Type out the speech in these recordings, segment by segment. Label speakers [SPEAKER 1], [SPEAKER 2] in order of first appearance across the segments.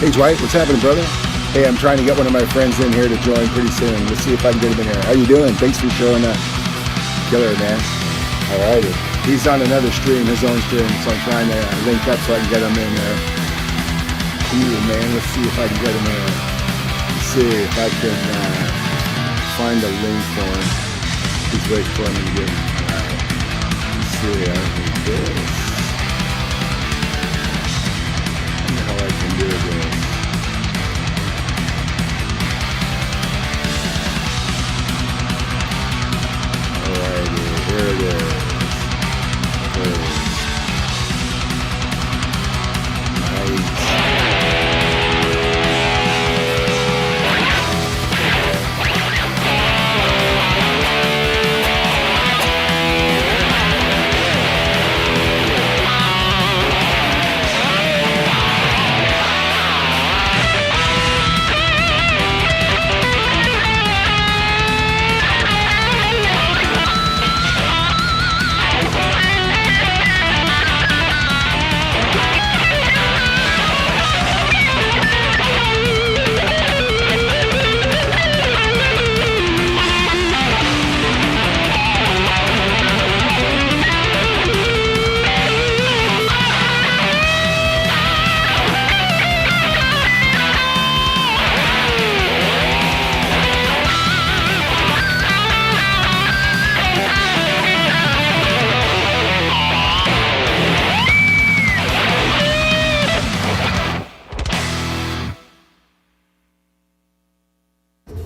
[SPEAKER 1] Hey Dwight, what's happening, brother? Hey, I'm trying to get one of my friends in here to join pretty soon. Let's see if I can get him in here. How you doing? Thanks for showing up. Killer, man. Alrighty. He's on another stream, his own stream, so I'm trying to link up so I can get him in there. Cool, man. Let's see if I can get him in. Let's see if I can find a link for him. He's waiting for me to get him. Alright. Let's see. I think this. I don't know how I can do this. Alrighty, here it is.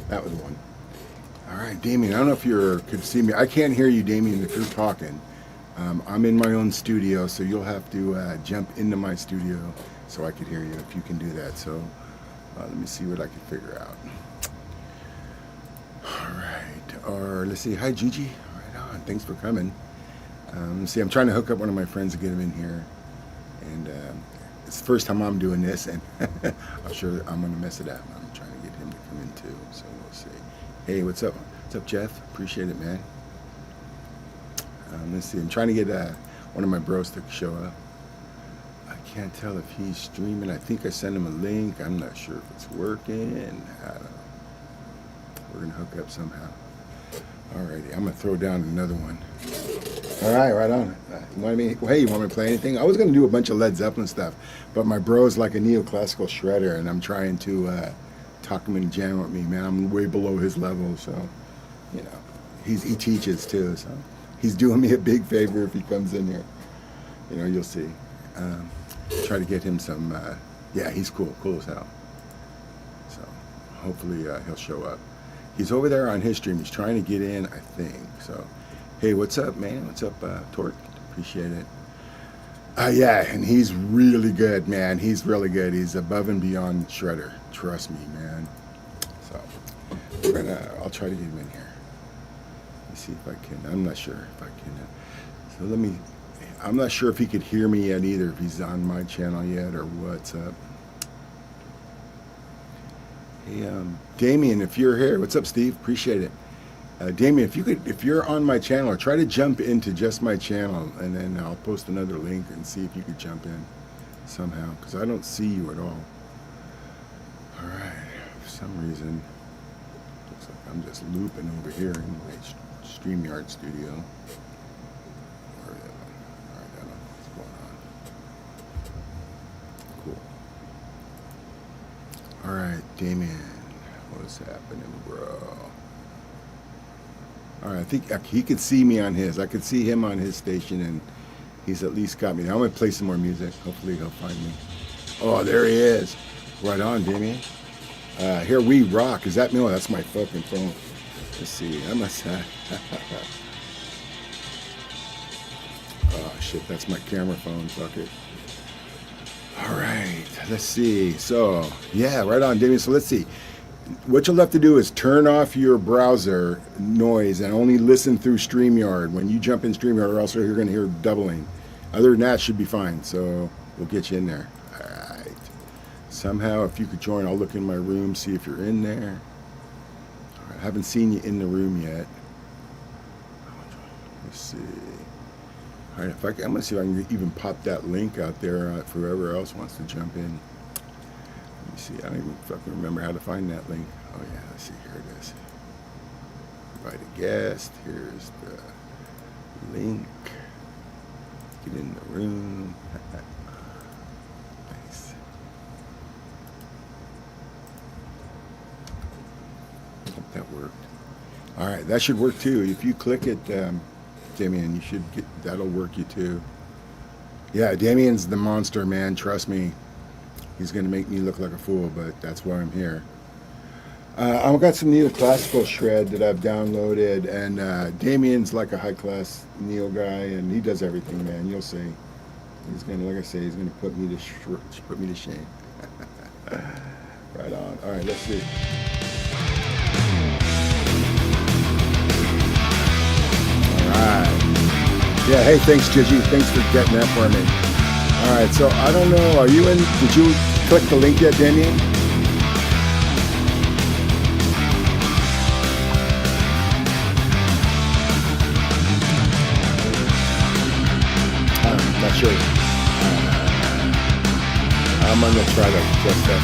[SPEAKER 1] That was one. All right, Damian, I don't know if you could see me. I can't hear you, Damian, if you're talking. I'm in my own studio, so you'll have to jump into my studio so I could hear you if you can do that. So let me see what I can figure out. All right, or let's see. Hi, Gigi. Right on. Thanks for coming. See, I'm trying to hook up one of my friends to get him in here. And it's the first time I'm doing this, and I'm sure I'm going to mess it up. I'm trying to get him to come in too, so we'll see. Hey, what's up? What's up, Jeff? Appreciate it, man. Let's see. I'm trying to get one of my bros to show up. I can't tell if he's streaming. I think I sent him a link. I'm not sure if it's working. I don't know. We're going to hook up somehow. Alrighty, I'm going to throw down another one. Alright, right on. You want me? Well, hey, you want me to play anything? I was going to do a bunch of Led Zeppelin stuff, but my bro's like a neoclassical shredder, and I'm trying to talk him and jam with me, man. I'm way below his level, so, you know, he teaches too, so he's doing me a big favor if he comes in here. You know, you'll see. Try to get him some, yeah, he's cool as hell. So, hopefully he'll show up. He's over there on his stream. He's trying to get in, I think. So, hey, what's up, man? What's up, Torque? Appreciate it. Yeah, and he's really good, man. He's really good. He's above and beyond shredder. Trust me, man. So, I'll try to get him in here. Let me see if I can. I'm not sure if I can. So I'm not sure if he could hear me yet either, if he's on my channel yet or what's up. Hey, Damian, if you're here, what's up, Steve? Appreciate it. Damian, if you're on my channel, or try to jump into just my channel, and then I'll post another link and see if you could jump in somehow, because I don't see you at all. All right, for some reason, looks like I'm just looping over here in my StreamYard studio. All right, I don't know what's going on. Cool. All right, Damian, what's happening, bro? All right, I think he could see me on his. I could see him on his station, and he's at least got me. Now I'm going to play some more music. Hopefully he'll find me. Oh, there he is. Right on, Damian. Here we rock. Is that me? Oh, that's my fucking phone. Let's see. I must have. Oh, shit. That's my camera phone. Fuck it. All right. Let's see. So, yeah, right on, Damian. So let's see. What you'll have to do is turn off your browser noise and only listen through StreamYard when you jump in StreamYard, or else you're going to hear doubling. Other than that, should be fine. So we'll get you in there. All right. Somehow, if you could join, I'll look in my room, see if you're in there. All right, I haven't seen you in the room yet. Let's see. All right, I'm going to see if I can even pop that link out there for whoever else wants to jump in. Let me see. I don't even fucking remember how to find that link. Oh yeah, let's see. Here it is. Invite a guest. Here's the link. Get in the room. Nice. Hope that worked. All right, that should work too. If you click it, Damian, you should get. That'll work you too. Yeah, Damian's the monster, man. Trust me. He's going to make me look like a fool, but that's why I'm here. I've got some neoclassical shred that I've downloaded, and Damian's like a high-class neo guy, and he does everything, man. You'll see. He's going to, like I say, he's going to put me to shame. Right on. All right, let's see. All right. Yeah, hey, thanks, Gigi. Thanks for getting that for me. All right, so I don't know. Are you in? Did you click the link yet, Damian? I'm not sure. I'm going to try to adjust that.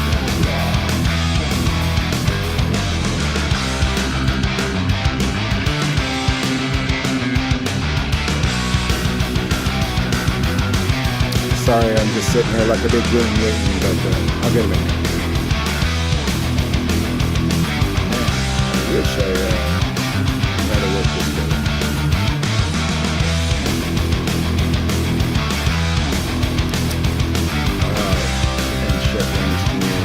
[SPEAKER 1] Sorry, I'm just sitting here like a big room waiting, but I'll get it in. I wish I had to work this better. And shut down the screen.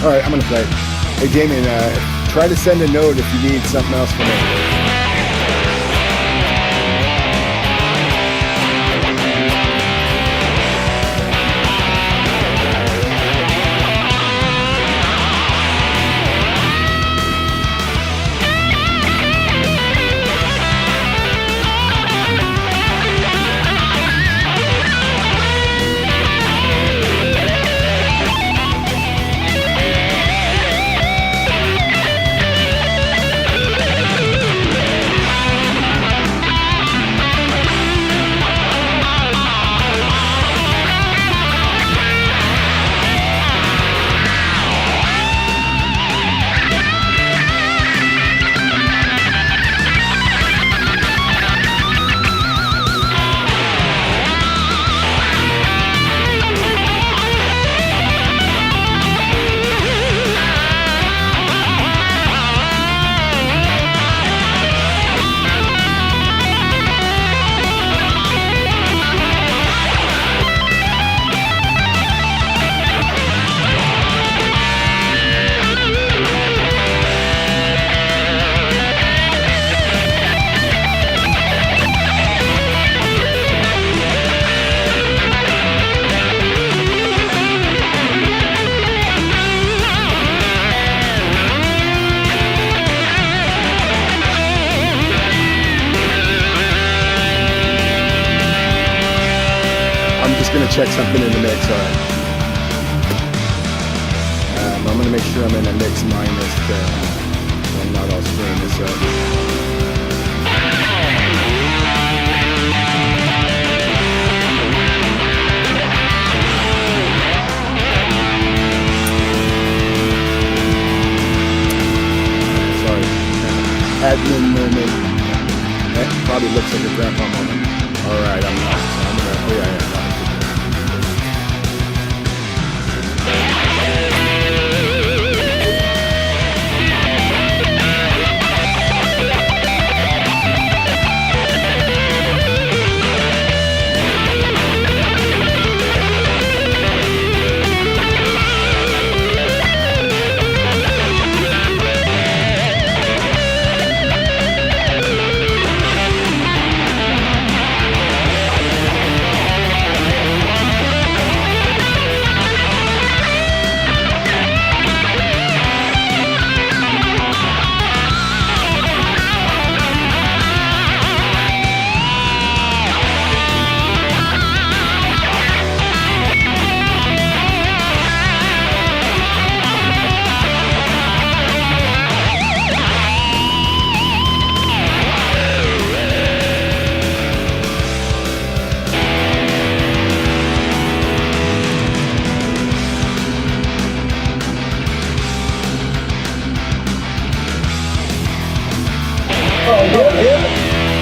[SPEAKER 1] All right, I'm going to play. Hey, Damian, try to send a note if you need something else from me. Check something in the mix, all right. I'm going to make sure I'm in a mix minus so I'm not all screwing this up. Sorry. Admin moment. That probably looks like a grandpa moment. All right, I'm not. So I'm going to, oh yeah.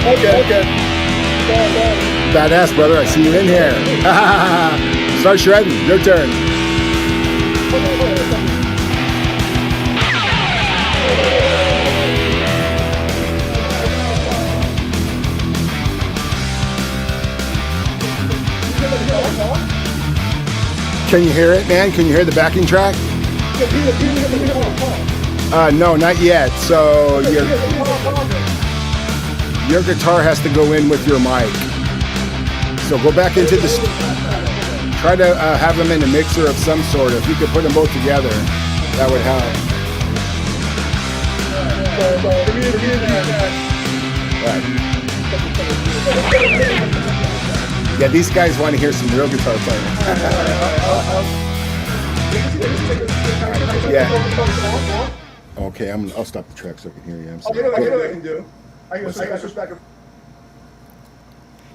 [SPEAKER 2] Okay.
[SPEAKER 1] Badass, brother. I see you in here. Start shredding. Your turn. Can you hear it, man? Can you hear the backing track? No, not yet. So your guitar has to go in with your mic. So go back into the... Try to have them in a mixer of some sort. If you could put them both together, that would help. Right. Yeah, these guys want to hear some real guitar playing. Yeah. Okay, I'll stop the track so I can hear you. I'm sorry.
[SPEAKER 2] I know what I can do. I can switch back.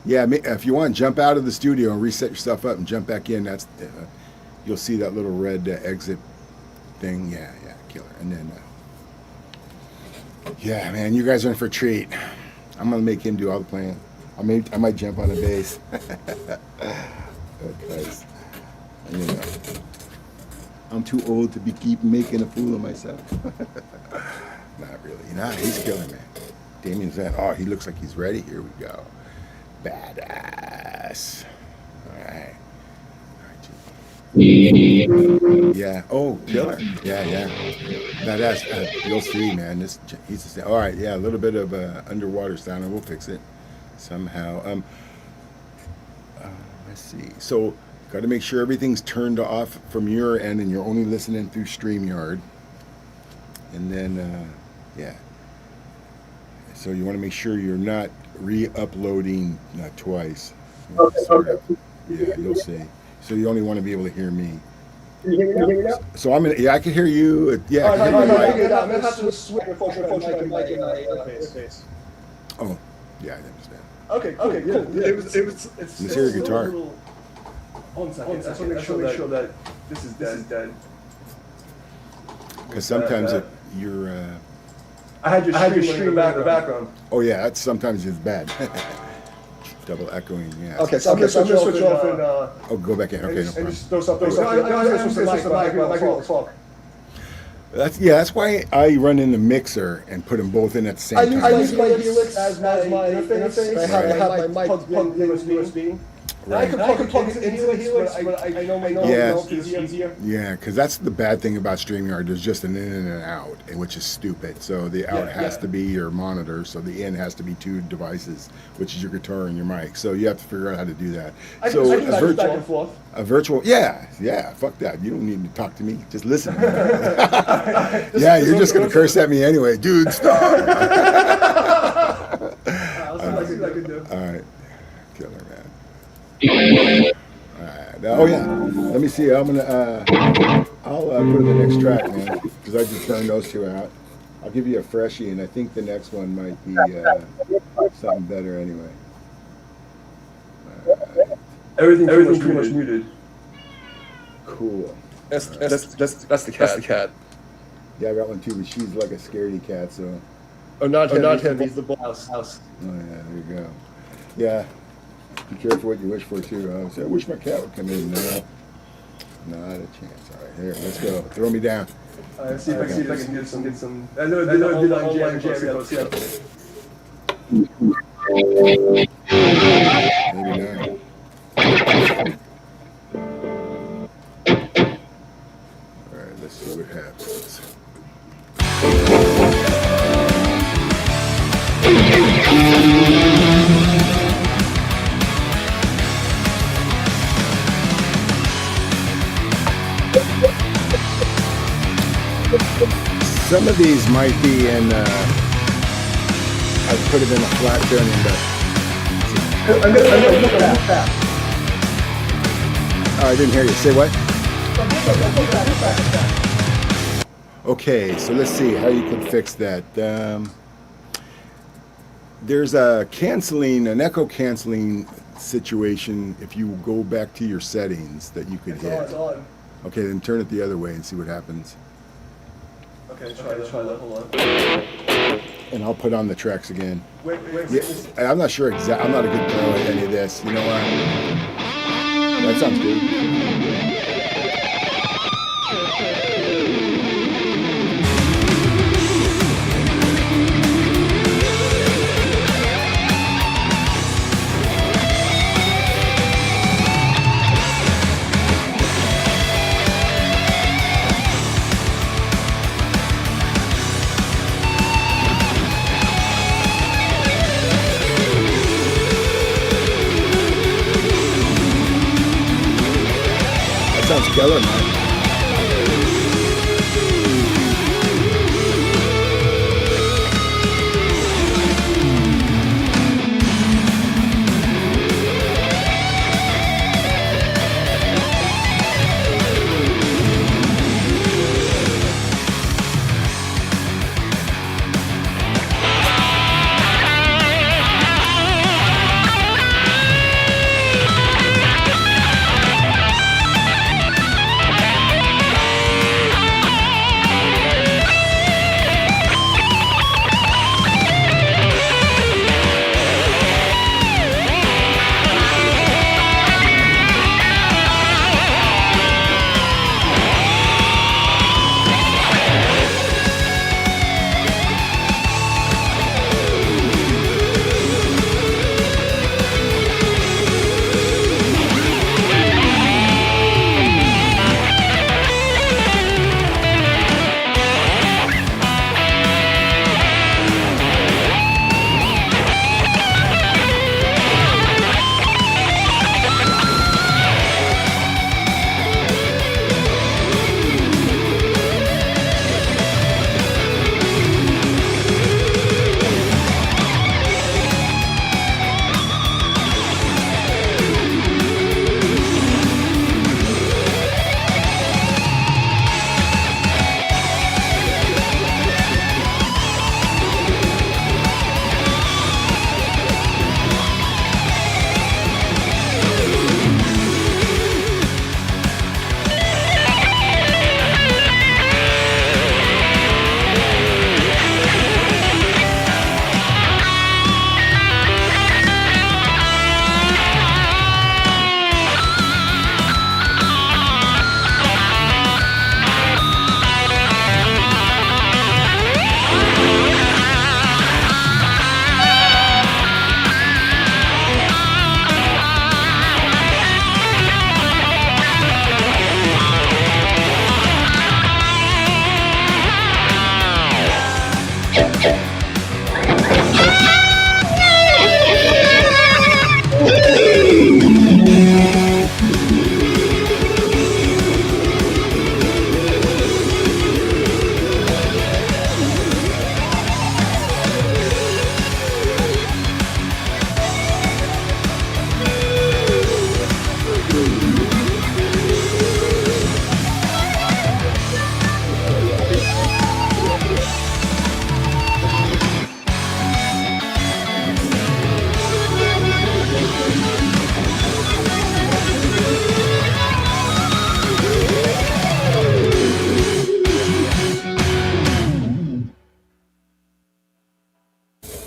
[SPEAKER 1] Yeah, if you want, jump out of the studio and reset yourself up and jump back in. That's you'll see that little red exit thing. Yeah, killer. And then, yeah, man, you guys are in for a treat. I'm gonna make him do all the playing. I might jump on a bass. Because, you know, I'm too old to keep making a fool of myself. Not really. Nah, he's killing, man. Damian's at. Oh, he looks like he's ready. Here we go. Badass. All right. Yeah. Oh, killer. Yeah. Badass. You'll see, man. He's all right. Yeah, a little bit of underwater sound, and we'll fix it somehow. Let's see. So, got to make sure everything's turned off from your end, and you're only listening through StreamYard. And then, yeah. So you want to make sure you're not re-uploading twice.
[SPEAKER 2] Okay.
[SPEAKER 1] Yeah, you'll see. So you only want to be able to hear me.
[SPEAKER 2] Can you hear me now?
[SPEAKER 1] So I can hear you. Yeah, I can hear you.
[SPEAKER 2] I'm going to have to switch the mic and bass.
[SPEAKER 1] Oh, yeah, I understand.
[SPEAKER 2] Okay, cool. It's
[SPEAKER 1] Let's hear your guitar.
[SPEAKER 2] One second. I just want to make sure that this is dead.
[SPEAKER 1] Because sometimes you're...
[SPEAKER 2] I had your stream in the background.
[SPEAKER 1] Oh, yeah, that's sometimes it's bad. Double echoing, yeah.
[SPEAKER 2] Okay, so I'm going to switch off and...
[SPEAKER 1] Oh, go back in. Okay, no problem.
[SPEAKER 2] Just throw something. I'm going to switch the mic.
[SPEAKER 1] That's why I run in the mixer and put them both in at the same time.
[SPEAKER 2] I use my Helix as my interface. I have my mic plugged in USB. Right. I can plug it into the Helix, but I know my notes is easier.
[SPEAKER 1] Yeah, because that's the bad thing about StreamYard. There's just an in and an out, which is stupid. So the out has to be your monitor, so the in has to be two devices, which is your guitar and your mic. So you have to figure out how to do that.
[SPEAKER 2] I can back and forth.
[SPEAKER 1] A virtual, yeah, fuck that. You don't need to talk to me. Just listen. Yeah, you're just going to curse at me anyway. Dude, stop.
[SPEAKER 2] I'll see what I can do.
[SPEAKER 1] All right. Killer, man. Alright. Oh yeah. Let me see. I'm gonna. I'll put in the next track, man, because I just burned those two out. I'll give you a freshie, and I think the next one might be something better anyway.
[SPEAKER 2] Everything's pretty much muted.
[SPEAKER 1] Cool.
[SPEAKER 2] That's the cat.
[SPEAKER 1] Yeah, I got one too, but she's like a scaredy cat, so.
[SPEAKER 2] Oh, not him. He's the boss.
[SPEAKER 1] Oh yeah, there you go. Yeah. Be careful what you wish for too. I wish my cat would come in. No, not a chance. All right, here, let's go. Throw me down.
[SPEAKER 2] See if I can get some. I know I did on jam.
[SPEAKER 1] Maybe not. All right, let's see what happens. Some of these might be in, I put it in a flat tuning, but... Oh, I didn't hear you. Say what? Okay, so let's see how you can fix that. There's an echo canceling situation if you go back to your settings that you could hit.
[SPEAKER 2] It's on.
[SPEAKER 1] Okay, then turn it the other way and see what happens.
[SPEAKER 2] Okay, try that. Hold on.
[SPEAKER 1] and I'll put on the tracks again.
[SPEAKER 2] Wait,
[SPEAKER 1] Yeah, I'm not sure exactly. I'm not a good pro at any of this. You know what? That sounds good. That sounds killer, man.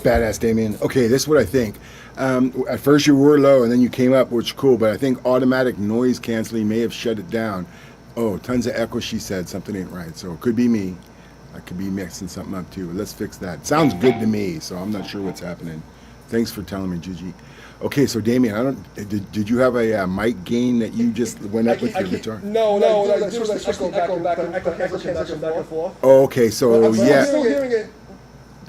[SPEAKER 1] Badass, Damian. Okay, this is what I think. At first you were low and then you came up, which is cool, but I think automatic noise canceling may have shut it down. Oh, tons of echo, she said. Something ain't right. So it could be me. I could be mixing something up too. Let's fix that. Sounds good to me, so I'm not sure what's happening. Thanks for telling me, Gigi. Okay, so Damian, I don't. Did you have a mic gain that you just went up with your guitar?
[SPEAKER 2] No, there was like echo back and forth.
[SPEAKER 1] Oh, okay, so
[SPEAKER 2] I'm
[SPEAKER 1] yeah.
[SPEAKER 2] still hearing it.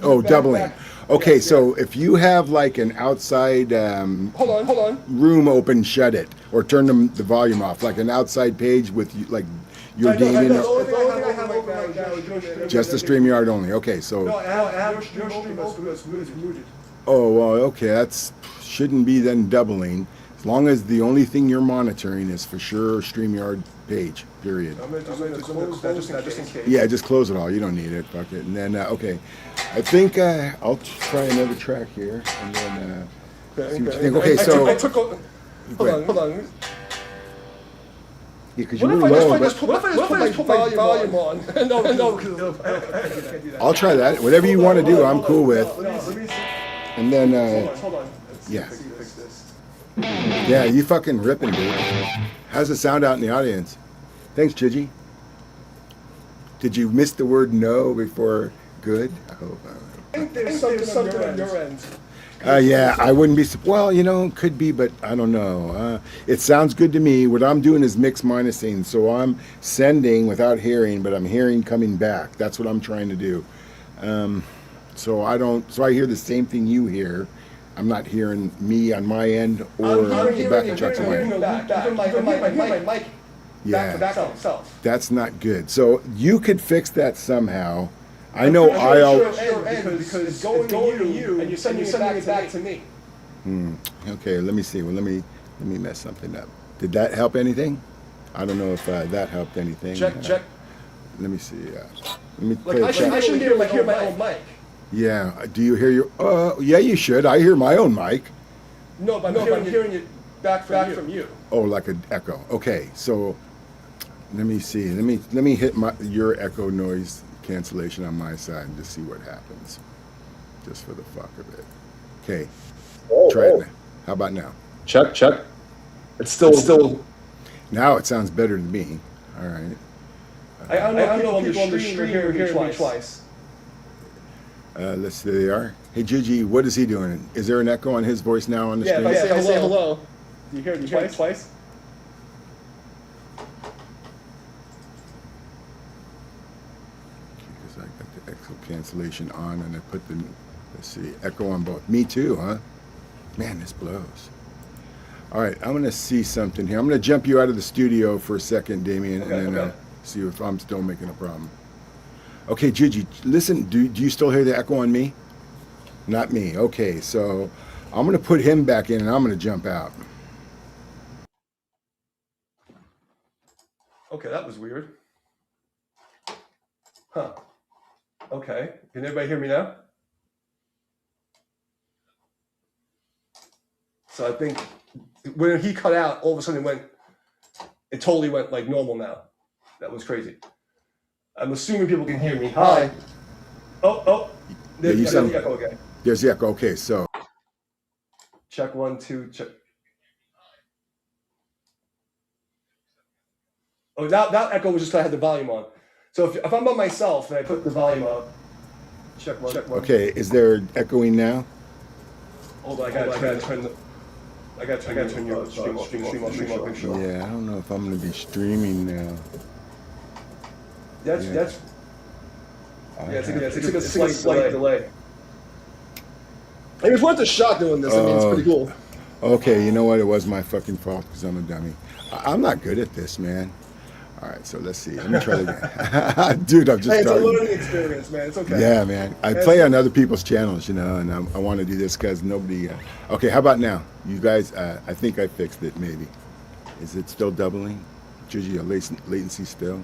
[SPEAKER 1] Oh,
[SPEAKER 2] Back,
[SPEAKER 1] doubling.
[SPEAKER 2] back.
[SPEAKER 1] Okay,
[SPEAKER 2] Yeah,
[SPEAKER 1] so if you have like an outside
[SPEAKER 2] Hold on.
[SPEAKER 1] room open, shut it, or turn the volume off, like an outside page with like your Damian.
[SPEAKER 2] The only thing I have open right now is your stream.
[SPEAKER 1] Just the StreamYard only. Okay, so.
[SPEAKER 2] No, I have your stream is muted.
[SPEAKER 1] Oh, well, okay, that's shouldn't be then doubling, as long as the only thing you're monitoring is for sure StreamYard page, period.
[SPEAKER 2] I'm gonna close that just in case.
[SPEAKER 1] Yeah, just close it all. You don't need it. Fuck it. And then, okay, I think I'll try another track here, and then see what you think. Okay, so
[SPEAKER 2] I took hold on.
[SPEAKER 1] because you were low.
[SPEAKER 2] What if I just put my volume on? No,
[SPEAKER 1] I'll try that. Whatever you want to do, I'm cool with. And then,
[SPEAKER 2] hold on.
[SPEAKER 1] yeah. Yeah, you fucking ripping, dude. How's it sound out in the audience? Thanks, Gigi. Did you miss the word no before good? I hope.
[SPEAKER 2] I think there's something on your end.
[SPEAKER 1] Yeah, I wouldn't be. Well, you know, could be, but I don't know. It sounds good to me. What I'm doing is mix minusing, so I'm sending without hearing, but I'm hearing coming back. That's what I'm trying to do. So I don't. So I hear the same thing you hear. I'm not hearing me on my end or the back of Chuck's end.
[SPEAKER 2] My mic.
[SPEAKER 1] Yeah,
[SPEAKER 2] back itself.
[SPEAKER 1] that's not good. So you could fix that somehow. I know I'll.
[SPEAKER 2] Because it's going to you, and you're sending it back to me.
[SPEAKER 1] Okay, let me see. Well, let me mess something up. Did that help anything? I don't know if that helped anything.
[SPEAKER 2] Check.
[SPEAKER 1] Let me see. Let me play
[SPEAKER 2] I shouldn't hear my own mic.
[SPEAKER 1] Yeah. Do you hear your? Yeah, you should. I hear my own mic.
[SPEAKER 2] No, but I'm hearing it back from you.
[SPEAKER 1] Oh, like an echo. Okay, so let me see. Let me hit your echo noise cancellation on my side and just see what happens. Just for the fuck of it. Okay. Try it now. How about now?
[SPEAKER 2] Check. It's still.
[SPEAKER 1] Now it sounds better to me. All right.
[SPEAKER 2] I don't know if people on the stream are hearing me twice.
[SPEAKER 1] Let's see. There they are. Hey, Gigi, what is he doing? Is there an echo on his voice now on the stream?
[SPEAKER 2] Yeah, if I say hello. Do you hear it twice?
[SPEAKER 1] Because I got the echo cancellation on and I put the, let's see, echo on both. Me too, huh? Man, this blows. All right, I'm going to see something here. I'm going to jump you out of the studio for a second, Damian, and then see if I'm still making a problem. Okay, Gigi, listen, do you still hear the echo on me? Not me. Okay, so I'm going to put him back in and I'm going to jump out.
[SPEAKER 2] Okay, that was weird. Huh. Okay. Can everybody hear me now? So I think when he cut out, all of a sudden it totally went like normal now. That was crazy. I'm assuming people can hear me. Hi. Oh. There's the echo again.
[SPEAKER 1] There's the echo. Okay, so.
[SPEAKER 2] Check 1, 2, check. Oh, that echo was just because I had the volume on. So if I'm by myself and I put the volume up, check one.
[SPEAKER 1] Okay, is there echoing now?
[SPEAKER 2] Hold on, I gotta turn your stream off.
[SPEAKER 1] Yeah, I don't know if I'm gonna be streaming now.
[SPEAKER 2] It's like a slight delay. I mean, it's worth a shot doing this. I mean, it's pretty cool.
[SPEAKER 1] Okay, you know what? It was my fucking fault because I'm a dummy. I'm not good at this, man. All right, so let's see. Let me try it again. Dude, I'm just
[SPEAKER 2] Hey, it's
[SPEAKER 1] starting.
[SPEAKER 2] a learning experience, man. It's okay.
[SPEAKER 1] Yeah, man. I play on other people's channels, you know, and I want to do this because nobody... Okay, how about now? You guys, I think I fixed it, maybe. Is it still doubling? Gigi, a latency still?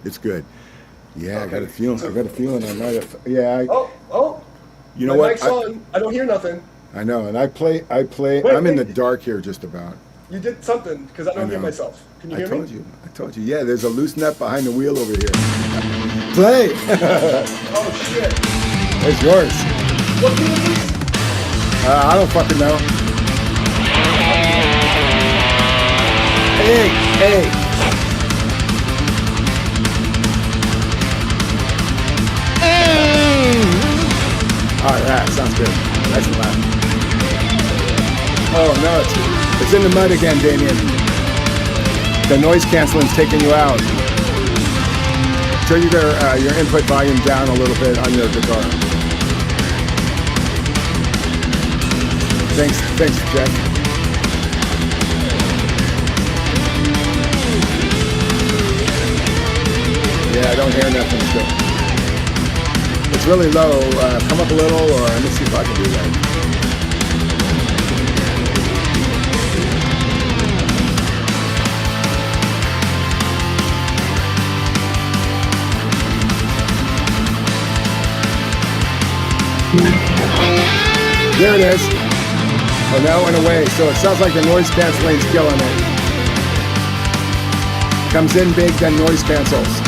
[SPEAKER 1] It's good. Yeah, okay. I got a feeling I might have... Yeah,
[SPEAKER 2] Oh!
[SPEAKER 1] You know what?
[SPEAKER 2] Mic's on. I don't hear nothing.
[SPEAKER 1] I know, and I play.
[SPEAKER 2] Wait,
[SPEAKER 1] I'm in the dark here just about.
[SPEAKER 2] You did something, because I don't hear myself. Can you hear me?
[SPEAKER 1] I told you. Yeah, there's a loose nut behind the wheel over here. Play!
[SPEAKER 2] Oh, shit.
[SPEAKER 1] It's yours.
[SPEAKER 2] What game is this?
[SPEAKER 1] I don't fucking know. Hey! All right, sounds good. Nice and loud. Oh, no, it's in the mud again, Damian. The noise cancelling's taking you out. Turn your input volume down a little bit on your guitar. Thanks, Jeff. Yeah, I don't hear nothing still. It's really low. Come up a little, or let me see if I can do that. There it is. Oh, now it went away. So it sounds like the noise cancelling's killing it. Comes in big, then noise cancels.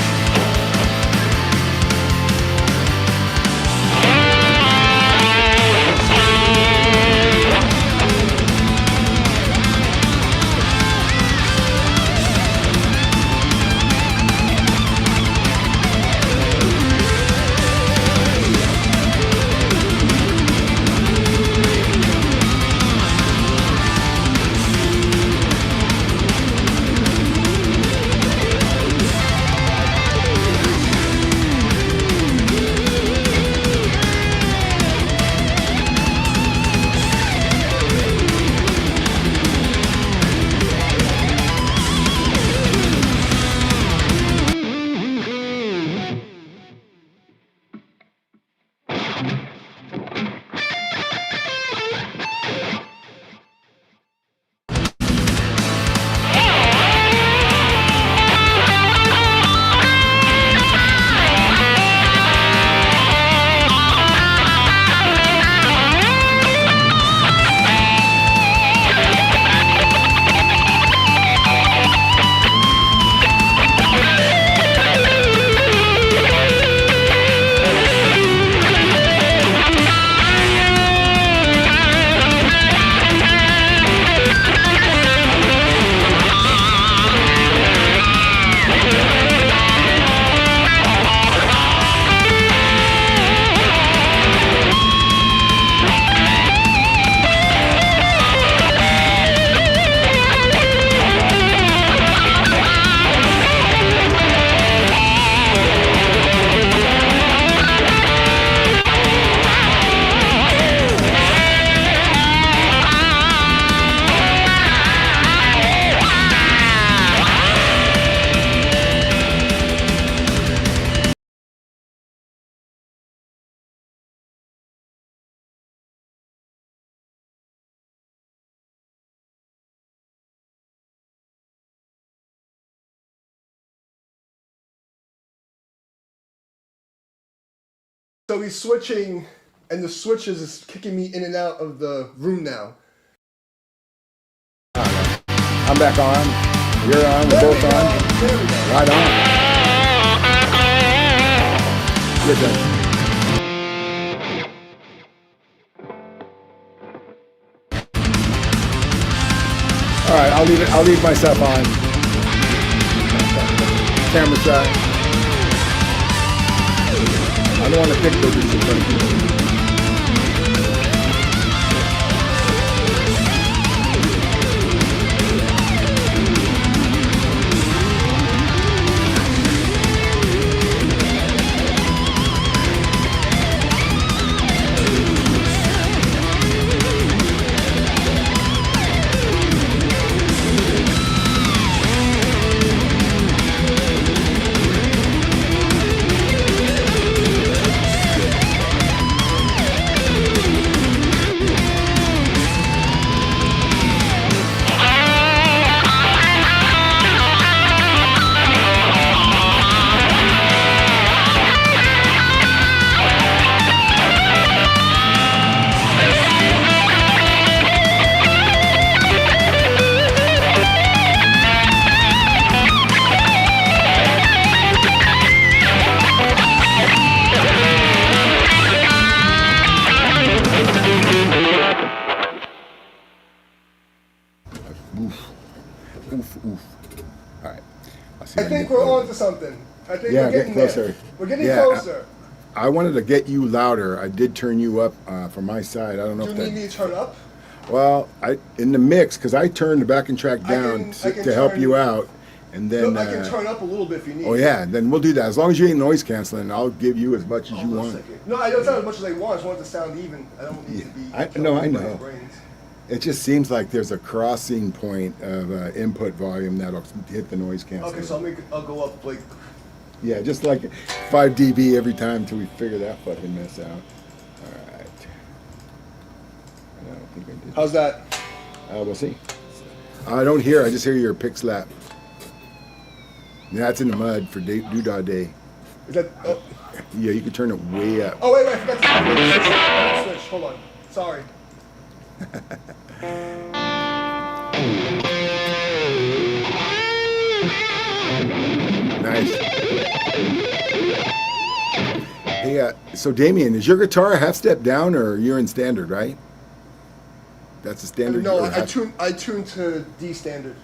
[SPEAKER 2] So he's switching, and the switches is kicking me in and out of the room now.
[SPEAKER 1] I'm back on. You're on. We're both on.
[SPEAKER 2] There we go.
[SPEAKER 1] Right on. Good done. All right, I'll leave myself on. Camera side. I don't want to pick those in front of people. All right.
[SPEAKER 2] I think we're on to something. I think
[SPEAKER 1] Yeah,
[SPEAKER 2] we're getting
[SPEAKER 1] get closer.
[SPEAKER 2] there. We're getting closer.
[SPEAKER 1] I wanted to get you louder. I did turn you up from my side. I don't know
[SPEAKER 2] Do
[SPEAKER 1] if
[SPEAKER 2] you
[SPEAKER 1] that.
[SPEAKER 2] need me to turn up?
[SPEAKER 1] Well, in the mix, because I turned the backing track down to help you out, and then.
[SPEAKER 2] I can turn up a little bit if you need.
[SPEAKER 1] Oh yeah, then we'll do that. As long as you ain't noise canceling, I'll give you as much as you want.
[SPEAKER 2] No, I don't sound as much as I want. I just want it to sound even. I don't need to be.
[SPEAKER 1] I know. It just seems like there's a crossing point of input volume that'll hit the noise canceling.
[SPEAKER 2] Okay, so I'll go up like.
[SPEAKER 1] Yeah, just like 5 dB every time until we figure that fucking mess out. All right. I don't think I did.
[SPEAKER 2] How's that?
[SPEAKER 1] We'll see. I don't hear. I just hear your pick slap. That's in the mud for Doodah Day.
[SPEAKER 2] Is that? Oh.
[SPEAKER 1] Yeah, you can turn it way up.
[SPEAKER 2] Oh wait, I forgot to switch. Hold on. Sorry.
[SPEAKER 1] Nice. Hey, so Damian, is your guitar a half step down or you're in standard, right? That's a standard.
[SPEAKER 2] No,
[SPEAKER 1] or
[SPEAKER 2] I tune to D standard.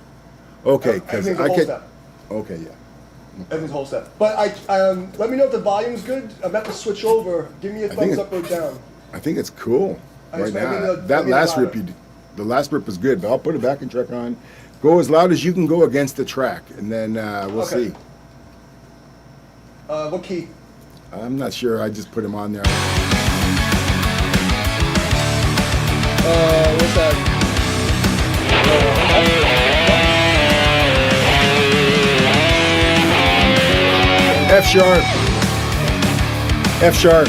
[SPEAKER 1] Okay, because
[SPEAKER 2] Everything's a
[SPEAKER 1] I
[SPEAKER 2] whole
[SPEAKER 1] could.
[SPEAKER 2] step.
[SPEAKER 1] Okay, yeah.
[SPEAKER 2] Everything's whole step. But let me know if the volume's good. I'm about to switch over. Give me a thumbs up or down.
[SPEAKER 1] I think it's cool
[SPEAKER 2] I
[SPEAKER 1] right
[SPEAKER 2] just- I mean,
[SPEAKER 1] now.
[SPEAKER 2] the- I
[SPEAKER 1] That
[SPEAKER 2] mean,
[SPEAKER 1] last
[SPEAKER 2] the
[SPEAKER 1] rip, the last rip was good, but I'll put it back and check on. Go as loud as you can go against the track, and then we'll
[SPEAKER 2] Okay.
[SPEAKER 1] see.
[SPEAKER 2] What key?
[SPEAKER 1] I'm not sure. I just put him on there.
[SPEAKER 2] What's that?
[SPEAKER 1] F sharp. F sharp.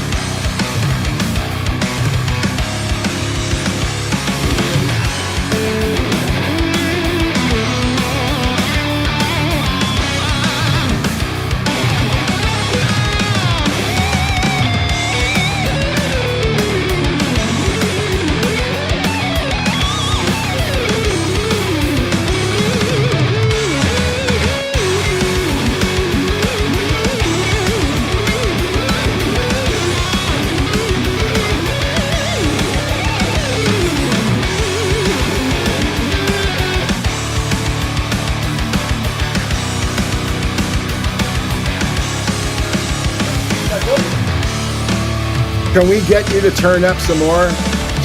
[SPEAKER 1] Can we get you to turn up some more?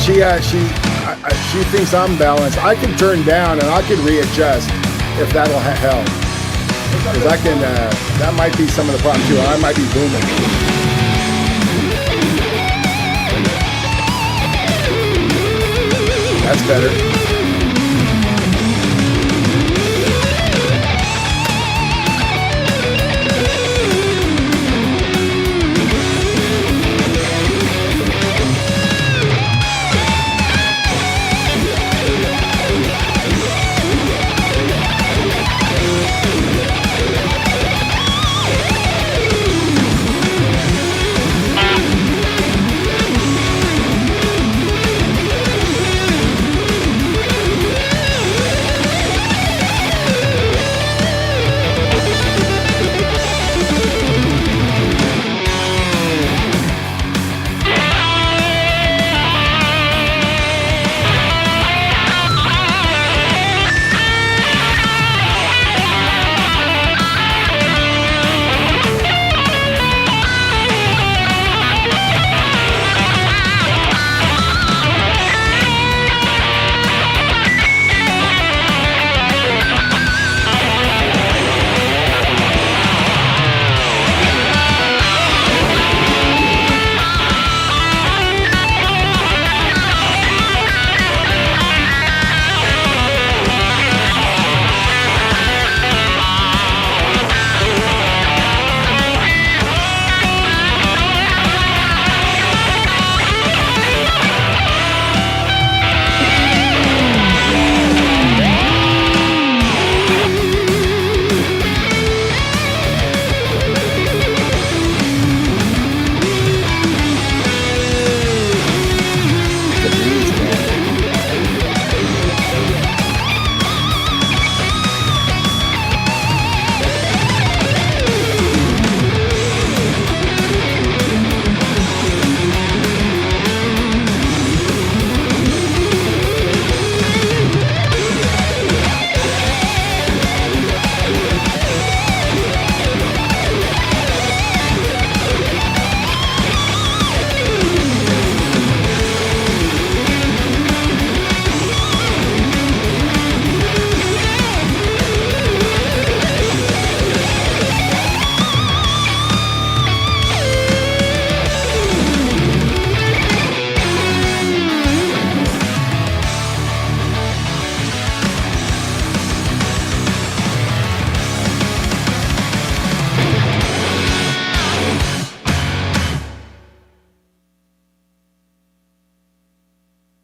[SPEAKER 1] She thinks I'm balanced. I can turn down and I can readjust if that'll help. Because I can, that might be some of the problem too. I might be booming. That's better.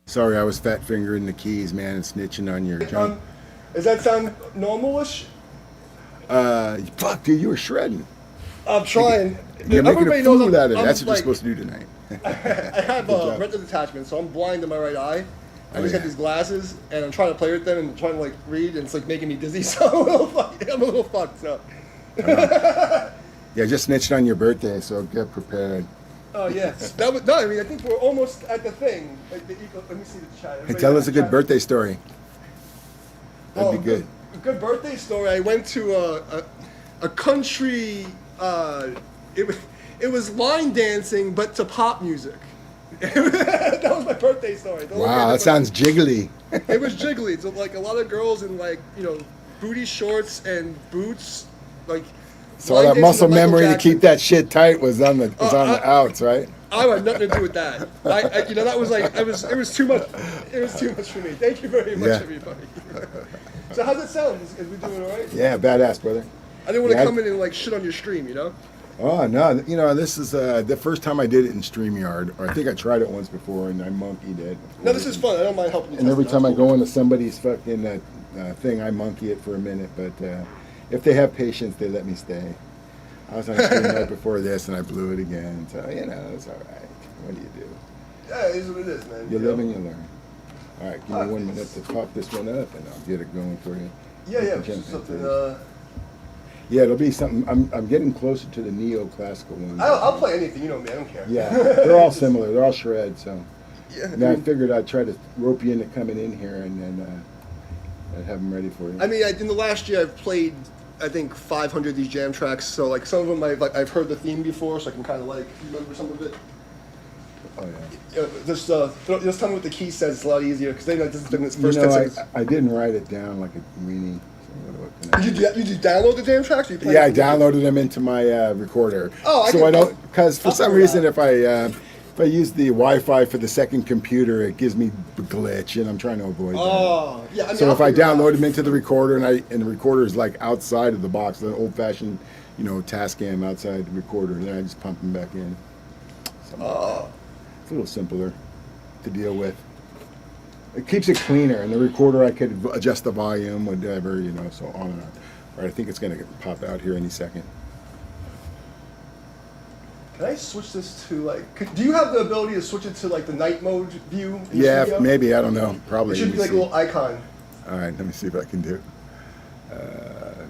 [SPEAKER 1] Sorry, I was fat fingering the keys, man, and snitching on your junk.
[SPEAKER 2] Does that sound normalish?
[SPEAKER 1] Fuck, dude, you were shredding.
[SPEAKER 2] I'm trying.
[SPEAKER 1] You're making a
[SPEAKER 2] Everybody
[SPEAKER 1] fool
[SPEAKER 2] knows
[SPEAKER 1] out of it.
[SPEAKER 2] I'm
[SPEAKER 1] That's what
[SPEAKER 2] like-
[SPEAKER 1] you're supposed to do tonight.
[SPEAKER 2] I have
[SPEAKER 1] Good
[SPEAKER 2] a
[SPEAKER 1] job.
[SPEAKER 2] retinal detachment, so I'm blind in my right eye. I
[SPEAKER 1] Oh,
[SPEAKER 2] just
[SPEAKER 1] yeah.
[SPEAKER 2] got these glasses, and I'm trying to play with them and trying to like read, and it's like making me dizzy. So I'm a little fucked. So
[SPEAKER 1] Yeah, just snitched on your birthday, so get prepared.
[SPEAKER 2] Oh yeah, that was no. I mean, I think we're almost at the thing. Like let me see the chat.
[SPEAKER 1] Hey,
[SPEAKER 2] Everybody
[SPEAKER 1] tell us a good
[SPEAKER 2] chat.
[SPEAKER 1] birthday story. That'd be good.
[SPEAKER 2] A good birthday story. I went to a country. It was line dancing, but to pop music. That was my birthday story.
[SPEAKER 1] Wow, that sounds jiggly.
[SPEAKER 2] It was jiggly. So like a lot of girls in like booty shorts and boots, like.
[SPEAKER 1] So
[SPEAKER 2] line
[SPEAKER 1] that
[SPEAKER 2] dancing
[SPEAKER 1] muscle
[SPEAKER 2] to Michael
[SPEAKER 1] memory
[SPEAKER 2] Jackson.
[SPEAKER 1] to keep that shit tight was on the outs, right?
[SPEAKER 2] I had nothing to do with that. That was like it was too much. It was too much for me. Thank you very much,
[SPEAKER 1] Yeah.
[SPEAKER 2] everybody. So how's it sound? Is we doing all right?
[SPEAKER 1] Yeah, badass, brother.
[SPEAKER 2] I didn't want to
[SPEAKER 1] Yeah,
[SPEAKER 2] come in and like shit on your stream, you know?
[SPEAKER 1] Oh no, this is the first time I did it in StreamYard. Or I think I tried it once before and I monkeyed it.
[SPEAKER 2] No, this is fun. I don't mind helping you.
[SPEAKER 1] And every
[SPEAKER 2] test it
[SPEAKER 1] time
[SPEAKER 2] out.
[SPEAKER 1] I go into somebody's fucking thing, I monkey it for a minute. But if they have patience, they let me stay. I was on stream right before this, and I blew it again. So it's all right. What do you do?
[SPEAKER 2] Yeah, it is what it is, man.
[SPEAKER 1] You
[SPEAKER 2] know?
[SPEAKER 1] live and you learn. All right, give me 1 minute to pop this one up, and I'll get it going for you.
[SPEAKER 2] Yeah,
[SPEAKER 1] You can
[SPEAKER 2] just
[SPEAKER 1] jump
[SPEAKER 2] something.
[SPEAKER 1] into it. Yeah, it'll be something. I'm getting closer to the neoclassical ones.
[SPEAKER 2] I'll play anything. You know me. I don't care.
[SPEAKER 1] Yeah, they're all similar. They're all shred. So.
[SPEAKER 2] Yeah.
[SPEAKER 1] And I figured I'd try to rope you into coming in here, and then I'd have them ready for you.
[SPEAKER 2] I mean, in the last year, I've played, I think, 500 of these jam tracks. So like some of them, I've heard the theme before, so I can kind of like remember some of it.
[SPEAKER 1] Oh yeah.
[SPEAKER 2] Just tell me what the key says. It's a lot easier because they know this is the first 10
[SPEAKER 1] I,
[SPEAKER 2] seconds.
[SPEAKER 1] I didn't write it down like a weenie. So what can I
[SPEAKER 2] Did
[SPEAKER 1] do?
[SPEAKER 2] you download the jam tracks? Or you played
[SPEAKER 1] Yeah, I
[SPEAKER 2] it from YouTube?
[SPEAKER 1] downloaded them into my recorder.
[SPEAKER 2] Oh, I
[SPEAKER 1] so
[SPEAKER 2] can-
[SPEAKER 1] I don't, because for
[SPEAKER 2] I'll
[SPEAKER 1] some
[SPEAKER 2] figure it
[SPEAKER 1] reason,
[SPEAKER 2] out.
[SPEAKER 1] if I use the Wi-Fi for the second computer, it gives me a glitch, and I'm trying to avoid that.
[SPEAKER 2] Oh, yeah. I mean,
[SPEAKER 1] So
[SPEAKER 2] I'll
[SPEAKER 1] if I
[SPEAKER 2] figure it out.
[SPEAKER 1] download them into the recorder, and the recorder is like outside of the box, the old-fashioned, Tascam outside the recorder, then I just pump them back in. So it's a little simpler to deal with. It keeps it cleaner, and the recorder I could adjust the volume, whatever, so on and on. All right, I think it's going to pop out here any second.
[SPEAKER 2] Can I switch this to like? Do you have the ability to switch it to like the night mode view? in your
[SPEAKER 1] Yeah,
[SPEAKER 2] studio?
[SPEAKER 1] maybe, I don't know. Probably.
[SPEAKER 2] It should
[SPEAKER 1] Let
[SPEAKER 2] be
[SPEAKER 1] me
[SPEAKER 2] like a
[SPEAKER 1] see.
[SPEAKER 2] little icon.
[SPEAKER 1] All right, let me see if I can do.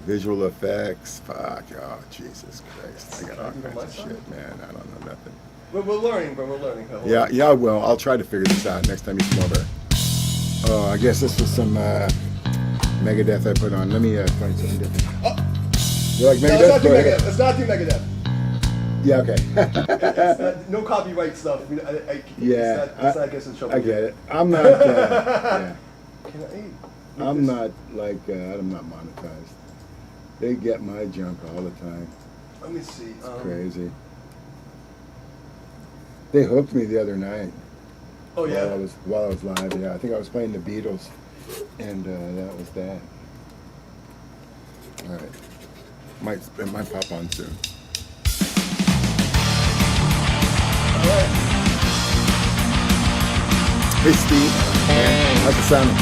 [SPEAKER 1] Visual effects. Fuck, oh, Jesus Christ. I got all
[SPEAKER 2] You know
[SPEAKER 1] kinds
[SPEAKER 2] my
[SPEAKER 1] of
[SPEAKER 2] stuff?
[SPEAKER 1] shit, man. I don't know nothing.
[SPEAKER 2] We're learning, bro. We're learning.
[SPEAKER 1] Yeah, I will. I'll try to figure this out next time you come over. Oh, I guess this was some Megadeth I put on. Let me find something different. You like
[SPEAKER 2] No,
[SPEAKER 1] Megadeth?
[SPEAKER 2] let's not do
[SPEAKER 1] Go ahead.
[SPEAKER 2] Megadeth. Let's not do Megadeth.
[SPEAKER 1] Yeah, okay.
[SPEAKER 2] It's not, no copyright stuff.
[SPEAKER 1] Yeah,
[SPEAKER 2] it's not against the trouble.
[SPEAKER 1] I get it. I'm not. Yeah,
[SPEAKER 2] Can
[SPEAKER 1] I'm not like. I'm not monetized. They get my junk all the time.
[SPEAKER 2] Let me see.
[SPEAKER 1] Crazy. They hooked me the other night.
[SPEAKER 2] Oh yeah.
[SPEAKER 1] While I was live. Yeah, I think I was playing the Beatles, and that was that. All right, it might pop on soon.
[SPEAKER 2] All right.
[SPEAKER 1] Hey Steve, how's it sounding?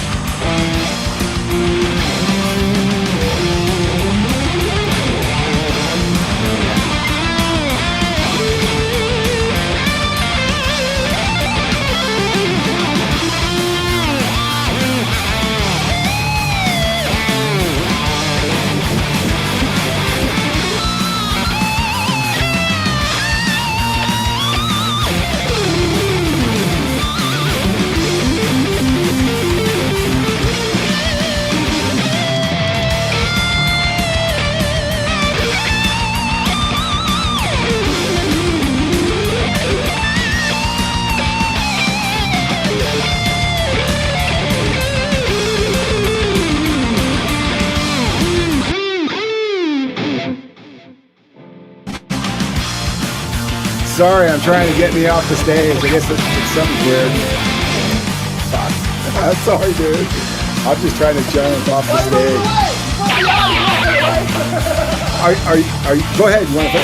[SPEAKER 1] Sorry, I'm trying to get me off the stage. I guess it's something weird. Fuck. I'm sorry, dude. I'm just trying to jump off the stage. Are you? Go ahead. You want to?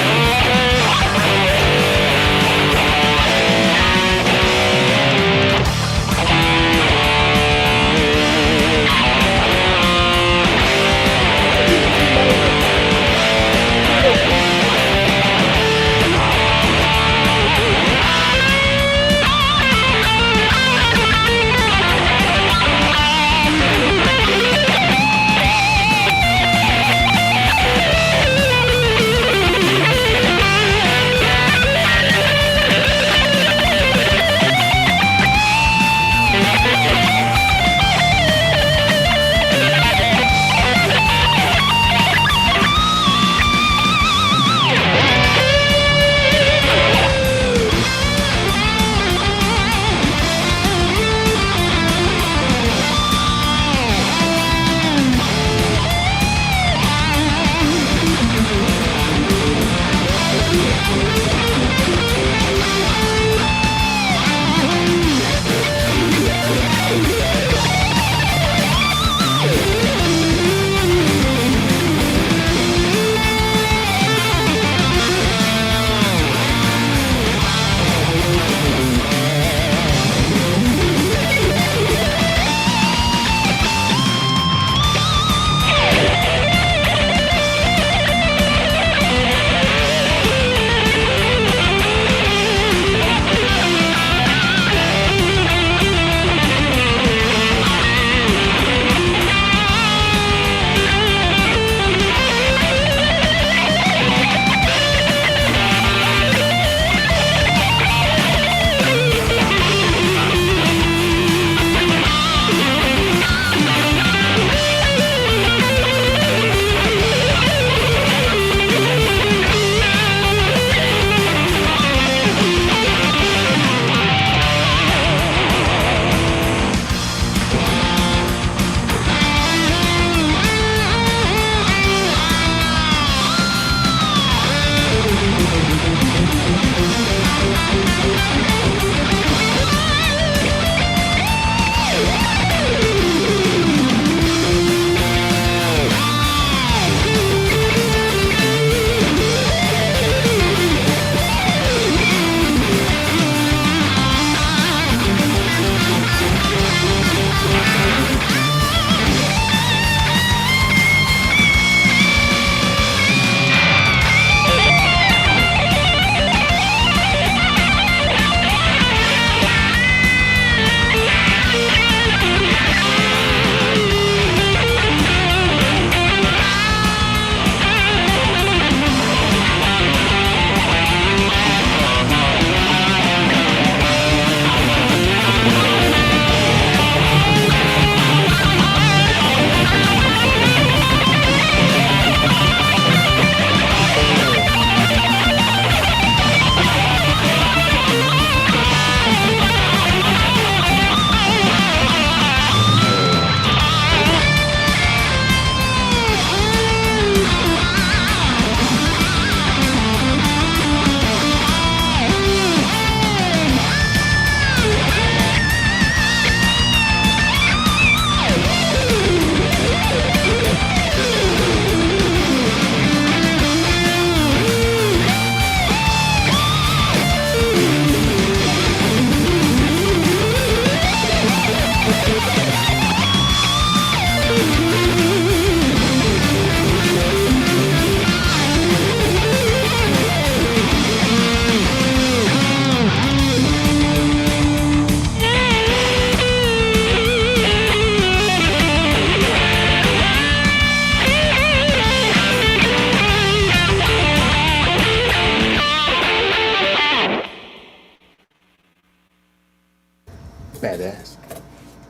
[SPEAKER 1] Badass.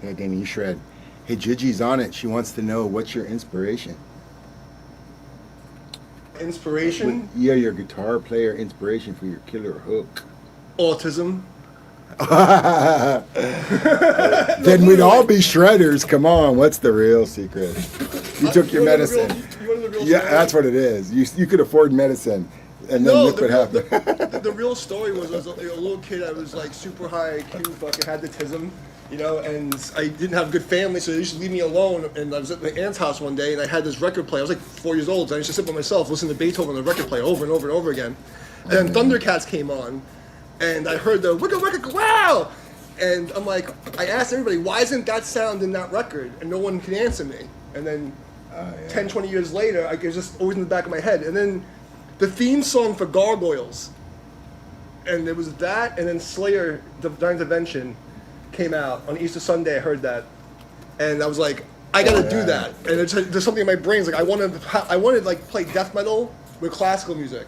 [SPEAKER 1] Yeah, Damian, you shred. Hey, Gigi's on it. She wants to know what's your inspiration.
[SPEAKER 2] Inspiration?
[SPEAKER 1] Yeah, your guitar player inspiration for your killer hook.
[SPEAKER 2] Autism.
[SPEAKER 1] Then we'd all be shredders. Come on, what's the real secret? You took your medicine.
[SPEAKER 2] You want the real
[SPEAKER 1] Yeah,
[SPEAKER 2] story?
[SPEAKER 1] that's what it is. You could afford medicine, and then look what happened.
[SPEAKER 2] The real story was I was a little kid. I was like super high IQ, fucking had autism, you know, and I didn't have a good family, so they used to leave me alone. And I was at my aunt's house one day, and I had this record player. I was like 4 years old, so I used to sit by myself, listen to Beethoven on the record player over and over and over again. And then Thundercats came on, and I heard the wicka wicka wow, and I'm like, I asked everybody, why isn't that sound in that record? And no one could answer me. And then 10, 20 years later, I was just always in the back of my head. And then the theme song for Gargoyles, and it was that, and then Slayer, Divine Intervention, came out on Easter Sunday. I heard that, and I was like, I gotta do that. And there's something in my brain. It's like I wanted to like play death metal with classical music,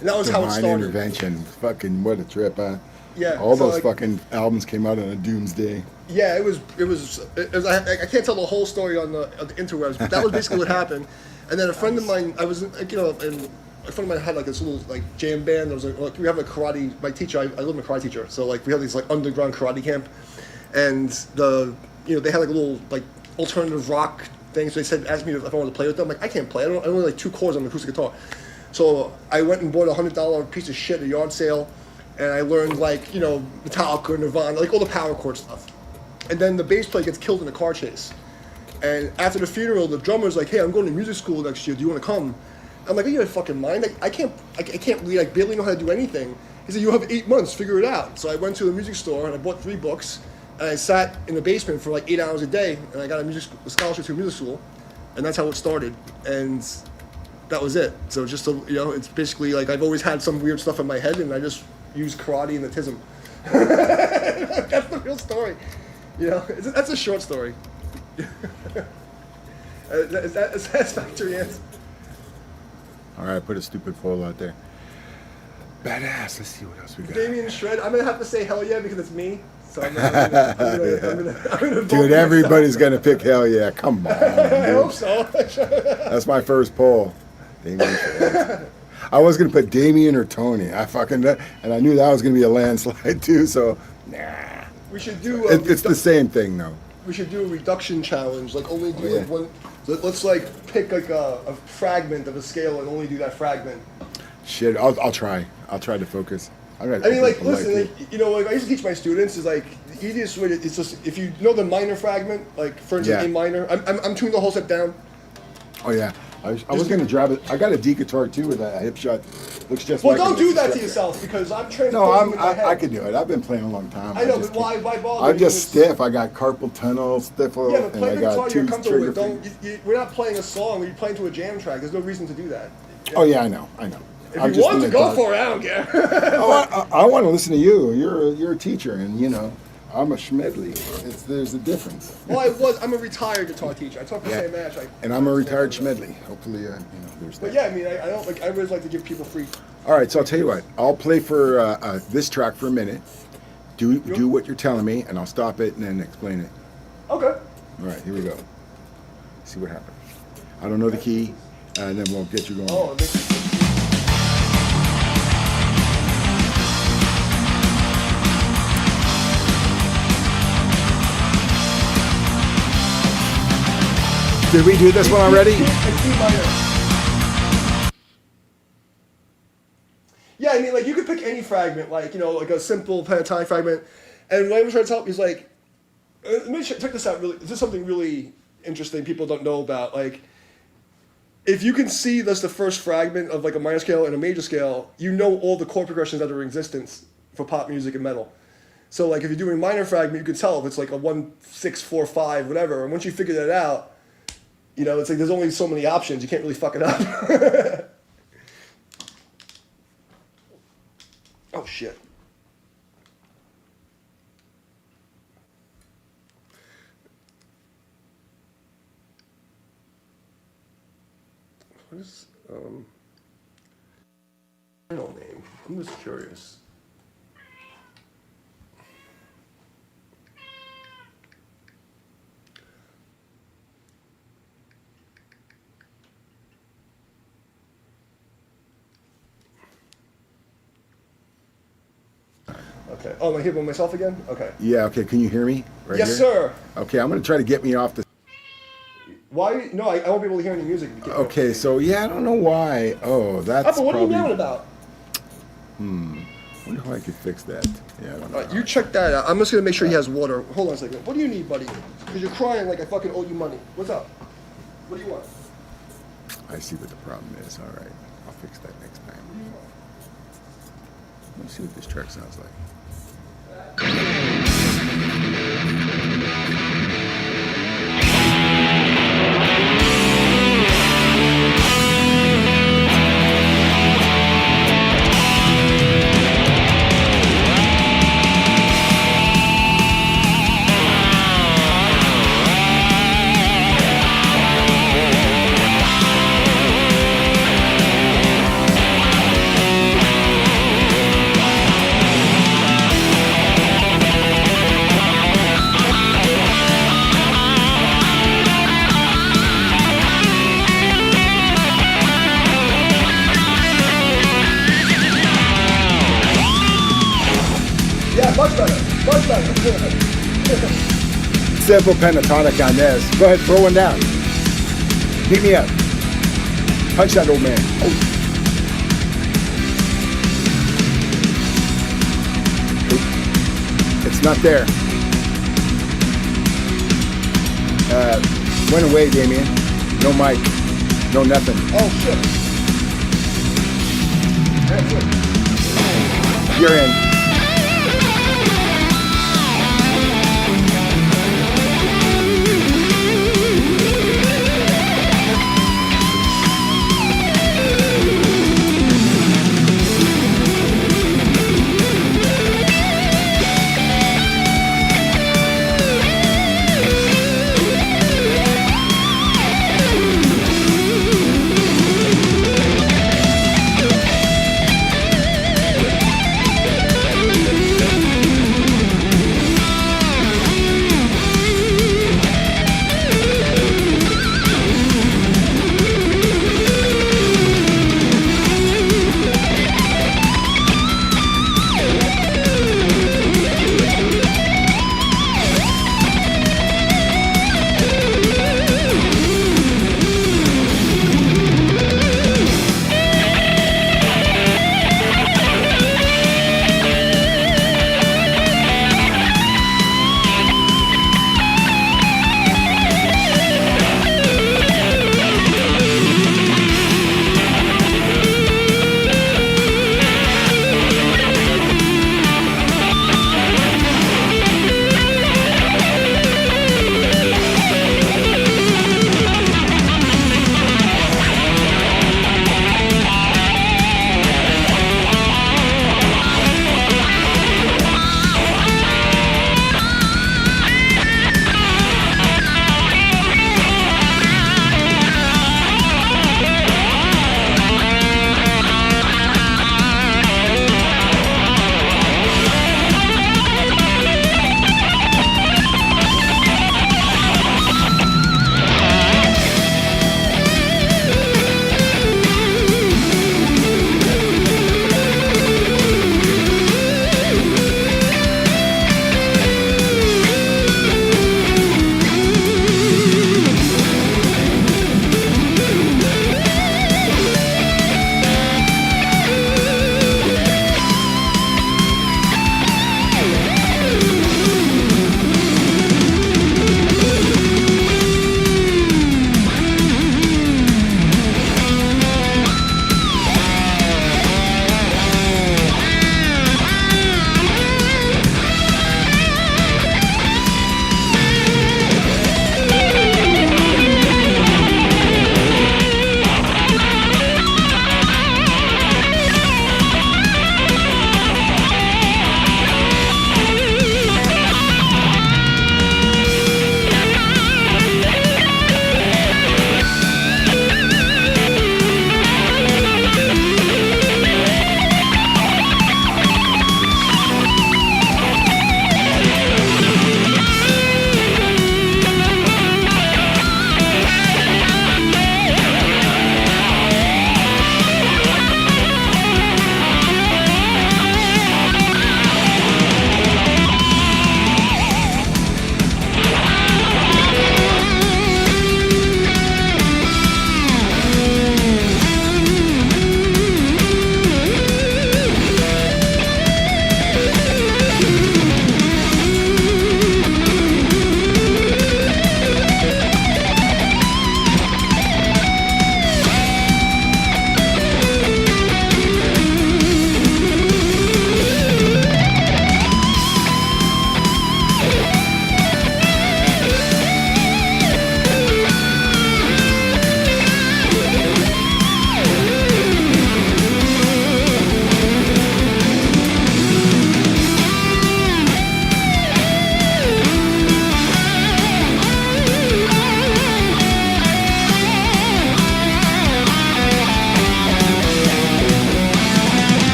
[SPEAKER 2] and that was how it
[SPEAKER 1] Divine
[SPEAKER 2] started.
[SPEAKER 1] Intervention. Fucking what a trip, huh?
[SPEAKER 2] Yeah.
[SPEAKER 1] All
[SPEAKER 2] so
[SPEAKER 1] those
[SPEAKER 2] like,
[SPEAKER 1] fucking albums came out on a doomsday.
[SPEAKER 2] Yeah, it was I can't tell the whole story on the interwebs, but that was basically what happened. And then a friend of mine, I was, like, you know, and a friend of mine had like this little like jam band. There was like we have a karate. My teacher, I live in a karate teacher, so like we have these like underground karate camp, and they had like a little like alternative rock thing. So they asked me if I wanted to play with them. I'm like, I can't play. I only like 2 chords on the acoustic guitar. So I went and bought a $100 piece of shit at a yard sale, and I learned like, you know, Metallica, Nirvana, like all the power chord stuff. And then the bass player gets killed in a car chase. And after the funeral, the drummer's like, hey, I'm going to music school next year. Do you want to come? I'm like, are you out of fucking mind? I can't read. I barely know how to do anything. He said, you have 8 months. Figure it out. So I went to the music store, and I bought 3 books. And I sat in the basement for like 8 hours a day. And I got a scholarship to a music school. And that's how it started. And that was it. So just, it's basically like I've always had some weird stuff in my head, and I just use karate and autism. That's the real story. You know, that's a short story. Is that a satisfactory answer?
[SPEAKER 1] All right, put a stupid poll out there. Badass. Let's see what else we got.
[SPEAKER 2] Damian Shred. I'm gonna have to say hell yeah because it's me. So I'm gonna vote
[SPEAKER 1] Dude,
[SPEAKER 2] for
[SPEAKER 1] everybody's
[SPEAKER 2] myself.
[SPEAKER 1] gonna pick hell yeah. Come on,
[SPEAKER 2] I
[SPEAKER 1] dude.
[SPEAKER 2] hope so.
[SPEAKER 1] That's my first poll. Damian Shred. I was gonna put Damian or Tony. And I knew that was gonna be a landslide too. So, nah.
[SPEAKER 2] We should do.
[SPEAKER 1] It's the same thing though.
[SPEAKER 2] We should do a reduction challenge. Like only do
[SPEAKER 1] yeah.
[SPEAKER 2] like one. Let's like pick like a fragment of a scale and only do that fragment.
[SPEAKER 1] Shit, I'll try. I'll try to focus.
[SPEAKER 2] I mean, like, listen, like, you know, like I used to teach my students is like the easiest way to, it's just if you know the minor fragment, like for instance, A minor. I'm tuning the whole set down.
[SPEAKER 1] Oh yeah, I was gonna drive it. I got a D guitar too with a hip shot. Looks just
[SPEAKER 2] Well,
[SPEAKER 1] like
[SPEAKER 2] don't
[SPEAKER 1] it.
[SPEAKER 2] do that to yourself because I'm trained.
[SPEAKER 1] No,
[SPEAKER 2] in my head.
[SPEAKER 1] I can do it. I've been playing a long time.
[SPEAKER 2] I know,
[SPEAKER 1] just
[SPEAKER 2] but why bother?
[SPEAKER 1] I'm just stiff. I got carpal tunnel, stifle,
[SPEAKER 2] Yeah, but play
[SPEAKER 1] and
[SPEAKER 2] the
[SPEAKER 1] I
[SPEAKER 2] guitar
[SPEAKER 1] got
[SPEAKER 2] you're
[SPEAKER 1] 2
[SPEAKER 2] comfortable
[SPEAKER 1] trigger
[SPEAKER 2] with.
[SPEAKER 1] fingers.
[SPEAKER 2] We're not playing a song. We're playing to a jam track. There's no reason to do that.
[SPEAKER 1] Oh yeah, I know.
[SPEAKER 2] If you want to go for it, I don't care.
[SPEAKER 1] I want to listen to you. You're a teacher, and you know I'm a schmedley. There's a difference.
[SPEAKER 2] Well, I'm a retired guitar teacher. I taught for Sam Ash.
[SPEAKER 1] And I'm a retired schmedley. Hopefully, there's that.
[SPEAKER 2] But yeah, I mean, I don't like. I always like to give people free.
[SPEAKER 1] All right, so I'll tell you what. I'll play for this track for a minute. Do what you're telling me, and I'll stop it and then explain it.
[SPEAKER 2] Okay.
[SPEAKER 1] All right, here we go. See what happens. I don't know the key, and then we'll get you going.
[SPEAKER 2] Oh,
[SPEAKER 1] Did we do this one already?
[SPEAKER 2] Yeah, I mean, like, you could pick any fragment, like, you know, like a simple pentatonic fragment. And what I was trying to tell you is, like, let me check this out. This is something really interesting people don't know about. Like, if you can see that's the first fragment of, like, a minor scale and a major scale, you know all the chord progressions that are in existence for pop music and metal. So, like, if you're doing a minor fragment, you could tell if it's, like, a 1, 6, 4, 5, whatever. And once you figure that out, you know, it's like there's only so many options. You can't really fuck it up. Oh, shit. What is, final name? I'm just curious. Okay. Oh, am I here by myself again? Okay.
[SPEAKER 1] Yeah, okay. Can you hear me? Right
[SPEAKER 2] Yes,
[SPEAKER 1] here?
[SPEAKER 2] sir.
[SPEAKER 1] Okay, I'm going to try to get me off the...
[SPEAKER 2] Why? No, I won't be able to hear any music. If you get me off
[SPEAKER 1] Okay,
[SPEAKER 2] the
[SPEAKER 1] so yeah, I don't know why. Oh, that's
[SPEAKER 2] Apple, what
[SPEAKER 1] probably...
[SPEAKER 2] are you yelling about?
[SPEAKER 1] I wonder how I could fix that. Yeah, I don't know.
[SPEAKER 2] You check that out. I'm just gonna make sure he has water. Hold on a second. What do you need, buddy? Because you're crying like I fucking owe you money. What's up? What do you want?
[SPEAKER 1] I see what the problem is. All right, I'll fix that next time. Let's see what this track sounds like.
[SPEAKER 2] Yeah, much better. Much better.
[SPEAKER 1] Simple pentatonic on this. Go ahead, throw one down. Pick me up. Punch that old man. Oh. It's not there. Went away, Damian. No mic. No nothing.
[SPEAKER 2] Oh shit. That's it.
[SPEAKER 1] You're in.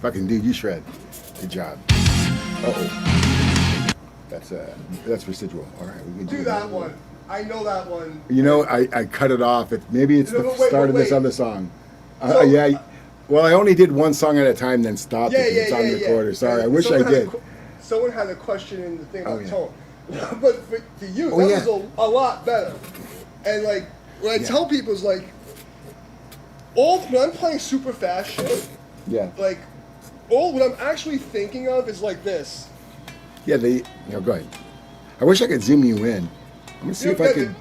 [SPEAKER 1] Fucking dude, you shred. Good job. Uh-oh. That's residual. All right, we can
[SPEAKER 2] Do that one. I know that one.
[SPEAKER 1] You know, I cut it off. Maybe it's the start of this other song.
[SPEAKER 2] So,
[SPEAKER 1] yeah. Well, I only did one song at a time, then stopped it. It's on the recorder. Sorry, I wish I did.
[SPEAKER 2] Someone had a question in the thing about tone. But for you, that was a lot better. And like, what I tell people is like, when I'm playing super fast shit, like, what I'm actually thinking of is like this.
[SPEAKER 1] Yeah, go ahead. I wish I could zoom you in. I'm gonna see if I could.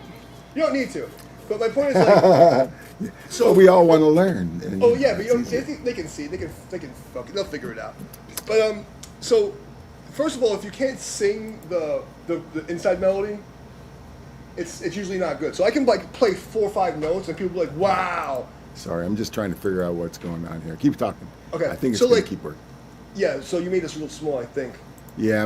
[SPEAKER 2] You don't need to. But my point is like, so
[SPEAKER 1] well, we all want to learn.
[SPEAKER 2] But they can see. They can they'll figure it out. But so first of all, if you can't sing the inside melody, it's usually not good. So I can like play 4 or 5 notes, and people be like, "Wow."
[SPEAKER 1] Sorry, I'm just trying to figure out what's going on here. Keep talking.
[SPEAKER 2] Okay.
[SPEAKER 1] I think it's gonna keep working.
[SPEAKER 2] Yeah. So you made this real small, I think.
[SPEAKER 1] Yeah.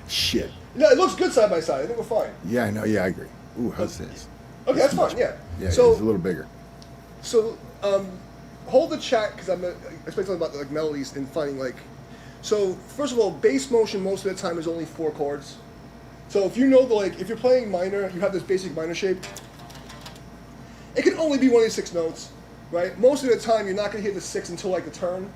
[SPEAKER 1] Shit.
[SPEAKER 2] No, it looks good side by side. I think we're fine.
[SPEAKER 1] Yeah, I know. Yeah, I agree. Ooh, how's this?
[SPEAKER 2] Okay, that's fine. Yeah.
[SPEAKER 1] Yeah,
[SPEAKER 2] so
[SPEAKER 1] it's a little bigger.
[SPEAKER 2] So hold the chat because I'm gonna explain something about like melodies and finding like. So first of all, bass motion most of the time is only 4 chords. So if you know if you're playing minor, you have this basic minor shape. It can only be one of these 6 notes, right? Most of the time, you're not gonna hear the 6 until like the turn.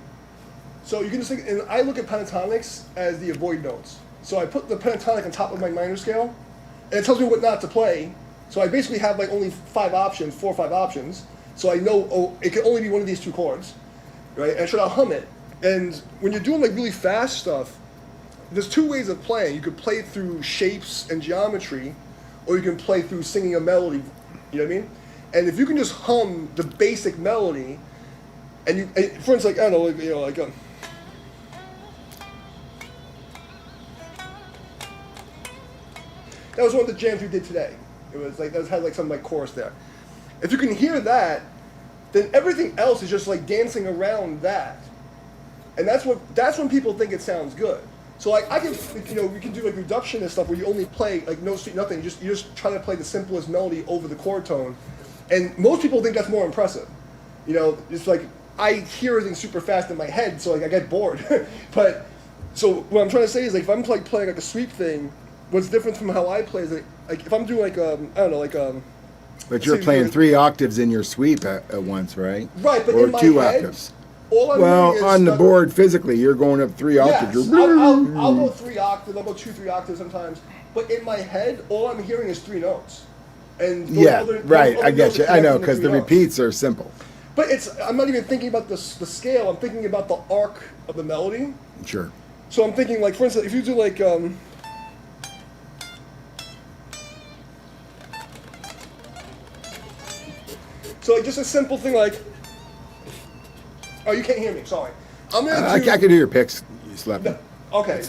[SPEAKER 2] So you can just think, and I look at pentatonics as the avoid notes. So I put the pentatonic on top of my minor scale, and it tells me what not to play. So I basically have like only 4 or 5 options. So I know, it can only be one of these 2 chords, right? And I should hum it. And when you're doing like really fast stuff, there's 2 ways of playing. You could play it through shapes and geometry, or you can play through singing a melody. You know what I mean? And if you can just hum the basic melody, and for instance, like I don't know, that was one of the jams we did today. It was like had like some like chorus there. If you can hear that, then everything else is just like dancing around that, and that's when people think it sounds good. So like I can we can do like reduction and stuff where you only play like no street nothing. You just try to play the simplest melody over the chord tone, and most people think that's more impressive. It's like I hear everything super fast in my head, so like I get bored. But so what I'm trying to say is like if I'm like playing like a sweep thing. What's different from how I play is like if I'm doing like I don't know
[SPEAKER 1] But you're playing 3 octaves in your sweep at once, right?
[SPEAKER 2] Right, but
[SPEAKER 1] or
[SPEAKER 2] in my
[SPEAKER 1] 2
[SPEAKER 2] head,
[SPEAKER 1] octaves.
[SPEAKER 2] All I'm doing is
[SPEAKER 1] on the board physically, you're going up 3 octaves.
[SPEAKER 2] Yes, I'll go 3 octaves. I'll go 2-3 octaves sometimes. But in my head, all I'm hearing is 3 notes. And
[SPEAKER 1] I get you. I know because the repeats are simple.
[SPEAKER 2] But I'm not even thinking about the scale. I'm thinking about the arc of the melody.
[SPEAKER 1] Sure.
[SPEAKER 2] So I'm thinking like, for instance, if you do like. So like just a simple thing like, oh, you can't hear me. Sorry.
[SPEAKER 1] I can hear your picks. You slept.
[SPEAKER 2] Okay.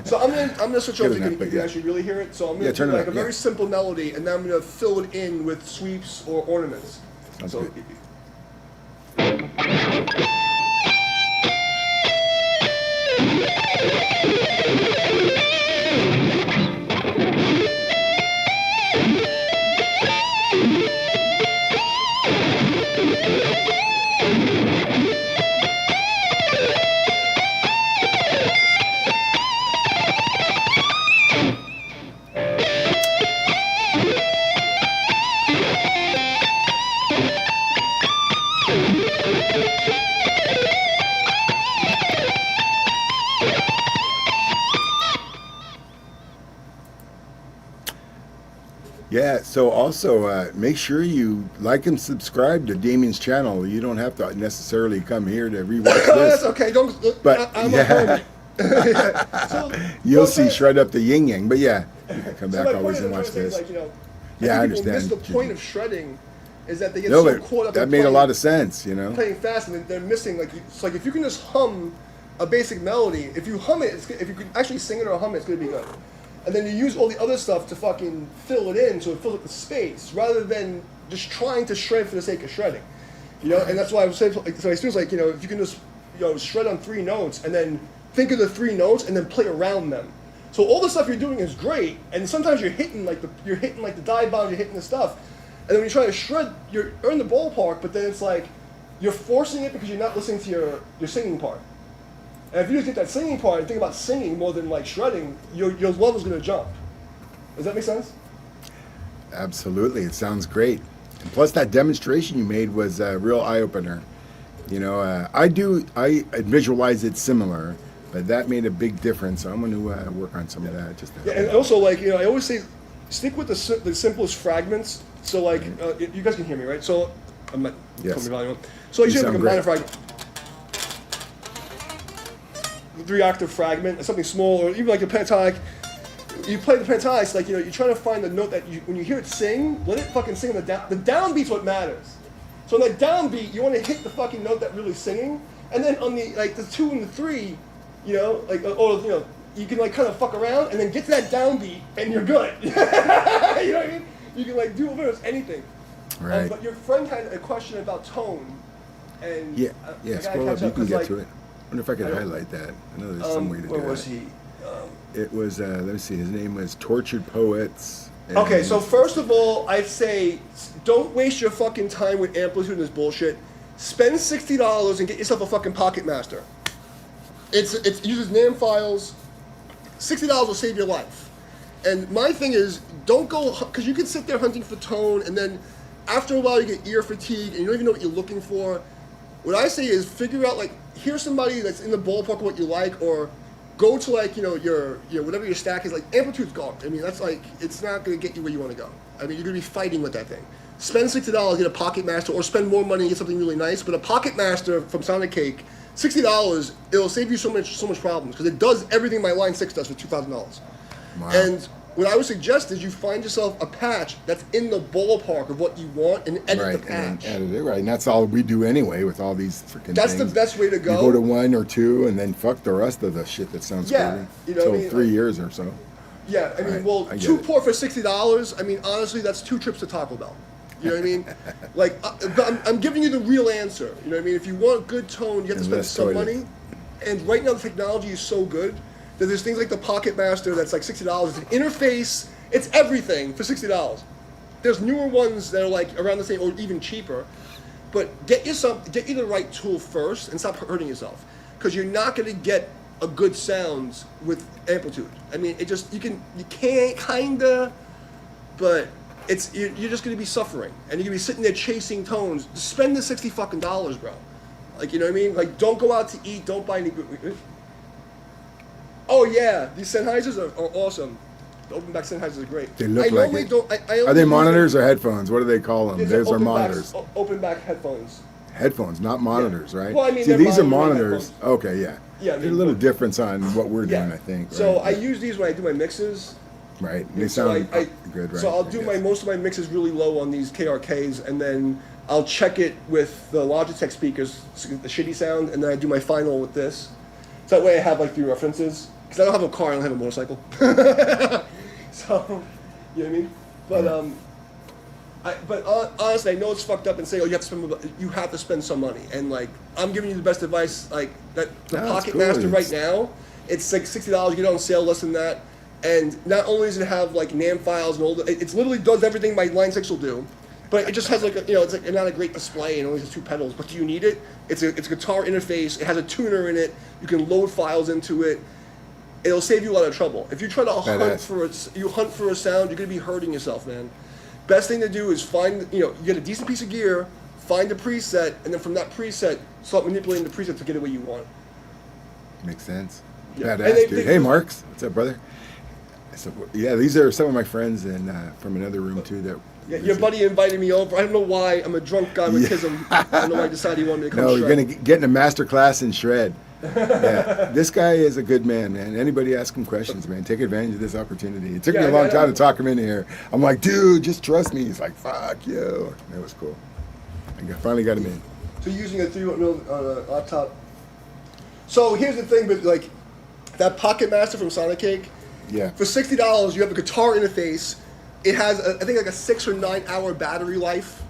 [SPEAKER 2] So I'm gonna switch over so you can actually really hear it. So I'm gonna do like a very simple melody, and then I'm gonna fill it in with sweeps or ornaments.
[SPEAKER 1] Sounds good. Yeah, so also make sure you like and subscribe to Damian's channel. You don't have to necessarily come here to rewatch this.
[SPEAKER 2] That's okay.
[SPEAKER 1] But
[SPEAKER 2] I'm a hermit.
[SPEAKER 1] So, you'll see shred up the yin yang. But yeah, you can come back always and watch this.
[SPEAKER 2] Like,
[SPEAKER 1] I understand.
[SPEAKER 2] The point of shredding is that they get so caught up.
[SPEAKER 1] That made a lot of sense,
[SPEAKER 2] Playing fast, and they're missing it's like if you can just hum a basic melody. If you hum it, if you can actually sing it or hum it, it's gonna be good. And then you use all the other stuff to fucking fill it in so it fills up the space rather than just trying to shred for the sake of shredding. And that's why I was saying, so my students if you can just, shred on 3 notes and then think of the 3 notes and then play around them. So all the stuff you're doing is great, and sometimes you're hitting like the dive bomb, you're hitting the stuff. And then when you try to shred, you're in the ballpark, but then it's like, you're forcing it because you're not listening to your singing part. And if you just get that singing part and think about singing more than like shredding, your level's gonna jump. Does that make sense?
[SPEAKER 1] Absolutely, it sounds great. And plus, that demonstration you made was a real eye opener. You know, I visualize it similar, but that made a big difference. So I'm going to work on some of that. Just to
[SPEAKER 2] Yeah, and also like I always say, stick with the simplest fragments. So like you guys can hear me, right? So I'm not
[SPEAKER 1] Yes.
[SPEAKER 2] the volume up. So you should have a
[SPEAKER 1] sound
[SPEAKER 2] combiner
[SPEAKER 1] great.
[SPEAKER 2] fragment. 3-octave fragment, something small, or even like a pentatonic. You play the pentatonic, it's like you're trying to find the note that when you hear it sing, let it fucking sing on the down. The downbeat's what matters. So on that downbeat, you want to hit the fucking note that really singing, and then on the 2 and the 3, you can like kind of fuck around, and then get to that downbeat, and you're good. You know what I mean? You can like do almost anything.
[SPEAKER 1] Right.
[SPEAKER 2] But your friend had a question about tone, and
[SPEAKER 1] Yeah,
[SPEAKER 2] I
[SPEAKER 1] yeah.
[SPEAKER 2] gotta
[SPEAKER 1] Scroll up.
[SPEAKER 2] catch
[SPEAKER 1] You can
[SPEAKER 2] 'cause,
[SPEAKER 1] get
[SPEAKER 2] like,
[SPEAKER 1] to it. I wonder if I could highlight that. I know there's some way to do
[SPEAKER 2] where
[SPEAKER 1] that.
[SPEAKER 2] was he?
[SPEAKER 1] It was. Let me see. His name was Tortured Poets. and-
[SPEAKER 2] Okay, so first of all, I'd say don't waste your fucking time with amplitude and this bullshit. Spend $60 and get yourself a fucking Pocket Master. It uses NAM files. $60 will save your life. And my thing is, don't go, because you can sit there hunting for tone, and then after a while you get ear fatigue, and you don't even know what you're looking for. What I say is figure out, like, here's somebody that's in the ballpark of what you like, or go to, like, your whatever your stack is. Like, amplitude's garbage. I mean, that's like, it's not going to get you where you want to go. I mean, you're going to be fighting with that thing. Spend $60, get a Pocket Master, or spend more money and get something really nice. But a Pocket Master from Sonic Cake, $60, it'll save you so much problems, because it does everything my Line 6 does for $2,000.
[SPEAKER 1] Wow.
[SPEAKER 2] And what I would suggest is you find yourself a patch that's in the ballpark of what you want, and edit
[SPEAKER 1] Right,
[SPEAKER 2] the patch.
[SPEAKER 1] and edit it, right, and that's all we do anyway with all these freaking
[SPEAKER 2] That's
[SPEAKER 1] things.
[SPEAKER 2] the best way to go.
[SPEAKER 1] You go to 1 or 2, and then fuck the rest of the shit that sounds
[SPEAKER 2] Yeah,
[SPEAKER 1] crazy.
[SPEAKER 2] you know what I
[SPEAKER 1] Till
[SPEAKER 2] mean?
[SPEAKER 1] 3 years or so.
[SPEAKER 2] Yeah, I mean,
[SPEAKER 1] Right,
[SPEAKER 2] well,
[SPEAKER 1] I get
[SPEAKER 2] 2
[SPEAKER 1] it.
[SPEAKER 2] port for $60. I mean, honestly, that's 2 trips to Taco Bell. You know what I mean? Like, but I'm giving you the real answer. You know what I mean? If you want good tone, you have to
[SPEAKER 1] And
[SPEAKER 2] spend
[SPEAKER 1] less
[SPEAKER 2] some
[SPEAKER 1] toilet.
[SPEAKER 2] money. And right now, the technology is so good that there's things like the Pocket Master that's like $60. It's an interface. It's everything for $60. There's newer ones that are like around the same or even cheaper. But get you the right tool first and stop hurting yourself, because you're not going to get a good sound with amplitude. I mean, you can't kinda, but you're just going to be suffering, and you're going to be sitting there chasing tones. Spend the $60 fucking dollars, bro. Like, you know what I mean? Like, don't go out to eat. Don't buy any. Oh yeah, these Sennheisers are awesome. The open back Sennheisers are great.
[SPEAKER 1] They look
[SPEAKER 2] I
[SPEAKER 1] like
[SPEAKER 2] normally
[SPEAKER 1] it.
[SPEAKER 2] don't. I only
[SPEAKER 1] Are they
[SPEAKER 2] use
[SPEAKER 1] monitors or headphones? What do they call them?
[SPEAKER 2] These
[SPEAKER 1] Those are
[SPEAKER 2] open
[SPEAKER 1] monitors.
[SPEAKER 2] Open back headphones.
[SPEAKER 1] Headphones, not monitors, right?
[SPEAKER 2] Well, I mean,
[SPEAKER 1] see,
[SPEAKER 2] they're
[SPEAKER 1] these are
[SPEAKER 2] monitor
[SPEAKER 1] monitors. Okay, yeah.
[SPEAKER 2] Yeah, I
[SPEAKER 1] There's
[SPEAKER 2] mean,
[SPEAKER 1] a little
[SPEAKER 2] but-
[SPEAKER 1] difference on what we're
[SPEAKER 2] Yeah.
[SPEAKER 1] doing, I think.
[SPEAKER 2] So
[SPEAKER 1] right?
[SPEAKER 2] I use these when I do my mixes.
[SPEAKER 1] Right. They
[SPEAKER 2] So
[SPEAKER 1] sound good, right?
[SPEAKER 2] So I'll
[SPEAKER 1] I
[SPEAKER 2] do
[SPEAKER 1] guess.
[SPEAKER 2] most of my mixes really low on these KRKs, and then I'll check it with the Logitech speakers, the shitty sound, and then I do my final with this. So that way I have like 3 references. Because I don't have a car, I don't have a motorcycle. So, you know what I mean? But honestly, I know it's fucked up and say, oh, you have to spend some money, and like I'm giving you the best advice. Like that, the
[SPEAKER 1] No, it's
[SPEAKER 2] Pocket
[SPEAKER 1] cool.
[SPEAKER 2] Master right
[SPEAKER 1] It's-
[SPEAKER 2] now, it's like $60. You get it on sale less than that, and not only does it have like NAM files and all the, it literally does everything my Line 6 will do, but it just has like it's like not a great display and only has 2 pedals. But do you need it? It's a guitar interface. It has a tuner in it. You can load files into it. It'll save you a lot of trouble. If you try to hunt for a sound, you're gonna be hurting yourself, man. Best thing to do is find, you get a decent piece of gear, find a preset, and then from that preset, start manipulating the preset to get it where you want.
[SPEAKER 1] Makes sense.
[SPEAKER 2] Yeah. And
[SPEAKER 1] Badass, dude. Hey, Marks. What's up, brother? So, yeah, these are some of my friends and from another room, too. That
[SPEAKER 2] Yeah, your buddy invited me over. I don't know why. I'm a drunk guy with autism. I don't know why I decided he wanted me to come
[SPEAKER 1] No, you're
[SPEAKER 2] shred.
[SPEAKER 1] going to get in a master class in shred. Yeah, this guy is a good man, man. Anybody ask him questions, man. Take advantage of this opportunity. It took me a long time to talk him in here. I'm like, dude, just trust me. He's like, fuck you. That was cool. I finally got him in.
[SPEAKER 2] So you're using a 3-watt mill on a laptop. So here's the thing, but like that Pocket Master from Sonic Cake,
[SPEAKER 1] Yeah.
[SPEAKER 2] for $60, you have a guitar interface. It has, I think, like a 6 or 9 hour battery life.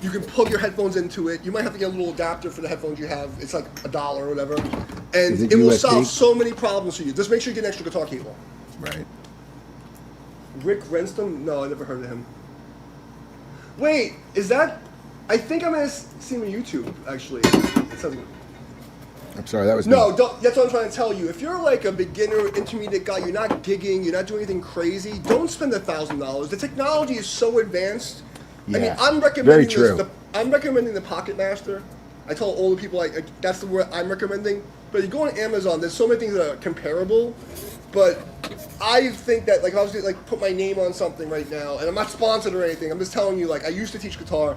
[SPEAKER 2] You can plug your headphones into it. You might have to get a little adapter for the headphones you have. It's like $1 or whatever. And
[SPEAKER 1] it
[SPEAKER 2] it will
[SPEAKER 1] USB?
[SPEAKER 2] solve so many problems for you. Just make sure you get an extra guitar cable.
[SPEAKER 1] Right.
[SPEAKER 2] Rick Renstam? No, I never heard of him. Wait, is that I think I'm gonna see him on YouTube. Actually, it sounds good.
[SPEAKER 1] I'm sorry, that was
[SPEAKER 2] No,
[SPEAKER 1] me.
[SPEAKER 2] don't, that's what I'm trying to tell you. If you're like a beginner, intermediate guy, you're not gigging, you're not doing anything crazy. Don't spend $1,000. The technology is so advanced. I mean,
[SPEAKER 1] Yeah,
[SPEAKER 2] I'm
[SPEAKER 1] very
[SPEAKER 2] recommending
[SPEAKER 1] true.
[SPEAKER 2] I'm recommending the Pocket Master. I tell all the people like that's the word I'm recommending. But you go on Amazon, there's so many things that are comparable. But I think that like if I was to like put my name on something right now, and I'm not sponsored or anything. I'm just telling you like I used to teach guitar.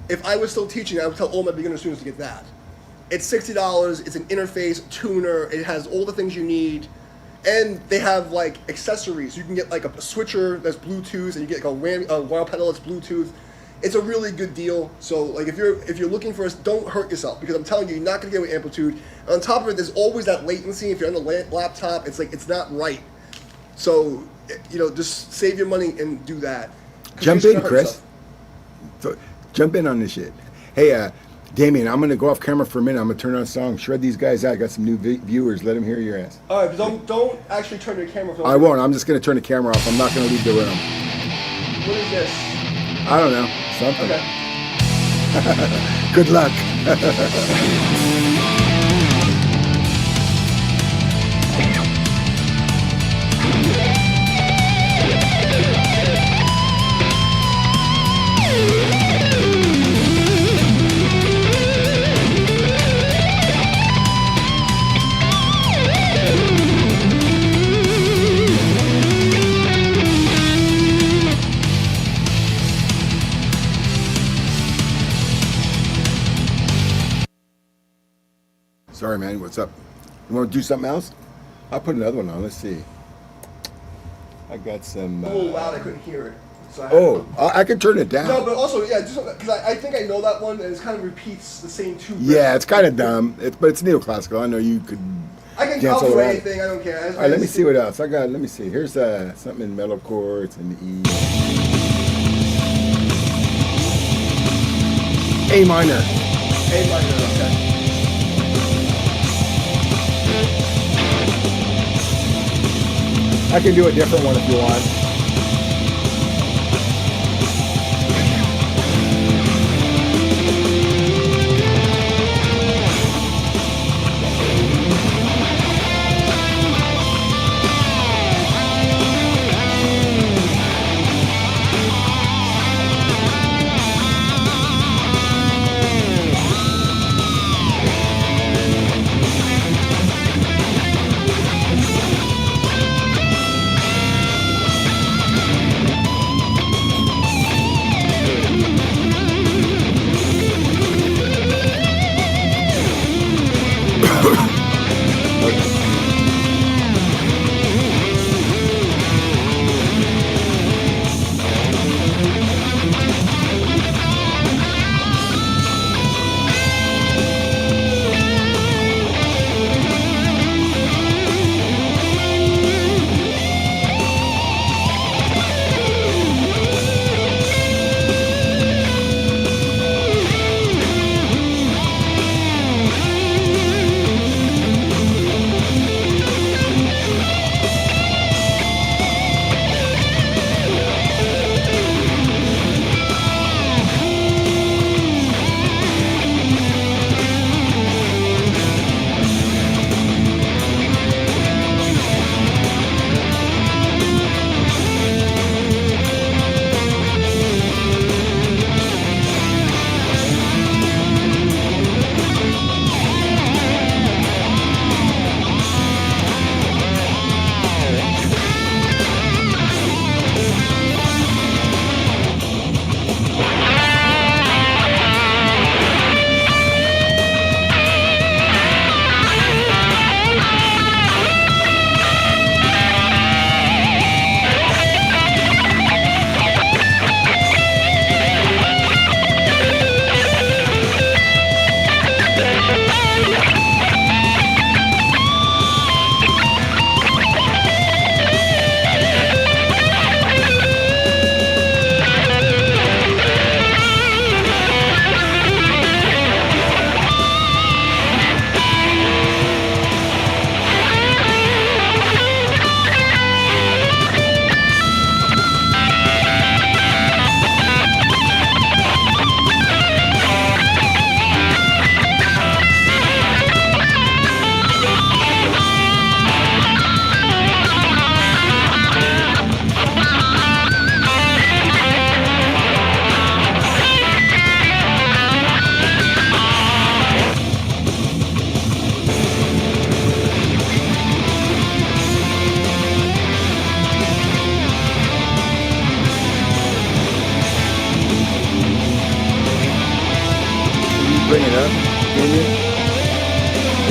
[SPEAKER 2] If I was still teaching, I would tell all my beginner students to get that. It's $60. It's an interface, tuner. It has all the things you need, and they have like accessories. You can get like a switcher that's Bluetooth, and you get like a wah pedal that's Bluetooth. It's a really good deal. So like if you're looking for us, don't hurt yourself because I'm telling you, you're not gonna get with Amplitude. And on top of it, there's always that latency. If you're on the laptop, it's like it's not right. So just save your money and do that.
[SPEAKER 1] Jump in, Chris. So, jump in on this shit. Hey, Damian, I'm gonna go off camera for a minute. I'm gonna turn on a song, shred these guys out. I got some new viewers. Let them hear your ass.
[SPEAKER 2] All right, but don't actually turn your camera off.
[SPEAKER 1] I won't. I'm just gonna turn the camera off. I'm not gonna leave the room.
[SPEAKER 2] What is this?
[SPEAKER 1] I don't know. Something.
[SPEAKER 2] Okay.
[SPEAKER 1] Good luck. Sorry, man. What's up? You want to do something else? I'll put another one on. Let's see. I got some.
[SPEAKER 2] A little loud. I couldn't hear it. So
[SPEAKER 1] I can turn it down.
[SPEAKER 2] No, but also just because I think I know that one, and it kind of repeats the same two.
[SPEAKER 1] Yeah, it's kind of dumb. But it's neoclassical. I know you could.
[SPEAKER 2] I can
[SPEAKER 1] cancel
[SPEAKER 2] do
[SPEAKER 1] around.
[SPEAKER 2] anything. I don't care.
[SPEAKER 1] All right, let me see what else I got. Let me see. Here's something in metalcore. It's in the E. A minor.
[SPEAKER 2] A minor. Okay.
[SPEAKER 1] I can do a different one if you want.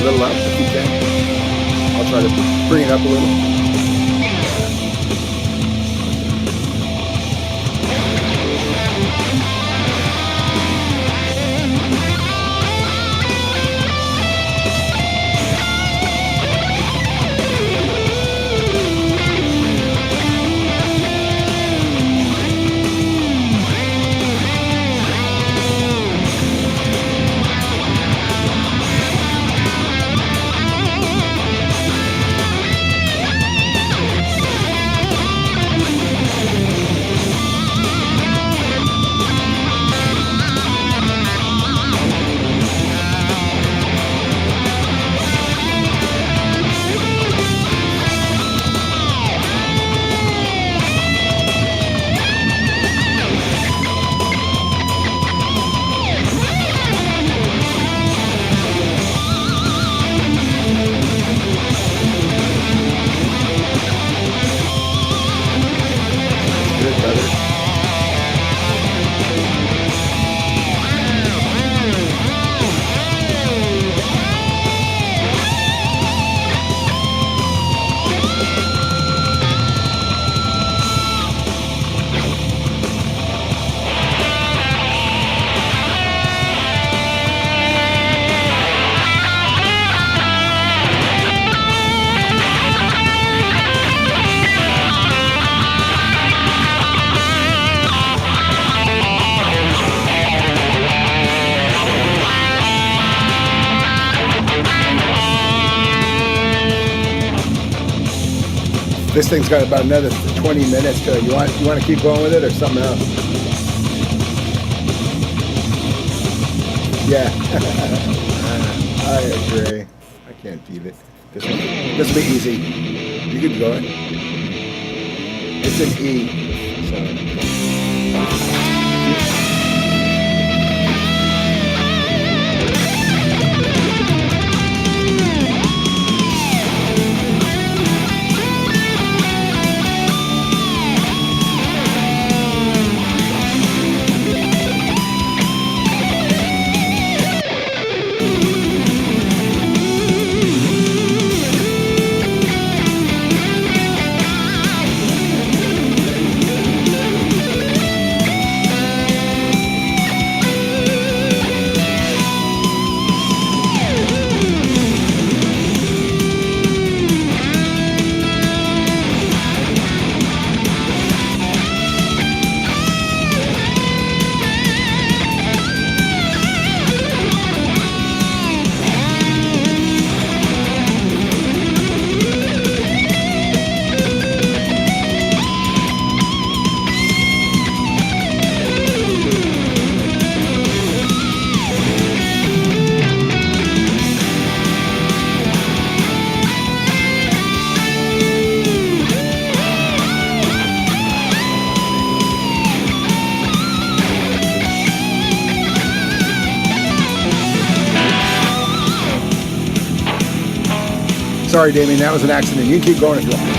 [SPEAKER 1] little up if you can. I'll try to bring it up a little. This thing's got about another 20 minutes to it. You want to keep going with it or something else? Yeah. I agree. I can't beat it. This will be easy. You can go it. It's an E. So. Sorry, Damian, that was an accident. You can keep going if you want.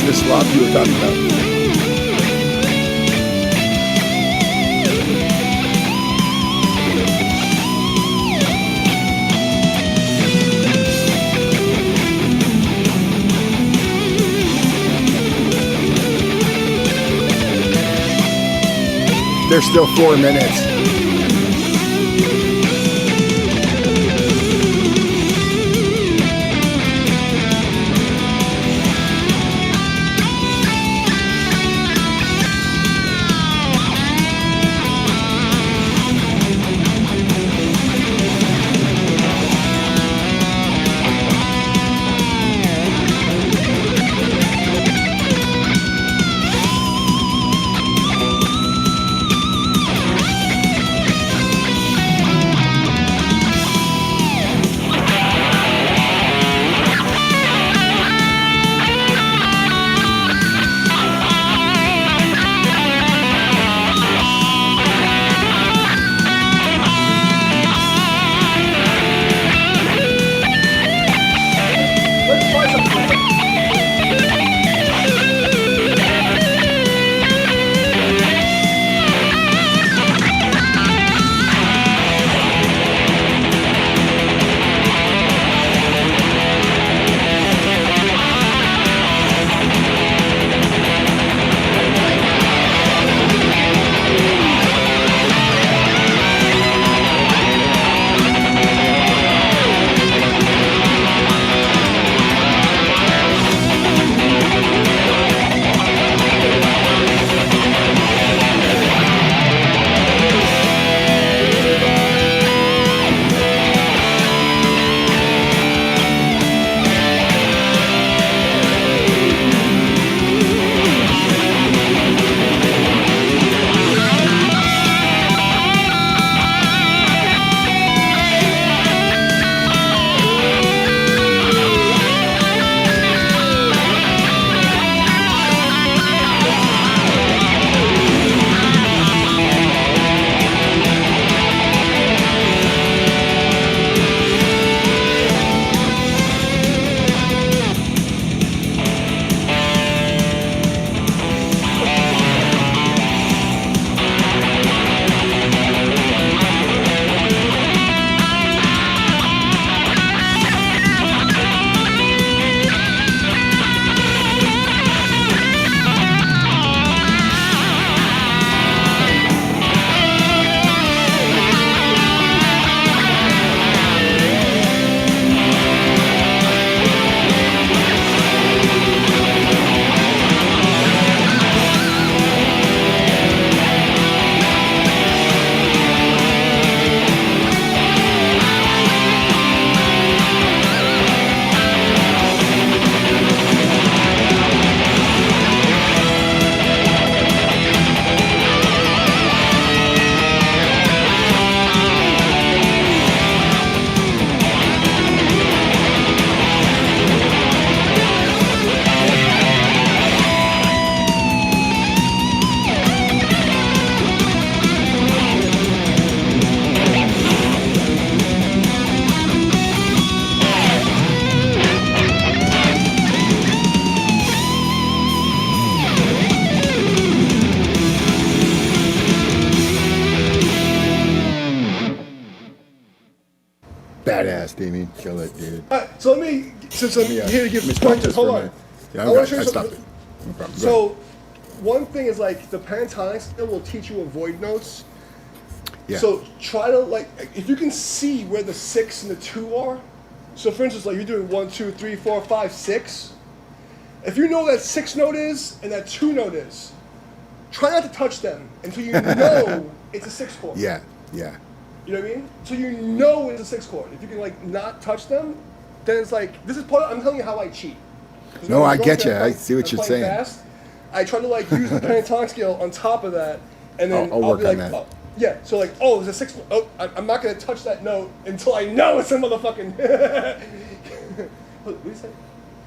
[SPEAKER 1] the slop you were talking about? There's still 4 minutes. Badass, Damian. Kill it, dude.
[SPEAKER 2] All right, so let me, since I'm
[SPEAKER 1] Yeah.
[SPEAKER 2] here to give
[SPEAKER 1] Let me stop
[SPEAKER 2] pointers,
[SPEAKER 1] this
[SPEAKER 2] hold
[SPEAKER 1] for a
[SPEAKER 2] on.
[SPEAKER 1] minute. Yeah,
[SPEAKER 2] I want
[SPEAKER 1] okay.
[SPEAKER 2] to show you
[SPEAKER 1] I stopped
[SPEAKER 2] something.
[SPEAKER 1] it. No problem. Go ahead.
[SPEAKER 2] So, one thing is like the pentatonic scale will teach you avoid notes.
[SPEAKER 1] Yeah.
[SPEAKER 2] So try to like, if you can see where the 6 and the 2 are. So for instance, like you're doing 1, 2, 3, 4, 5, 6. If you know that 6 note is and that 2 note is, try not to touch them until you know it's a 6 chord.
[SPEAKER 1] Yeah, yeah.
[SPEAKER 2] You know what I mean? So you know it's a 6 chord. If you can like not touch them, then it's like this is part. I'm telling you how I cheat. 'Cause
[SPEAKER 1] No,
[SPEAKER 2] when
[SPEAKER 1] I
[SPEAKER 2] I'm
[SPEAKER 1] get
[SPEAKER 2] going
[SPEAKER 1] you.
[SPEAKER 2] through,
[SPEAKER 1] I see what
[SPEAKER 2] I'm
[SPEAKER 1] you're
[SPEAKER 2] playing
[SPEAKER 1] saying.
[SPEAKER 2] Fast, I try to like use the pentatonic scale on top of that, and then
[SPEAKER 1] I'll
[SPEAKER 2] I'll
[SPEAKER 1] work
[SPEAKER 2] be
[SPEAKER 1] on
[SPEAKER 2] like,
[SPEAKER 1] that.
[SPEAKER 2] oh, yeah. So like, oh, it's a 6. Oh, I'm not gonna touch that note until I know it's a motherfucking. What did you say?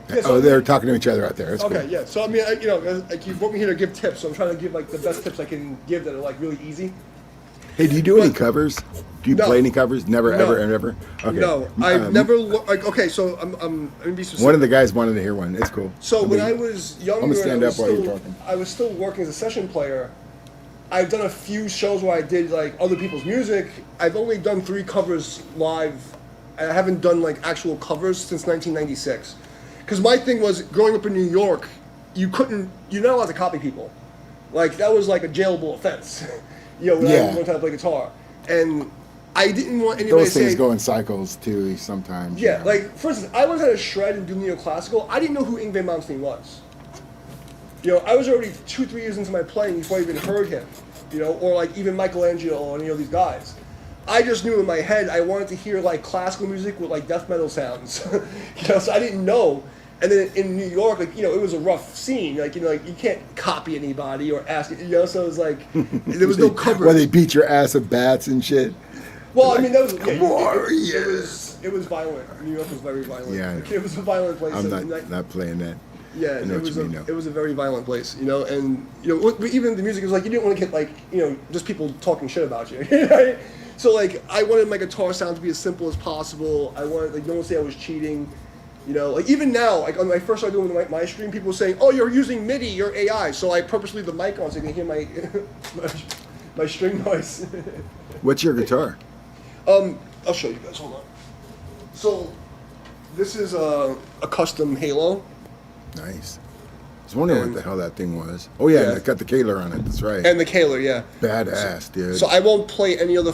[SPEAKER 2] Yeah, so
[SPEAKER 1] Oh, they're talking to each other out there. That's
[SPEAKER 2] Okay,
[SPEAKER 1] cool.
[SPEAKER 2] yeah. So I mean, like you brought me here to give tips, so I'm trying to give like the best tips I can give that are like really easy.
[SPEAKER 1] Hey, do you do any covers? Do you
[SPEAKER 2] No.
[SPEAKER 1] play any covers? Never,
[SPEAKER 2] No.
[SPEAKER 1] ever, ever. Okay.
[SPEAKER 2] No, I've never like. Okay, so I'm gonna be specific.
[SPEAKER 1] One of the guys wanted to hear one. It's cool.
[SPEAKER 2] So when I was younger,
[SPEAKER 1] I'm gonna stand
[SPEAKER 2] I
[SPEAKER 1] up while you're talking.
[SPEAKER 2] was still working as a session player. I've done a few shows where I did like other people's music. I've only done 3 covers live. I haven't done like actual covers since 1996. Because my thing was growing up in New York, you're not allowed to copy people. Like that was like a jailable offense. When I learned how to play guitar, and I didn't want anybody
[SPEAKER 1] Those
[SPEAKER 2] to
[SPEAKER 1] things
[SPEAKER 2] say,
[SPEAKER 1] go in cycles too. Sometimes.
[SPEAKER 2] yeah,
[SPEAKER 1] you know.
[SPEAKER 2] like for instance, I learned how to shred and do neoclassical. I didn't know who Yngwie Malmsteen was. I was already 2-3 years into my playing before I even heard him. Or like even Michelangelo or any of these guys. I just knew in my head I wanted to hear like classical music with like death metal sounds. So I didn't know. And then in New York, like it was a rough scene. Like you can't copy anybody or ask. So it was like there was no cover.
[SPEAKER 1] Where they beat your ass with bats and shit.
[SPEAKER 2] Well, I mean that was it was violent. New York was very violent.
[SPEAKER 1] Yeah, I know.
[SPEAKER 2] It was a violent place.
[SPEAKER 1] I'm
[SPEAKER 2] and
[SPEAKER 1] not playing that.
[SPEAKER 2] Yeah,
[SPEAKER 1] I know what you mean,
[SPEAKER 2] it was a very violent place, and even the music was like you didn't want to get like just people talking shit about you, right? So like I wanted my guitar sound to be as simple as possible. I wanted like no one to say I was cheating, like even now like when I first started doing my stream, people were saying, "Oh, you're using MIDI, you're AI." So I purposely leave the mic on so you can hear my my string noise.
[SPEAKER 1] What's your guitar?
[SPEAKER 2] I'll show you guys. Hold on. So this is a custom Halo.
[SPEAKER 1] Nice. I was wondering what the hell that thing was. Oh yeah,
[SPEAKER 2] Yeah.
[SPEAKER 1] it's got the Kaler on it. That's right.
[SPEAKER 2] And the Kaler, yeah.
[SPEAKER 1] Badass, dude.
[SPEAKER 2] So I won't play any other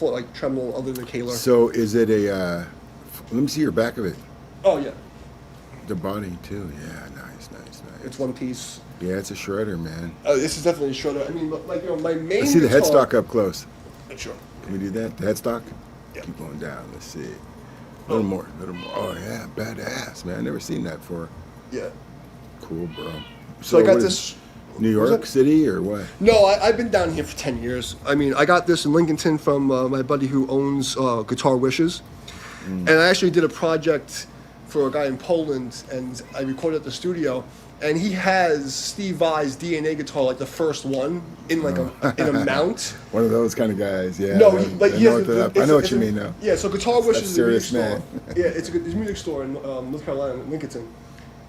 [SPEAKER 2] like tremolo other than Kaler.
[SPEAKER 1] So is it a? Let me see your back of it.
[SPEAKER 2] Oh yeah,
[SPEAKER 1] The body too. Yeah, nice.
[SPEAKER 2] it's one piece.
[SPEAKER 1] Yeah, it's a shredder, man.
[SPEAKER 2] This is definitely a shredder. I mean, like my main.
[SPEAKER 1] Let's see the
[SPEAKER 2] guitar-
[SPEAKER 1] headstock up close.
[SPEAKER 2] Sure.
[SPEAKER 1] Can we do that? The headstock?
[SPEAKER 2] Yeah.
[SPEAKER 1] Keep going down. Let's see. A little more. Oh yeah, badass, man. I've never seen that before.
[SPEAKER 2] Yeah.
[SPEAKER 1] Cool, bro.
[SPEAKER 2] So I got
[SPEAKER 1] what
[SPEAKER 2] this.
[SPEAKER 1] New
[SPEAKER 2] was
[SPEAKER 1] York
[SPEAKER 2] it?
[SPEAKER 1] City or what?
[SPEAKER 2] No, I've been down here for 10 years. I mean, I got this in Lincolnton from my buddy who owns Guitar Wishes. And I actually did a project for a guy in Poland, and I recorded at the studio. And he has Steve Vai's DNA guitar, like the first one, in like in a mount.
[SPEAKER 1] One of those kind of guys, yeah.
[SPEAKER 2] No,
[SPEAKER 1] I
[SPEAKER 2] he
[SPEAKER 1] know
[SPEAKER 2] has.
[SPEAKER 1] I know what you mean now.
[SPEAKER 2] Yeah, so Guitar Wishes is a music
[SPEAKER 1] serious
[SPEAKER 2] store.
[SPEAKER 1] man.
[SPEAKER 2] Yeah, it's a music store in North Carolina, in Lincolnton.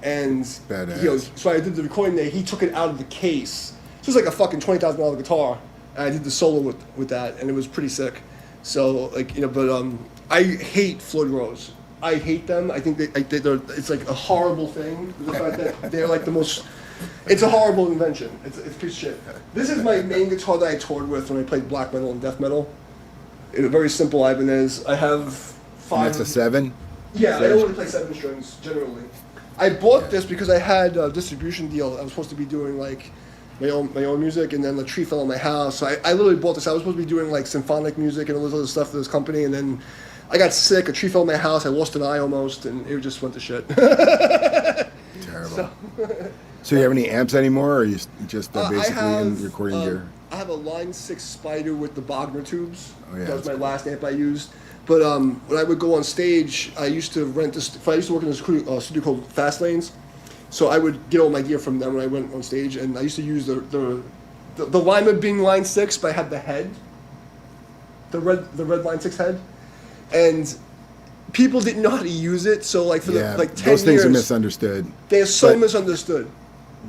[SPEAKER 2] And
[SPEAKER 1] Badass.
[SPEAKER 2] so I did the recording there. He took it out of the case. So it's like a fucking $20,000 guitar. And I did the solo with that, and it was pretty sick. So like but I hate Floyd Rose. I hate them. I think it's like a horrible thing. The fact that they're like the most. It's a horrible invention. It's a piece of shit. This is my main guitar that I toured with when I played black metal and death metal. It's a very simple Ibanez. I have 5.
[SPEAKER 1] And that's a 7?
[SPEAKER 2] Yeah, I don't really play 7 strings generally. I bought this because I had a distribution deal. I was supposed to be doing like my own music, and then the tree fell on my house. So I literally bought this. I was supposed to be doing like symphonic music and all this other stuff for this company, and then I got sick. A tree fell on my house. I lost an eye almost, and it just went to shit.
[SPEAKER 1] Terrible. So you have any amps anymore, or are you just basically in recording gear?
[SPEAKER 2] I have a Line 6 Spider with the Bogner tubes.
[SPEAKER 1] Oh, yeah,
[SPEAKER 2] that was
[SPEAKER 1] that's
[SPEAKER 2] my
[SPEAKER 1] cool.
[SPEAKER 2] last amp I used. But when I would go on stage, I used to rent this. I used to work in a studio called Fast Lanes, so I would get all my gear from them when I went on stage, and I used to use the Lima being Line 6, but I had the head, the red Line 6 head, and people didn't know how to use it. So like for the 10
[SPEAKER 1] those
[SPEAKER 2] years,
[SPEAKER 1] things are misunderstood.
[SPEAKER 2] They are so
[SPEAKER 1] But-
[SPEAKER 2] misunderstood.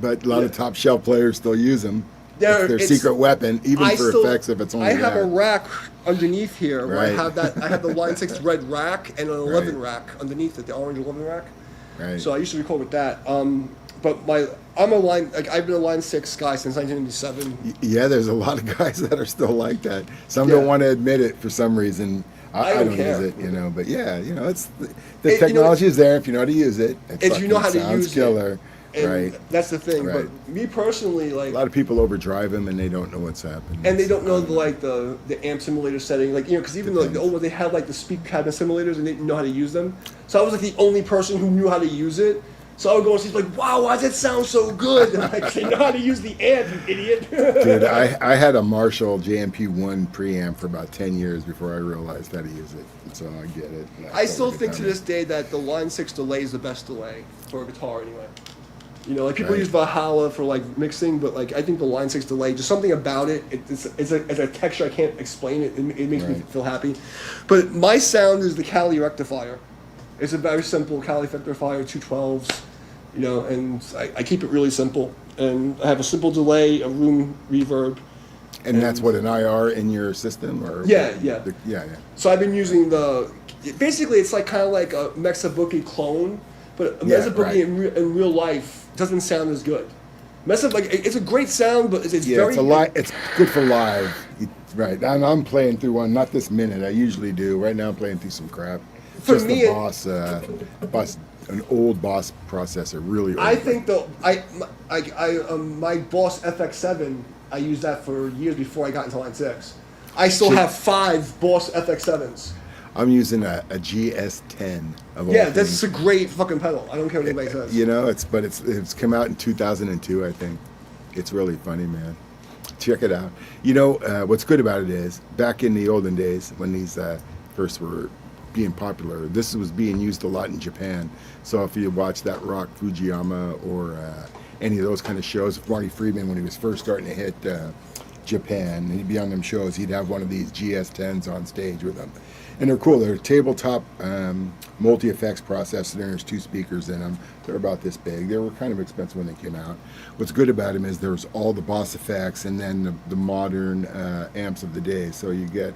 [SPEAKER 1] But a lot of top shelf players still use them. It's their secret weapon, even for effects if it's only
[SPEAKER 2] I have
[SPEAKER 1] that.
[SPEAKER 2] a rack underneath here where I
[SPEAKER 1] Right.
[SPEAKER 2] have that. I have the Line 6 red rack and an 11
[SPEAKER 1] Right.
[SPEAKER 2] rack underneath it, the orange 11 rack.
[SPEAKER 1] Right.
[SPEAKER 2] So I used to record with that. But I've been a Line 6 guy since 1997.
[SPEAKER 1] Yeah, there's a lot of guys that are still like that. Some
[SPEAKER 2] Yeah.
[SPEAKER 1] don't want to admit it for some reason. I
[SPEAKER 2] don't
[SPEAKER 1] don't
[SPEAKER 2] care.
[SPEAKER 1] use it, but yeah, it's the
[SPEAKER 2] It-
[SPEAKER 1] technology is there if you know how to use it. It
[SPEAKER 2] If you know how to
[SPEAKER 1] fucking sounds
[SPEAKER 2] use
[SPEAKER 1] killer.
[SPEAKER 2] it. And
[SPEAKER 1] Right.
[SPEAKER 2] that's the thing.
[SPEAKER 1] Right.
[SPEAKER 2] But me personally, like,
[SPEAKER 1] A lot of people overdrive them and they don't know what's happening.
[SPEAKER 2] and they don't know the amp simulator setting, like because even though the old ones, they had like the speaker cabinet simulators and they didn't know how to use them. So I was like the only person who knew how to use it. So I would go and see like, wow, why does it sound so good? And like, they know how to use the amp, you idiot.
[SPEAKER 1] Dude, I had a Marshall JMP1 preamp for about 10 years before I realized how to use it. So I get it.
[SPEAKER 2] I still think to this day that the Line 6 delay is the best delay for a guitar anyway. You know, like people
[SPEAKER 1] Right.
[SPEAKER 2] use Valhalla for like mixing, but like I think the Line 6 delay, just something about it, it's a texture I can't explain. It makes me
[SPEAKER 1] Right.
[SPEAKER 2] feel happy. But my sound is the Cali rectifier. It's a very simple Cali rectifier, 212s, you know, and I keep it really simple. And I have a simple delay, a room reverb.
[SPEAKER 1] And that's what, an IR in your system, or
[SPEAKER 2] Yeah.
[SPEAKER 1] yeah.
[SPEAKER 2] So I've been using basically it's like kind of like a Mexabuki clone, but a
[SPEAKER 1] Yeah,
[SPEAKER 2] Mexabuki
[SPEAKER 1] right.
[SPEAKER 2] in real life doesn't sound as good. It's a great sound, but it's
[SPEAKER 1] Yeah,
[SPEAKER 2] very...
[SPEAKER 1] it's good for live. Right. I'm playing through one, not this minute. I usually do. Right now I'm playing through some crap.
[SPEAKER 2] For
[SPEAKER 1] Just
[SPEAKER 2] me,
[SPEAKER 1] the boss, an old boss processor, really old.
[SPEAKER 2] I think my Boss FX7, I used that for years before I got into Line 6. I still have 5 Boss FX7s.
[SPEAKER 1] I'm using a GS10 of all
[SPEAKER 2] Yeah,
[SPEAKER 1] things.
[SPEAKER 2] that's a great fucking pedal. I don't care what anybody says.
[SPEAKER 1] You know, it's come out in 2002, I think. It's really funny, man. Check it out. You know, what's good about it is, back in the olden days, when these first were being popular, this was being used a lot in Japan. So if you watch that Rock Fujiyama or any of those kind of shows, if Marty Friedman, when he was first starting to hit Japan, he'd be on them shows, he'd have one of these GS10s on stage with him. And they're cool. They're tabletop multi-effects processor. There's 2 speakers in them. They're about this big. They were kind of expensive when they came out. What's good about them is there's all the Boss effects and then the modern amps of the day. So you get,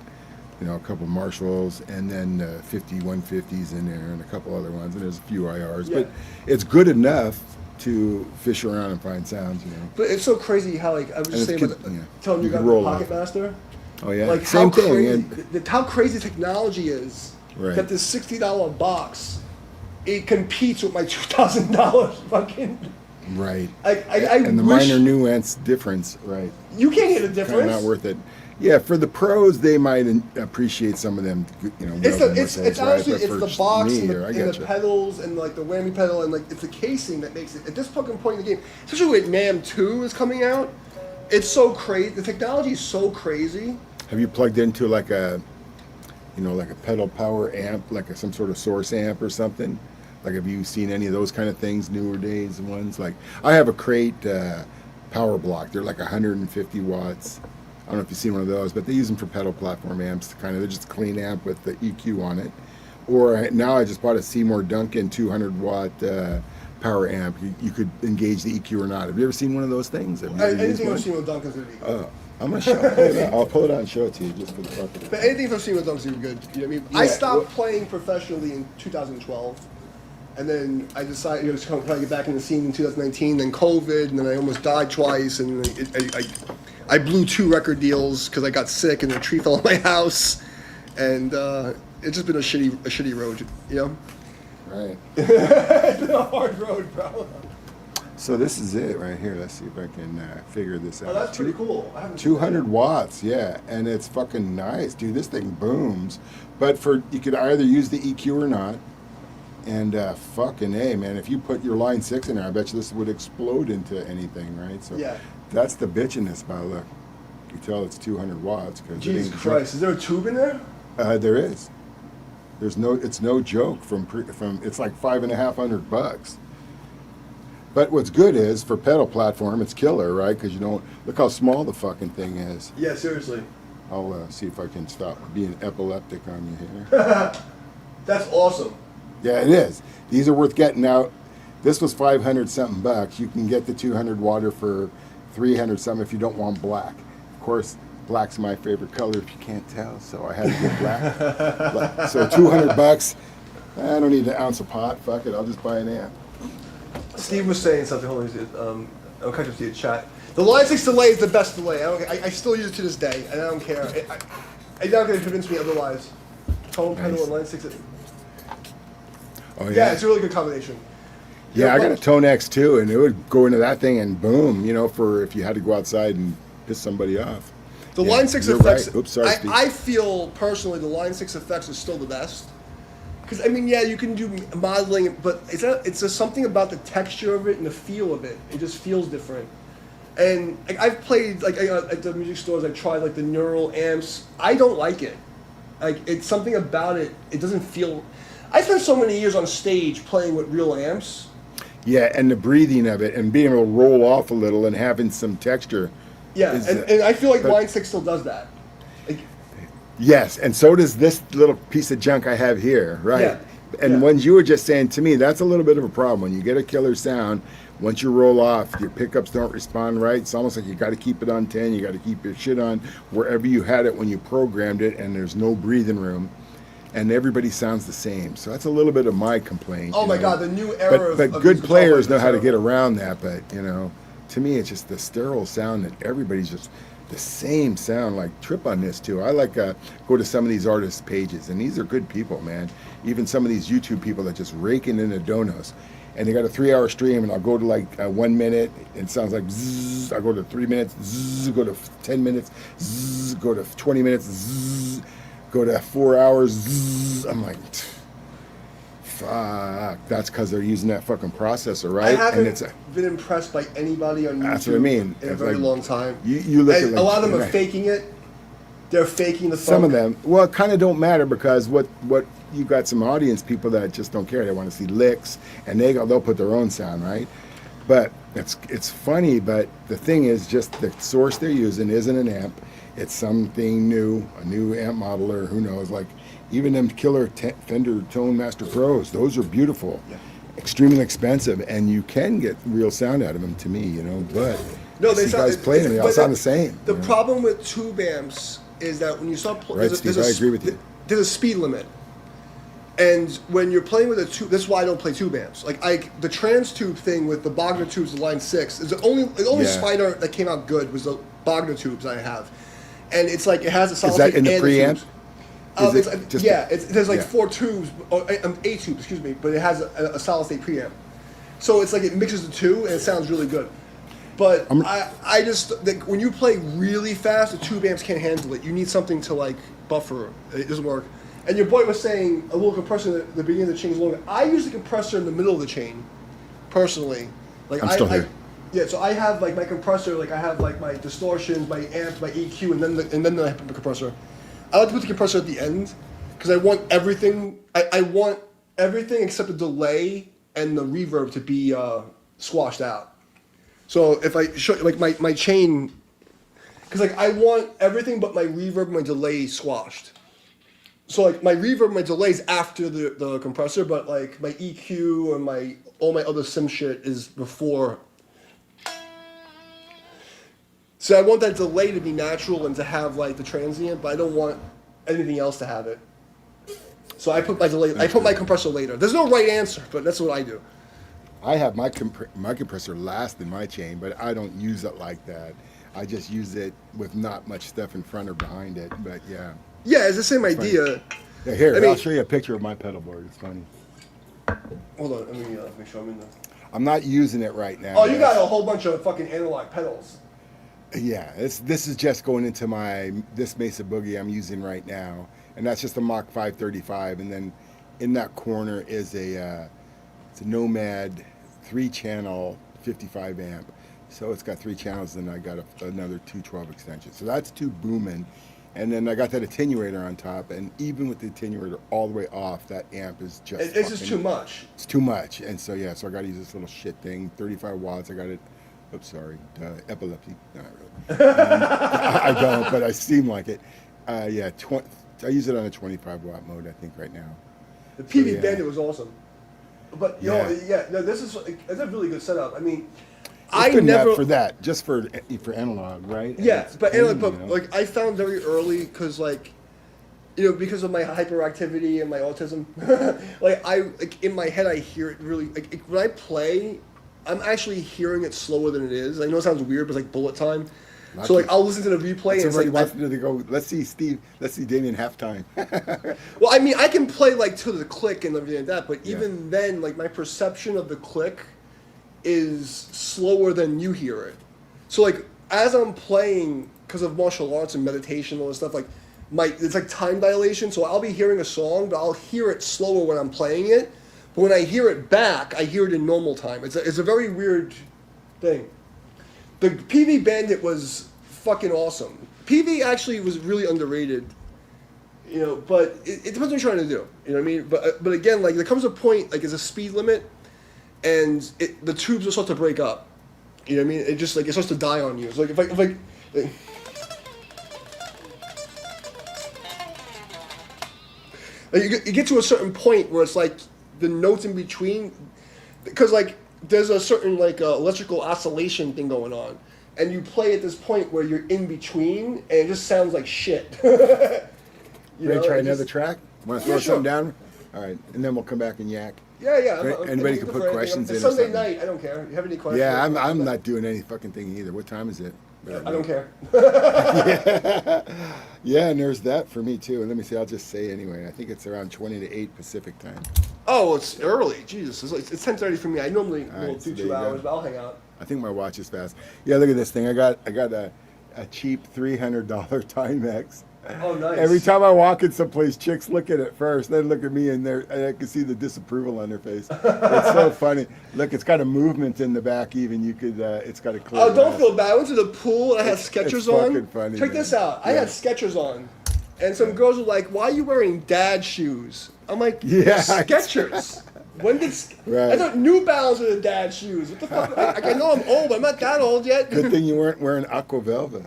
[SPEAKER 1] you know, a couple Marshalls and then 50 150s in there and a couple other ones. And there's a few IRs.
[SPEAKER 2] Yeah.
[SPEAKER 1] But it's good enough to fish around and find sounds, you know.
[SPEAKER 2] But it's so crazy how, like, I was just
[SPEAKER 1] And
[SPEAKER 2] saying
[SPEAKER 1] it's
[SPEAKER 2] about
[SPEAKER 1] yeah.
[SPEAKER 2] telling you
[SPEAKER 1] You
[SPEAKER 2] got
[SPEAKER 1] can
[SPEAKER 2] the
[SPEAKER 1] roll
[SPEAKER 2] Pocket
[SPEAKER 1] off.
[SPEAKER 2] Master.
[SPEAKER 1] Oh yeah,
[SPEAKER 2] Like
[SPEAKER 1] same
[SPEAKER 2] how
[SPEAKER 1] thing.
[SPEAKER 2] crazy,
[SPEAKER 1] And
[SPEAKER 2] how crazy technology is
[SPEAKER 1] Right.
[SPEAKER 2] that this $60 box, it competes with my $2,000 fucking.
[SPEAKER 1] right.
[SPEAKER 2] I
[SPEAKER 1] And the
[SPEAKER 2] wish
[SPEAKER 1] minor nuance difference, right?
[SPEAKER 2] you can't get a
[SPEAKER 1] Kind of
[SPEAKER 2] difference.
[SPEAKER 1] not worth it. Yeah, for the pros, they might appreciate some of them. You know,
[SPEAKER 2] It's
[SPEAKER 1] wheel
[SPEAKER 2] it's
[SPEAKER 1] things, right?
[SPEAKER 2] honestly
[SPEAKER 1] But
[SPEAKER 2] it's
[SPEAKER 1] for
[SPEAKER 2] the box
[SPEAKER 1] me,
[SPEAKER 2] and
[SPEAKER 1] I
[SPEAKER 2] the
[SPEAKER 1] getcha.
[SPEAKER 2] pedals and like the whammy pedal and like it's the casing that makes it at this fucking point in the game, especially with NAM 2 is coming out. It's so crazy. The technology is so crazy.
[SPEAKER 1] Have you plugged into like a, you know, like a pedal power amp, like some sort of source amp or something? Like, have you seen any of those kind of things, newer days ones? Like, I have a Crate power block. They're like 150 watts. I don't know if you've seen one of those, but they use them for pedal platform amps. They're just a clean amp with the EQ on it. Or now I just bought a Seymour Duncan 200 watt power amp. You could engage the EQ or not. Have you ever seen one of those things? Have you ever used
[SPEAKER 2] Anything
[SPEAKER 1] one?
[SPEAKER 2] I've seen with Duncan's gonna be good.
[SPEAKER 1] I'm gonna pull it out. I'll pull it out and show it to you just for the fuck of it.
[SPEAKER 2] But anything I've seen with Duncan's gonna be good. You know what I mean? I
[SPEAKER 1] Yeah,
[SPEAKER 2] stopped playing professionally in 2012. And then I decided, to try to get back in the scene in 2019. Then COVID, and then I almost died twice. And I blew 2 record deals because I got sick, and a tree fell on my house. And it's just been a shitty road, you know.
[SPEAKER 1] Right.
[SPEAKER 2] It's been a hard road, bro.
[SPEAKER 1] So this is it right here. Let's see if I can figure this out.
[SPEAKER 2] Oh, that's pretty cool. I haven't seen
[SPEAKER 1] 200 watts, yeah, and it's fucking nice, dude. This thing booms. But you could either use the EQ or not. And fucking A, man, if you put your Line 6 in there, I bet you this would explode into anything, right? So
[SPEAKER 2] Yeah.
[SPEAKER 1] that's the bitchiness about it. Look, you can tell it's 200 watts. Cause
[SPEAKER 2] Jesus
[SPEAKER 1] it ain't
[SPEAKER 2] Christ, is there a tube in there?
[SPEAKER 1] there is. It's no joke from it's like $5,500. But what's good is for pedal platform, it's killer, right? Because you don't look how small the fucking thing is.
[SPEAKER 2] Yeah, seriously.
[SPEAKER 1] I'll see if I can stop being epileptic on you here.
[SPEAKER 2] That's awesome.
[SPEAKER 1] Yeah, it is. These are worth getting out. This was 500 something bucks. You can get the 200 water for 300 something if you don't want black. Of course, black's my favorite color if you can't tell, so I had to get black. So 200 bucks. I don't need an ounce of pot. Fuck it, I'll just buy an amp.
[SPEAKER 2] Steve was saying something. Hold on, I'll catch up to you in chat. The Line 6 delay is the best delay. I still use it to this day, and I don't care. You're not going to convince me otherwise. Tone pedal and Line 6.
[SPEAKER 1] Oh
[SPEAKER 2] Yeah, it's a really good combination.
[SPEAKER 1] Yeah, I got a Tone X too, and it would go into that thing and boom, for if you had to go outside and piss somebody off.
[SPEAKER 2] The
[SPEAKER 1] Yeah,
[SPEAKER 2] Line 6
[SPEAKER 1] you're
[SPEAKER 2] effects.
[SPEAKER 1] right. Oops, sorry, Steve.
[SPEAKER 2] I feel personally the Line 6 effects is still the best. Because I mean, yeah, you can do modeling, but it's just something about the texture of it and the feel of it. It just feels different. And I've played at the music stores. I tried the neural amps. I don't like it. It's something about it. It doesn't feel. I spent so many years on stage playing with real amps.
[SPEAKER 1] Yeah, and the breathing of it and being able to roll off a little and having some texture.
[SPEAKER 2] Yeah,
[SPEAKER 1] is,
[SPEAKER 2] and I feel like
[SPEAKER 1] but-
[SPEAKER 2] Line 6 still does that. Like,
[SPEAKER 1] Yes, and so does this little piece of junk I have here, right?
[SPEAKER 2] Yeah,
[SPEAKER 1] And
[SPEAKER 2] yeah.
[SPEAKER 1] ones you were just saying to me, that's a little bit of a problem. When you get a killer sound, once you roll off, your pickups don't respond right. It's almost like you got to keep it on 10. You got to keep your shit on wherever you had it when you programmed it, and there's no breathing room. And everybody sounds the same. So that's a little bit of my complaint.
[SPEAKER 2] oh
[SPEAKER 1] you
[SPEAKER 2] my
[SPEAKER 1] know.
[SPEAKER 2] God, the new era
[SPEAKER 1] But
[SPEAKER 2] of
[SPEAKER 1] good
[SPEAKER 2] these
[SPEAKER 1] players know
[SPEAKER 2] guitar
[SPEAKER 1] how to
[SPEAKER 2] players
[SPEAKER 1] get
[SPEAKER 2] are
[SPEAKER 1] around that. But, you know, to me, it's just the sterile sound that everybody's just the same sound. Like, trip on this, too. I like go to some of these artists' pages, and these are good people, man. Even some of these YouTube people that just raking in the donos. And they got a 3-hour stream, and I'll go to like 1 minute, and it sounds like zzz. I'll go to 3 minutes, zzz, go to 10 minutes, zzz, go to 20 minutes, zzz, go to 4 hours, zzz. I'm like, fuck. That's because they're using that fucking processor,
[SPEAKER 2] I
[SPEAKER 1] right?
[SPEAKER 2] haven't
[SPEAKER 1] And it's
[SPEAKER 2] been impressed by anybody on YouTube
[SPEAKER 1] That's what I mean.
[SPEAKER 2] in a
[SPEAKER 1] It's
[SPEAKER 2] very
[SPEAKER 1] like,
[SPEAKER 2] long time.
[SPEAKER 1] you look
[SPEAKER 2] And
[SPEAKER 1] at
[SPEAKER 2] a
[SPEAKER 1] like,
[SPEAKER 2] lot of them are
[SPEAKER 1] right.
[SPEAKER 2] faking it. They're faking the
[SPEAKER 1] Some of
[SPEAKER 2] funk.
[SPEAKER 1] them, well, it kind of don't matter because what you got some audience people that just don't care. They want to see licks, and they'll put their own sound, right? But it's funny. But the thing is, just the source they're using isn't an amp. It's something new, a new amp model, or who knows. Like even them killer Fender Tone Master Pros, those are beautiful,
[SPEAKER 2] Yeah.
[SPEAKER 1] extremely expensive, and you can get real sound out of them. To me, you know, but
[SPEAKER 2] No,
[SPEAKER 1] I
[SPEAKER 2] they
[SPEAKER 1] see
[SPEAKER 2] sound.
[SPEAKER 1] guys playing them, they all
[SPEAKER 2] but
[SPEAKER 1] sound the same.
[SPEAKER 2] The
[SPEAKER 1] you know?
[SPEAKER 2] problem with tube amps is that when you start playing,
[SPEAKER 1] Right, Steve, I agree with you.
[SPEAKER 2] There's a speed limit, and when you're playing with a tube, that's why I don't play tube amps. Like the trans tube thing with the Bogner tubes, the Line 6 is the only
[SPEAKER 1] Yeah.
[SPEAKER 2] Spider that came out good was the Bogner tubes I have, and it's like it has a solid
[SPEAKER 1] Is that
[SPEAKER 2] state
[SPEAKER 1] in the
[SPEAKER 2] and
[SPEAKER 1] preamp?
[SPEAKER 2] tubes. Um,
[SPEAKER 1] Is
[SPEAKER 2] it's,
[SPEAKER 1] it just-
[SPEAKER 2] yeah, there's like
[SPEAKER 1] yeah.
[SPEAKER 2] 4 tubes, or 8 tubes, excuse me, but it has a solid state preamp. So it's like it mixes the two, and it sounds really good. But I just like, when you play really fast, the tube amps can't handle it. You need something to like buffer. It doesn't work. And your boy was saying a little compressor at the beginning of the chain is longer. I use the compressor in the middle of the chain, personally. Like
[SPEAKER 1] I'm still here.
[SPEAKER 2] Yeah, so I have like my compressor, like I have like my distortions, my amp, my EQ, and then the compressor. I like to put the compressor at the end because I want everything. I want everything except the delay and the reverb to be squashed out. So if I show like my chain, because like I want everything but my reverb, my delay squashed. So like my reverb, my delay is after the compressor, but like my EQ and all my other sim shit is before. So I want that delay to be natural and to have like the transient, but I don't want anything else to have it. So I put my compressor later. There's no right answer, but that's what I do.
[SPEAKER 1] I have my compressor last in my chain, but I don't use it like that. I just use it with not much stuff in front or behind it. But yeah.
[SPEAKER 2] Yeah, it's the same idea.
[SPEAKER 1] Yeah, here,
[SPEAKER 2] I mean-
[SPEAKER 1] I'll show you a picture of my pedal board. It's funny.
[SPEAKER 2] Hold on, let me make sure I'm in the.
[SPEAKER 1] I'm not using it right now.
[SPEAKER 2] Oh, you got a whole bunch of fucking analog pedals.
[SPEAKER 1] Yeah, this is just going into this Mesa Boogie I'm using right now, and that's just a Mach 535. And then in that corner is it's a Nomad 3-channel 55 amp. So it's got 3 channels, and I got another 212 extensions. So that's 2 booming. And then I got that attenuator on top, and even with the attenuater all the way off, that amp is just
[SPEAKER 2] It's just
[SPEAKER 1] fucking-
[SPEAKER 2] too much.
[SPEAKER 1] It's too much. And so yeah, so I got to use this little shit thing, 35 watts. I got it. Oops, sorry, epilepsy. No, not really. I don't, but I seem like it. Yeah, I use it on a 25 watt mode, I think, right now.
[SPEAKER 2] The PV
[SPEAKER 1] yeah.
[SPEAKER 2] Bandit was awesome. But no, this is it's a really good setup. I mean,
[SPEAKER 1] It's good enough for that, just for analog, right? And
[SPEAKER 2] Yeah,
[SPEAKER 1] it's
[SPEAKER 2] but
[SPEAKER 1] clean,
[SPEAKER 2] analog, but
[SPEAKER 1] you know?
[SPEAKER 2] like I found very early because because of my hyperactivity and my autism, in my head I hear it really when I play, I'm actually hearing it slower than it is. I know it sounds weird, but it's like bullet time.
[SPEAKER 1] Lucky.
[SPEAKER 2] So like I'll listen to the replay and it's
[SPEAKER 1] Somebody
[SPEAKER 2] like
[SPEAKER 1] wants to go. Let's see Damian halftime.
[SPEAKER 2] well, I mean I can play like to the click and everything like that, but
[SPEAKER 1] Yeah.
[SPEAKER 2] even then like my perception of the click is slower than you hear it. So like as I'm playing, because of martial arts and meditation and all this stuff, like it's like time dilation. So I'll be hearing a song, but I'll hear it slower when I'm playing it. But when I hear it back, I hear it in normal time. It's a very weird thing. The PV Bandit was fucking awesome. PV actually was really underrated. But it depends what you're trying to do. You know what I mean? But again, like there comes a point, like there's a speed limit. and the tubes will start to break up. You know what I mean? It just like it starts to die on you. It's like if you get to a certain point where it's like the notes in between, because like there's a certain like electrical oscillation thing going on, and you play at this point where you're in between, and it just sounds like shit.
[SPEAKER 1] You ready to try another track? Want to throw
[SPEAKER 2] sure.
[SPEAKER 1] something down? All right, and then we'll come back and yak.
[SPEAKER 2] Yeah.
[SPEAKER 1] Anybody can put questions in.
[SPEAKER 2] It's Sunday night. I don't care. You have any questions?
[SPEAKER 1] Yeah, I'm not doing any fucking thing either. What time is it?
[SPEAKER 2] I don't care.
[SPEAKER 1] Yeah, and there's that for me too. And let me see. I'll just say anyway. I think it's around 20 to 8 Pacific time.
[SPEAKER 2] Oh, it's early. Jesus, it's 10:30 for me. I normally will do 2 hours, but I'll hang out.
[SPEAKER 1] I think my watch is fast. Yeah, look at this thing. I got a cheap $300 Timex.
[SPEAKER 2] Oh, nice.
[SPEAKER 1] Every time I walk in someplace, chicks look at it first, then look at me, and I can see the disapproval on their face. It's so funny. Look, it's got a movement in the back. Even you could. It's got a clear.
[SPEAKER 2] Oh, don't
[SPEAKER 1] glass.
[SPEAKER 2] feel bad. I went to the pool and I had Skechers on.
[SPEAKER 1] Fucking funny,
[SPEAKER 2] Check
[SPEAKER 1] man.
[SPEAKER 2] this out. I had Skechers on, and some girls were like, "Why are you wearing dad shoes?" I'm like,
[SPEAKER 1] Yeah,
[SPEAKER 2] Skechers. When did
[SPEAKER 1] Right.
[SPEAKER 2] I thought New Balance were the dad shoes? What the fuck? I know I'm old, but I'm not that old yet.
[SPEAKER 1] Good thing you weren't wearing Aqua Velva.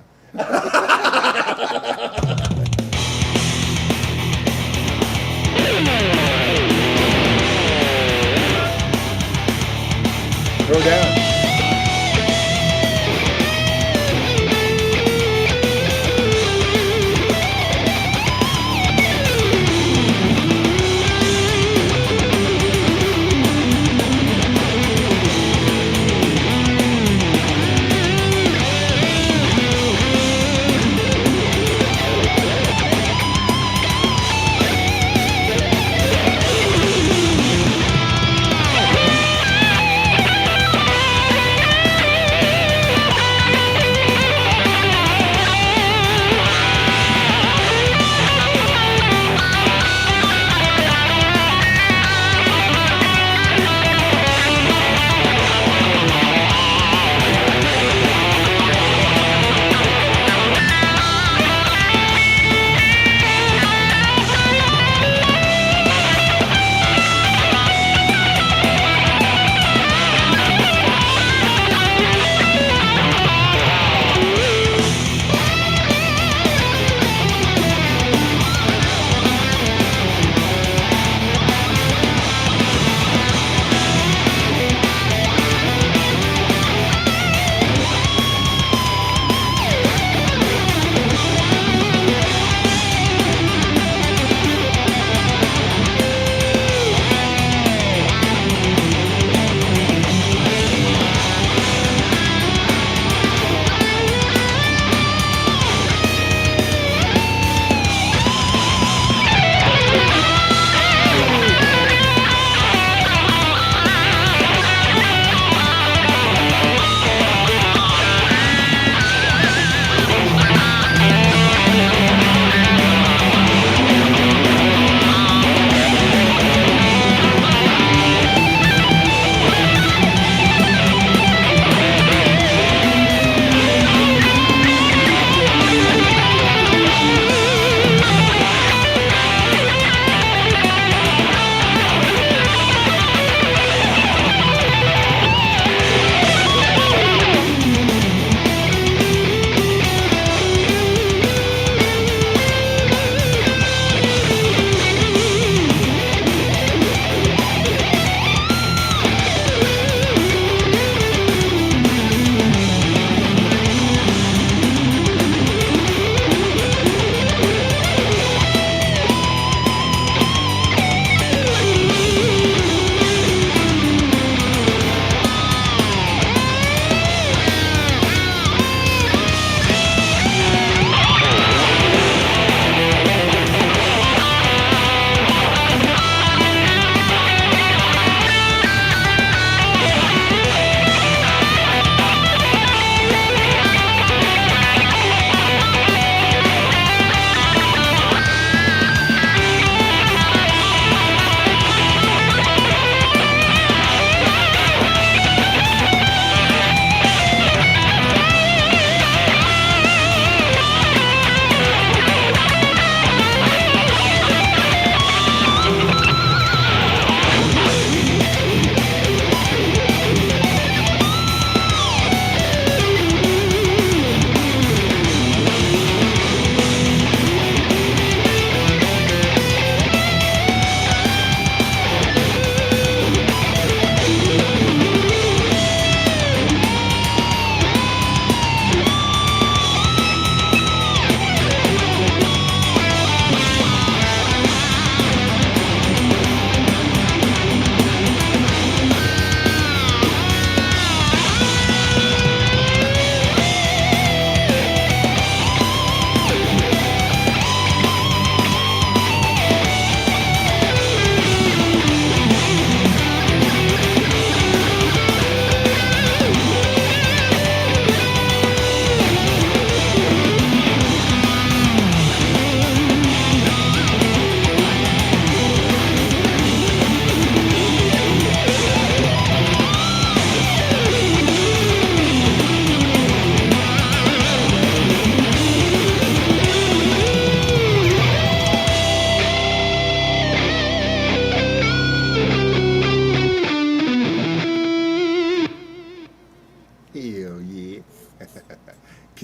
[SPEAKER 1] Throw down.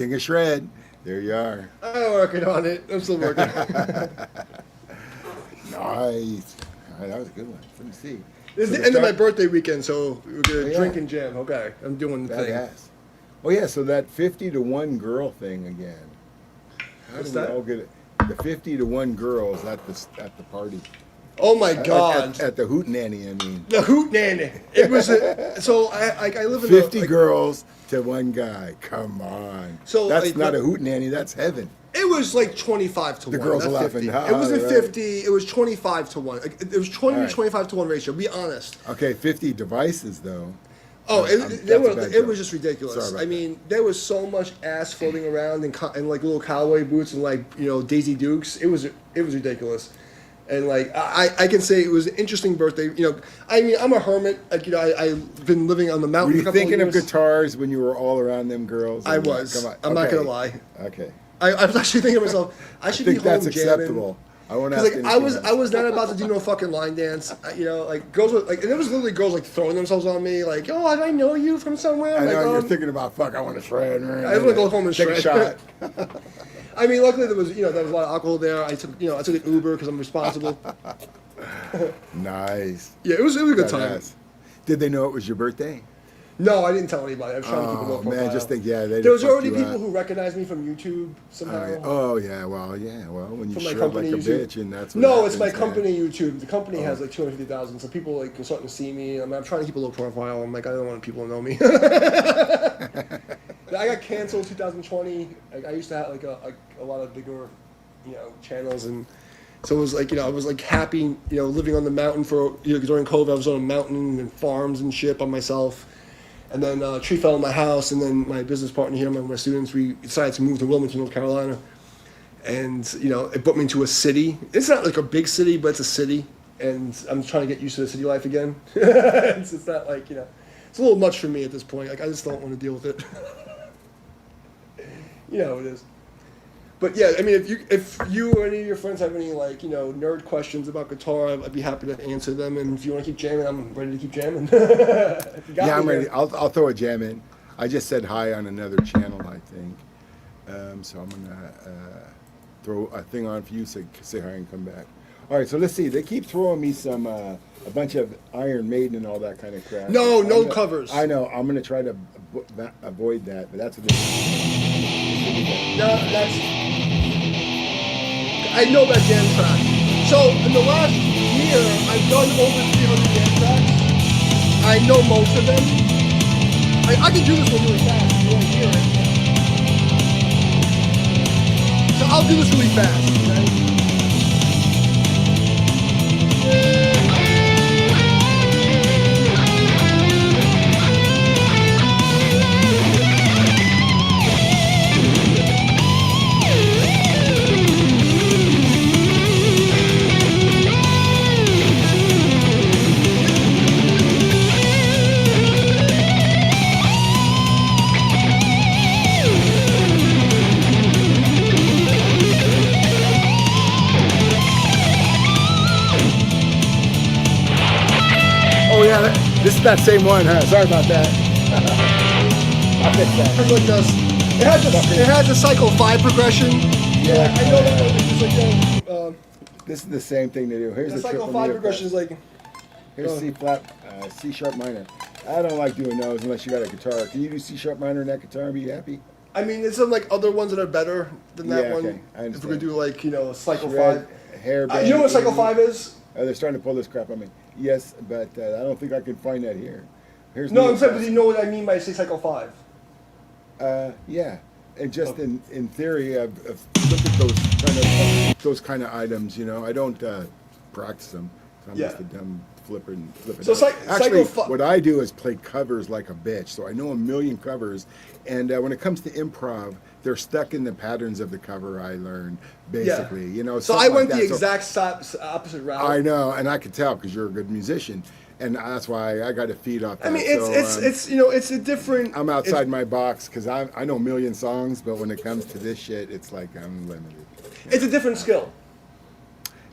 [SPEAKER 1] King of Shred. There you are.
[SPEAKER 2] I'm working on it. I'm still working.
[SPEAKER 1] Nice. All right, that was a good one. Let me see.
[SPEAKER 2] It's
[SPEAKER 1] So
[SPEAKER 2] the
[SPEAKER 1] to
[SPEAKER 2] end of my
[SPEAKER 1] start-
[SPEAKER 2] birthday weekend, so we're gonna
[SPEAKER 1] Oh, yeah.
[SPEAKER 2] drink and jam. Okay, I'm doing the thing.
[SPEAKER 1] Badass. Oh yeah, so that 50 to 1 girl thing again. How
[SPEAKER 2] What's
[SPEAKER 1] do we
[SPEAKER 2] that?
[SPEAKER 1] all get it? The 50 to 1 girls at the party.
[SPEAKER 2] Oh my God.
[SPEAKER 1] At the hootenanny, I mean.
[SPEAKER 2] The hoot nanny. It was so I live in
[SPEAKER 1] 50
[SPEAKER 2] like,
[SPEAKER 1] girls to 1 guy. Come on.
[SPEAKER 2] So,
[SPEAKER 1] that's
[SPEAKER 2] like,
[SPEAKER 1] not a hootenanny, that's heaven.
[SPEAKER 2] It was like 25 to
[SPEAKER 1] The
[SPEAKER 2] 1.
[SPEAKER 1] girls
[SPEAKER 2] not
[SPEAKER 1] are laughing.
[SPEAKER 2] 50.
[SPEAKER 1] Ha,
[SPEAKER 2] It wasn't
[SPEAKER 1] right.
[SPEAKER 2] 50. It was 25 to 1. Like, it was 20
[SPEAKER 1] All
[SPEAKER 2] to
[SPEAKER 1] right.
[SPEAKER 2] 25 to 1 ratio. Be honest.
[SPEAKER 1] Okay, 50 devices though.
[SPEAKER 2] Oh,
[SPEAKER 1] That's a bad
[SPEAKER 2] it
[SPEAKER 1] joke.
[SPEAKER 2] was just ridiculous.
[SPEAKER 1] Sorry about
[SPEAKER 2] I mean, there was so much ass floating around in like little cowboy boots and like Daisy Dukes. It was ridiculous, and like I can say it was an interesting birthday. I mean, I'm a hermit. Like I've been living on the
[SPEAKER 1] Were
[SPEAKER 2] mountain.
[SPEAKER 1] you
[SPEAKER 2] for a couple
[SPEAKER 1] thinking of
[SPEAKER 2] years.
[SPEAKER 1] guitars when you were all around them girls?
[SPEAKER 2] I was.
[SPEAKER 1] Come on.
[SPEAKER 2] I'm not
[SPEAKER 1] Okay.
[SPEAKER 2] gonna lie.
[SPEAKER 1] Okay.
[SPEAKER 2] I was actually thinking to myself, I should
[SPEAKER 1] think
[SPEAKER 2] be home
[SPEAKER 1] that's
[SPEAKER 2] jamming.
[SPEAKER 1] acceptable. I won't ask
[SPEAKER 2] Like
[SPEAKER 1] anything
[SPEAKER 2] I
[SPEAKER 1] else.
[SPEAKER 2] was not about to do no fucking line dance. Like girls were like, and there was literally girls like throwing themselves on me, like, oh, I know you from somewhere.
[SPEAKER 1] I
[SPEAKER 2] Like,
[SPEAKER 1] know you're thinking about fuck. I want to shred.
[SPEAKER 2] I want to go home and
[SPEAKER 1] take
[SPEAKER 2] shred.
[SPEAKER 1] a shot.
[SPEAKER 2] I mean, luckily there was a lot of alcohol there. I took an Uber because I'm responsible.
[SPEAKER 1] Nice.
[SPEAKER 2] Yeah, it was a good time.
[SPEAKER 1] Badass. Did they know it was your birthday?
[SPEAKER 2] No, I didn't tell anybody. I was trying to keep a low
[SPEAKER 1] Oh
[SPEAKER 2] profile.
[SPEAKER 1] man, just think they.
[SPEAKER 2] There was
[SPEAKER 1] fucked
[SPEAKER 2] already
[SPEAKER 1] you
[SPEAKER 2] people
[SPEAKER 1] up.
[SPEAKER 2] who recognized me from YouTube somehow.
[SPEAKER 1] Oh yeah, well, when you
[SPEAKER 2] From my
[SPEAKER 1] shred
[SPEAKER 2] company
[SPEAKER 1] like a
[SPEAKER 2] YouTube.
[SPEAKER 1] bitch, and that's what
[SPEAKER 2] No, it's my
[SPEAKER 1] happens, man.
[SPEAKER 2] company YouTube. The company has
[SPEAKER 1] Oh.
[SPEAKER 2] like 250,000, so people like are starting to see me. I'm trying to keep a low profile. I'm like, I don't want people to know me. I got canceled 2020. I used to have like a lot of bigger, channels, and so it was like I was like happy, living on the mountain for during COVID. I was on a mountain and farms and shit by myself. And then a tree fell in my house, and then my business partner here, my students, we decided to move to Wilmington, North Carolina. And, it brought me to a city. It's not like a big city, but it's a city. And I'm trying to get used to the city life again. It's not like, it's a little much for me at this point. Like, I just don't want to deal with it. You know how it is. But yeah, I mean, if you or any of your friends have any like nerd questions about guitar, I'd be happy to answer them. And if you want to keep jamming, I'm ready to keep jamming.
[SPEAKER 1] Yeah, I'm ready. I'll throw a jam in. I just said hi on another channel, I think. So I'm gonna throw a thing on for you, say hi and come back. All right, so let's see. They keep throwing me some a bunch of Iron Maiden and all that kind of crap.
[SPEAKER 2] No covers.
[SPEAKER 1] I know. I'm gonna try to avoid that, but that's what they.
[SPEAKER 2] No, I know that jam track. So in the last year, I've done over 300 jam tracks. I know most of them. I can do this one really fast if you want to hear it. So I'll do this really fast. Okay?
[SPEAKER 1] Oh yeah, this is that same one, huh? Sorry about that. I'll fix that.
[SPEAKER 2] It's like this. It has a cycle 5 progression.
[SPEAKER 1] Yeah,
[SPEAKER 2] I know that one. It's just like
[SPEAKER 1] This is the same thing they do. Here's
[SPEAKER 2] the
[SPEAKER 1] the
[SPEAKER 2] cycle
[SPEAKER 1] triple
[SPEAKER 2] 5
[SPEAKER 1] near
[SPEAKER 2] progression is like.
[SPEAKER 1] Here's
[SPEAKER 2] Oh.
[SPEAKER 1] C flat, C sharp minor. I don't like doing those unless you got a guitar. Can you do C sharp minor in that guitar and be happy?
[SPEAKER 2] I mean, there's some like other ones that are better than that
[SPEAKER 1] Yeah,
[SPEAKER 2] one.
[SPEAKER 1] okay, I
[SPEAKER 2] If we're gonna
[SPEAKER 1] understand.
[SPEAKER 2] do like cycle
[SPEAKER 1] Shred,
[SPEAKER 2] 5.
[SPEAKER 1] hair band.
[SPEAKER 2] You know what cycle 5 is?
[SPEAKER 1] They're starting to pull this crap on me. Yes, but I don't think I can find that here. Here's
[SPEAKER 2] No,
[SPEAKER 1] Neve
[SPEAKER 2] I'm saying, but
[SPEAKER 1] Fest.
[SPEAKER 2] you know what I mean by say cycle 5.
[SPEAKER 1] Yeah, and just
[SPEAKER 2] Okay.
[SPEAKER 1] in theory, I've looked at those kind of items. I don't practice them. So I'm
[SPEAKER 2] Yeah.
[SPEAKER 1] just a dumb flipper and flip it.
[SPEAKER 2] So
[SPEAKER 1] out. Actually,
[SPEAKER 2] cycle
[SPEAKER 1] what I do is play covers like a bitch. So I know a million covers, and when it comes to improv, they're stuck in the patterns of the cover I learned. Basically,
[SPEAKER 2] So
[SPEAKER 1] something
[SPEAKER 2] I
[SPEAKER 1] like
[SPEAKER 2] went
[SPEAKER 1] that.
[SPEAKER 2] the
[SPEAKER 1] So
[SPEAKER 2] exact opposite route.
[SPEAKER 1] I know, and I could tell because you're a good musician, and that's why I got to feed off that.
[SPEAKER 2] I mean,
[SPEAKER 1] So,
[SPEAKER 2] it's a different.
[SPEAKER 1] I'm outside my box because I know a million songs, but when it comes to this shit, it's like I'm limited.
[SPEAKER 2] It's a different skill.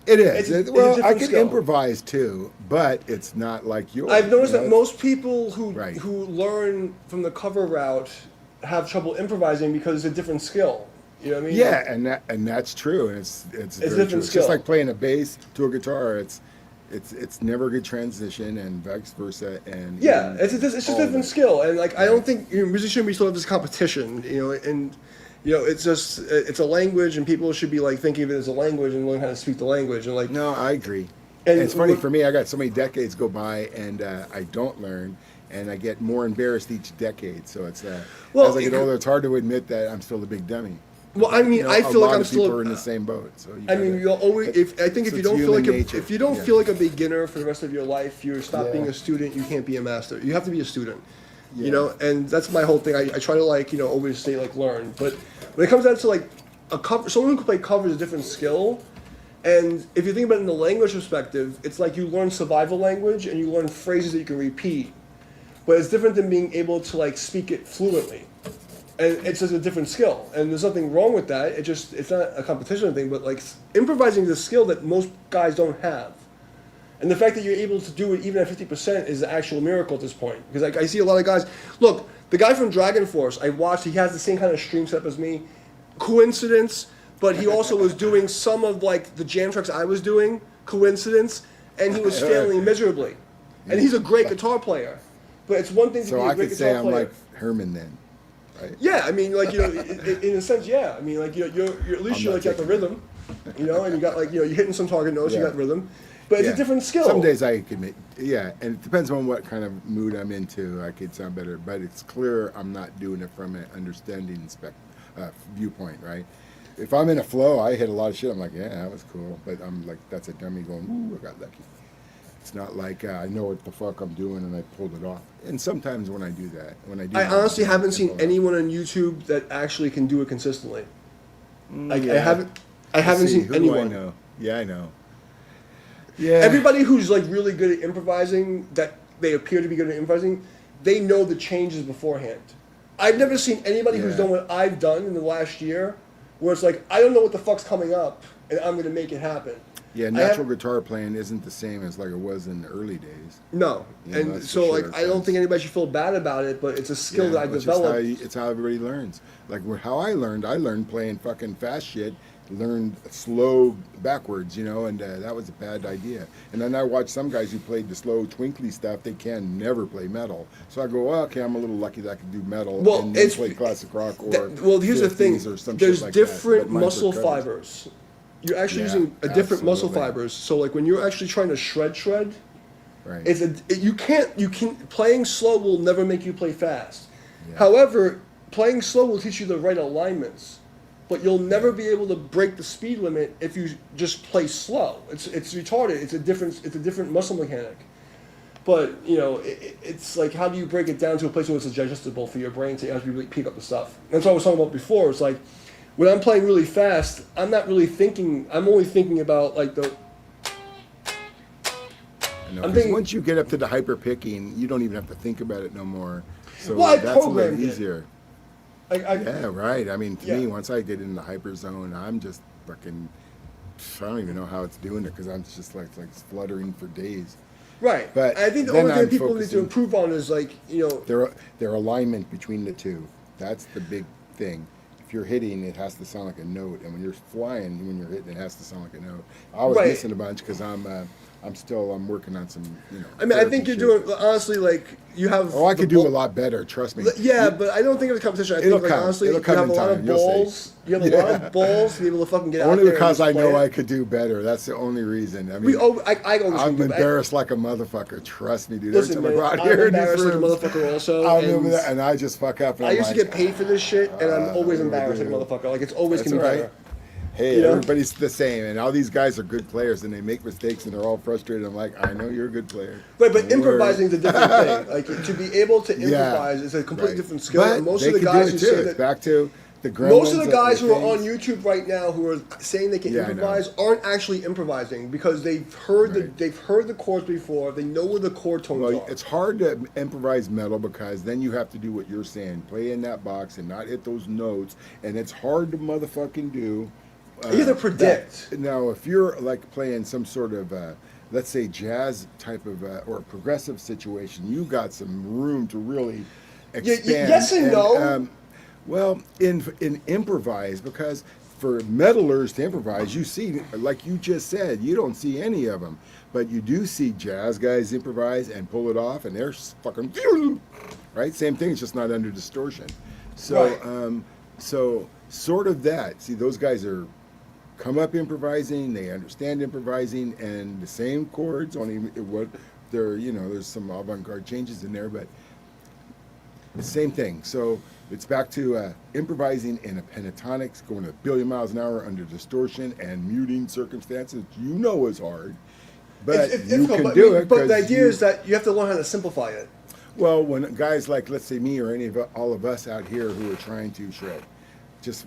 [SPEAKER 1] It is.
[SPEAKER 2] It's a
[SPEAKER 1] Well, I
[SPEAKER 2] different
[SPEAKER 1] can
[SPEAKER 2] skill.
[SPEAKER 1] improvise too, but it's not like yours.
[SPEAKER 2] I've noticed
[SPEAKER 1] you
[SPEAKER 2] that
[SPEAKER 1] know?
[SPEAKER 2] most people who
[SPEAKER 1] Right.
[SPEAKER 2] who learn from the cover route have trouble improvising because it's a different skill. You know what I mean?
[SPEAKER 1] Yeah, and that's true, and it's
[SPEAKER 2] a
[SPEAKER 1] very
[SPEAKER 2] different
[SPEAKER 1] true. It's
[SPEAKER 2] skill.
[SPEAKER 1] just like playing a bass to a guitar. It's never a good transition, and vice versa. And
[SPEAKER 2] Yeah,
[SPEAKER 1] even
[SPEAKER 2] it's just a
[SPEAKER 1] all of
[SPEAKER 2] different
[SPEAKER 1] it.
[SPEAKER 2] skill, and like I
[SPEAKER 1] Right.
[SPEAKER 2] don't think music shouldn't be sort of this competition, and it's just it's a language, and people should be like thinking of it as a language and learn how to speak the language, and like
[SPEAKER 1] No, I agree.
[SPEAKER 2] And
[SPEAKER 1] And it's funny
[SPEAKER 2] what-
[SPEAKER 1] for me. I got so many decades go by, and I don't learn, and I get more embarrassed each decade. So it's
[SPEAKER 2] Well,
[SPEAKER 1] as I get
[SPEAKER 2] it-
[SPEAKER 1] older, it's hard to admit that I'm still a big dummy.
[SPEAKER 2] Well, I mean, I feel
[SPEAKER 1] a
[SPEAKER 2] like
[SPEAKER 1] lot
[SPEAKER 2] I'm
[SPEAKER 1] of people
[SPEAKER 2] still.
[SPEAKER 1] are in the same boat. So
[SPEAKER 2] I mean, you'll always. I think if
[SPEAKER 1] so
[SPEAKER 2] you
[SPEAKER 1] it's
[SPEAKER 2] don't feel
[SPEAKER 1] human
[SPEAKER 2] like
[SPEAKER 1] nature.
[SPEAKER 2] if you don't
[SPEAKER 1] Yeah.
[SPEAKER 2] feel like a beginner for the rest of your life, you stop
[SPEAKER 1] Yeah.
[SPEAKER 2] being a student. You can't be a master. You have to be a student.
[SPEAKER 1] Yeah.
[SPEAKER 2] You know, and that's my whole thing. I try to always say learn, but when it comes down to like a cover, someone who can play cover is a different skill. And if you think about it in the language perspective, it's like you learn survival language and you learn phrases that you can repeat. But it's different than being able to like speak it fluently. And it's just a different skill. And there's nothing wrong with that. It's not a competition thing, but like improvising is a skill that most guys don't have. And the fact that you're able to do it even at 50% is an actual miracle at this point. Because like I see a lot of guys, look, the guy from Dragon Force, I watched, he has the same kind of stream setup as me. Coincidence, but he also was doing some of like the jam tracks I was doing, coincidence, and he was failing miserably. And he's a great guitar player. But it's one thing to
[SPEAKER 1] So
[SPEAKER 2] be a
[SPEAKER 1] I
[SPEAKER 2] great
[SPEAKER 1] could
[SPEAKER 2] guitar
[SPEAKER 1] say I'm
[SPEAKER 2] player.
[SPEAKER 1] like Herman then, right?
[SPEAKER 2] Yeah, I mean, like in a sense, yeah. I mean, like you're at least
[SPEAKER 1] I'm
[SPEAKER 2] you
[SPEAKER 1] not
[SPEAKER 2] got the
[SPEAKER 1] taking
[SPEAKER 2] rhythm, and you got like you're hitting some target notes, you
[SPEAKER 1] Yeah.
[SPEAKER 2] got rhythm, but it's
[SPEAKER 1] Yeah.
[SPEAKER 2] a different skill.
[SPEAKER 1] Some days I can make, yeah, and it depends on what kind of mood I'm into. I could sound better, but it's clear I'm not doing it from an understanding viewpoint, right? If I'm in a flow, I hit a lot of shit. I'm like, yeah, that was cool, but I'm like, that's a dummy going, ooh, I got lucky. It's not like I know what the fuck I'm doing and I pulled it off. And sometimes when I do that,
[SPEAKER 2] I honestly haven't seen anyone on YouTube that actually can do it consistently. Like
[SPEAKER 1] Yeah.
[SPEAKER 2] I haven't seen
[SPEAKER 1] Who do
[SPEAKER 2] anyone.
[SPEAKER 1] I know? Yeah, I know. Yeah.
[SPEAKER 2] Everybody who's like really good at improvising, that they appear to be good at improvising, they know the changes beforehand. I've never seen anybody who's
[SPEAKER 1] Yeah.
[SPEAKER 2] done what I've done in the last year, where it's like I don't know what the fuck's coming up, and I'm gonna make it happen.
[SPEAKER 1] Yeah,
[SPEAKER 2] I
[SPEAKER 1] natural
[SPEAKER 2] have-
[SPEAKER 1] guitar playing isn't the same as like it was in the early days.
[SPEAKER 2] No,
[SPEAKER 1] Yeah,
[SPEAKER 2] and
[SPEAKER 1] that's
[SPEAKER 2] so
[SPEAKER 1] for
[SPEAKER 2] like
[SPEAKER 1] sure.
[SPEAKER 2] I don't think anybody should feel bad about it, but it's a skill that I
[SPEAKER 1] it's just
[SPEAKER 2] developed.
[SPEAKER 1] it's how everybody learns. Like how I learned playing fucking fast shit, learned slow backwards, and that was a bad idea. And then I watched some guys who played the slow twinkly stuff. They can never play metal. So I go, well, okay, I'm a little lucky that I can do metal
[SPEAKER 2] Well,
[SPEAKER 1] and then
[SPEAKER 2] it's-
[SPEAKER 1] play classic rock or
[SPEAKER 2] Well, here's the thing:
[SPEAKER 1] 50s or some
[SPEAKER 2] there's
[SPEAKER 1] shit like
[SPEAKER 2] different
[SPEAKER 1] that. But mine's
[SPEAKER 2] muscle
[SPEAKER 1] for covers.
[SPEAKER 2] fibers. You're actually
[SPEAKER 1] Yeah,
[SPEAKER 2] using a different muscle
[SPEAKER 1] absolutely.
[SPEAKER 2] fibers. So like when you're actually trying to shred,
[SPEAKER 1] Right.
[SPEAKER 2] you can playing slow will never make you play fast.
[SPEAKER 1] Yeah.
[SPEAKER 2] However, playing slow will teach you the right alignments, but you'll never be able to break the speed limit if you just play slow. It's retarded. It's a different muscle mechanic. But it's like how do you break it down to a place where it's digestible for your brain to actually really pick up the stuff? That's what I was talking about before. It's like when I'm playing really fast, I'm not really thinking. I'm only thinking about like the.
[SPEAKER 1] I know,
[SPEAKER 2] I'm
[SPEAKER 1] 'cause
[SPEAKER 2] thinking-
[SPEAKER 1] once you get up to the hyper picking, you don't even have to think about it no more. So
[SPEAKER 2] Well, I
[SPEAKER 1] that's a little
[SPEAKER 2] programmed it.
[SPEAKER 1] easier. Yeah, right. I mean, to me,
[SPEAKER 2] Yeah.
[SPEAKER 1] once I get in the hyper zone, I'm just fucking. I don't even know how it's doing it because I'm just like fluttering for days.
[SPEAKER 2] Right.
[SPEAKER 1] But
[SPEAKER 2] I think the
[SPEAKER 1] then
[SPEAKER 2] only thing
[SPEAKER 1] I'm
[SPEAKER 2] people need to
[SPEAKER 1] focusing-
[SPEAKER 2] improve on is like
[SPEAKER 1] Their alignment between the two. That's the big thing. If you're hitting, it has to sound like a note, and when you're flying, when you're hitting, it has to sound like a note. I was
[SPEAKER 2] Right.
[SPEAKER 1] missing a bunch because I'm working on some.
[SPEAKER 2] I mean, I
[SPEAKER 1] therapy
[SPEAKER 2] think you're
[SPEAKER 1] shit.
[SPEAKER 2] doing honestly like you have.
[SPEAKER 1] Oh, I
[SPEAKER 2] the
[SPEAKER 1] could do a
[SPEAKER 2] ball-
[SPEAKER 1] lot better. Trust me.
[SPEAKER 2] Yeah, but I don't think it's a competition. I
[SPEAKER 1] It'll
[SPEAKER 2] think like
[SPEAKER 1] come.
[SPEAKER 2] honestly,
[SPEAKER 1] It'll
[SPEAKER 2] you
[SPEAKER 1] come
[SPEAKER 2] have
[SPEAKER 1] in
[SPEAKER 2] a lot
[SPEAKER 1] time.
[SPEAKER 2] of
[SPEAKER 1] You'll see.
[SPEAKER 2] balls. You have a lot of balls to be able to fucking get out
[SPEAKER 1] Only
[SPEAKER 2] there.
[SPEAKER 1] because
[SPEAKER 2] and
[SPEAKER 1] I
[SPEAKER 2] just
[SPEAKER 1] know
[SPEAKER 2] play
[SPEAKER 1] I
[SPEAKER 2] it.
[SPEAKER 1] could do better. That's the only reason. I mean,
[SPEAKER 2] I always
[SPEAKER 1] I'm
[SPEAKER 2] do, but
[SPEAKER 1] embarrassed like a motherfucker. Trust me, dude.
[SPEAKER 2] Listen,
[SPEAKER 1] Every
[SPEAKER 2] man,
[SPEAKER 1] time I go out
[SPEAKER 2] I'm
[SPEAKER 1] here in these
[SPEAKER 2] embarrassed like a
[SPEAKER 1] rooms,
[SPEAKER 2] motherfucker also.
[SPEAKER 1] I
[SPEAKER 2] and
[SPEAKER 1] remember that, and I just fuck up. And
[SPEAKER 2] I
[SPEAKER 1] I'm
[SPEAKER 2] used to
[SPEAKER 1] like,
[SPEAKER 2] get paid for this shit, and I'm always
[SPEAKER 1] what do I
[SPEAKER 2] embarrassed like a
[SPEAKER 1] do?
[SPEAKER 2] motherfucker. Like it's always
[SPEAKER 1] That's
[SPEAKER 2] gonna be
[SPEAKER 1] all right.
[SPEAKER 2] better.
[SPEAKER 1] Hey,
[SPEAKER 2] You know?
[SPEAKER 1] everybody's the same, and all these guys are good players, and they make mistakes, and they're all frustrated. I'm like, I know you're a good player.
[SPEAKER 2] Right, but
[SPEAKER 1] Don't worry.
[SPEAKER 2] improvising is a different thing. Like to be able to
[SPEAKER 1] Yeah,
[SPEAKER 2] improvise is a completely
[SPEAKER 1] right.
[SPEAKER 2] different skill.
[SPEAKER 1] But
[SPEAKER 2] And most
[SPEAKER 1] they
[SPEAKER 2] of the
[SPEAKER 1] can do
[SPEAKER 2] guys
[SPEAKER 1] it
[SPEAKER 2] who
[SPEAKER 1] too.
[SPEAKER 2] say
[SPEAKER 1] It's
[SPEAKER 2] that
[SPEAKER 1] back to the
[SPEAKER 2] most of the
[SPEAKER 1] gremlins
[SPEAKER 2] guys
[SPEAKER 1] the
[SPEAKER 2] who are on
[SPEAKER 1] things.
[SPEAKER 2] YouTube right now who are saying they can
[SPEAKER 1] Yeah, I know.
[SPEAKER 2] improvise aren't actually improvising because they've heard
[SPEAKER 1] Right.
[SPEAKER 2] they've heard the chords before. They know where the chord tones
[SPEAKER 1] Well,
[SPEAKER 2] are.
[SPEAKER 1] it's hard to improvise metal because then you have to do what you're saying, play in that box and not hit those notes, and it's hard to motherfucking do.
[SPEAKER 2] You have to predict.
[SPEAKER 1] Now, if you're like playing some sort of, let's say, jazz type of or progressive situation, you got some room to really expand.
[SPEAKER 2] yes and no.
[SPEAKER 1] Well, in improvise, because for meddlers to improvise, you see, like you just said, you don't see any of them, but you do see jazz guys improvise and pull it off, and they're fucking right. Same thing, it's just not under distortion. So,
[SPEAKER 2] Right.
[SPEAKER 1] so sort of that. See, those guys are come up improvising. They understand improvising, and the same chords. Only what they're there's some avant-garde changes in there, but the same thing. So it's back to improvising in a pentatonics, going a billion miles an hour under distortion and muting circumstances. You know is hard, but
[SPEAKER 2] It's
[SPEAKER 1] you
[SPEAKER 2] difficult,
[SPEAKER 1] can do it.
[SPEAKER 2] but the
[SPEAKER 1] 'cause
[SPEAKER 2] idea is that you have to learn how to simplify it.
[SPEAKER 1] well, when guys like, let's say me or any of all of us out here who are trying to shred,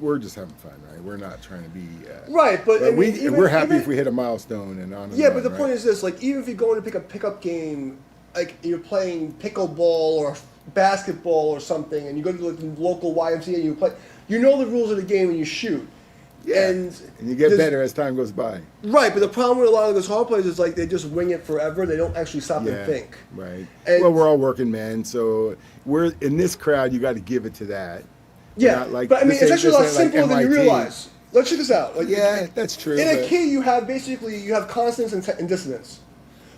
[SPEAKER 1] we're just having fun, right? We're not trying to be
[SPEAKER 2] Right, but I mean,
[SPEAKER 1] we're happy if we hit a milestone and on. And
[SPEAKER 2] Yeah,
[SPEAKER 1] on,
[SPEAKER 2] but the
[SPEAKER 1] right?
[SPEAKER 2] point is this: like, even if you go in to pick a pickup game, like you're playing pickleball or basketball or something, and you go to like, the local YMCA and you play, you know the rules of the game and you shoot.
[SPEAKER 1] Yeah,
[SPEAKER 2] and
[SPEAKER 1] you get
[SPEAKER 2] there's-
[SPEAKER 1] better as time goes by.
[SPEAKER 2] Right, but the problem with a lot of those guitar players is like they just wing it forever. They don't actually stop and think.
[SPEAKER 1] Right.
[SPEAKER 2] And-
[SPEAKER 1] well, we're all working men, so we're in this crowd. You got to give it to that.
[SPEAKER 2] Yeah,
[SPEAKER 1] Not like,
[SPEAKER 2] but I mean,
[SPEAKER 1] this
[SPEAKER 2] it's
[SPEAKER 1] ain't-
[SPEAKER 2] actually a lot
[SPEAKER 1] this ain't
[SPEAKER 2] simpler
[SPEAKER 1] like
[SPEAKER 2] than you
[SPEAKER 1] MIT.
[SPEAKER 2] realize. Let's check this out. Like,
[SPEAKER 1] Yeah, that's true.
[SPEAKER 2] in a
[SPEAKER 1] but-
[SPEAKER 2] key, you have consonants and dissonance.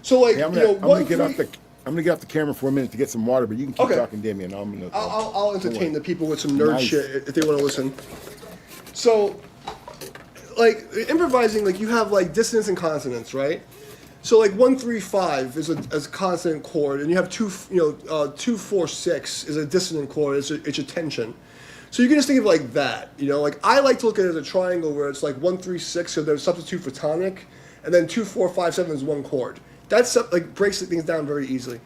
[SPEAKER 2] So like
[SPEAKER 1] Hey, I'm
[SPEAKER 2] you
[SPEAKER 1] gonna,
[SPEAKER 2] know,
[SPEAKER 1] I'm
[SPEAKER 2] one,
[SPEAKER 1] gonna get off
[SPEAKER 2] three-
[SPEAKER 1] the. I'm gonna get off the camera for a minute to get some water, but you can keep
[SPEAKER 2] Okay.
[SPEAKER 1] talking, Damian.
[SPEAKER 2] I'll entertain the people with some nerd
[SPEAKER 1] Nice.
[SPEAKER 2] shit if they want to listen. So, like improvising, like you have like dissonance and consonants, right? So like 1 3 5 is a consonant chord, and you have 2 4 6 is a dissonant chord. It's a tension. So you can just think of it like that, Like I like to look at it as a triangle where it's like 1 3 6, so there's a substitute for tonic, and then 2 4 5 7 is one chord. That's like breaks things down very easily.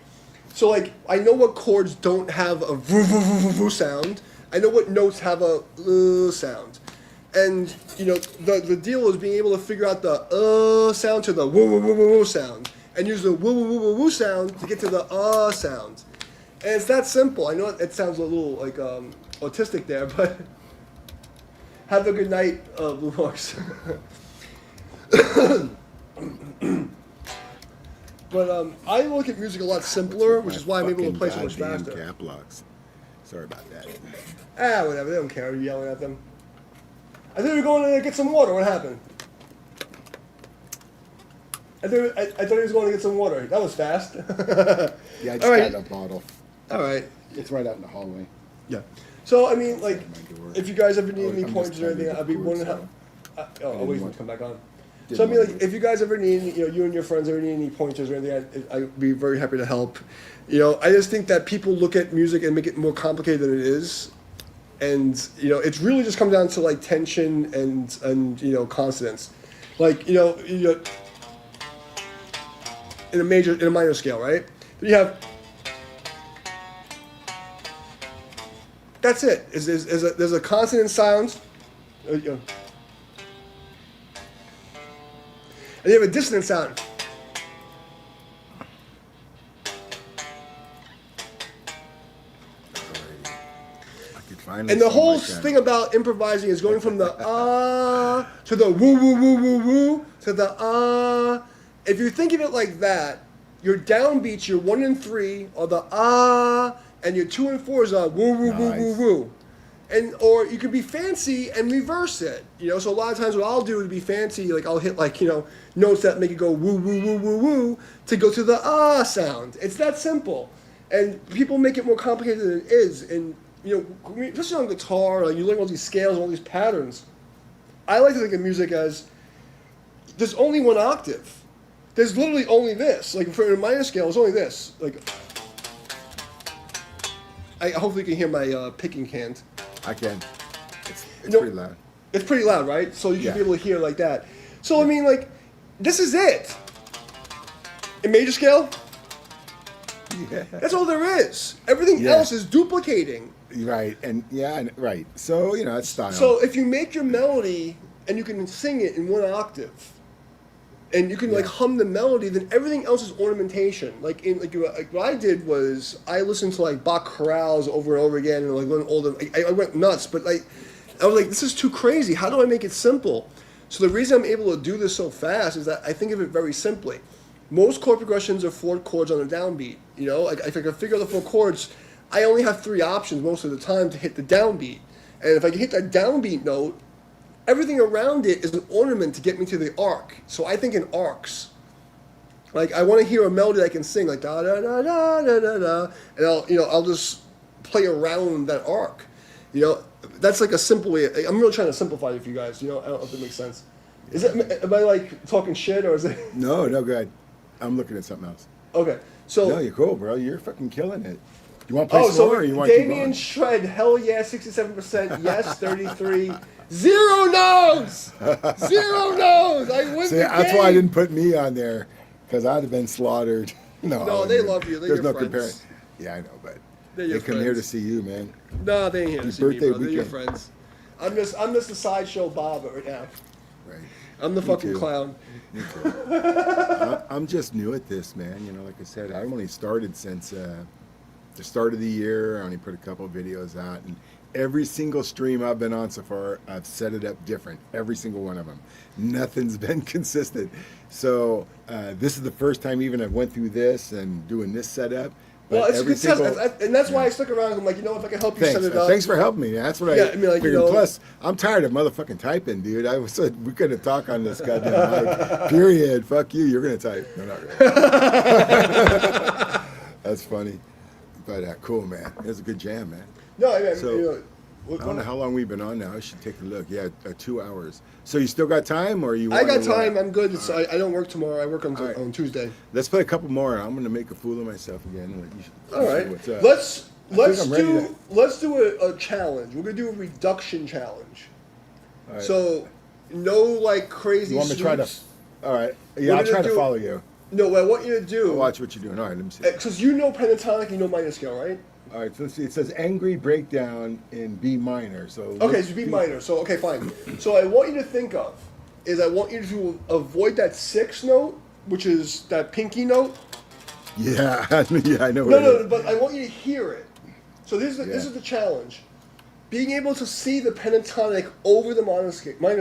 [SPEAKER 2] So like I know what chords don't have a voo voo voo voo voo sound. I know what notes have a sound. And the deal is being able to figure out the sound to the woo woo woo woo woo sound, and use the woo woo woo woo woo sound to get to the sound. And it's that simple. I know it sounds a little like autistic there, but have a good night, Blue Horse. But I look at music a lot simpler, which is why I'm able to play so much
[SPEAKER 1] Goddamn
[SPEAKER 2] faster.
[SPEAKER 1] Cap locks. Sorry about that.
[SPEAKER 2] Whatever. They don't care. You're yelling at them. I thought you were going to get some water. What happened? I thought he was going to get some water. That was fast.
[SPEAKER 1] Yeah, I just
[SPEAKER 2] All right.
[SPEAKER 1] got a bottle.
[SPEAKER 2] All right.
[SPEAKER 1] It's right out in the hallway.
[SPEAKER 2] Yeah. So I mean, like,
[SPEAKER 1] My door.
[SPEAKER 2] if you guys ever need
[SPEAKER 1] Oh,
[SPEAKER 2] any
[SPEAKER 1] I'm
[SPEAKER 2] pointers
[SPEAKER 1] just
[SPEAKER 2] or
[SPEAKER 1] trying to
[SPEAKER 2] anything, I'd be
[SPEAKER 1] record,
[SPEAKER 2] more than
[SPEAKER 1] so.
[SPEAKER 2] happy. I'll wait for it to come back on.
[SPEAKER 1] Didn't
[SPEAKER 2] So I mean,
[SPEAKER 1] want
[SPEAKER 2] like,
[SPEAKER 1] to-
[SPEAKER 2] if you guys ever need, you and your friends ever need any pointers or anything, I'd be very happy to help. I just think that people look at music and make it more complicated than it is, and it's really just come down to like tension and consonants, like in a minor scale, right? You have. That's it. There's a consonant sound. And you have a dissonant sound.
[SPEAKER 1] I could finally
[SPEAKER 2] And the
[SPEAKER 1] sound
[SPEAKER 2] whole
[SPEAKER 1] like that.
[SPEAKER 2] thing about improvising is going from the to the woo woo woo woo woo to the. If you think of it like that, your downbeats, your 1 and 3 are the and your 2 and 4 is a woo woo woo woo
[SPEAKER 1] Nice.
[SPEAKER 2] woo. Or you could be fancy and reverse it. So a lot of times what I'll do is be fancy, like I'll hit notes that make it go woo woo woo woo woo to go to the sound. It's that simple. And people make it more complicated than it is. And especially on guitar, like you learn all these scales and all these patterns. I like to think of music as there's only one octave. There's literally only this. Like for a minor scale, it's only this. Like I hopefully you can hear my picking hand.
[SPEAKER 1] I can. It's
[SPEAKER 2] No.
[SPEAKER 1] pretty loud.
[SPEAKER 2] It's pretty loud, right? So you should
[SPEAKER 1] Yeah.
[SPEAKER 2] be able to hear like that. So I mean, like, this is it. In major scale,
[SPEAKER 1] Yeah.
[SPEAKER 2] that's all there is. Everything
[SPEAKER 1] Yeah.
[SPEAKER 2] else is duplicating.
[SPEAKER 1] Right, right. So it's style.
[SPEAKER 2] So if you make your melody and you can sing it in one octave, and you can like
[SPEAKER 1] Yeah.
[SPEAKER 2] hum the melody, then everything else is ornamentation. Like what I did was I listened to like Bach chorales over and over again, and like learned all the. I went nuts, but like I was like, this is too crazy. How do I make it simple? So the reason I'm able to do this so fast is that I think of it very simply. Most chord progressions are 4 chords on a downbeat. Like if I can figure out the 4 chords, I only have 3 options most of the time to hit the downbeat. And if I can hit that downbeat note, everything around it is an ornament to get me to the arc. So I think in arcs. Like I want to hear a melody I can sing, like da da da da da da da, and I'll just play around that arc. That's like a simple way. I'm really trying to simplify it for you guys. I don't know if it makes sense. Is it? Am I like talking shit or is it?
[SPEAKER 1] No, go ahead. I'm looking at something else.
[SPEAKER 2] Okay, so.
[SPEAKER 1] No, you're cool, bro. You're fucking killing it. You want to play some more, or you want to keep
[SPEAKER 2] Damian
[SPEAKER 1] going?
[SPEAKER 2] Shred, hell yeah, 67%, yes, 33, 0 no's, 0 no's. I win
[SPEAKER 1] See,
[SPEAKER 2] the
[SPEAKER 1] that's
[SPEAKER 2] game.
[SPEAKER 1] why I didn't put me on there, because I'd have been slaughtered.
[SPEAKER 2] No, they love you. They're
[SPEAKER 1] There's
[SPEAKER 2] your
[SPEAKER 1] no
[SPEAKER 2] friends.
[SPEAKER 1] comparing. Yeah, I know, but
[SPEAKER 2] They're
[SPEAKER 1] they
[SPEAKER 2] your
[SPEAKER 1] come here to
[SPEAKER 2] friends.
[SPEAKER 1] see you, man.
[SPEAKER 2] No, they ain't here to
[SPEAKER 1] Your
[SPEAKER 2] see me,
[SPEAKER 1] birthday
[SPEAKER 2] bro. They're your
[SPEAKER 1] weekend.
[SPEAKER 2] friends. I'm just a sideshow Bob right now.
[SPEAKER 1] Right.
[SPEAKER 2] I'm the
[SPEAKER 1] Me
[SPEAKER 2] fucking
[SPEAKER 1] too.
[SPEAKER 2] clown.
[SPEAKER 1] Me too. I'm just new at this, man. Like I said, I only started since the start of the year. I only put a couple of videos out, and every single stream I've been on so far, I've set it up different. Every single one of them. Nothing's been consistent. So this is the first time even I went through this and doing this setup. But
[SPEAKER 2] Well, it's a
[SPEAKER 1] every
[SPEAKER 2] good test,
[SPEAKER 1] single,
[SPEAKER 2] and that's why I stuck around. I'm like, if I can help you
[SPEAKER 1] Thanks.
[SPEAKER 2] set it up.
[SPEAKER 1] Thanks for helping me. That's what
[SPEAKER 2] Yeah,
[SPEAKER 1] I
[SPEAKER 2] I mean, like,
[SPEAKER 1] figured. Plus, I'm tired of motherfucking typing, dude. I said we couldn't talk on this goddamn mic. Period. Fuck you. You're gonna type. No, not really. That's funny. But cool, man. It was a good jam, man.
[SPEAKER 2] No, I mean,
[SPEAKER 1] So, I don't know how long we've been on now. I should take a look. Yeah, 2 hours. So you still got time, or you?
[SPEAKER 2] I got
[SPEAKER 1] wanna,
[SPEAKER 2] time. I'm good. I don't work tomorrow. I work on
[SPEAKER 1] right.
[SPEAKER 2] on Tuesday.
[SPEAKER 1] Let's play a couple more. I'm gonna make a fool of myself again.
[SPEAKER 2] All right.
[SPEAKER 1] What's up?
[SPEAKER 2] Let's
[SPEAKER 1] I'm ready
[SPEAKER 2] do a challenge. We're gonna do a reduction challenge.
[SPEAKER 1] All right.
[SPEAKER 2] So no like crazy.
[SPEAKER 1] You want me to try to?
[SPEAKER 2] sweeps.
[SPEAKER 1] All right.
[SPEAKER 2] We're
[SPEAKER 1] Yeah, I'll
[SPEAKER 2] gonna
[SPEAKER 1] try to
[SPEAKER 2] do-
[SPEAKER 1] follow you.
[SPEAKER 2] No, what I want you to
[SPEAKER 1] I'll
[SPEAKER 2] do,
[SPEAKER 1] watch what you're doing. All right. Let me see.
[SPEAKER 2] because you know pentatonic, you know minor scale, right?
[SPEAKER 1] All right, so let's see. It says angry breakdown in B minor. So
[SPEAKER 2] Okay, so B minor. So okay, fine. So I want you to think of I want you to avoid that sixth note, which is that pinky note.
[SPEAKER 1] Yeah, yeah, I know.
[SPEAKER 2] No,
[SPEAKER 1] what it is.
[SPEAKER 2] but I want you to hear it. So this is the challenge: being able to see the pentatonic over the minor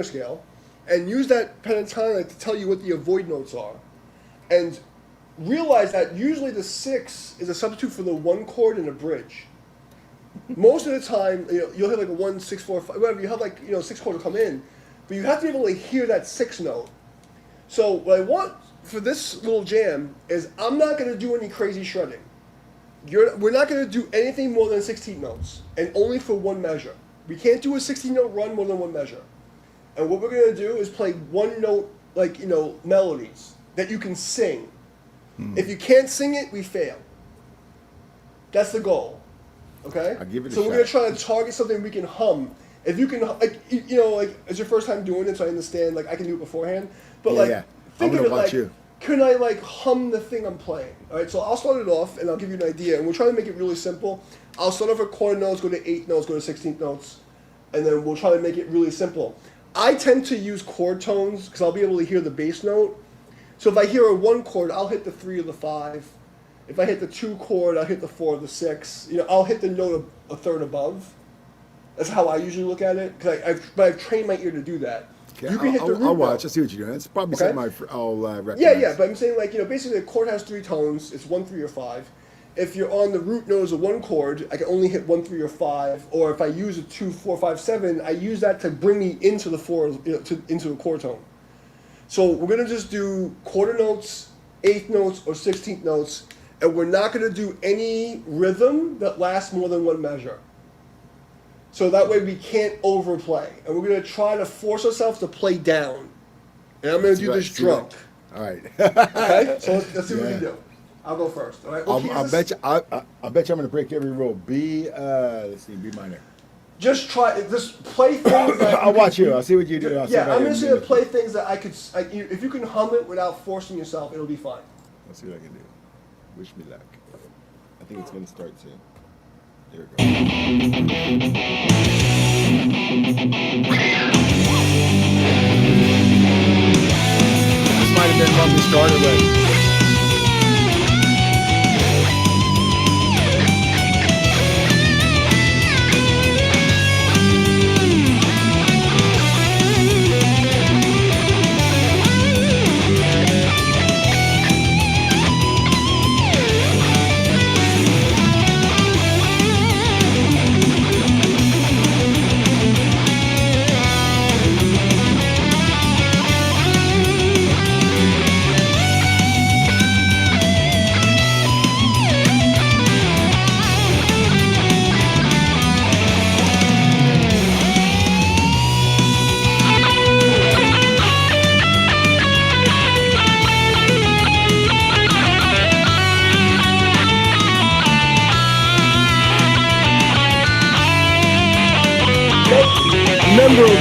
[SPEAKER 2] scale, and use that pentatonic to tell you what the avoid notes are, and realize that usually the 6 is a substitute for the 1 chord in a bridge. Most of the time, you'll have like a 1, 6, 4, 5, whatever. You have like 6 chord to come in, but you have to be able to hear that 6 note. So what I want for this little jam is I'm not going to do any crazy shredding. We're not going to do anything more than 16 notes, and only for one measure. We can't do a 16-note run more than one measure. And what we're going to do is play one note, melodies that you can sing. If you can't sing it, we fail. That's the goal. Okay?
[SPEAKER 1] I'll give it a
[SPEAKER 2] so we're going to
[SPEAKER 1] shot.
[SPEAKER 2] try to target something we can hum. If you can, it's your first time doing it, so I understand, I can do it beforehand. But,
[SPEAKER 1] Yeah.
[SPEAKER 2] think
[SPEAKER 1] I'm
[SPEAKER 2] of
[SPEAKER 1] gonna
[SPEAKER 2] it
[SPEAKER 1] watch you.
[SPEAKER 2] can I, hum the thing I'm playing? All right, so I'll start it off, and I'll give you an idea. And we'll try to make it really simple. I'll start off with quarter notes, go to 8 notes, go to 16th notes, and then we'll try to make it really simple. I tend to use chord tones, because I'll be able to hear the bass note. So if I hear a 1 chord, I'll hit the 3 or the 5. If I hit the 2 chord, I'll hit the 4 or the 6. I'll hit the note a third above. That's how I usually look at it. But I've trained my ear to do that.
[SPEAKER 1] Okay,
[SPEAKER 2] You can hit the root
[SPEAKER 1] I'll watch.
[SPEAKER 2] note.
[SPEAKER 1] I'll see what you're doing. It's probably
[SPEAKER 2] Okay.
[SPEAKER 1] something I'll recognize.
[SPEAKER 2] Yeah, but I'm saying basically a chord has 3 tones. It's 1, 3, or 5. If you're on the root note as a 1 chord, I can only hit 1, 3, or 5. Or if I use a 2, 4, 5, 7, I use that to bring me into the 4, into a chord tone. So we're gonna just do quarter notes, 8th notes, or 16th notes, and we're not gonna do any rhythm that lasts more than one measure. So that way we can't overplay, and we're gonna try to force ourselves to play down. And I'm gonna do this drunk.
[SPEAKER 1] All right.
[SPEAKER 2] Okay, so let's see what we
[SPEAKER 1] Yeah.
[SPEAKER 2] can do. I'll go first. All right.
[SPEAKER 1] I'll bet you. I bet you I'm going to break every rule. Let's see, B minor.
[SPEAKER 2] Just play things that
[SPEAKER 1] I'll watch you. I'll see what you do. I'll see if I
[SPEAKER 2] I'm
[SPEAKER 1] can
[SPEAKER 2] just
[SPEAKER 1] do
[SPEAKER 2] gonna
[SPEAKER 1] it.
[SPEAKER 2] play things that I could. If you can hum it without forcing yourself, it'll be fine.
[SPEAKER 1] Let's see what I can do. Wish me luck. I think it's going to start soon. There we go. This might have been when we started with.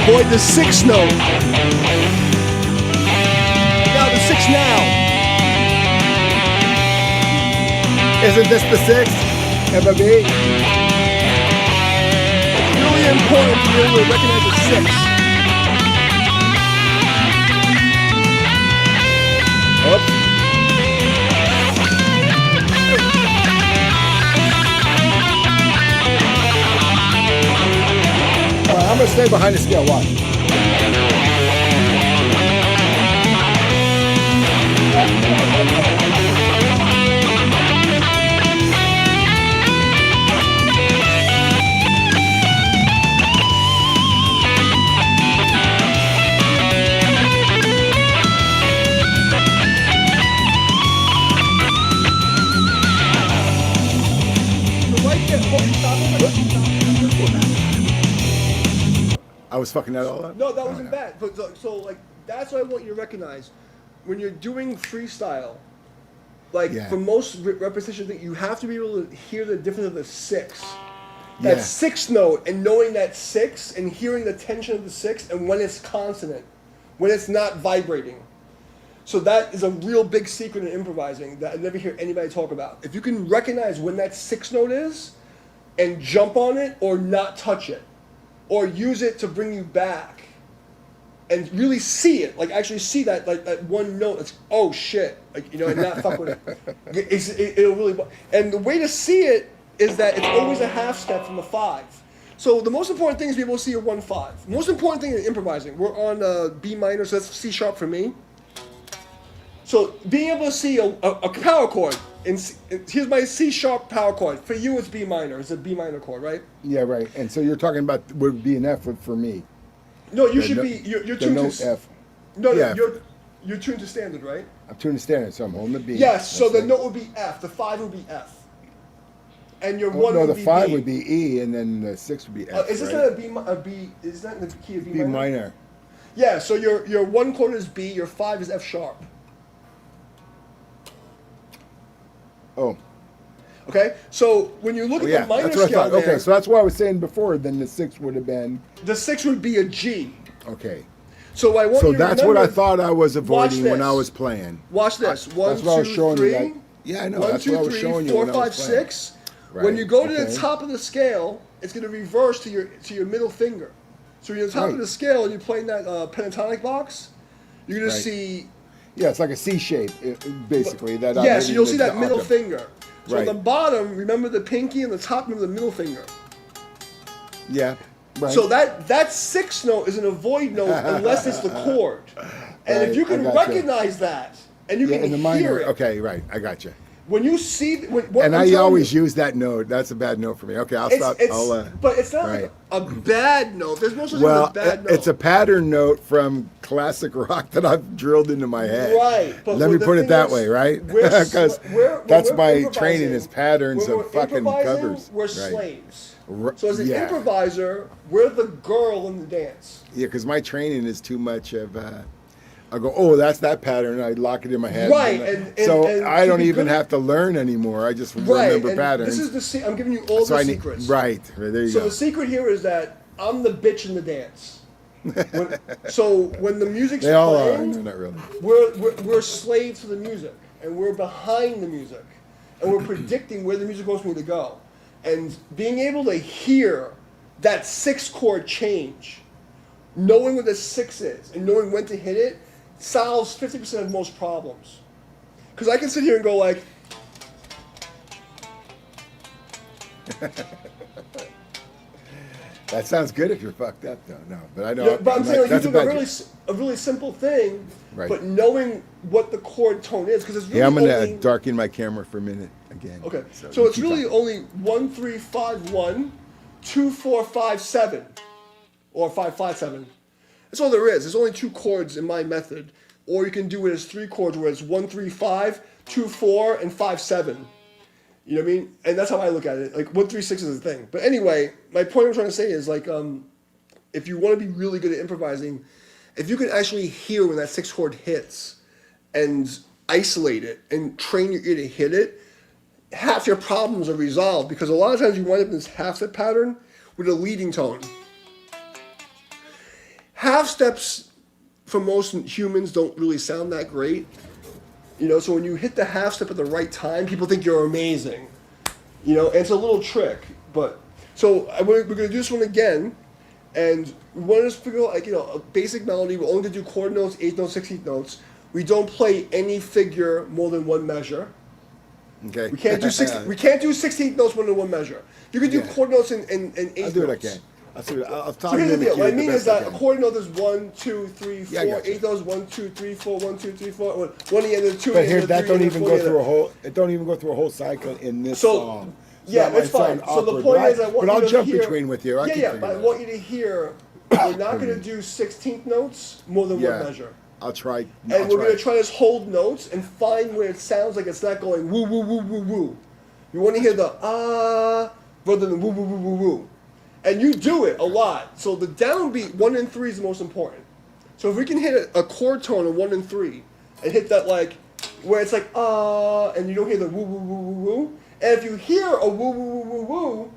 [SPEAKER 2] avoid the sixth note. Now the sixth now.
[SPEAKER 1] Isn't this the sixth? FB?
[SPEAKER 2] It's really important to be able to recognize the sixth.
[SPEAKER 1] Oops. All right, I'm gonna stay behind the scale. Watch. I was fucking that all up?
[SPEAKER 2] No, that wasn't bad. But so like that's what I want you to recognize when you're doing freestyle. Like
[SPEAKER 1] Yeah.
[SPEAKER 2] for most repetition thing, you have to be able to hear the difference of the six. That
[SPEAKER 1] Yeah.
[SPEAKER 2] sixth note and knowing that six and hearing the tension of the six and when it's consonant, when it's not vibrating. So that is a real big secret in improvising that I never hear anybody talk about. If you can recognize when that sixth note is and jump on it or not touch it or use it to bring you back and really see it, like actually see that like that one note, it's oh shit, like and not fuck with it. It'll really, and the way to see it is that it's always a half step from the five. So the most important thing is to be able to see a 1-5. Most important thing in improvising, we're on B minor, so that's C sharp for me. So being able to see a power chord, here's my C sharp power chord. For you, it's B minor. It's a B minor chord, right?
[SPEAKER 1] Yeah, right. And so you're talking about would be an F for me.
[SPEAKER 2] No, you should be. You're
[SPEAKER 1] the
[SPEAKER 2] tuned
[SPEAKER 1] note
[SPEAKER 2] to
[SPEAKER 1] F.
[SPEAKER 2] No,
[SPEAKER 1] Yeah.
[SPEAKER 2] you're tuned to standard, right?
[SPEAKER 1] I'm tuned to standard, so I'm holding the B.
[SPEAKER 2] Yes. So
[SPEAKER 1] That's
[SPEAKER 2] the
[SPEAKER 1] right.
[SPEAKER 2] note would be F. The 5 would be F. And your
[SPEAKER 1] Oh,
[SPEAKER 2] one
[SPEAKER 1] no,
[SPEAKER 2] would
[SPEAKER 1] the
[SPEAKER 2] be
[SPEAKER 1] 5
[SPEAKER 2] B.
[SPEAKER 1] would be E, and then the 6 would be F.
[SPEAKER 2] Is this
[SPEAKER 1] right?
[SPEAKER 2] not a B? Is that in the key of B
[SPEAKER 1] B
[SPEAKER 2] minor?
[SPEAKER 1] minor?
[SPEAKER 2] Yeah. So your 1 chord is B. Your 5 is F sharp.
[SPEAKER 1] Oh.
[SPEAKER 2] Okay. So when you look
[SPEAKER 1] Oh,
[SPEAKER 2] at
[SPEAKER 1] yeah,
[SPEAKER 2] the minor
[SPEAKER 1] that's what I
[SPEAKER 2] scale
[SPEAKER 1] thought.
[SPEAKER 2] there,
[SPEAKER 1] Okay, so that's what I was saying before. Then the 6 would have been
[SPEAKER 2] the 6 would be a G.
[SPEAKER 1] okay.
[SPEAKER 2] So I want
[SPEAKER 1] So
[SPEAKER 2] you to
[SPEAKER 1] that's what I
[SPEAKER 2] remember-
[SPEAKER 1] thought I was avoiding when
[SPEAKER 2] this.
[SPEAKER 1] I was playing.
[SPEAKER 2] Watch this. One,
[SPEAKER 1] That's what I was
[SPEAKER 2] two,
[SPEAKER 1] showing
[SPEAKER 2] three.
[SPEAKER 1] you. That, yeah, I know.
[SPEAKER 2] One,
[SPEAKER 1] That's
[SPEAKER 2] two,
[SPEAKER 1] what I was
[SPEAKER 2] three,
[SPEAKER 1] showing you
[SPEAKER 2] four,
[SPEAKER 1] when I was
[SPEAKER 2] five,
[SPEAKER 1] playing.
[SPEAKER 2] six.
[SPEAKER 1] Right,
[SPEAKER 2] When you go to the
[SPEAKER 1] okay.
[SPEAKER 2] top of the scale, it's going to reverse to your middle finger. So you're at the top
[SPEAKER 1] Right.
[SPEAKER 2] of the scale and you're playing that pentatonic box. You're going
[SPEAKER 1] Right.
[SPEAKER 2] to see.
[SPEAKER 1] Yeah, it's like a C shape, basically. That I'm
[SPEAKER 2] Yeah, so
[SPEAKER 1] hitting
[SPEAKER 2] you'll see
[SPEAKER 1] the
[SPEAKER 2] that middle
[SPEAKER 1] octave.
[SPEAKER 2] finger. So
[SPEAKER 1] Right.
[SPEAKER 2] on the bottom, remember the pinky, and the top, remember the middle finger.
[SPEAKER 1] Yeah, right.
[SPEAKER 2] So that sixth note is an avoid note unless it's the chord. And if
[SPEAKER 1] Right,
[SPEAKER 2] you
[SPEAKER 1] I
[SPEAKER 2] can
[SPEAKER 1] gotcha.
[SPEAKER 2] recognize that, and you
[SPEAKER 1] yeah,
[SPEAKER 2] can
[SPEAKER 1] in the
[SPEAKER 2] hear
[SPEAKER 1] minor.
[SPEAKER 2] it,
[SPEAKER 1] Okay, right. I got you.
[SPEAKER 2] when you see,
[SPEAKER 1] And I always use that note. That's a bad note for me. Okay, I'll stop.
[SPEAKER 2] But it's not
[SPEAKER 1] right.
[SPEAKER 2] like a bad note. There's no such thing as
[SPEAKER 1] Well,
[SPEAKER 2] a bad note.
[SPEAKER 1] it's a pattern note from classic rock that I've drilled into my head.
[SPEAKER 2] Right. But
[SPEAKER 1] Let me
[SPEAKER 2] the
[SPEAKER 1] put it
[SPEAKER 2] thing
[SPEAKER 1] that
[SPEAKER 2] is,
[SPEAKER 1] way, right?
[SPEAKER 2] we're
[SPEAKER 1] Because
[SPEAKER 2] when
[SPEAKER 1] that's
[SPEAKER 2] we're
[SPEAKER 1] my
[SPEAKER 2] improvising-
[SPEAKER 1] training is patterns
[SPEAKER 2] when
[SPEAKER 1] of
[SPEAKER 2] we're
[SPEAKER 1] fucking
[SPEAKER 2] improvising,
[SPEAKER 1] covers.
[SPEAKER 2] We're
[SPEAKER 1] Right.
[SPEAKER 2] slaves.
[SPEAKER 1] R-
[SPEAKER 2] So as an
[SPEAKER 1] yeah.
[SPEAKER 2] improviser, we're the girl in the dance.
[SPEAKER 1] Yeah, because my training is too much of. I go, oh, that's that pattern. I lock it in my head.
[SPEAKER 2] Right,
[SPEAKER 1] so
[SPEAKER 2] and
[SPEAKER 1] I
[SPEAKER 2] to
[SPEAKER 1] don't
[SPEAKER 2] be
[SPEAKER 1] even
[SPEAKER 2] good at-
[SPEAKER 1] have to learn anymore. I just
[SPEAKER 2] Right.
[SPEAKER 1] remember
[SPEAKER 2] And
[SPEAKER 1] patterns.
[SPEAKER 2] this is I'm giving you all
[SPEAKER 1] so
[SPEAKER 2] the
[SPEAKER 1] I need,
[SPEAKER 2] secrets.
[SPEAKER 1] right. There you
[SPEAKER 2] So
[SPEAKER 1] go.
[SPEAKER 2] the secret here is that I'm the bitch in the dance. So when the music's
[SPEAKER 1] They all are.
[SPEAKER 2] playing,
[SPEAKER 1] No, not really.
[SPEAKER 2] we're slaves to the music, and we're behind the music, and we're predicting where the music wants me to go, and being able to hear that 6 chord change, knowing what the 6 is, and knowing when to hit it, solves 50% of most problems. Because I can sit here and go like.
[SPEAKER 1] That sounds good if you're fucked up, though. No, but I know.
[SPEAKER 2] Yeah, but I'm saying like,
[SPEAKER 1] that's
[SPEAKER 2] you
[SPEAKER 1] a
[SPEAKER 2] do a
[SPEAKER 1] bad
[SPEAKER 2] really, a really simple thing,
[SPEAKER 1] Right.
[SPEAKER 2] but knowing what the chord tone is, because it's really
[SPEAKER 1] Yeah, I'm gonna
[SPEAKER 2] only,
[SPEAKER 1] darken my camera for a minute again.
[SPEAKER 2] Okay,
[SPEAKER 1] So
[SPEAKER 2] so
[SPEAKER 1] you
[SPEAKER 2] it's
[SPEAKER 1] keep
[SPEAKER 2] really
[SPEAKER 1] talking.
[SPEAKER 2] only 1 3 5 1, 2 4 5 7, or 5 5 7. That's all there is. There's only 2 chords in my method, or you can do it as 3 chords, where it's 1 3 5, 2 4, and 5 7. You know what I mean? And that's how I look at it. Like 1 3 6 is a thing. But anyway, my point I'm trying to say is like, if you want to be really good at improvising, if you can actually hear when that 6 chord hits, and isolate it and train your ear to hit it, half your problems are resolved, because a lot of times you wind up in this half step pattern with a leading tone. half steps for most humans don't really sound that great. So when you hit the half step at the right time, people think you're amazing. And it's a little trick. But so we're going to do this one again, and we want to figure out a basic melody. We're only going to do quarter notes, eighth notes, 16th notes. We don't play any figure more than one measure.
[SPEAKER 1] Okay.
[SPEAKER 2] We can't do 16th notes more than one measure. You can do quarter notes and eighth notes.
[SPEAKER 1] I'll do it again. I'll
[SPEAKER 2] So here's the deal. What I mean is that a quarter note is 1, 2, 3, 4.
[SPEAKER 1] Yeah,
[SPEAKER 2] Eighth note is 1, 2, 3, 4. 1, 2, 3, 4. One at the end of 2.
[SPEAKER 1] But here, that don't even go through a whole. It don't even go through a whole cycle in this song. So
[SPEAKER 2] yeah, that's fine. So the point is, I want you to hear.
[SPEAKER 1] But I'll jump between with you.
[SPEAKER 2] But I want you to hear. We're not going to do 16th notes more than one measure.
[SPEAKER 1] I'll try.
[SPEAKER 2] And we're going to try to hold notes and find where it sounds like it's not going woo woo woo woo woo. You want to hear the rather than woo woo woo woo woo. And you do it a lot. So the downbeat 1 and 3 is the most important. So if we can hit a chord tone of 1 and 3 and hit that where it's and you don't hear the woo woo woo woo woo. And if you hear a woo woo woo woo woo,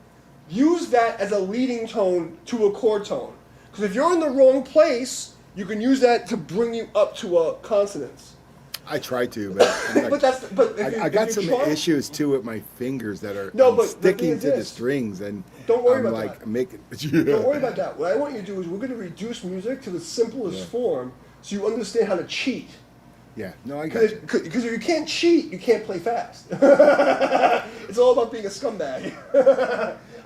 [SPEAKER 2] use that as a leading tone to a chord tone. Because if you're in the wrong place, you can use that to bring you up to a consonance.
[SPEAKER 1] I try to, but I got some issues too with my fingers that are sticking to the strings, and
[SPEAKER 2] don't worry about that. Don't worry about that. What I want you to do is we're going to reduce music to the simplest form, so you understand how to cheat.
[SPEAKER 1] Yeah, no, I got you.
[SPEAKER 2] Because if you can't cheat, you can't play fast. It's all about being a scumbag.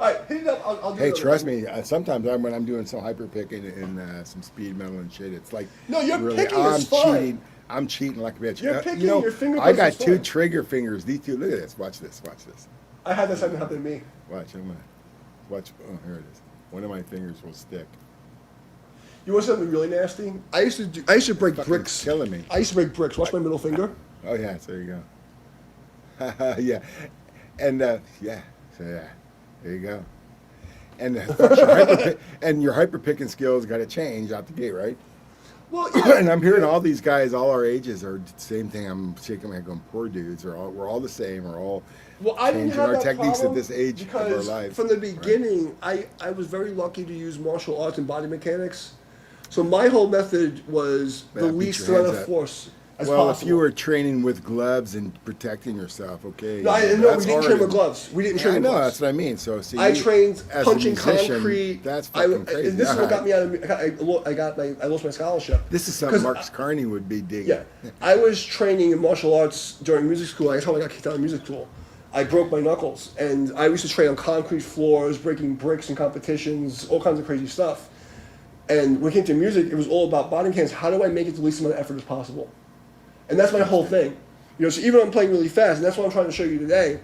[SPEAKER 2] All right, hit it up. I'll do it.
[SPEAKER 1] Hey, trust me. Sometimes when I'm doing some hyper picking and some speed metal and shit, it's like
[SPEAKER 2] no, you're picking is fine.
[SPEAKER 1] I'm cheating like a bitch.
[SPEAKER 2] You're picking your finger.
[SPEAKER 1] I got two trigger fingers. These two. Look at this. Watch this. Watch this.
[SPEAKER 2] I had this happen to me.
[SPEAKER 1] Watch. Watch. Oh, here it is. One of my fingers will stick.
[SPEAKER 2] You want something really nasty? I used to break bricks.
[SPEAKER 1] Killing me.
[SPEAKER 2] I used to break bricks. Watch my middle finger.
[SPEAKER 1] Oh yeah. So there you go. Yeah. And yeah. So yeah. There you go. And your hyper picking skills got to change out the gate, right?
[SPEAKER 2] Well, yeah.
[SPEAKER 1] And I'm hearing all these guys, all our ages, are the same thing. I'm shaking my head going, poor dudes. We're all the same. We're all changing our techniques at this age of our lives.
[SPEAKER 2] From the beginning, right? I was very lucky to use martial arts and body mechanics. So my whole method was the least amount of force as possible.
[SPEAKER 1] If you were training with gloves and protecting yourself, okay.
[SPEAKER 2] No, we didn't train with gloves. We didn't train with gloves.
[SPEAKER 1] That's what I mean. So see,
[SPEAKER 2] I trained punching
[SPEAKER 1] musician,
[SPEAKER 2] concrete.
[SPEAKER 1] That's fucking crazy.
[SPEAKER 2] And this is what got me out of. I lost my scholarship.
[SPEAKER 1] This is something Marcus Carney would be digging.
[SPEAKER 2] Yeah, I was training in martial arts during music school. That's how I got kicked out of music school. I broke my knuckles, and I used to train on concrete floors, breaking bricks in competitions, all kinds of crazy stuff. And when it came to music, it was all about body mechanics. How do I make it the least amount of effort as possible? And that's my whole thing. So even though I'm playing really fast, and that's what I'm trying to show you today,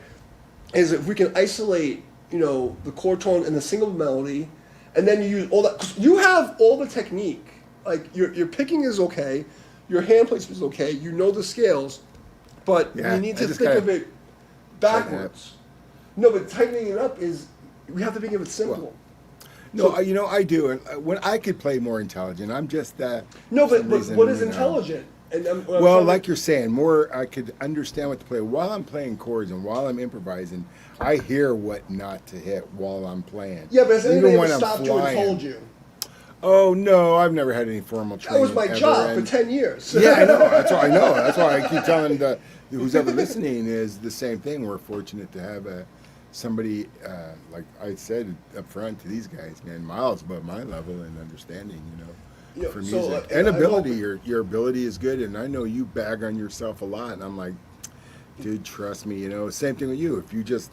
[SPEAKER 2] is if we can isolate, the chord tone and the single melody, and then you use all that. 'Cause you have all the technique. Like your picking is okay, your hand placement is okay, you know the scales, but you need to think of it backwards. No, but tightening it up is, we have to think of it simple.
[SPEAKER 1] No, I do. And when I could play more intelligent, I'm just that.
[SPEAKER 2] No, but what is intelligent? And
[SPEAKER 1] like you're saying, more I could understand what to play. While I'm playing chords and while I'm improvising, I hear what not to hit while I'm playing.
[SPEAKER 2] Yeah, but has anybody ever stopped you and told you?
[SPEAKER 1] Oh, no, I've never had any formal training.
[SPEAKER 2] That was my job for 10 years.
[SPEAKER 1] Yeah, I know. That's why I keep telling who's ever listening is the same thing. We're fortunate to have somebody, like I said up front to these guys, man, miles above my level and understanding, for music. And ability. Your ability is good, and I know you bag on yourself a lot, and I'm like, dude, trust me, same thing with you. If you just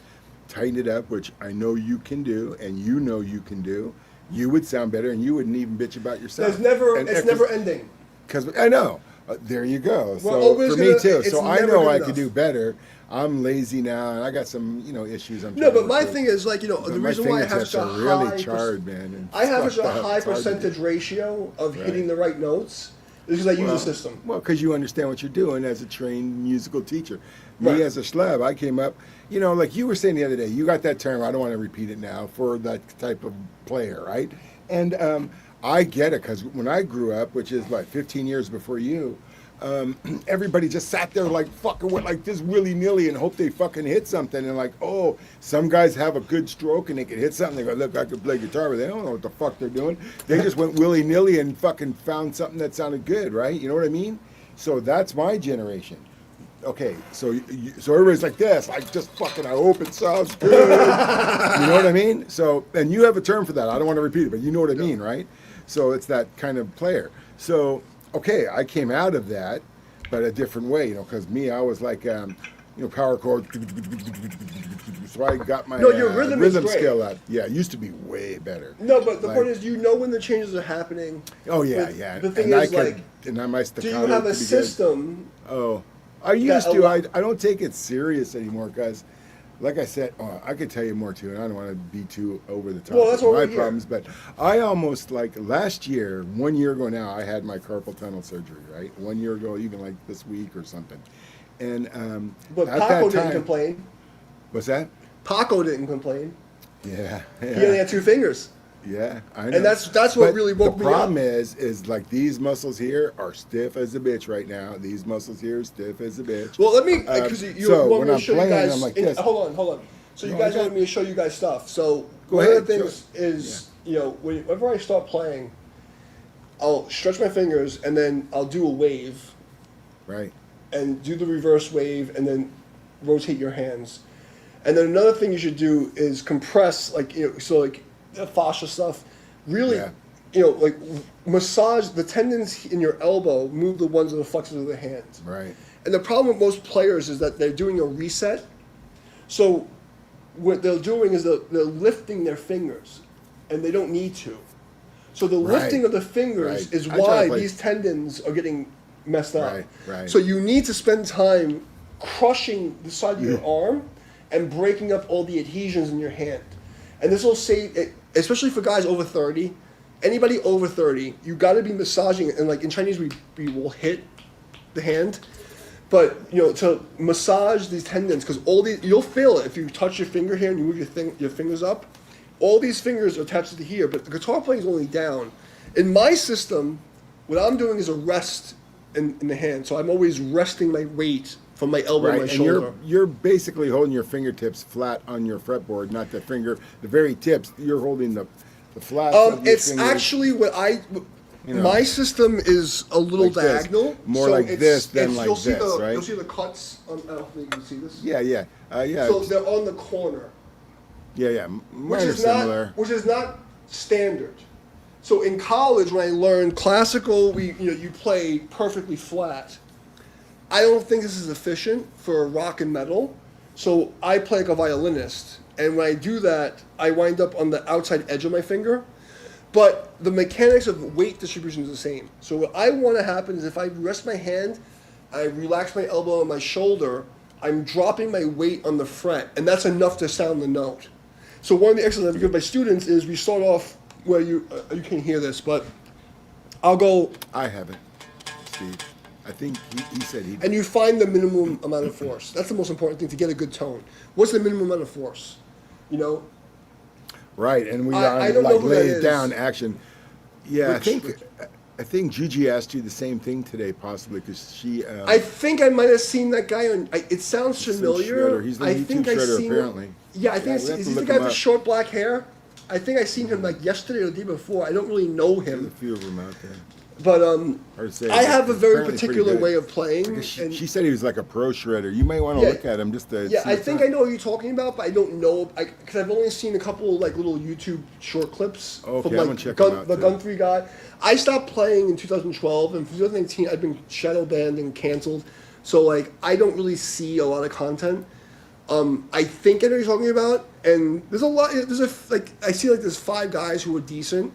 [SPEAKER 1] tighten it up, which I know you can do, and you can do, you would sound better, and you wouldn't even bitch about yourself.
[SPEAKER 2] It's never ending.
[SPEAKER 1] Because I know. There you go. So for me too. So I know I could do better. I'm lazy now, and I got some, issues.
[SPEAKER 2] But my thing is the reason why I have such a
[SPEAKER 1] really charred, man.
[SPEAKER 2] I have such a high percentage ratio of hitting the right notes is because I use a system.
[SPEAKER 1] Well, because you understand what you're doing as a trained musical teacher. Me as a schlub, I came up, like you were saying the other day, you got that term. I don't want to repeat it now for that type of player, right? And I get it because when I grew up, which is 15 years before you. everybody just sat there like fucking went like this willy-nilly and hope they fucking hit something. And like, oh, some guys have a good stroke and they can hit something. They go, look, I can play guitar, but they don't know what the fuck they're doing. They just went willy-nilly and fucking found something that sounded good, right? You know what I mean? So that's my generation. Okay, so everybody's like this, like just fucking, I hope it sounds good. You know what I mean? So, and you have a term for that. I don't want to repeat it, but you know what I mean, right? So it's that kind of player. So, okay, I came out of that, but a different way, you know, because me, I was like, power chord. So I got my
[SPEAKER 2] your rhythm is great.
[SPEAKER 1] skill up. Yeah, it used to be way better.
[SPEAKER 2] No, but the point is, you know when the changes are happening.
[SPEAKER 1] Oh, yeah,
[SPEAKER 2] But
[SPEAKER 1] yeah.
[SPEAKER 2] The thing
[SPEAKER 1] and
[SPEAKER 2] is, like,
[SPEAKER 1] my
[SPEAKER 2] do you have a system?
[SPEAKER 1] Oh, I used to. I don't take it serious anymore because, like I said, I could tell you more too, and I don't want to be too over the top
[SPEAKER 2] Well, that's
[SPEAKER 1] with
[SPEAKER 2] what
[SPEAKER 1] my
[SPEAKER 2] we're
[SPEAKER 1] problems. But I almost like last year, 1 year ago now, I had my carpal tunnel surgery. Right, 1 year ago, even like this week or something. And
[SPEAKER 2] But
[SPEAKER 1] at
[SPEAKER 2] Paco
[SPEAKER 1] that time,
[SPEAKER 2] didn't complain.
[SPEAKER 1] What's that?
[SPEAKER 2] Paco didn't complain.
[SPEAKER 1] Yeah,
[SPEAKER 2] He only had 2 fingers.
[SPEAKER 1] Yeah, I know.
[SPEAKER 2] And that's what really woke me up.
[SPEAKER 1] The problem is like these muscles here are stiff as a bitch right now. These muscles here are stiff as a bitch.
[SPEAKER 2] Well, let me, because you
[SPEAKER 1] so
[SPEAKER 2] want
[SPEAKER 1] when
[SPEAKER 2] me to
[SPEAKER 1] I'm
[SPEAKER 2] show you
[SPEAKER 1] playing,
[SPEAKER 2] guys.
[SPEAKER 1] I'm like this.
[SPEAKER 2] Hold on. So you
[SPEAKER 1] No,
[SPEAKER 2] guys
[SPEAKER 1] I got-
[SPEAKER 2] wanted me to show you guys stuff. So
[SPEAKER 1] Go
[SPEAKER 2] one
[SPEAKER 1] ahead,
[SPEAKER 2] of the things
[SPEAKER 1] sure.
[SPEAKER 2] is, whenever I start playing, I'll stretch my fingers and then I'll do a wave
[SPEAKER 1] Right.
[SPEAKER 2] and do the reverse wave and then rotate your hands. And then another thing you should do is compress, like, so like the fascia stuff, really,
[SPEAKER 1] Yeah.
[SPEAKER 2] like massage the tendons in your elbow, move the ones in the flexors of the hand.
[SPEAKER 1] Right.
[SPEAKER 2] And the problem with most players is that they're doing a reset. So what they're doing is they're lifting their fingers, and they don't need to. So the
[SPEAKER 1] Right.
[SPEAKER 2] lifting of the fingers
[SPEAKER 1] Right.
[SPEAKER 2] is
[SPEAKER 1] I try to
[SPEAKER 2] why
[SPEAKER 1] play-
[SPEAKER 2] these tendons are getting messed up.
[SPEAKER 1] Right.
[SPEAKER 2] So you need to spend time crushing the side of your
[SPEAKER 1] Yeah.
[SPEAKER 2] arm and breaking up all the adhesions in your hand. And this will save, especially for guys over 30, anybody over 30, you got to be massaging, and like in Chinese we will hit the hand. But to massage these tendons, because you'll feel it if you touch your finger here and you move your fingers up. All these fingers are attached to here, but the guitar playing is only down. In my system, what I'm doing is a rest in the hand, so I'm always resting my weight from my elbow
[SPEAKER 1] Right.
[SPEAKER 2] and my
[SPEAKER 1] And
[SPEAKER 2] shoulder.
[SPEAKER 1] you're basically holding your fingertips flat on your fretboard, not the very tips. You're holding the flats of your
[SPEAKER 2] It's
[SPEAKER 1] fingers.
[SPEAKER 2] actually
[SPEAKER 1] You know.
[SPEAKER 2] my system is a little
[SPEAKER 1] Like this.
[SPEAKER 2] diagonal.
[SPEAKER 1] More
[SPEAKER 2] so
[SPEAKER 1] like
[SPEAKER 2] it's-
[SPEAKER 1] this than
[SPEAKER 2] it's-
[SPEAKER 1] like
[SPEAKER 2] you'll see
[SPEAKER 1] this, right?
[SPEAKER 2] You'll see the cuts. I don't know if you can see this.
[SPEAKER 1] Yeah. Yeah.
[SPEAKER 2] So they're on the corner.
[SPEAKER 1] Yeah.
[SPEAKER 2] which
[SPEAKER 1] Mine are
[SPEAKER 2] is
[SPEAKER 1] similar.
[SPEAKER 2] not standard. So in college, when I learned classical, you play perfectly flat. I don't think this is efficient for rock and metal, so I play like a violinist. And when I do that, I wind up on the outside edge of my finger. But the mechanics of weight distribution is the same. So what I want to happen is if I rest my hand, I relax my elbow and my shoulder, I'm dropping my weight on the fret, and that's enough to sound the note. So one of the exercises I give my students is we start off where you can't hear this, but I'll go,
[SPEAKER 1] I haven't, Steve. I think he said he.
[SPEAKER 2] and you find the minimum amount of force. That's the most important thing to get a good tone. What's the minimum amount of force?
[SPEAKER 1] Right, and we
[SPEAKER 2] I don't know
[SPEAKER 1] like
[SPEAKER 2] who that
[SPEAKER 1] laid
[SPEAKER 2] is.
[SPEAKER 1] down action. Yeah,
[SPEAKER 2] Which-
[SPEAKER 1] I think Gigi asked you the same thing today, possibly because she.
[SPEAKER 2] I think I might have seen that guy on. It sounds
[SPEAKER 1] Some
[SPEAKER 2] familiar.
[SPEAKER 1] shredder. He's the
[SPEAKER 2] I
[SPEAKER 1] YouTube
[SPEAKER 2] think I
[SPEAKER 1] shredder,
[SPEAKER 2] seen.
[SPEAKER 1] apparently.
[SPEAKER 2] Yeah, I think
[SPEAKER 1] Yeah,
[SPEAKER 2] is
[SPEAKER 1] we have to
[SPEAKER 2] he the
[SPEAKER 1] look
[SPEAKER 2] guy
[SPEAKER 1] him
[SPEAKER 2] with the
[SPEAKER 1] up.
[SPEAKER 2] short black hair? I think I seen him like yesterday or the day before. I don't really know
[SPEAKER 1] There's a
[SPEAKER 2] him,
[SPEAKER 1] few of them out there.
[SPEAKER 2] but
[SPEAKER 1] Hard to say.
[SPEAKER 2] I have a very
[SPEAKER 1] Apparently pretty
[SPEAKER 2] particular
[SPEAKER 1] good.
[SPEAKER 2] way of playing.
[SPEAKER 1] Because
[SPEAKER 2] and
[SPEAKER 1] she said he was like a pro shredder. You might want to
[SPEAKER 2] Yeah.
[SPEAKER 1] look at him just to.
[SPEAKER 2] yeah,
[SPEAKER 1] see
[SPEAKER 2] I
[SPEAKER 1] what's
[SPEAKER 2] think
[SPEAKER 1] up.
[SPEAKER 2] I know what you're talking about, but I don't know because I've only seen a couple like little YouTube short clips
[SPEAKER 1] Okay,
[SPEAKER 2] from
[SPEAKER 1] I'm
[SPEAKER 2] like
[SPEAKER 1] gonna check them out,
[SPEAKER 2] the
[SPEAKER 1] too.
[SPEAKER 2] Gun 3 guy. I stopped playing in 2012, and from 2019 I've been shadow banned and canceled. So like I don't really see a lot of content. I think I know what you're talking about, and there's a lot. I see like there's 5 guys who are decent.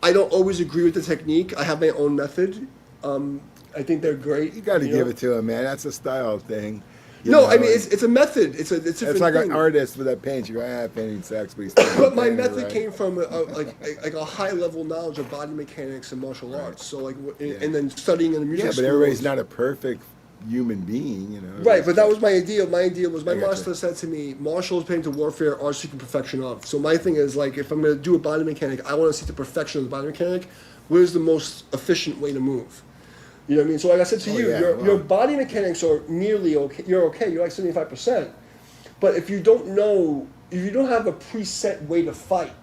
[SPEAKER 2] I don't always agree with the technique. I have my own method. I think they're great.
[SPEAKER 1] You got to
[SPEAKER 2] know?
[SPEAKER 1] give it to him, man. That's a style thing. You
[SPEAKER 2] No,
[SPEAKER 1] know,
[SPEAKER 2] I mean it's a method. It's a different
[SPEAKER 1] It's like
[SPEAKER 2] thing.
[SPEAKER 1] an artist with that paint. You go, painting sucks, but he's still
[SPEAKER 2] But my
[SPEAKER 1] painting,
[SPEAKER 2] method
[SPEAKER 1] right?
[SPEAKER 2] came from a high level knowledge of body mechanics and martial arts. So
[SPEAKER 1] Yeah.
[SPEAKER 2] and then studying in the music
[SPEAKER 1] Yeah, but
[SPEAKER 2] schools.
[SPEAKER 1] everybody's not a perfect human being, you know.
[SPEAKER 2] Right, but that was my idea. My idea was my
[SPEAKER 1] I gotcha.
[SPEAKER 2] master said to me, "Martial is painting to warfare, art seeking perfection of." So my thing is like, if I'm going to do a body mechanic, I want to see the perfection of the body mechanic. What is the most efficient way to move? You know what I mean? So like I said to
[SPEAKER 1] Oh,
[SPEAKER 2] you,
[SPEAKER 1] yeah,
[SPEAKER 2] your
[SPEAKER 1] well.
[SPEAKER 2] body mechanics are nearly okay. You're okay. You're like 75%. But if you don't know, if you don't have a preset way to fight,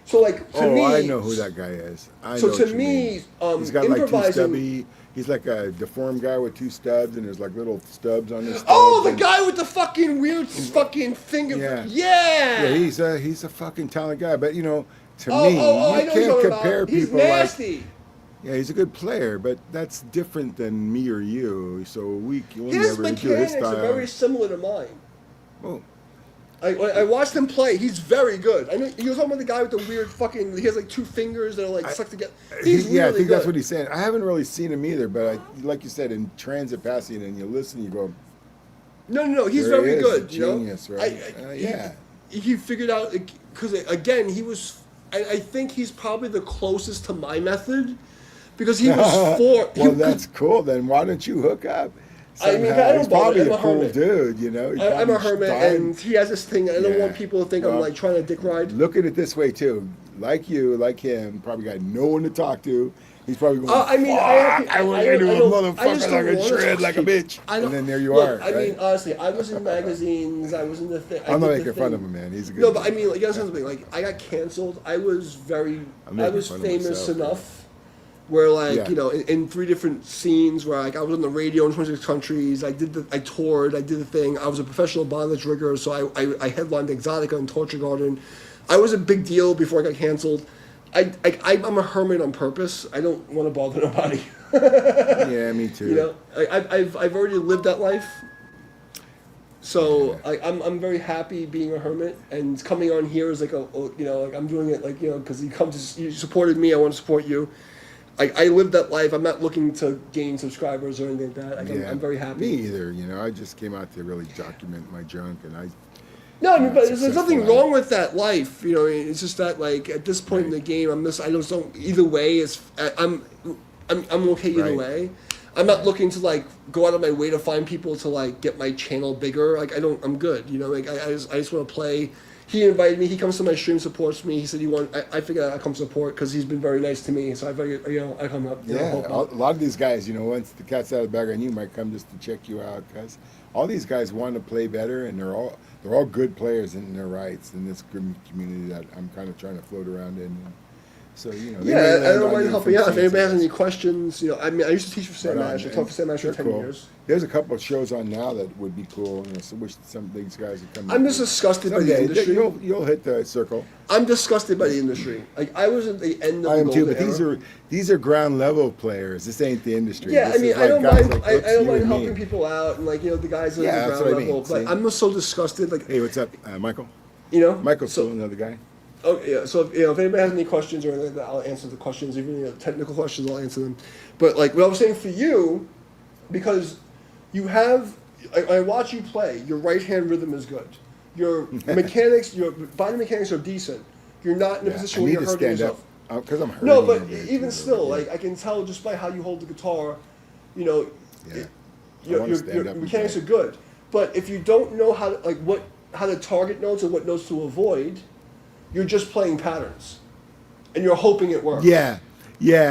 [SPEAKER 2] so like to
[SPEAKER 1] Oh, I
[SPEAKER 2] me,
[SPEAKER 1] know who that guy is. I
[SPEAKER 2] so
[SPEAKER 1] know
[SPEAKER 2] to
[SPEAKER 1] what you mean.
[SPEAKER 2] me,
[SPEAKER 1] He's got like two
[SPEAKER 2] improvising.
[SPEAKER 1] stubby. He's like a deformed guy with two stubs, and there's like little stubs on his stubs.
[SPEAKER 2] Oh, the
[SPEAKER 1] and-
[SPEAKER 2] guy with the fucking weird fucking finger.
[SPEAKER 1] Yeah.
[SPEAKER 2] Yeah.
[SPEAKER 1] Yeah, he's a fucking talent guy. But you know, to
[SPEAKER 2] Oh,
[SPEAKER 1] me,
[SPEAKER 2] I
[SPEAKER 1] you
[SPEAKER 2] know
[SPEAKER 1] can't
[SPEAKER 2] what you're
[SPEAKER 1] compare
[SPEAKER 2] talking about. He's
[SPEAKER 1] people like.
[SPEAKER 2] nasty.
[SPEAKER 1] Yeah, he's a good player, but that's different than me or you. So we will
[SPEAKER 2] His
[SPEAKER 1] never do his
[SPEAKER 2] mechanics
[SPEAKER 1] style.
[SPEAKER 2] are very similar to mine.
[SPEAKER 1] Oh,
[SPEAKER 2] I watched him play. He's very good. I know he was talking about the guy with the weird fucking. He has like two fingers that are like stuck together. He's
[SPEAKER 1] yeah, I
[SPEAKER 2] really
[SPEAKER 1] think
[SPEAKER 2] good.
[SPEAKER 1] that's what he's saying. I haven't really seen him either, but like you said, in transit passing, and you listen, you go,
[SPEAKER 2] No. He's
[SPEAKER 1] There he
[SPEAKER 2] very
[SPEAKER 1] is,
[SPEAKER 2] good.
[SPEAKER 1] a
[SPEAKER 2] You know?
[SPEAKER 1] genius, right? Yeah.
[SPEAKER 2] He figured out because again he was. I think he's probably the closest to my method because he was
[SPEAKER 1] well, that's cool. Then why don't you hook up?
[SPEAKER 2] I mean,
[SPEAKER 1] somehow?
[SPEAKER 2] I don't
[SPEAKER 1] He's
[SPEAKER 2] bother.
[SPEAKER 1] probably
[SPEAKER 2] I'm
[SPEAKER 1] a
[SPEAKER 2] a
[SPEAKER 1] cool
[SPEAKER 2] hermit.
[SPEAKER 1] dude, you know. He's
[SPEAKER 2] I'm a
[SPEAKER 1] probably
[SPEAKER 2] hermit,
[SPEAKER 1] fine.
[SPEAKER 2] and he has this thing. I don't
[SPEAKER 1] Yeah.
[SPEAKER 2] want people to think I'm
[SPEAKER 1] Well,
[SPEAKER 2] like trying to dick ride.
[SPEAKER 1] Look at it this way too. Like you, like him, probably got no one to talk to. He's probably going.
[SPEAKER 2] I mean,
[SPEAKER 1] I was
[SPEAKER 2] I
[SPEAKER 1] into a
[SPEAKER 2] don't- I
[SPEAKER 1] motherfucker
[SPEAKER 2] just
[SPEAKER 1] like
[SPEAKER 2] don't
[SPEAKER 1] a
[SPEAKER 2] wanna
[SPEAKER 1] shred,
[SPEAKER 2] talk
[SPEAKER 1] like a
[SPEAKER 2] to you.
[SPEAKER 1] bitch,
[SPEAKER 2] I don't-
[SPEAKER 1] and then there you
[SPEAKER 2] look,
[SPEAKER 1] are.
[SPEAKER 2] I
[SPEAKER 1] right?
[SPEAKER 2] mean, honestly, I was in magazines. I was in the thing.
[SPEAKER 1] I'm not making fun of him, man. He's a good.
[SPEAKER 2] No, but
[SPEAKER 1] dude.
[SPEAKER 2] I mean, like, you understand something? Like, I got canceled. I was
[SPEAKER 1] I'm making
[SPEAKER 2] was
[SPEAKER 1] fun of
[SPEAKER 2] famous
[SPEAKER 1] myself,
[SPEAKER 2] enough where, like,
[SPEAKER 1] Yeah.
[SPEAKER 2] you know, in 3 different scenes where, like, I was on the radio in 26 countries. I toured. I did the thing. I was a professional bondage rigger, so I headlined Exotica and Torture Garden. I was a big deal before I got canceled. I'm a hermit on purpose. I don't want to bother nobody.
[SPEAKER 1] Yeah, me too.
[SPEAKER 2] You know, I've already lived that life. So
[SPEAKER 1] Yeah.
[SPEAKER 2] I'm very happy being a hermit, and coming on here is like you know, like I'm doing it like, you know, because you supported me, I want to support you. I live that life. I'm not looking to gain subscribers or anything like that. Like,
[SPEAKER 1] Yeah,
[SPEAKER 2] I'm very happy.
[SPEAKER 1] Me either. You know, I just came out to really document my junk, and
[SPEAKER 2] No, I mean,
[SPEAKER 1] not
[SPEAKER 2] but there's nothing
[SPEAKER 1] successful at
[SPEAKER 2] wrong with that life. You know, it's just that, like, at this point in the game, I just don't. Either way, I'm okay either
[SPEAKER 1] Right.
[SPEAKER 2] way. I'm not looking to like go out of my way to find people to like get my channel bigger. Like, I'm good. You know, like I just want to play. He invited me. He comes to my stream, supports me. He said I figured I'd come support because he's been very nice to me. So I figured, you know, I come up. You know,
[SPEAKER 1] Yeah,
[SPEAKER 2] help
[SPEAKER 1] a
[SPEAKER 2] out.
[SPEAKER 1] lot of these guys, you know, once the cat's out of the bag on you, might come just to check you out, because all these guys want to play better, and they're all good players in their rights in this community that I'm kind of trying to float around in. So you know, they may
[SPEAKER 2] Yeah, I
[SPEAKER 1] land
[SPEAKER 2] don't
[SPEAKER 1] on
[SPEAKER 2] mind
[SPEAKER 1] you
[SPEAKER 2] helping
[SPEAKER 1] from
[SPEAKER 2] out. If anybody has
[SPEAKER 1] scenes.
[SPEAKER 2] any questions, you know, I mean, I used to teach for Sam
[SPEAKER 1] Right on,
[SPEAKER 2] Ash. I
[SPEAKER 1] man.
[SPEAKER 2] taught for Sam Ash for
[SPEAKER 1] They're
[SPEAKER 2] 10
[SPEAKER 1] cool.
[SPEAKER 2] years.
[SPEAKER 1] There's a couple of shows on now that would be cool. You know, so wish some of these guys would come.
[SPEAKER 2] I'm just disgusted by the
[SPEAKER 1] Someday,
[SPEAKER 2] industry.
[SPEAKER 1] You'll hit the circle.
[SPEAKER 2] I'm disgusted by the industry. Like, I was at the end of
[SPEAKER 1] I
[SPEAKER 2] the
[SPEAKER 1] am too,
[SPEAKER 2] golden
[SPEAKER 1] but
[SPEAKER 2] era.
[SPEAKER 1] these are ground level players. This ain't the industry.
[SPEAKER 2] Yeah,
[SPEAKER 1] This
[SPEAKER 2] I mean,
[SPEAKER 1] is
[SPEAKER 2] I
[SPEAKER 1] like
[SPEAKER 2] don't
[SPEAKER 1] guys
[SPEAKER 2] mind.
[SPEAKER 1] like
[SPEAKER 2] I
[SPEAKER 1] Brooks,
[SPEAKER 2] don't
[SPEAKER 1] you
[SPEAKER 2] mind
[SPEAKER 1] and me.
[SPEAKER 2] helping people out, and like, you know, the guys at
[SPEAKER 1] Yeah,
[SPEAKER 2] the
[SPEAKER 1] that's
[SPEAKER 2] ground
[SPEAKER 1] what I mean.
[SPEAKER 2] level. But
[SPEAKER 1] See?
[SPEAKER 2] I'm just so disgusted. Like,
[SPEAKER 1] Hey, what's up, Michael?
[SPEAKER 2] you know,
[SPEAKER 1] Michael's
[SPEAKER 2] so,
[SPEAKER 1] still another guy.
[SPEAKER 2] Oh yeah, so if anybody has any questions or anything like that, I'll answer the questions. Even, you know, technical questions, I'll answer them. But like what I was saying for you, because you have, I watch you play. Your right hand rhythm is good. Your mechanics, your body mechanics are decent. You're not in a position
[SPEAKER 1] I
[SPEAKER 2] where
[SPEAKER 1] need
[SPEAKER 2] you're
[SPEAKER 1] to
[SPEAKER 2] hurting
[SPEAKER 1] stand
[SPEAKER 2] yourself.
[SPEAKER 1] up because I'm hurting.
[SPEAKER 2] No,
[SPEAKER 1] a
[SPEAKER 2] but
[SPEAKER 1] bit,
[SPEAKER 2] even
[SPEAKER 1] too,
[SPEAKER 2] still,
[SPEAKER 1] yeah.
[SPEAKER 2] like I can tell just by how you hold the guitar, you know,
[SPEAKER 1] Yeah.
[SPEAKER 2] your,
[SPEAKER 1] wanna
[SPEAKER 2] your,
[SPEAKER 1] stand
[SPEAKER 2] your
[SPEAKER 1] up and
[SPEAKER 2] mechanics
[SPEAKER 1] play.
[SPEAKER 2] are good. But if you don't know how to how to target notes and what notes to avoid, you're just playing patterns, and you're hoping it works.
[SPEAKER 1] Yeah,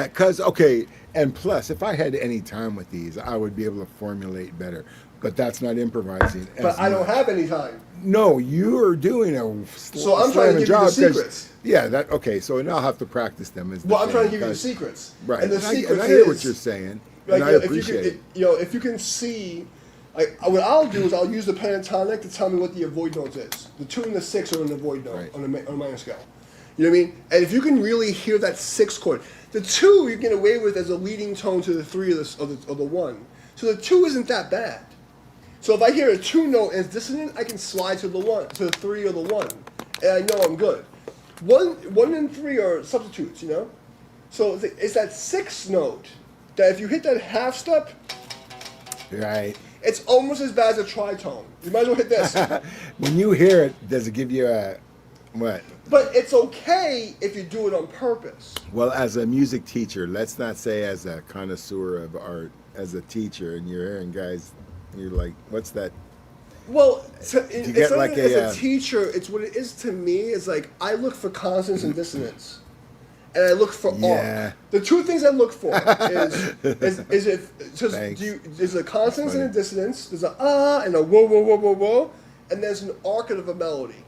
[SPEAKER 1] because okay, and plus, if I had any time with these, I would be able to formulate better. But that's not improvising.
[SPEAKER 2] But
[SPEAKER 1] as
[SPEAKER 2] I don't
[SPEAKER 1] much.
[SPEAKER 2] have any time.
[SPEAKER 1] No, you are doing a
[SPEAKER 2] So I'm trying to give you the
[SPEAKER 1] job 'cause-
[SPEAKER 2] secrets.
[SPEAKER 1] Yeah, that okay. So now I'll have to practice them. Is the
[SPEAKER 2] Well, I'm trying to
[SPEAKER 1] thing,
[SPEAKER 2] give you the
[SPEAKER 1] 'cause-
[SPEAKER 2] secrets.
[SPEAKER 1] Right,
[SPEAKER 2] And the
[SPEAKER 1] and
[SPEAKER 2] secret
[SPEAKER 1] I hear
[SPEAKER 2] is,
[SPEAKER 1] what you're saying,
[SPEAKER 2] like,
[SPEAKER 1] and I
[SPEAKER 2] if you
[SPEAKER 1] appreciate
[SPEAKER 2] can,
[SPEAKER 1] it.
[SPEAKER 2] you know, if you can see, like, what I'll do is I'll use the pentatonic to tell me what the avoid note is. The 2 and the 6 are an avoid note
[SPEAKER 1] Right.
[SPEAKER 2] on a minor scale. You know what I mean? And if you can really hear that 6 chord, the 2 you get away with as a leading tone to the 3 or the 1. So the 2 isn't that bad. So if I hear a 2 note and it's dissonant, I can slide to the 1, to the 3 or the 1, and I know I'm good. 1 and 3 are substitutes, you know. So it's that 6 note that if you hit that half step,
[SPEAKER 1] Right.
[SPEAKER 2] it's almost as bad as a tritone. You might as well hit this.
[SPEAKER 1] When you hear it, does it give you a what?
[SPEAKER 2] But it's okay if you do it on purpose.
[SPEAKER 1] Well, as a music teacher, let's not say as a connoisseur of art, as a teacher, and you're hearing guys, you're like, what's that?
[SPEAKER 2] Well,
[SPEAKER 1] you
[SPEAKER 2] it's
[SPEAKER 1] get
[SPEAKER 2] not
[SPEAKER 1] like
[SPEAKER 2] as
[SPEAKER 1] a,
[SPEAKER 2] a teacher. It's what it is to me. Is like I look for consonance and dissonance, and I look for
[SPEAKER 1] Yeah.
[SPEAKER 2] arc. The two things I look for is if just
[SPEAKER 1] Thanks.
[SPEAKER 2] there's a consonance and a
[SPEAKER 1] funny.
[SPEAKER 2] dissonance. There's a and a whoa whoa whoa whoa whoa, and there's an arc of a melody,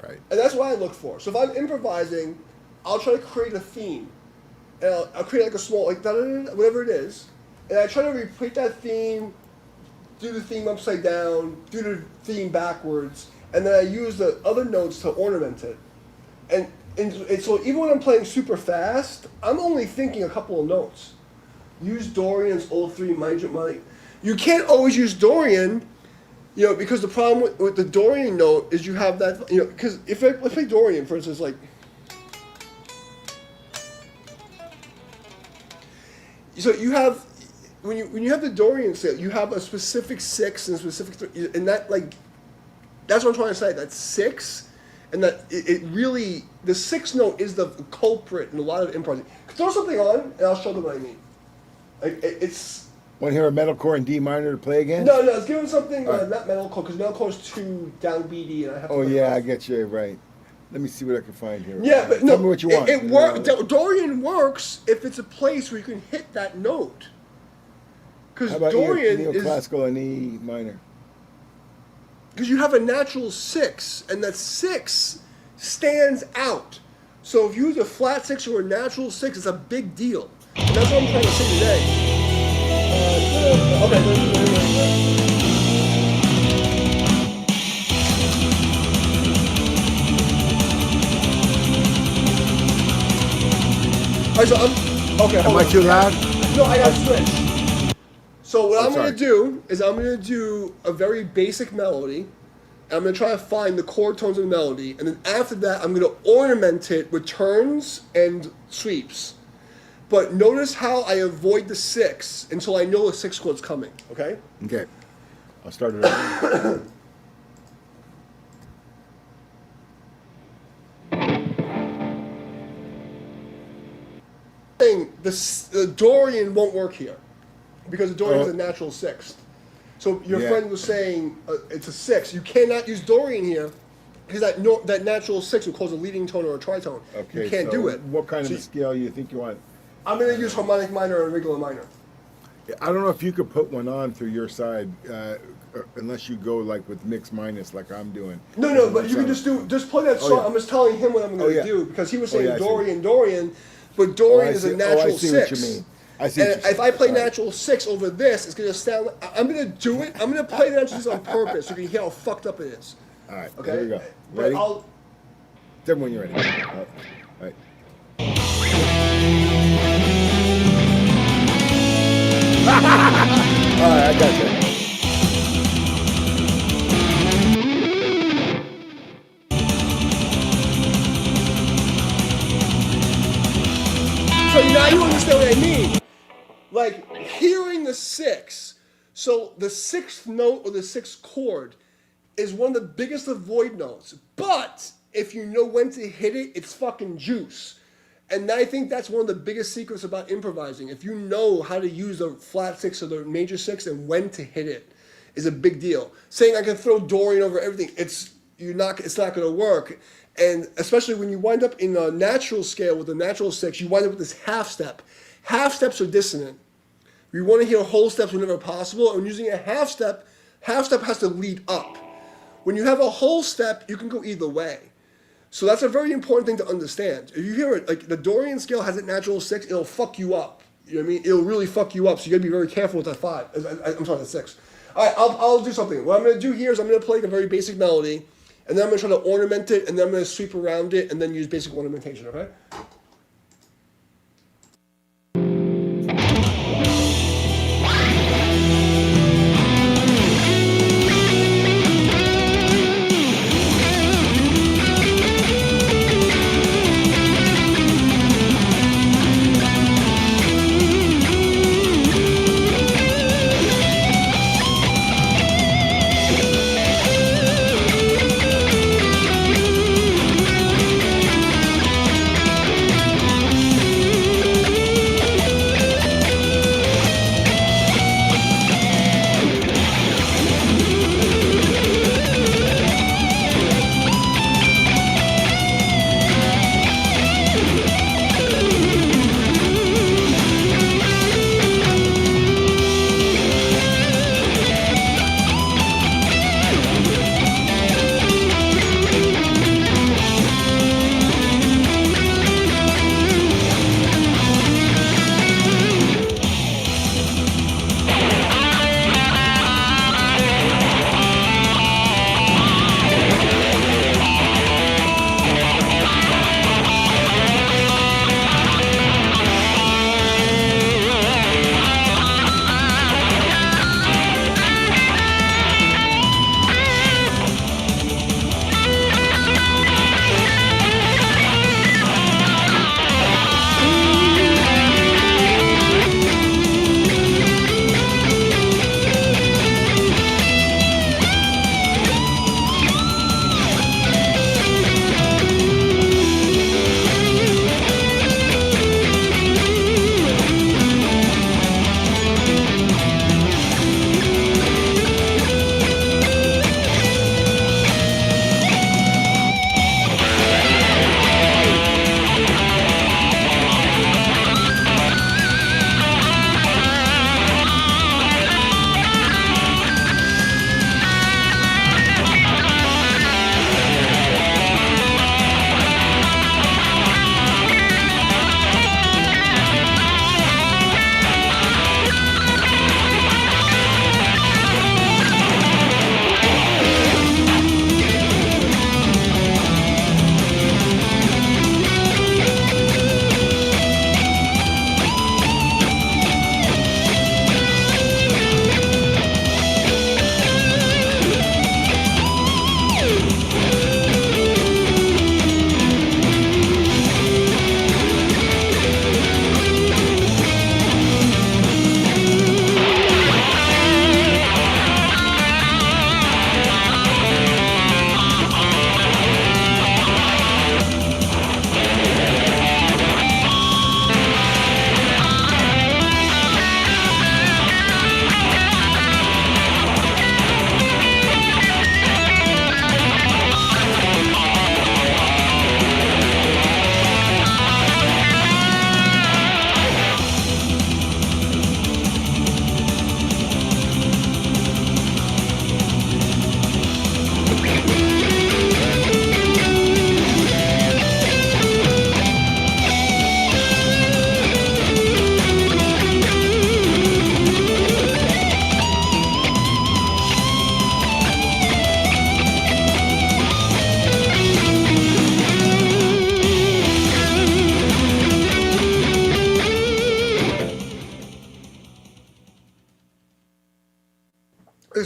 [SPEAKER 1] Right.
[SPEAKER 2] and that's what I look for. So if I'm improvising, I'll try to create a theme, and I'll create like a small like da-da-da-da, whatever it is, and I try to repeat that theme, do the theme upside down, do the theme backwards, and then I use the other notes to ornament it. And so even when I'm playing super fast, I'm only thinking a couple of notes. Use Dorian's old 3 major money. You can't always use Dorian, because the problem with the Dorian note is you have that, because let's play Dorian, for instance, like, so you have, when you have the Dorian scale, you have a specific 6 and a specific 3, and that, like, that's what I'm trying to say, that 6, and that it really, the 6th note is the culprit in a lot of improv. Throw something on, and I'll show them what I mean. Like, it's...
[SPEAKER 1] Want to hear a metalcore in D minor to play again?
[SPEAKER 2] No, let's give them something,
[SPEAKER 1] Right.
[SPEAKER 2] not metalcore, because metalcore is too downbeaty, and I have to...
[SPEAKER 1] Oh, yeah, I get you, right. Let me see what I can find here.
[SPEAKER 2] Yeah, but
[SPEAKER 1] Tell
[SPEAKER 2] no,
[SPEAKER 1] me what you want.
[SPEAKER 2] It works. Dorian works if it's a place where you can hit that note. Because
[SPEAKER 1] How about
[SPEAKER 2] Dorian is...
[SPEAKER 1] neoclassical in E minor?
[SPEAKER 2] Because you have a natural 6, and that 6 stands out. So if you use a flat 6 or a natural 6, it's a big deal. And that's what I'm trying to say today. Alright, so okay,
[SPEAKER 1] Am
[SPEAKER 2] hold
[SPEAKER 1] I
[SPEAKER 2] on.
[SPEAKER 1] too loud?
[SPEAKER 2] No, I gotta switch. So what I'm
[SPEAKER 1] sorry.
[SPEAKER 2] gonna do is I'm gonna do a very basic melody. And I'm gonna try to find the chord tones of the melody, and then after that, I'm gonna ornament it with turns and sweeps. But notice how I avoid the 6 until I know the 6 chord's coming. Okay?
[SPEAKER 1] Okay. I'll start it over.
[SPEAKER 2] The Dorian won't work here because the Dorian is
[SPEAKER 1] Oh.
[SPEAKER 2] a natural 6th. So your
[SPEAKER 1] Yeah.
[SPEAKER 2] friend was saying it's a 6. You cannot use Dorian here because that natural 6 would cause a leading tone or a tritone.
[SPEAKER 1] Okay,
[SPEAKER 2] You can't
[SPEAKER 1] so
[SPEAKER 2] do it.
[SPEAKER 1] What kind of
[SPEAKER 2] So
[SPEAKER 1] a scale you think you want?
[SPEAKER 2] I'm going to use harmonic minor and regular minor.
[SPEAKER 1] I don't know if you could put one on through your side, unless you go like with mix minus, like I'm doing.
[SPEAKER 2] No, but you can just play that
[SPEAKER 1] Oh,
[SPEAKER 2] song.
[SPEAKER 1] yeah.
[SPEAKER 2] I'm just telling him what I'm going to
[SPEAKER 1] yeah.
[SPEAKER 2] do because he was
[SPEAKER 1] Oh,
[SPEAKER 2] saying
[SPEAKER 1] yeah, I see.
[SPEAKER 2] Dorian, but Dorian is a
[SPEAKER 1] I
[SPEAKER 2] natural
[SPEAKER 1] see
[SPEAKER 2] 6.
[SPEAKER 1] what you mean. I see.
[SPEAKER 2] And
[SPEAKER 1] what you're
[SPEAKER 2] if I play
[SPEAKER 1] saying.
[SPEAKER 2] natural 6 over this, it's going to sound. I'm going to do it. I'm going to play the natural 6 on purpose so you can hear how fucked up it is.
[SPEAKER 1] All right.
[SPEAKER 2] Okay.
[SPEAKER 1] Here we go.
[SPEAKER 2] But
[SPEAKER 1] Ready?
[SPEAKER 2] I'll.
[SPEAKER 1] Tell me when you're ready. All right. All right, I got you.
[SPEAKER 2] So now you understand what I mean. Like hearing the 6. So the 6th note or the 6th chord is one of the biggest avoid notes. But if you know when to hit it, it's fucking juice. And I think that's one of the biggest secrets about improvising. If you know how to use the flat 6 or the major 6 and when to hit it is a big deal. Saying I can throw Dorian over everything, it's not going to work. And especially when you wind up in a natural scale with a natural 6, you wind up with this half step. Half steps are dissonant. We want to hear whole steps whenever possible. And when using a half step has to lead up. When you have a whole step, you can go either way. So that's a very important thing to understand. If you hear it, like the Dorian scale has a natural 6, it'll fuck you up. You know what I mean? It'll really fuck you up. So you gotta be very careful with that 5. I'm sorry, that 6. All right, I'll do something. What I'm gonna do here is I'm gonna play a very basic melody, and then I'm gonna try to ornament it, and then I'm gonna sweep around it, and then use basic ornamentation. Okay?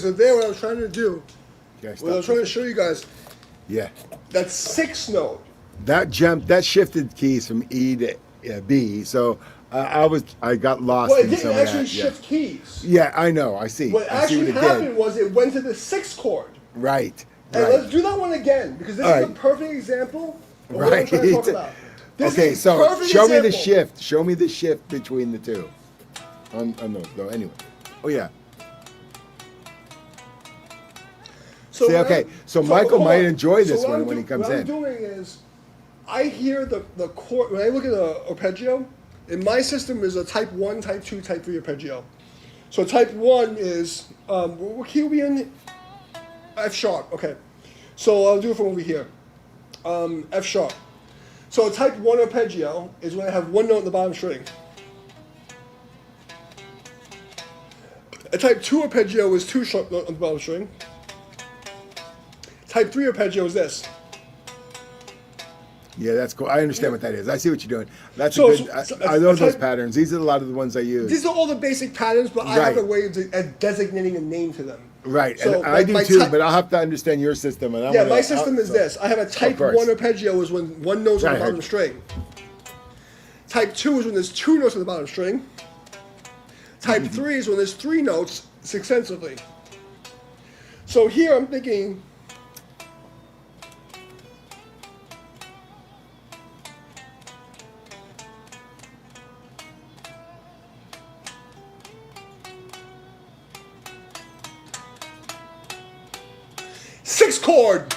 [SPEAKER 2] So there, what I was trying to do,
[SPEAKER 1] Okay,
[SPEAKER 2] what I was trying to show you guys,
[SPEAKER 1] Yeah.
[SPEAKER 2] that sixth note.
[SPEAKER 1] That shifted keys from E to B. So I got lost
[SPEAKER 2] Well, it
[SPEAKER 1] in
[SPEAKER 2] didn't
[SPEAKER 1] some of
[SPEAKER 2] actually
[SPEAKER 1] that.
[SPEAKER 2] shift keys.
[SPEAKER 1] Yeah, I know. I see.
[SPEAKER 2] What
[SPEAKER 1] I see
[SPEAKER 2] actually
[SPEAKER 1] what it
[SPEAKER 2] happened
[SPEAKER 1] did.
[SPEAKER 2] was it went to the sixth chord.
[SPEAKER 1] Right.
[SPEAKER 2] And
[SPEAKER 1] Right.
[SPEAKER 2] let's do that one again, because this
[SPEAKER 1] All
[SPEAKER 2] is a
[SPEAKER 1] right.
[SPEAKER 2] perfect example of what I'm
[SPEAKER 1] Right.
[SPEAKER 2] trying to talk about. This
[SPEAKER 1] Okay,
[SPEAKER 2] is a
[SPEAKER 1] so
[SPEAKER 2] perfect
[SPEAKER 1] show me the
[SPEAKER 2] example.
[SPEAKER 1] shift. Show me the shift between the two. On those though. Anyway. Oh yeah.
[SPEAKER 2] So
[SPEAKER 1] See,
[SPEAKER 2] what
[SPEAKER 1] okay,
[SPEAKER 2] I'm-
[SPEAKER 1] so Michael
[SPEAKER 2] hold
[SPEAKER 1] might
[SPEAKER 2] on.
[SPEAKER 1] enjoy this
[SPEAKER 2] what
[SPEAKER 1] one
[SPEAKER 2] I'm
[SPEAKER 1] when he comes
[SPEAKER 2] what
[SPEAKER 1] in.
[SPEAKER 2] I'm doing is, I hear the chord, when I look at an arpeggio, in my system is a type 1, type 2, type 3 arpeggio. So type 1 is, what key are we in? F sharp, okay. So I'll do it from over here. F sharp. So a type 1 arpeggio is when I have one note in the bottom string. A type 2 arpeggio is 2 sharp notes on the bottom string. Type 3 arpeggio is this.
[SPEAKER 1] Yeah, that's cool. I understand what that is. I see what you're doing. That's
[SPEAKER 2] So-
[SPEAKER 1] a good. I know those patterns. These are a lot of the ones I use.
[SPEAKER 2] These are all the basic patterns, but I have
[SPEAKER 1] Right.
[SPEAKER 2] a way of designating a name to them.
[SPEAKER 1] Right,
[SPEAKER 2] So,
[SPEAKER 1] and I
[SPEAKER 2] like,
[SPEAKER 1] do
[SPEAKER 2] my
[SPEAKER 1] too.
[SPEAKER 2] type-
[SPEAKER 1] But I'll have to understand your system. And
[SPEAKER 2] Yeah, my system is this. I have a type
[SPEAKER 1] course.
[SPEAKER 2] 1 arpeggio is when one note's on
[SPEAKER 1] I
[SPEAKER 2] the bottom
[SPEAKER 1] heard.
[SPEAKER 2] string. Type 2 is when there's 2 notes on the bottom string. Type 3 is when there's 3 notes successively. So here I'm thinking, sixth chord.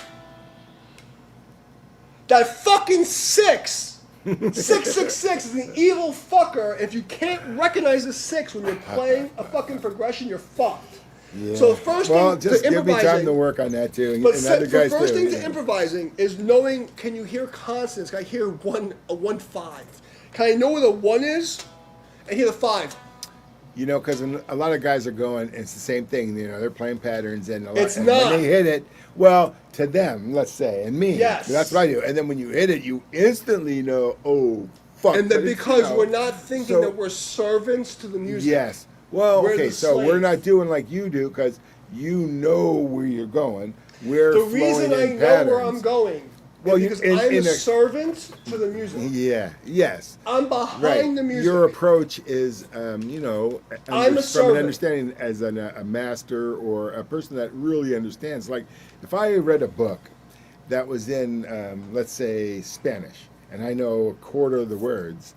[SPEAKER 2] That fucking 6. 666 is an evil fucker. If you can't recognize the 6 when you're playing a fucking progression, you're fucked.
[SPEAKER 1] Yeah.
[SPEAKER 2] So the first
[SPEAKER 1] well,
[SPEAKER 2] thing
[SPEAKER 1] just
[SPEAKER 2] to
[SPEAKER 1] give me time
[SPEAKER 2] improvising,
[SPEAKER 1] to work on that too, and,
[SPEAKER 2] but
[SPEAKER 1] and other guys
[SPEAKER 2] the first
[SPEAKER 1] too.
[SPEAKER 2] thing to improvising is knowing, can you hear consonants? Can I hear a 1-5? Can I know where the 1 is and hear the 5?
[SPEAKER 1] You know, because a lot of guys are going, it's the same thing. You know, they're playing patterns, and
[SPEAKER 2] It's
[SPEAKER 1] and
[SPEAKER 2] not.
[SPEAKER 1] when they hit it, well, to them, let's say, and me,
[SPEAKER 2] Yes.
[SPEAKER 1] that's what I do. And then when you hit it, you instantly know, oh, fuck.
[SPEAKER 2] And then
[SPEAKER 1] but it's,
[SPEAKER 2] because
[SPEAKER 1] you know,
[SPEAKER 2] we're not thinking
[SPEAKER 1] so-
[SPEAKER 2] that we're servants to the music.
[SPEAKER 1] Yes. Well,
[SPEAKER 2] We're
[SPEAKER 1] okay,
[SPEAKER 2] the
[SPEAKER 1] so we're
[SPEAKER 2] slave.
[SPEAKER 1] not doing like you do because you know where you're going. We're
[SPEAKER 2] The reason
[SPEAKER 1] flowing
[SPEAKER 2] I
[SPEAKER 1] in
[SPEAKER 2] know where
[SPEAKER 1] patterns.
[SPEAKER 2] I'm going
[SPEAKER 1] Well,
[SPEAKER 2] is
[SPEAKER 1] you-
[SPEAKER 2] because
[SPEAKER 1] in-
[SPEAKER 2] I'm
[SPEAKER 1] in
[SPEAKER 2] a
[SPEAKER 1] a-
[SPEAKER 2] servant to the music.
[SPEAKER 1] Yeah. Yes.
[SPEAKER 2] I'm behind
[SPEAKER 1] Right.
[SPEAKER 2] the music.
[SPEAKER 1] Your approach is, you know,
[SPEAKER 2] I'm a
[SPEAKER 1] from
[SPEAKER 2] servant.
[SPEAKER 1] an understanding as a master or a person that really understands. Like, if I read a book that was in, let's say, Spanish, and I know a quarter of the words,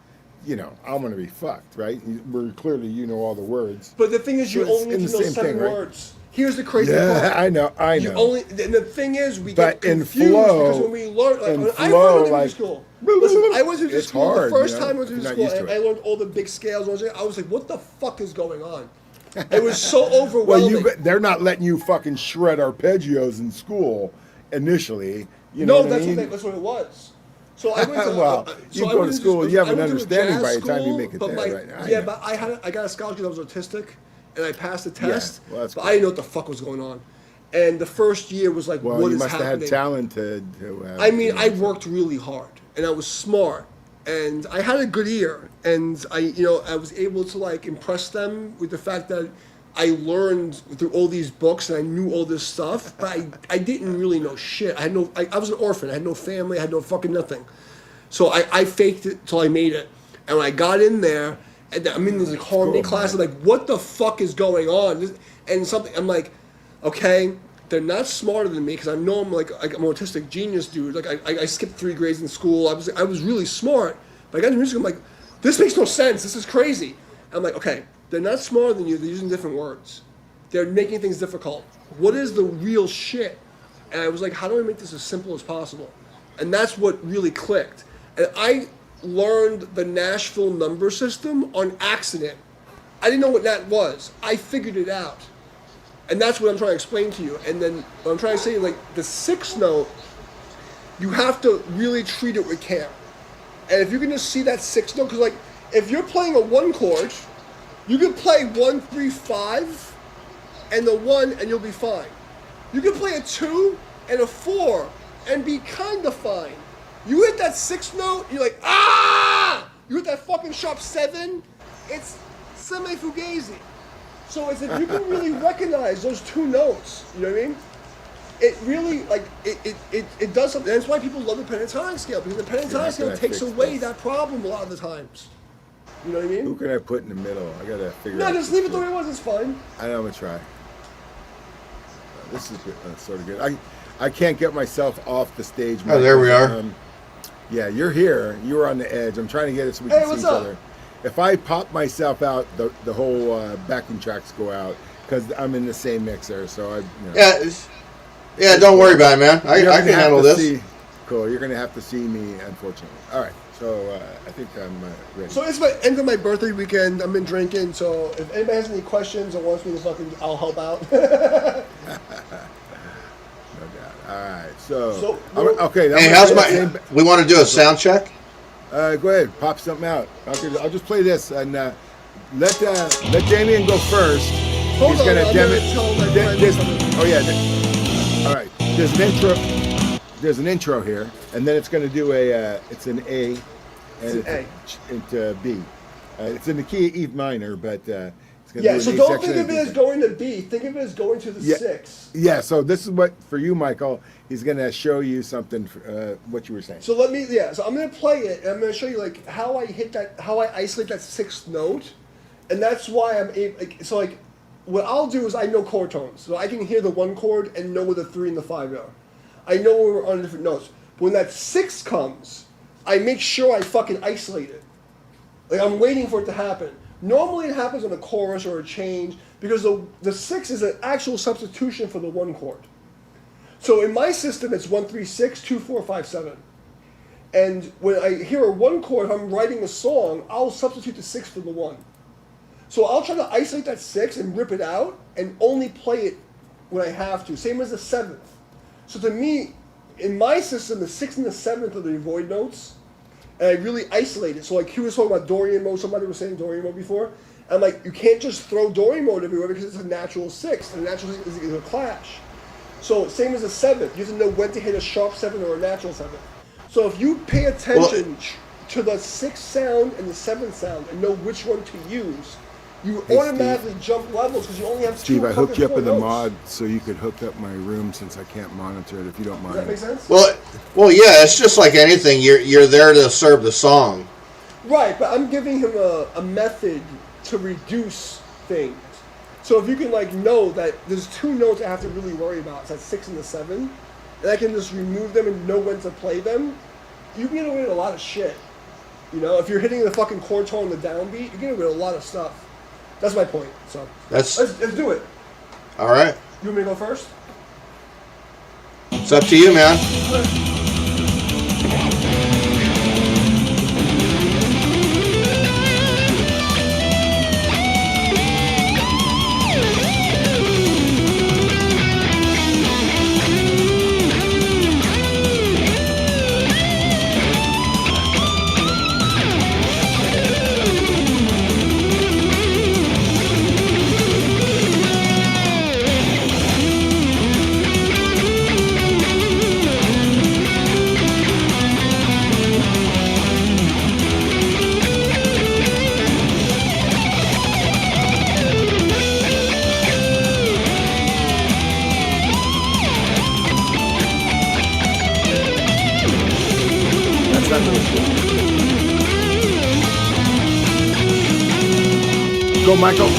[SPEAKER 1] you know, I'm going to be fucked, right? Where clearly you know all the words.
[SPEAKER 2] But the thing is, you
[SPEAKER 1] So it's
[SPEAKER 2] only
[SPEAKER 1] in
[SPEAKER 2] need to
[SPEAKER 1] the
[SPEAKER 2] know
[SPEAKER 1] same
[SPEAKER 2] 7
[SPEAKER 1] thing, right?
[SPEAKER 2] words. Here's the crazy
[SPEAKER 1] Yeah,
[SPEAKER 2] part.
[SPEAKER 1] I know.
[SPEAKER 2] You only, and the thing is, we
[SPEAKER 1] But
[SPEAKER 2] get
[SPEAKER 1] in
[SPEAKER 2] confused
[SPEAKER 1] flow-
[SPEAKER 2] because when we learn, like,
[SPEAKER 1] in
[SPEAKER 2] when I
[SPEAKER 1] flow,
[SPEAKER 2] went to
[SPEAKER 1] like,
[SPEAKER 2] music school. Listen, I went to music
[SPEAKER 1] it's
[SPEAKER 2] school
[SPEAKER 1] hard,
[SPEAKER 2] the first
[SPEAKER 1] you know,
[SPEAKER 2] time I went to
[SPEAKER 1] if you're
[SPEAKER 2] music
[SPEAKER 1] not
[SPEAKER 2] school,
[SPEAKER 1] used
[SPEAKER 2] and
[SPEAKER 1] to
[SPEAKER 2] I
[SPEAKER 1] it.
[SPEAKER 2] learned all the big scales. And I was like, "What the fuck is going on?" It was so
[SPEAKER 1] Well,
[SPEAKER 2] overwhelming.
[SPEAKER 1] they're not letting you fucking shred arpeggios in school initially. You
[SPEAKER 2] No,
[SPEAKER 1] know what I
[SPEAKER 2] that's
[SPEAKER 1] mean?
[SPEAKER 2] that's what it was. So I went to
[SPEAKER 1] Well, you
[SPEAKER 2] I
[SPEAKER 1] go
[SPEAKER 2] went
[SPEAKER 1] to school, you have
[SPEAKER 2] I
[SPEAKER 1] an
[SPEAKER 2] went to a
[SPEAKER 1] understanding
[SPEAKER 2] jazz
[SPEAKER 1] by the time you
[SPEAKER 2] school,
[SPEAKER 1] make it
[SPEAKER 2] but
[SPEAKER 1] there, right? I
[SPEAKER 2] Yeah,
[SPEAKER 1] know.
[SPEAKER 2] but I got a scholarship because I was autistic, and I passed the test.
[SPEAKER 1] well, that's
[SPEAKER 2] but
[SPEAKER 1] cool.
[SPEAKER 2] I didn't know what the fuck was going on. And the first year was like,
[SPEAKER 1] Well,
[SPEAKER 2] what
[SPEAKER 1] you
[SPEAKER 2] is
[SPEAKER 1] must have
[SPEAKER 2] happening?
[SPEAKER 1] had talent to have,
[SPEAKER 2] I mean,
[SPEAKER 1] you know,
[SPEAKER 2] I worked really hard, and I was smart, and I had a good ear, and I was able to like impress them with the fact that I learned through all these books and I knew all this stuff, but I didn't really know shit. I was an orphan. I had no family. I had no fucking nothing. So I faked it till I made it, and when I got in there, and I'm in this like harmony
[SPEAKER 1] Cool,
[SPEAKER 2] class, I'm
[SPEAKER 1] man.
[SPEAKER 2] like, what the fuck is going on? And something, I'm like, okay. They're not smarter than me because I know I'm like I'm an autistic genius, dude. Like I skipped 3 grades in school. I was really smart, but I got into music. I'm like, this makes no sense. This is crazy. I'm like, okay, they're not smarter than you. They're using different words. They're making things difficult. What is the real shit? And I was like, how do I make this as simple as possible? And that's what really clicked. And I learned the Nashville number system on accident. I didn't know what that was. I figured it out. And that's what I'm trying to explain to you. And then what I'm trying to say is like the 6th note, you have to really treat it with care. And if you're gonna see that 6th note, because like if you're playing a 1 chord, you can play 1, 3, 5, and the 1, and you'll be fine. You can play a 2 and a 4 and be kind of fine. You hit that 6th note, you're like, ah! You hit that fucking sharp 7, it's semi-fugazi. So it's like you can really recognize those two notes. You know what I mean? It really like it does something. That's why people love the pentatonic scale, because the pentatonic scale takes away that problem a lot of the times. You know what I mean?
[SPEAKER 1] Who can I put in the middle? I gotta figure out.
[SPEAKER 2] No, just leave it the way it was. It's fine.
[SPEAKER 1] I know, I'm gonna try. This is good, sort of good. I can't get myself off the stage.
[SPEAKER 3] Oh, there we are.
[SPEAKER 1] Yeah, you're here. You were on the edge. I'm trying to get it so we
[SPEAKER 2] Hey,
[SPEAKER 1] can see
[SPEAKER 2] what's
[SPEAKER 1] each
[SPEAKER 2] up?
[SPEAKER 1] other. If I pop myself out, the whole backing tracks go out because I'm in the same mixer. So I. You know.
[SPEAKER 3] Yeah. Don't worry about it, man. I
[SPEAKER 1] You're
[SPEAKER 3] can
[SPEAKER 1] gonna have
[SPEAKER 3] handle
[SPEAKER 1] to
[SPEAKER 3] this.
[SPEAKER 1] see- Cool. You're gonna have to see me, unfortunately. All right. So I think I'm ready.
[SPEAKER 2] So it's my end of my birthday weekend. I've been drinking. So if anybody has any questions or wants me to fucking, I'll help out.
[SPEAKER 1] No doubt. All right. So okay.
[SPEAKER 3] Hey, we want to do a sound check?
[SPEAKER 1] Go ahead, pop something out. I'll just play this and let Damian go first.
[SPEAKER 2] Hold
[SPEAKER 1] He's
[SPEAKER 2] on,
[SPEAKER 1] gonna
[SPEAKER 2] I'm gonna tell my friend something.
[SPEAKER 1] Oh yeah. All right. There's an intro. There's an intro here, and then it's gonna do a. It's an A, and
[SPEAKER 2] It's an
[SPEAKER 1] into B. It's in the key of E minor, but it's gonna
[SPEAKER 2] Yeah,
[SPEAKER 1] do
[SPEAKER 2] so
[SPEAKER 1] an A
[SPEAKER 2] don't
[SPEAKER 1] section
[SPEAKER 2] think of
[SPEAKER 1] and
[SPEAKER 2] it
[SPEAKER 1] a
[SPEAKER 2] as
[SPEAKER 1] B
[SPEAKER 2] going to B. Think of it as going to the
[SPEAKER 1] Yeah.
[SPEAKER 2] 6.
[SPEAKER 1] Yeah. So this is what for you, Michael. He's gonna show you something. What you were saying.
[SPEAKER 2] So so I'm gonna play it, and I'm gonna show you like how I hit that, how I isolate that 6th note, and that's why I'm able. So like, what I'll do is I know chord tones, so I can hear the 1 chord and know where the 3 and the 5 are. I know when we're on different notes. But when that 6 comes, I make sure I fucking isolate it. Like I'm waiting for it to happen. Normally it happens on a chorus or a change because the 6 is an actual substitution for the 1 chord. So in my system, it's 1 3 6 2 4 5 7. And when I hear a 1 chord, if I'm writing a song, I'll substitute the 6 for the 1. So I'll try to isolate that 6 and rip it out and only play it when I have to. Same as the 7th. So to me, in my system, the 6th and the 7th are the void notes, and I really isolate it. So like he was talking about Dorian mode, somebody was saying Dorian mode before. I'm like, you can't just throw Dorian mode everywhere because it's a natural 6th, and a natural 6th is a clash. So same as a 7th, you have to know when to hit a sharp 7 or a natural 7. So if you pay attention to the 6th sound and the 7th sound and know which one to use, you automatically jump levels because you only have
[SPEAKER 1] Steve,
[SPEAKER 2] two
[SPEAKER 1] I hooked you up with a
[SPEAKER 2] notes.
[SPEAKER 1] mod so you could hook up my room since I can't monitor it. If you don't mind.
[SPEAKER 2] Does that make sense?
[SPEAKER 3] Well, yeah. It's just like anything. You're there to serve the song.
[SPEAKER 2] Right, but I'm giving him a method to reduce things. So if you can like know that there's 2 notes I have to really worry about, it's that 6 and the 7, and I can just remove them and know when to play them, you can get away with a lot of shit. You know, if you're hitting the fucking chord tone, the downbeat, you get away with a lot of stuff. That's my point. So let's do it.
[SPEAKER 3] All right.
[SPEAKER 2] You want me to go first?
[SPEAKER 3] It's up to you, man.
[SPEAKER 1] Go, Michael.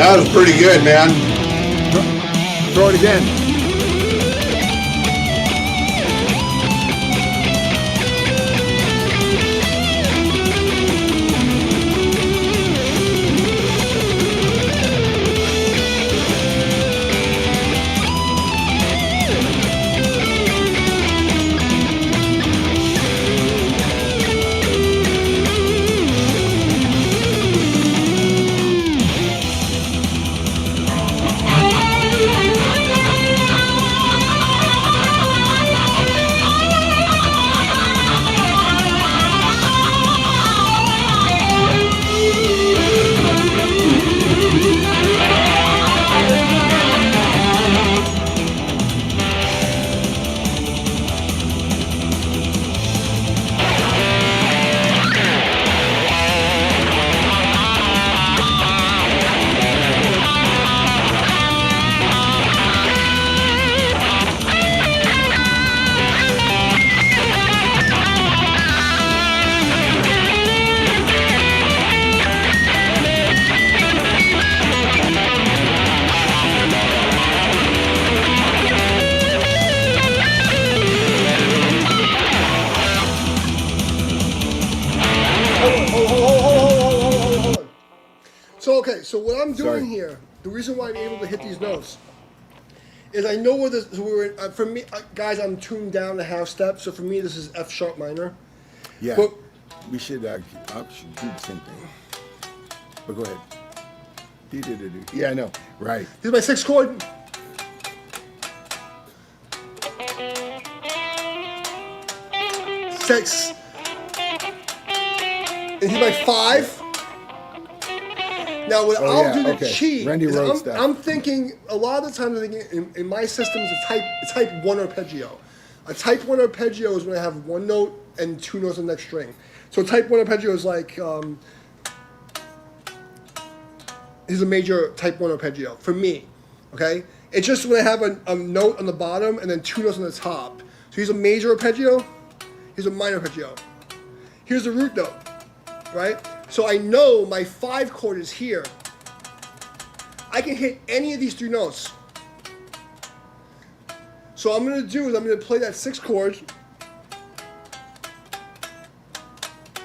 [SPEAKER 3] That was pretty good, man.
[SPEAKER 1] Throw it again.
[SPEAKER 2] Hold on. So, okay, so what I'm doing
[SPEAKER 1] Sorry.
[SPEAKER 2] here, the reason why I'm able to hit these notes is I know where this, for me, guys, I'm tuned down to half step, so for me, this is F sharp minor.
[SPEAKER 1] Yeah.
[SPEAKER 2] But-
[SPEAKER 1] We should I should do the same thing. But go ahead. Yeah, I know. Right.
[SPEAKER 2] Here's my 6th chord. Six. And here's my 5. Now, when
[SPEAKER 1] Oh,
[SPEAKER 2] I'll
[SPEAKER 1] yeah,
[SPEAKER 2] do the
[SPEAKER 1] okay.
[SPEAKER 2] cheat,
[SPEAKER 1] Randy
[SPEAKER 2] is
[SPEAKER 1] Rhoads stuff.
[SPEAKER 2] I'm thinking, a lot of the times I'm thinking, in my systems, a type 1 arpeggio. A type 1 arpeggio is when I have one note and 2 notes on the next string. So type 1 arpeggio is like, here's a major type 1 arpeggio, for me, okay? It's just when I have a note on the bottom and then 2 notes on the top. So here's a major arpeggio, here's a minor arpeggio. Here's the root note, right? So I know my 5 chord is here. I can hit any of these 3 notes. So what I'm gonna do is I'm gonna play that 6 chord,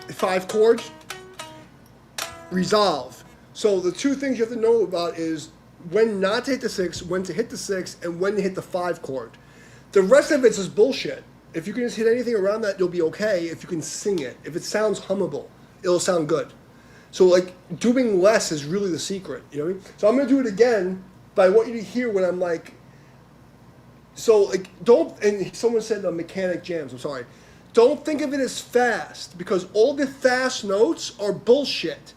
[SPEAKER 2] 5 chords, resolve. So the 2 things you have to know about is when not to hit the 6, when to hit the 6, and when to hit the 5 chord. The rest of it's just bullshit. If you can just hit anything around that, you'll be okay if you can sing it. If it sounds hummable, it'll sound good. So like doing less is really the secret, you know what I mean? So I'm gonna do it again, but I want you to hear when I'm like, so like don't, and someone said mechanic jams, I'm sorry. Don't think of it as fast because all the fast notes are bullshit.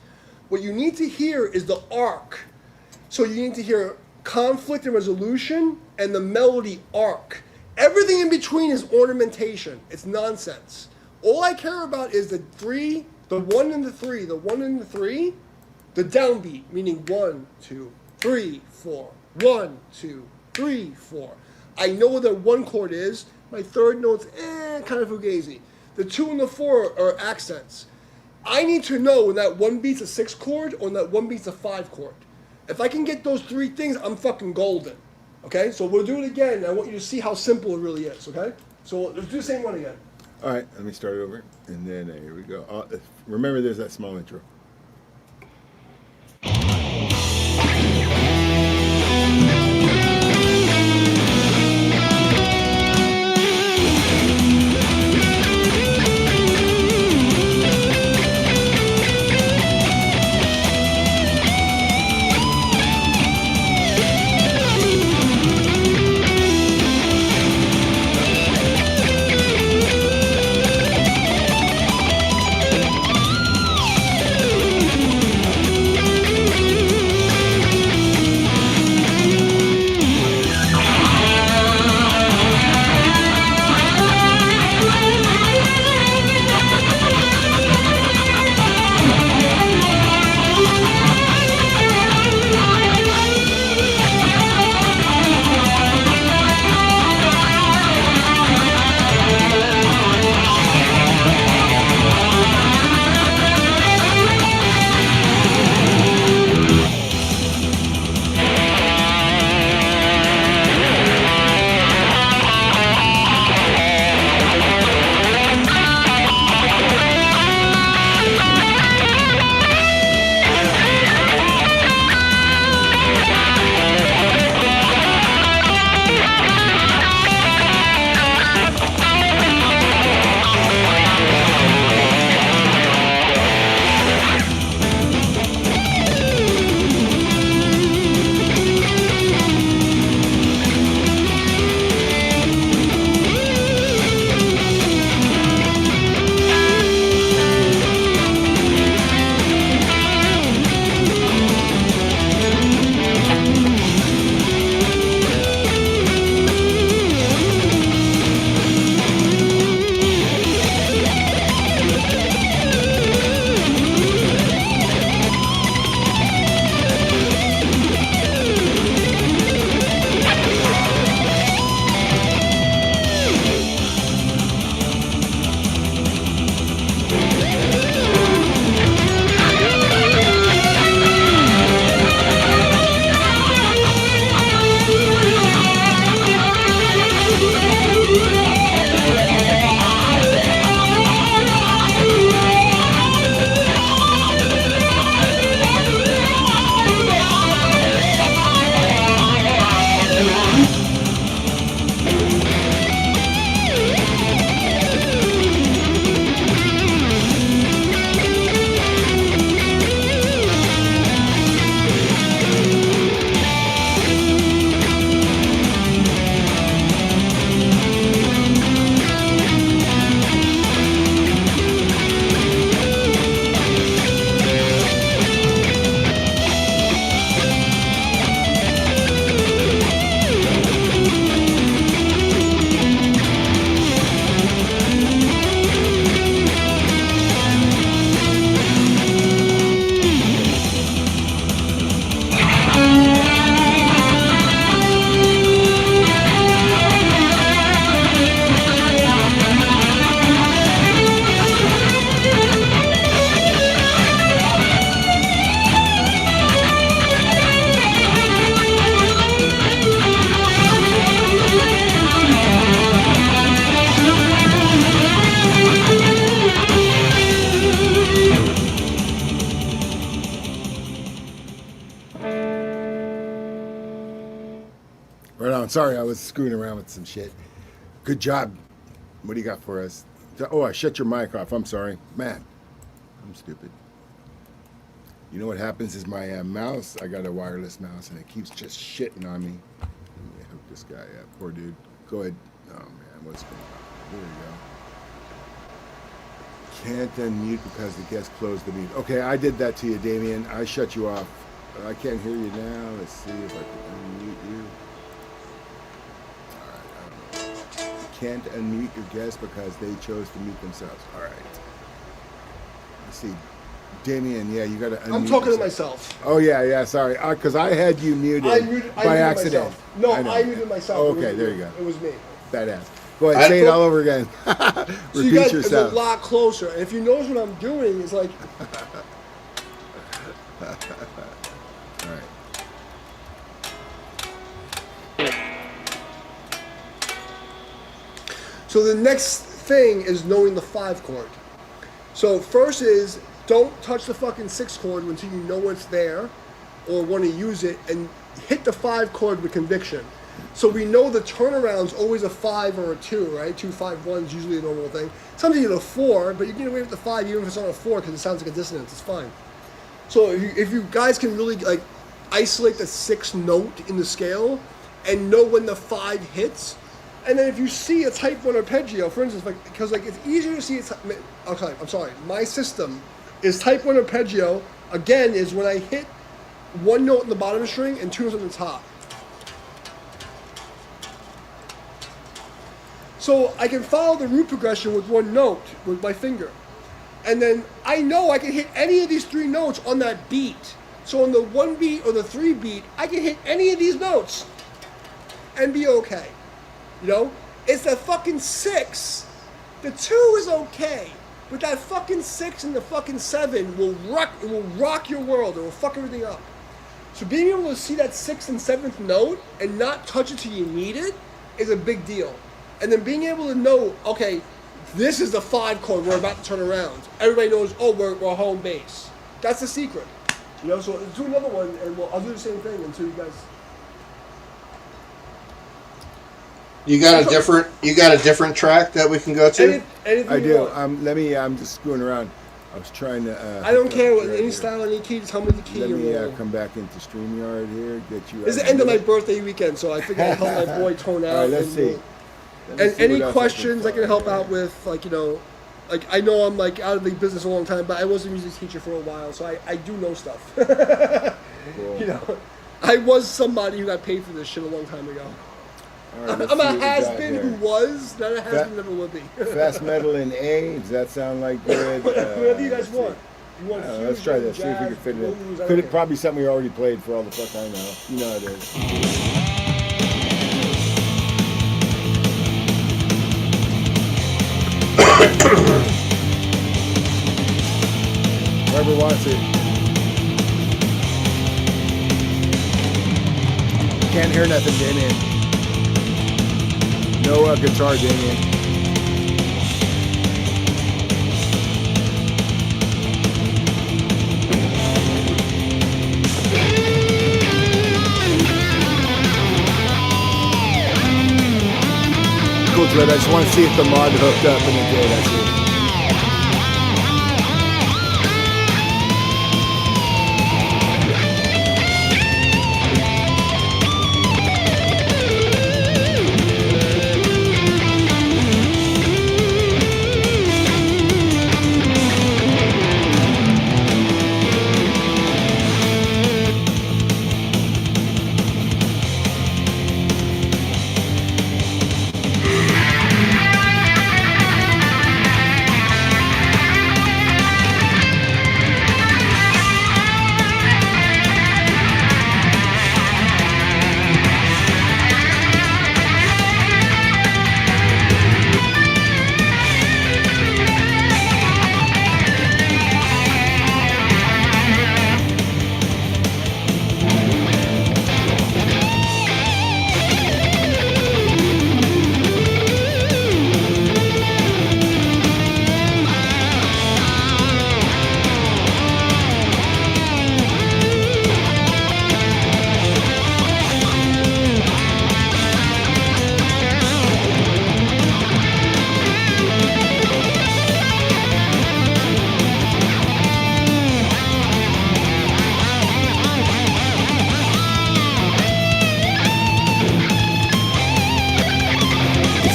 [SPEAKER 2] What you need to hear is the arc. So you need to hear conflict and resolution and the melody arc. Everything in between is ornamentation. It's nonsense. All I care about is the 3, the 1 and the 3, the 1 and the 3, the downbeat, meaning 1, 2, 3, 4, 1, 2, 3, 4. I know where the 1 chord is. My 3rd note's kind of fugazi. The 2 and the 4 are accents. I need to know when that 1 beat's a 6 chord or when that 1 beat's a 5 chord. If I can get those 3 things, I'm fucking golden. Okay, so we'll do it again. I want you to see how simple it really is, okay? So let's do the same one again.
[SPEAKER 1] All right, let me start over. And then here we go. Remember, there's that small intro. on. Sorry, I was screwing around with some shit. Good job. What do you got for us? Oh, I shut your mic off. I'm sorry. Man, I'm stupid. You know what happens is my mouse, I got a wireless mouse, and it keeps just shitting on me. Let me hook this guy up. Poor dude. Go ahead. Oh, man, what's going on? There we go. Can't unmute because the guest closed the mute. Okay, I did that to you, Damian. I shut you off. I can't hear you now. Let's see if I can unmute you. All right, I don't know. You can't unmute your guest because they chose to mute themselves. All right. Let's see. Damian, yeah, you got to unmute
[SPEAKER 2] I'm talking
[SPEAKER 1] yourself.
[SPEAKER 2] to myself.
[SPEAKER 1] Oh, yeah, sorry. Because I had you muted
[SPEAKER 2] I muted
[SPEAKER 1] accident.
[SPEAKER 2] myself. No, I muted myself.
[SPEAKER 1] Oh, okay, there you go.
[SPEAKER 2] It was me.
[SPEAKER 1] Badass. Go ahead, say it all over again.
[SPEAKER 2] So
[SPEAKER 1] Repeat
[SPEAKER 2] you guys,
[SPEAKER 1] yourself.
[SPEAKER 2] it's a lot closer. And if you notice what I'm doing, it's like...
[SPEAKER 1] All right.
[SPEAKER 2] So the next thing is knowing the 5 chord. So first is don't touch the fucking 6 chord until you know it's there or want to use it, and hit the 5 chord with conviction. So we know the turnaround's always a 5 or a 2, right? 2, 5, 1 is usually a normal thing. Sometimes you get a 4, but you can get away with the 5 even if it's on a 4 because it sounds like a dissonance. It's fine. So if you guys can really like isolate the 6th note in the scale and know when the 5 hits, and then if you see a type 1 arpeggio, for instance, like because like it's easier to see it's okay, I'm sorry. My system is type 1 arpeggio. Again, is when I hit 1 note in the bottom string and 2 notes on the top. So I can follow the root progression with 1 note with my finger. And then I know I can hit any of these 3 notes on that beat. So on the 1 beat or the 3 beat, I can hit any of these notes and be okay. You know? It's the fucking 6. The 2 is okay. But that fucking 6 and the fucking 7 will rock your world. It will fuck everything up. So being able to see that 6th and 7th note and not touch it till you need it is a big deal. And then being able to know, okay, this is the 5 chord we're about to turn around. Everybody knows, oh, we're home base. That's the secret. You know, so do another one, and I'll do the same thing until you guys.
[SPEAKER 3] You got a different track that we can go to?
[SPEAKER 2] Anything
[SPEAKER 1] I do.
[SPEAKER 2] want.
[SPEAKER 1] I'm just screwing around. I was trying to.
[SPEAKER 2] I don't care what any style, any key. Just tell me the key.
[SPEAKER 1] Let
[SPEAKER 2] you're
[SPEAKER 1] me come back into StreamYard here. Get you.
[SPEAKER 2] It's the end of my birthday weekend, so I figured I'd help my boy tone out.
[SPEAKER 1] All right, let's see.
[SPEAKER 2] And any questions I can help out with, like, you know, like I know I'm like out of the business a long time, but I was a music teacher for a while, so I do know stuff.
[SPEAKER 1] Cool.
[SPEAKER 2] You know, I was somebody who got paid for this shit a long time ago.
[SPEAKER 1] All right, let's
[SPEAKER 2] I'm
[SPEAKER 1] see
[SPEAKER 2] a
[SPEAKER 1] what we got
[SPEAKER 2] has-been
[SPEAKER 1] here.
[SPEAKER 2] who was, not a has-been never will be.
[SPEAKER 1] Fast metal in A. Does that sound like good?
[SPEAKER 2] Whatever you guys
[SPEAKER 1] let's see.
[SPEAKER 2] want. You want
[SPEAKER 1] Let's try this. See if we can fit it in. Could it probably something we already played for all the fuck I know? You know it is. Whoever wants it. Can't hear nothing, Damian. No guitar, Damian. Cool, Dread. I just want to see if the mod hooked up and it did. That's it.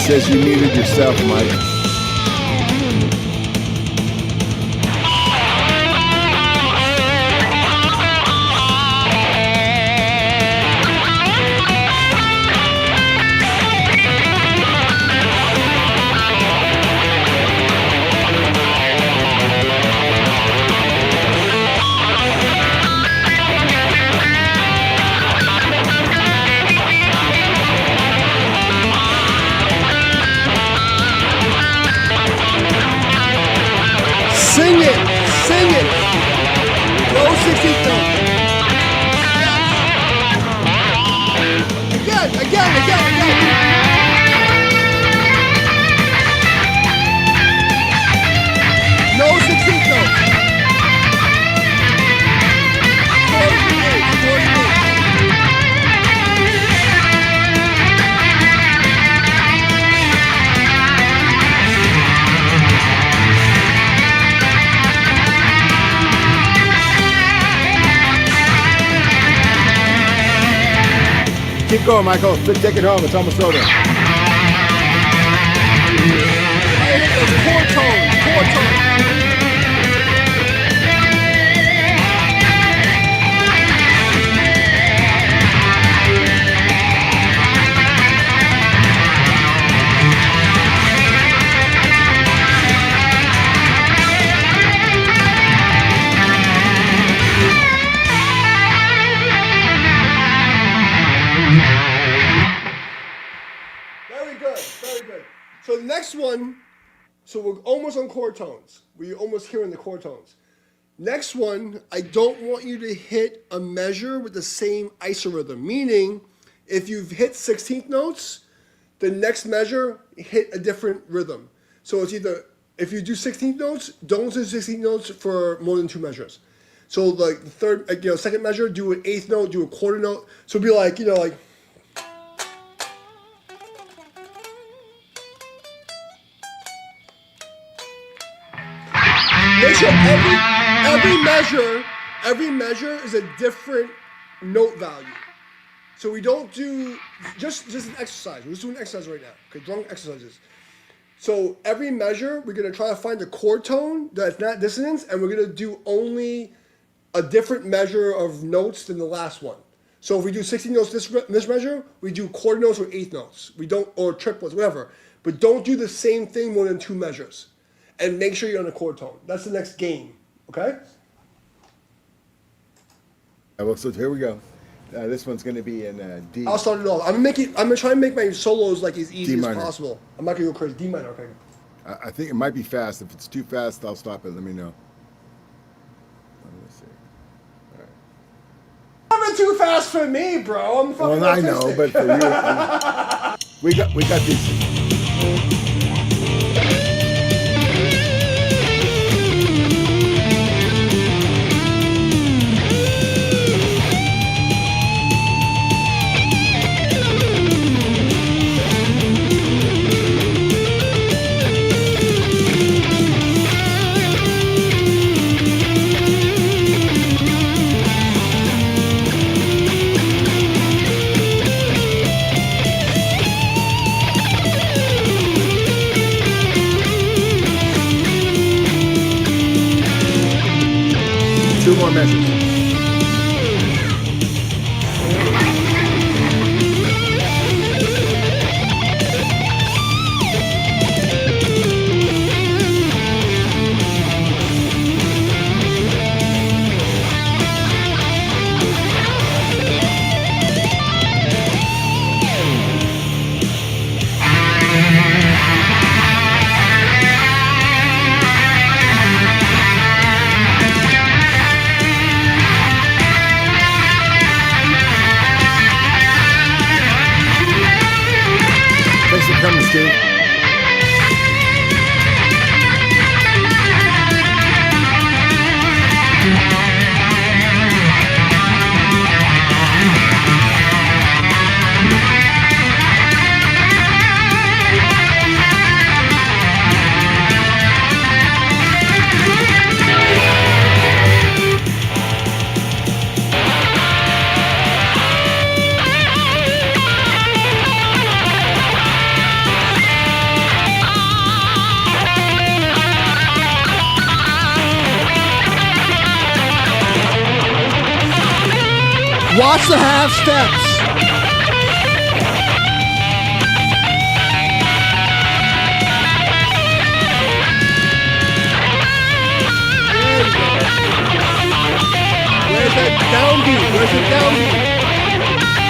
[SPEAKER 1] says you muted yourself, Mike.
[SPEAKER 2] Sing it! Sing it! No 16th note. Again. No 16th note. Chord me.
[SPEAKER 1] Keep going, Michael. Take it home. It's almost over.
[SPEAKER 2] Chord tone. Very good. So the next one, so we're almost on chord tones. We're almost hearing the chord tones. Next one, I don't want you to hit a measure with the same isorhythm. Meaning, if you've hit 16th notes, the next measure hit a different rhythm. So it's either, if you do 16th notes, don't do 16th notes for more than 2 measures. So like the third, second measure, do an 8th note, do a quarter note. So it'd be like, like. Make sure every measure is a different note value. So we don't do just an exercise. We're just doing an exercise right now. Okay, drum exercises. So every measure, we're gonna try to find a chord tone that's not dissonance, and we're gonna do only a different measure of notes than the last one. So if we do 16 notes this measure, we do quarter notes or 8th notes. We don't, or triplets, whatever. But don't do the same thing more than 2 measures. And make sure you're on a chord tone. That's the next game, okay?
[SPEAKER 1] Well, so here we go. This one's going to be in D.
[SPEAKER 2] I'll start it off. I'm gonna try and make my solos like as easy
[SPEAKER 1] D
[SPEAKER 2] as
[SPEAKER 1] minor.
[SPEAKER 2] possible. I'm not gonna go crazy. D minor, okay?
[SPEAKER 1] I think it might be fast. If it's too fast, I'll stop it. Let me know. Let's see. All right.
[SPEAKER 2] Never too fast for me, bro. I'm fucking
[SPEAKER 1] Well, I know,
[SPEAKER 2] autistic.
[SPEAKER 1] but for you, we got these. Two more measures. Thanks for coming, Steve.
[SPEAKER 2] Watch the half steps. Where's that downbeat? Where's the downbeat?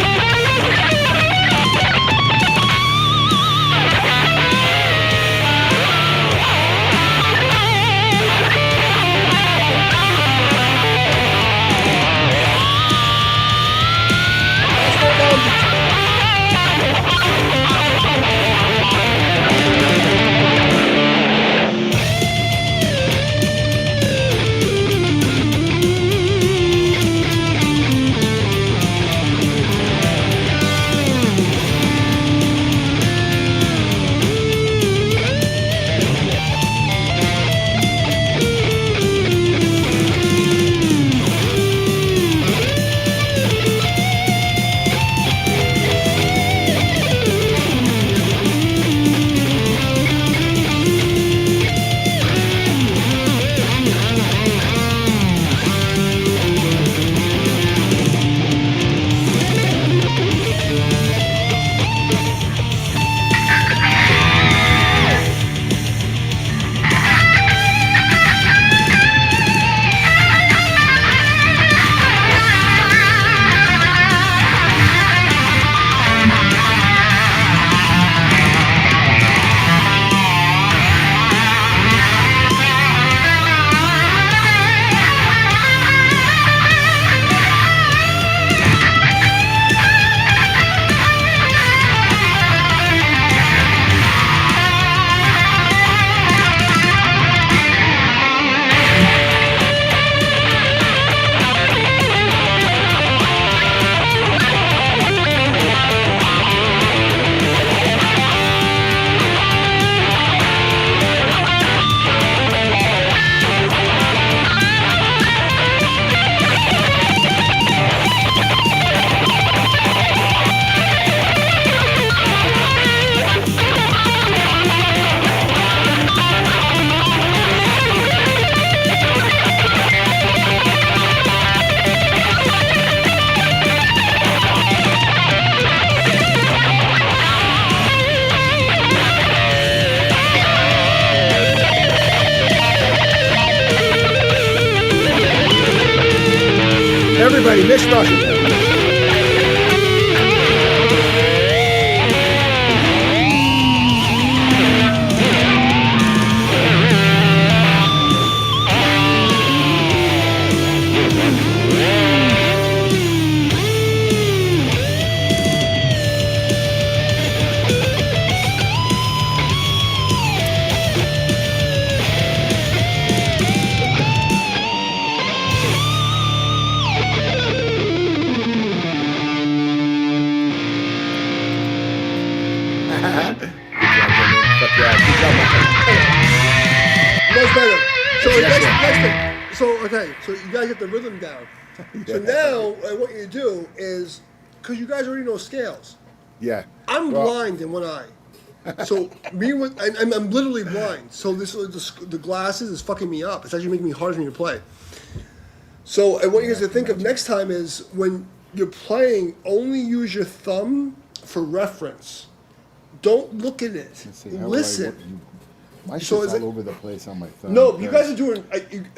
[SPEAKER 2] Everybody, mix Russian. Much better. So next thing. So okay, so you guys get the rhythm down. So now what I want you to do is, because you guys already know scales.
[SPEAKER 1] Yeah.
[SPEAKER 2] I'm blind in one eye. So I'm literally blind. So the glasses is fucking me up. It's actually making me harder for me to play. So I want you guys to think of next time is when you're playing, only use your thumb for reference. Don't look at it. Listen.
[SPEAKER 1] My
[SPEAKER 2] So
[SPEAKER 1] shit's
[SPEAKER 2] is
[SPEAKER 1] all
[SPEAKER 2] it-
[SPEAKER 1] over the place on my thumb.
[SPEAKER 2] No, you guys are doing.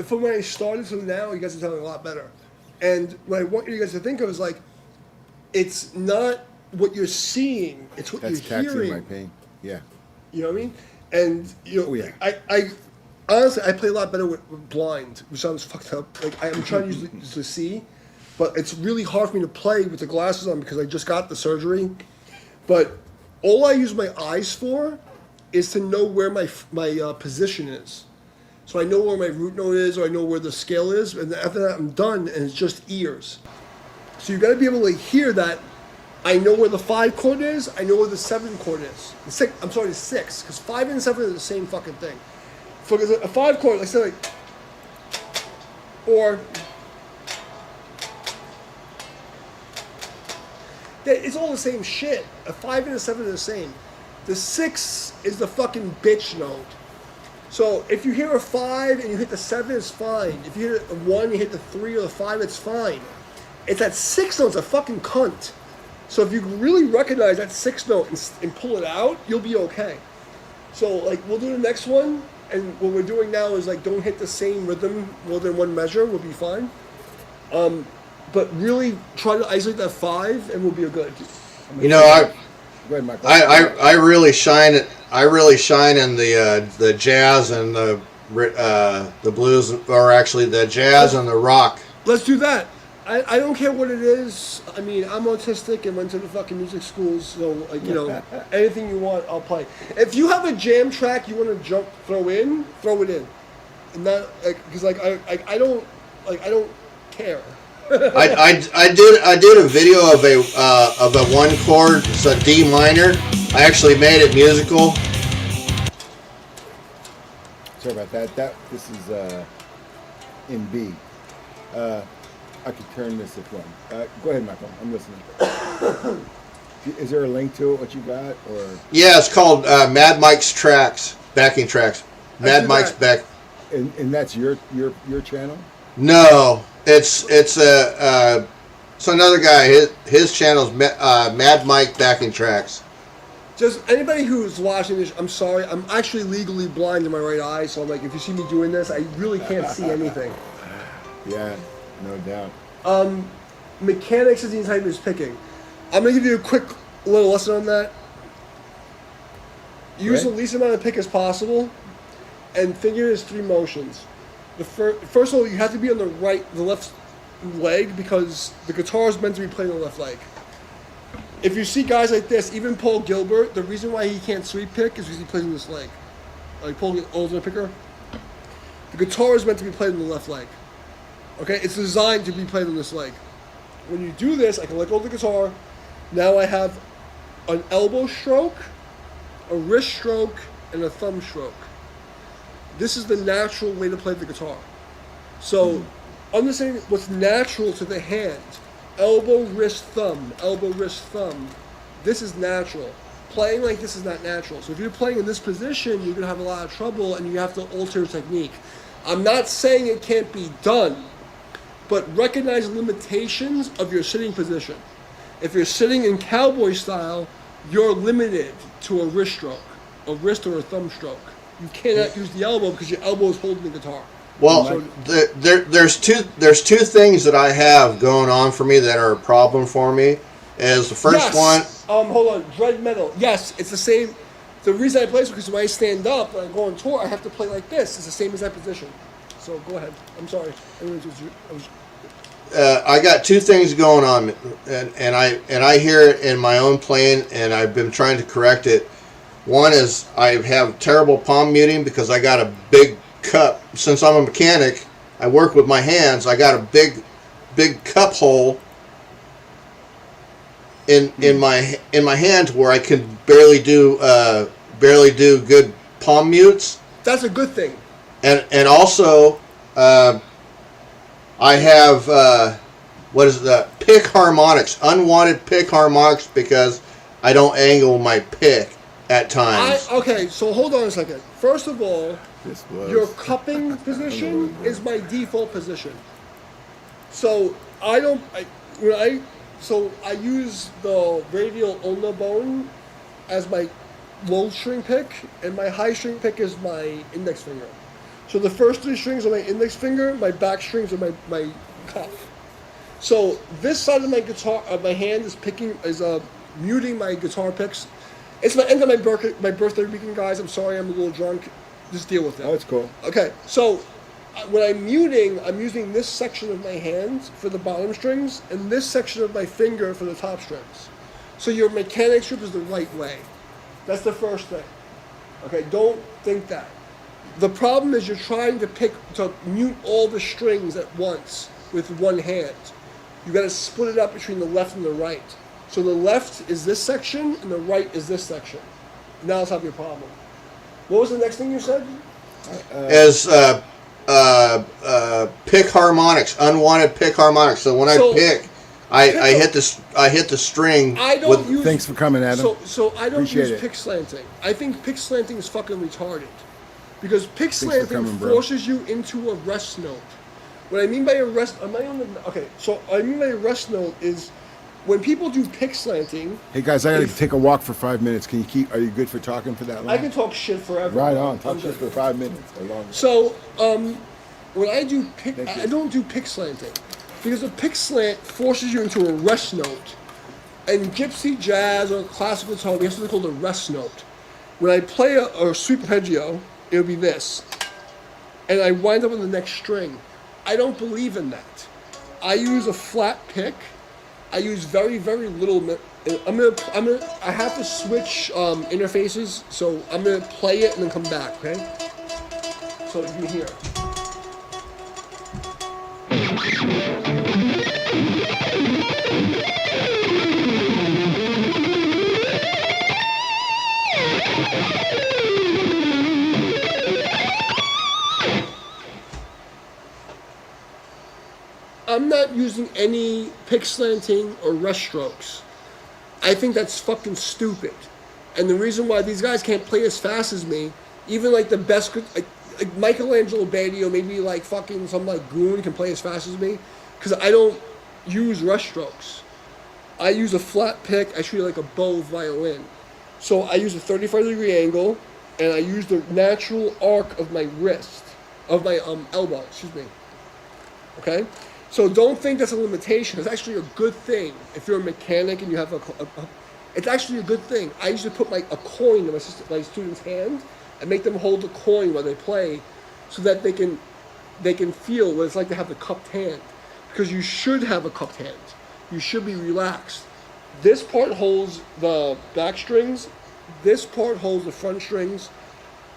[SPEAKER 2] From when I started to now, you guys are telling a lot better. And what I want you guys to think of is like, it's not what you're seeing; it's what
[SPEAKER 1] That's
[SPEAKER 2] you're
[SPEAKER 1] taxing
[SPEAKER 2] hearing.
[SPEAKER 1] my pain. Yeah.
[SPEAKER 2] You know what I mean? And you know,
[SPEAKER 1] Oh, yeah.
[SPEAKER 2] I honestly, I play a lot better with blind, which sounds fucked up. Like I'm trying to use to see, but it's really hard for me to play with the glasses on because I just got the surgery. But all I use my eyes for is to know where my position is. So I know where my root note is, or I know where the scale is, and after that I'm done, and it's just ears. So you got to be able to hear that. I know where the 5 chord is. I know where the 7 chord is. The 6, because 5 and 7 are the same fucking thing. For a 5 chord, like say like, or it's all the same shit. A 5 and a 7 are the same. The 6 is the fucking bitch note. So if you hear a 5 and you hit the 7, it's fine. If you hit a 1, you hit the 3 or the 5, it's fine. It's that sixth note's a fucking cunt. So if you really recognize that sixth note and pull it out, you'll be okay. So like we'll do the next one, and what we're doing now is like don't hit the same rhythm more than one measure. We'll be fine. But really try to isolate that 5, and we'll be good.
[SPEAKER 3] You know,
[SPEAKER 1] Go ahead, Michael.
[SPEAKER 3] I really shine it. I really shine in the jazz and the blues, or actually the jazz and the rock.
[SPEAKER 2] Let's do that. I don't care what it is. I mean, I'm autistic and went to the fucking music schools, so like you know, anything you want, I'll play. If you have a jam track you want to throw it in, and that because I don't care.
[SPEAKER 3] I did a video of a 1 chord. It's a D minor. I actually made it musical.
[SPEAKER 1] Sorry about that. This is in B. I could turn this if you want. Go ahead, Michael. I'm listening. Is there a link to it? What you got? Or
[SPEAKER 3] Yeah, it's called Mad Mike's Tracks, backing tracks. Mad Mike's back.
[SPEAKER 1] and that's your channel?
[SPEAKER 3] No, it's another guy. His channel's Mad Mike backing tracks.
[SPEAKER 2] Just anybody who's watching this, I'm sorry. I'm actually legally blind in my right eye, so I'm like, if you see me doing this, I really can't see anything.
[SPEAKER 1] Yeah, no doubt.
[SPEAKER 2] Mechanics is the type is picking. I'm gonna give you a quick little lesson on that. Use the least amount of pick as possible, and figure is 3 motions. First of all, you have to be on the left leg because the guitar is meant to be played on the left leg. If you see guys like this, even Paul Gilbert, the reason why he can't sweep pick is because he plays on this leg. Like Paul Gilbert picker. The guitar is meant to be played on the left leg. Okay, it's designed to be played on this leg. When you do this, I can let go of the guitar. Now I have an elbow stroke, a wrist stroke, and a thumb stroke. This is the natural way to play the guitar. So, understanding what's natural to the hand. Elbow, wrist, thumb. Elbow, wrist, thumb. This is natural. Playing like this is not natural. So if you're playing in this position, you're going to have a lot of trouble and you have to alter your technique. I'm not saying it can't be done, but recognize the limitations of your sitting position. If you're sitting in cowboy style, you're limited to a wrist stroke, a wrist or a thumb stroke. You cannot use the elbow because your elbow is holding the guitar.
[SPEAKER 3] Well, there's two things that I have going on for me that are a problem for me. Is the first one?
[SPEAKER 2] Hold on, dread metal. Yes, it's the same. The reason I play is because when I stand up and I go on tour, I have to play like this. It's the same as that position. So go ahead. I'm sorry.
[SPEAKER 3] I got 2 things going on, and I hear it in my own playing, and I've been trying to correct it. One is I have terrible palm muting because I got a big cup. Since I'm a mechanic, I work with my hands. I got a big cup hole in my hand where I can barely do good palm mutes.
[SPEAKER 2] That's a good thing.
[SPEAKER 3] And also I have pick harmonics, unwanted pick harmonics because I don't angle my pick at times.
[SPEAKER 2] Okay, so hold on a second. First of all, your cupping position is my default position. So I use the radial ulna bone as my low string pick, and my high string pick is my index finger. So the first 3 strings are my index finger, my back strings are my cuff. So this side of my guitar, my hand is muting my guitar picks. It's my end of my birthday weekend, guys. I'm sorry, I'm a little drunk. Just deal with it.
[SPEAKER 1] Oh, it's cool.
[SPEAKER 2] Okay, so when I'm muting, I'm using this section of my hand for the bottom strings and this section of my finger for the top strings. So your mechanics grip is the right way. That's the first thing. Okay, don't think that. The problem is you're trying to mute all the strings at once with one hand. You got to split it up between the left and the right. So the left is this section and the right is this section. Now let's have your problem. What was the next thing you said?
[SPEAKER 3] Pick harmonics, unwanted pick harmonics. So when I pick, I hit the string.
[SPEAKER 1] Thanks for coming, Adam.
[SPEAKER 2] So I don't use pick slanting. I think pick slanting is fucking retarded, because pick slanting forces you into a rest note. What I mean by a rest, am I on the? Okay, so I mean by a rest note is when people do pick slanting.
[SPEAKER 1] Hey guys, I gotta
[SPEAKER 2] if-
[SPEAKER 1] take a walk for 5 minutes. Can you keep? Are you good for talking for that long?
[SPEAKER 2] I can talk shit forever.
[SPEAKER 1] Right on.
[SPEAKER 2] I'm
[SPEAKER 1] Talk shit
[SPEAKER 2] good.
[SPEAKER 1] for 5 minutes or longer.
[SPEAKER 2] So, when I do pick,
[SPEAKER 1] Thank you.
[SPEAKER 2] I don't do pick slanting because a pick slant forces you into a rest note. And gypsy jazz or classical guitar, we have something called a rest note. When I play a sweep arpeggio, it'll be this, and I wind up on the next string. I don't believe in that. I use a flat pick. I use very, very little. I have to switch interfaces, so I'm gonna play it and then come back. Okay. So you can hear. I'm not using any pick slanting or rest strokes. I think that's fucking stupid. And the reason why these guys can't play as fast as me, even like the best, like Michelangelo Badio, maybe like fucking some like goon can play as fast as me, because I don't use rest strokes. I use a flat pick. I treat it like a bow violin. So I use a 35-degree angle, and I use the natural arc of my wrist, of my elbow. Excuse me. Okay. So don't think that's a limitation. It's actually a good thing. If you're a mechanic and you have it's actually a good thing. I usually put a coin in my student's hand and make them hold the coin while they play, so that they can feel what it's like to have the cupped hand. Because you should have a cupped hand. You should be relaxed. This part holds the back strings. This part holds the front strings,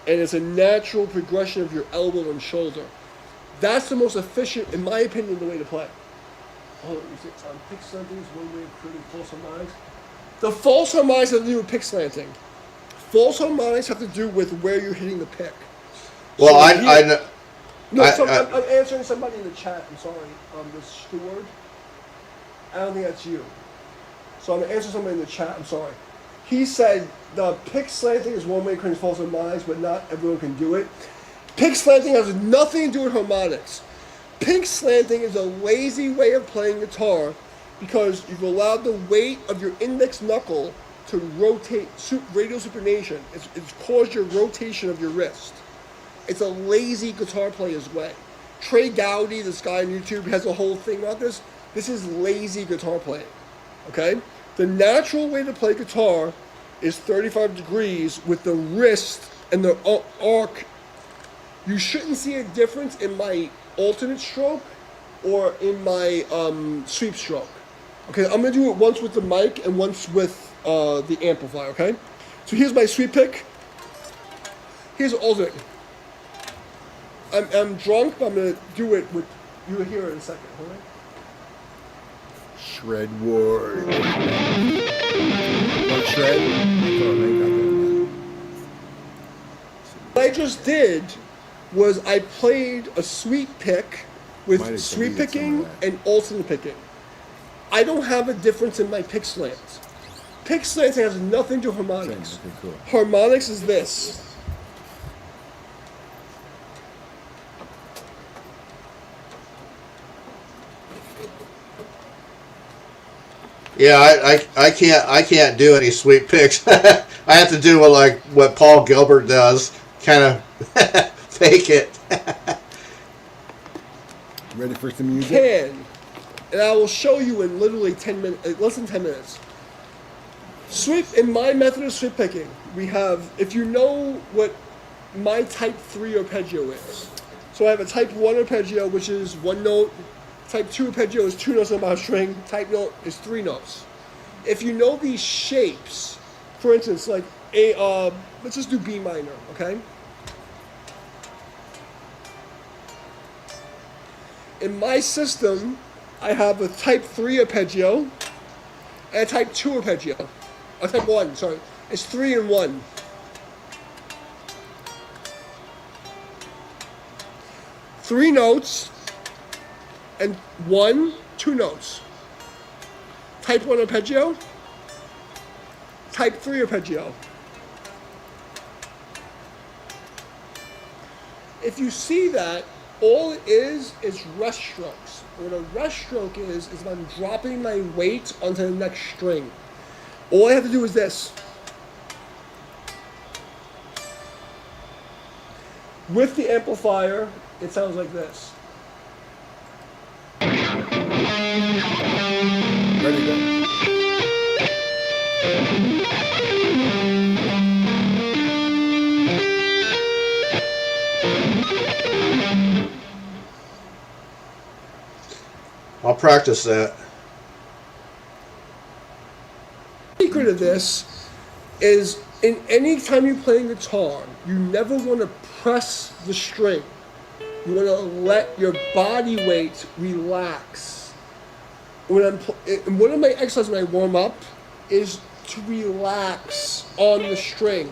[SPEAKER 2] and it's a natural progression of your elbow and shoulder. That's the most efficient, in my opinion, the way to play. Oh, is it pick slanting is one way of creating false harmonics? The false harmonics have to do with pick slanting. False harmonics have to do with where you're hitting the pick.
[SPEAKER 3] Well,
[SPEAKER 2] So I'm answering somebody in the chat. I'm sorry, the steward. I don't think that's you. So I'm answering somebody in the chat. I'm sorry. He said the pick slanting is one way of creating false harmonics, but not everyone can do it. Pick slanting has nothing to do with harmonics. Pick slanting is a lazy way of playing guitar because you've allowed the weight of your index knuckle to rotate, radial supination. It's caused your rotation of your wrist. It's a lazy guitar player's way. Trey Gowdy, this guy on YouTube, has a whole thing about this. This is lazy guitar playing, okay? The natural way to play guitar is 35 degrees with the wrist and the arc. You shouldn't see a difference in my alternate stroke or in my sweep stroke. Okay, I'm gonna do it once with the mic and once with the amplifier, okay? So here's my sweep pick. Here's alternate. I'm drunk, but I'm gonna do it with, you'll hear it in a second, alright?
[SPEAKER 1] Shred Ward. What shred? Oh, they got that.
[SPEAKER 2] What I just did was I played a sweep pick
[SPEAKER 1] Might have
[SPEAKER 2] with sweep
[SPEAKER 1] deleted some
[SPEAKER 2] picking
[SPEAKER 1] of that.
[SPEAKER 2] and alternate picking. I don't have a difference in my pick slants. Pick slanting has nothing to do with harmonics.
[SPEAKER 1] Same, okay, cool.
[SPEAKER 2] Harmonics is this.
[SPEAKER 3] Yeah, I can't do any sweep picks. I have to do what Paul Gilbert does, kind of fake it.
[SPEAKER 1] Ready for some music?
[SPEAKER 2] Can, and I will show you in literally 10 minutes, less than 10 minutes. Sweep, in my method of sweep picking, we have, if you know what my type 3 arpeggio is. So I have a type 1 arpeggio, which is 1 note. Type 2 arpeggio is 2 notes on my string. Type note is 3 notes. If you know these shapes, for instance, like let's just do B minor, okay? In my system, I have a type 3 arpeggio and a type 2 arpeggio. Or type 1, sorry. It's 3 and 1. Three notes and 1, 2 notes. Type 1 arpeggio, type 3 arpeggio. If you see that, All it is rest strokes. What a rest stroke is if I'm dropping my weight onto the next string. All I have to do is this. With the amplifier, it sounds like this.
[SPEAKER 1] Ready, go.
[SPEAKER 3] I'll practice that.
[SPEAKER 2] The secret of this is in any time you're playing guitar, you never want to press the string. You want to let your body weight relax. When one of my exercises when I warm up is to relax on the string.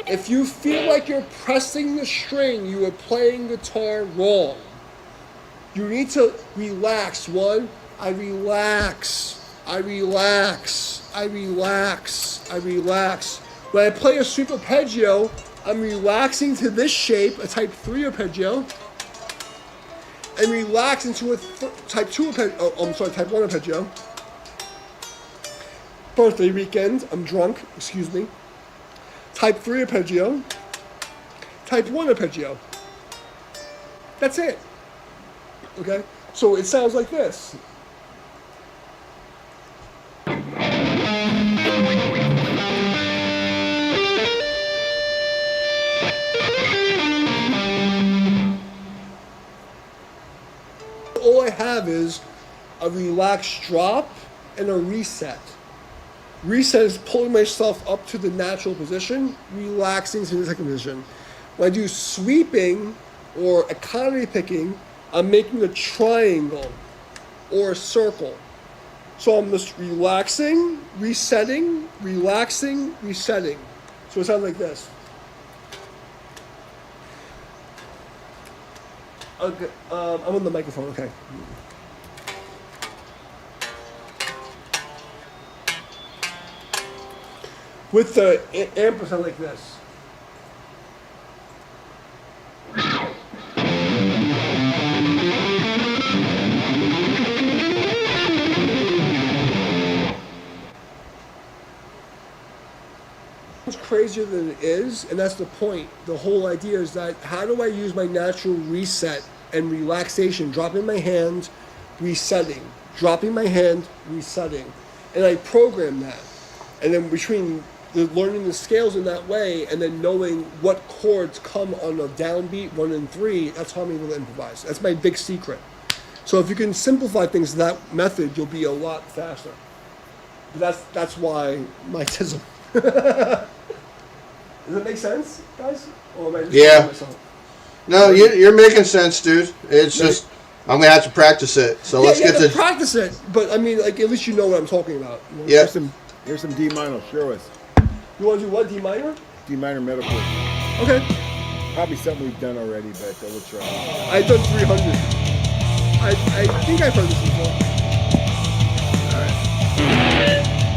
[SPEAKER 2] If you feel like you're pressing the string, you are playing guitar wrong. You need to relax. One, I relax. I relax. I relax. I relax. When I play a sweep arpeggio, I'm relaxing to this shape, a type 3 arpeggio, and relax into a type 2 arpeggio. Oh, I'm sorry, type 1 arpeggio. Birthday weekend, I'm drunk, excuse me. Type 3 arpeggio, type 1 arpeggio. That's it. Okay? So it sounds like this. All I have is a relaxed drop and a reset. Reset is pulling myself up to the natural position, relaxing to the second position. When I do sweeping or economy picking, I'm making a triangle or a circle. So I'm just relaxing, resetting, relaxing, resetting. So it sounds like this. Okay, I'm on the microphone, okay. With the amp, it sounds like this. It's crazier than it is, and that's the point. The whole idea is that how do I use my natural reset and relaxation, dropping my hand, resetting, dropping my hand, resetting, and I program that. And then between learning the scales in that way and then knowing what chords come on a downbeat 1 and 3, that's how I'm able to improvise. That's my big secret. So if you can simplify things that method, you'll be a lot faster. That's why my tism. Does it make sense, guys? Or am I just
[SPEAKER 3] Yeah.
[SPEAKER 2] myself?
[SPEAKER 3] No, you're making sense, dude. It's just I'm gonna have to practice it. So let's get to
[SPEAKER 2] practice it. But I mean, like at least you know what I'm talking about. You know?
[SPEAKER 3] Yeah.
[SPEAKER 1] Here's some D minor. Show us.
[SPEAKER 2] You want to do what? D minor?
[SPEAKER 1] D minor metal chord.
[SPEAKER 2] Okay.
[SPEAKER 1] Probably something we've done already, but we'll try.
[SPEAKER 2] I've done 300. I think I've heard this before.
[SPEAKER 1] All right.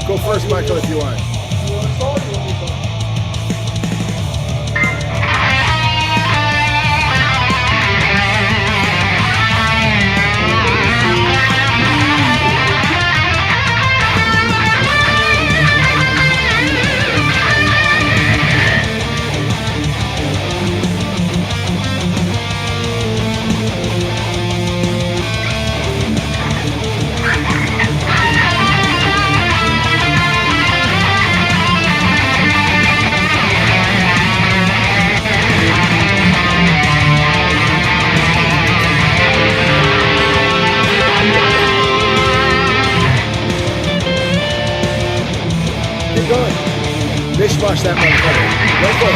[SPEAKER 1] Go first, Michael, if you want.
[SPEAKER 2] You want to start? Or you want me to start?
[SPEAKER 1] Keep going. Mishmash that motherfucker. Let's go.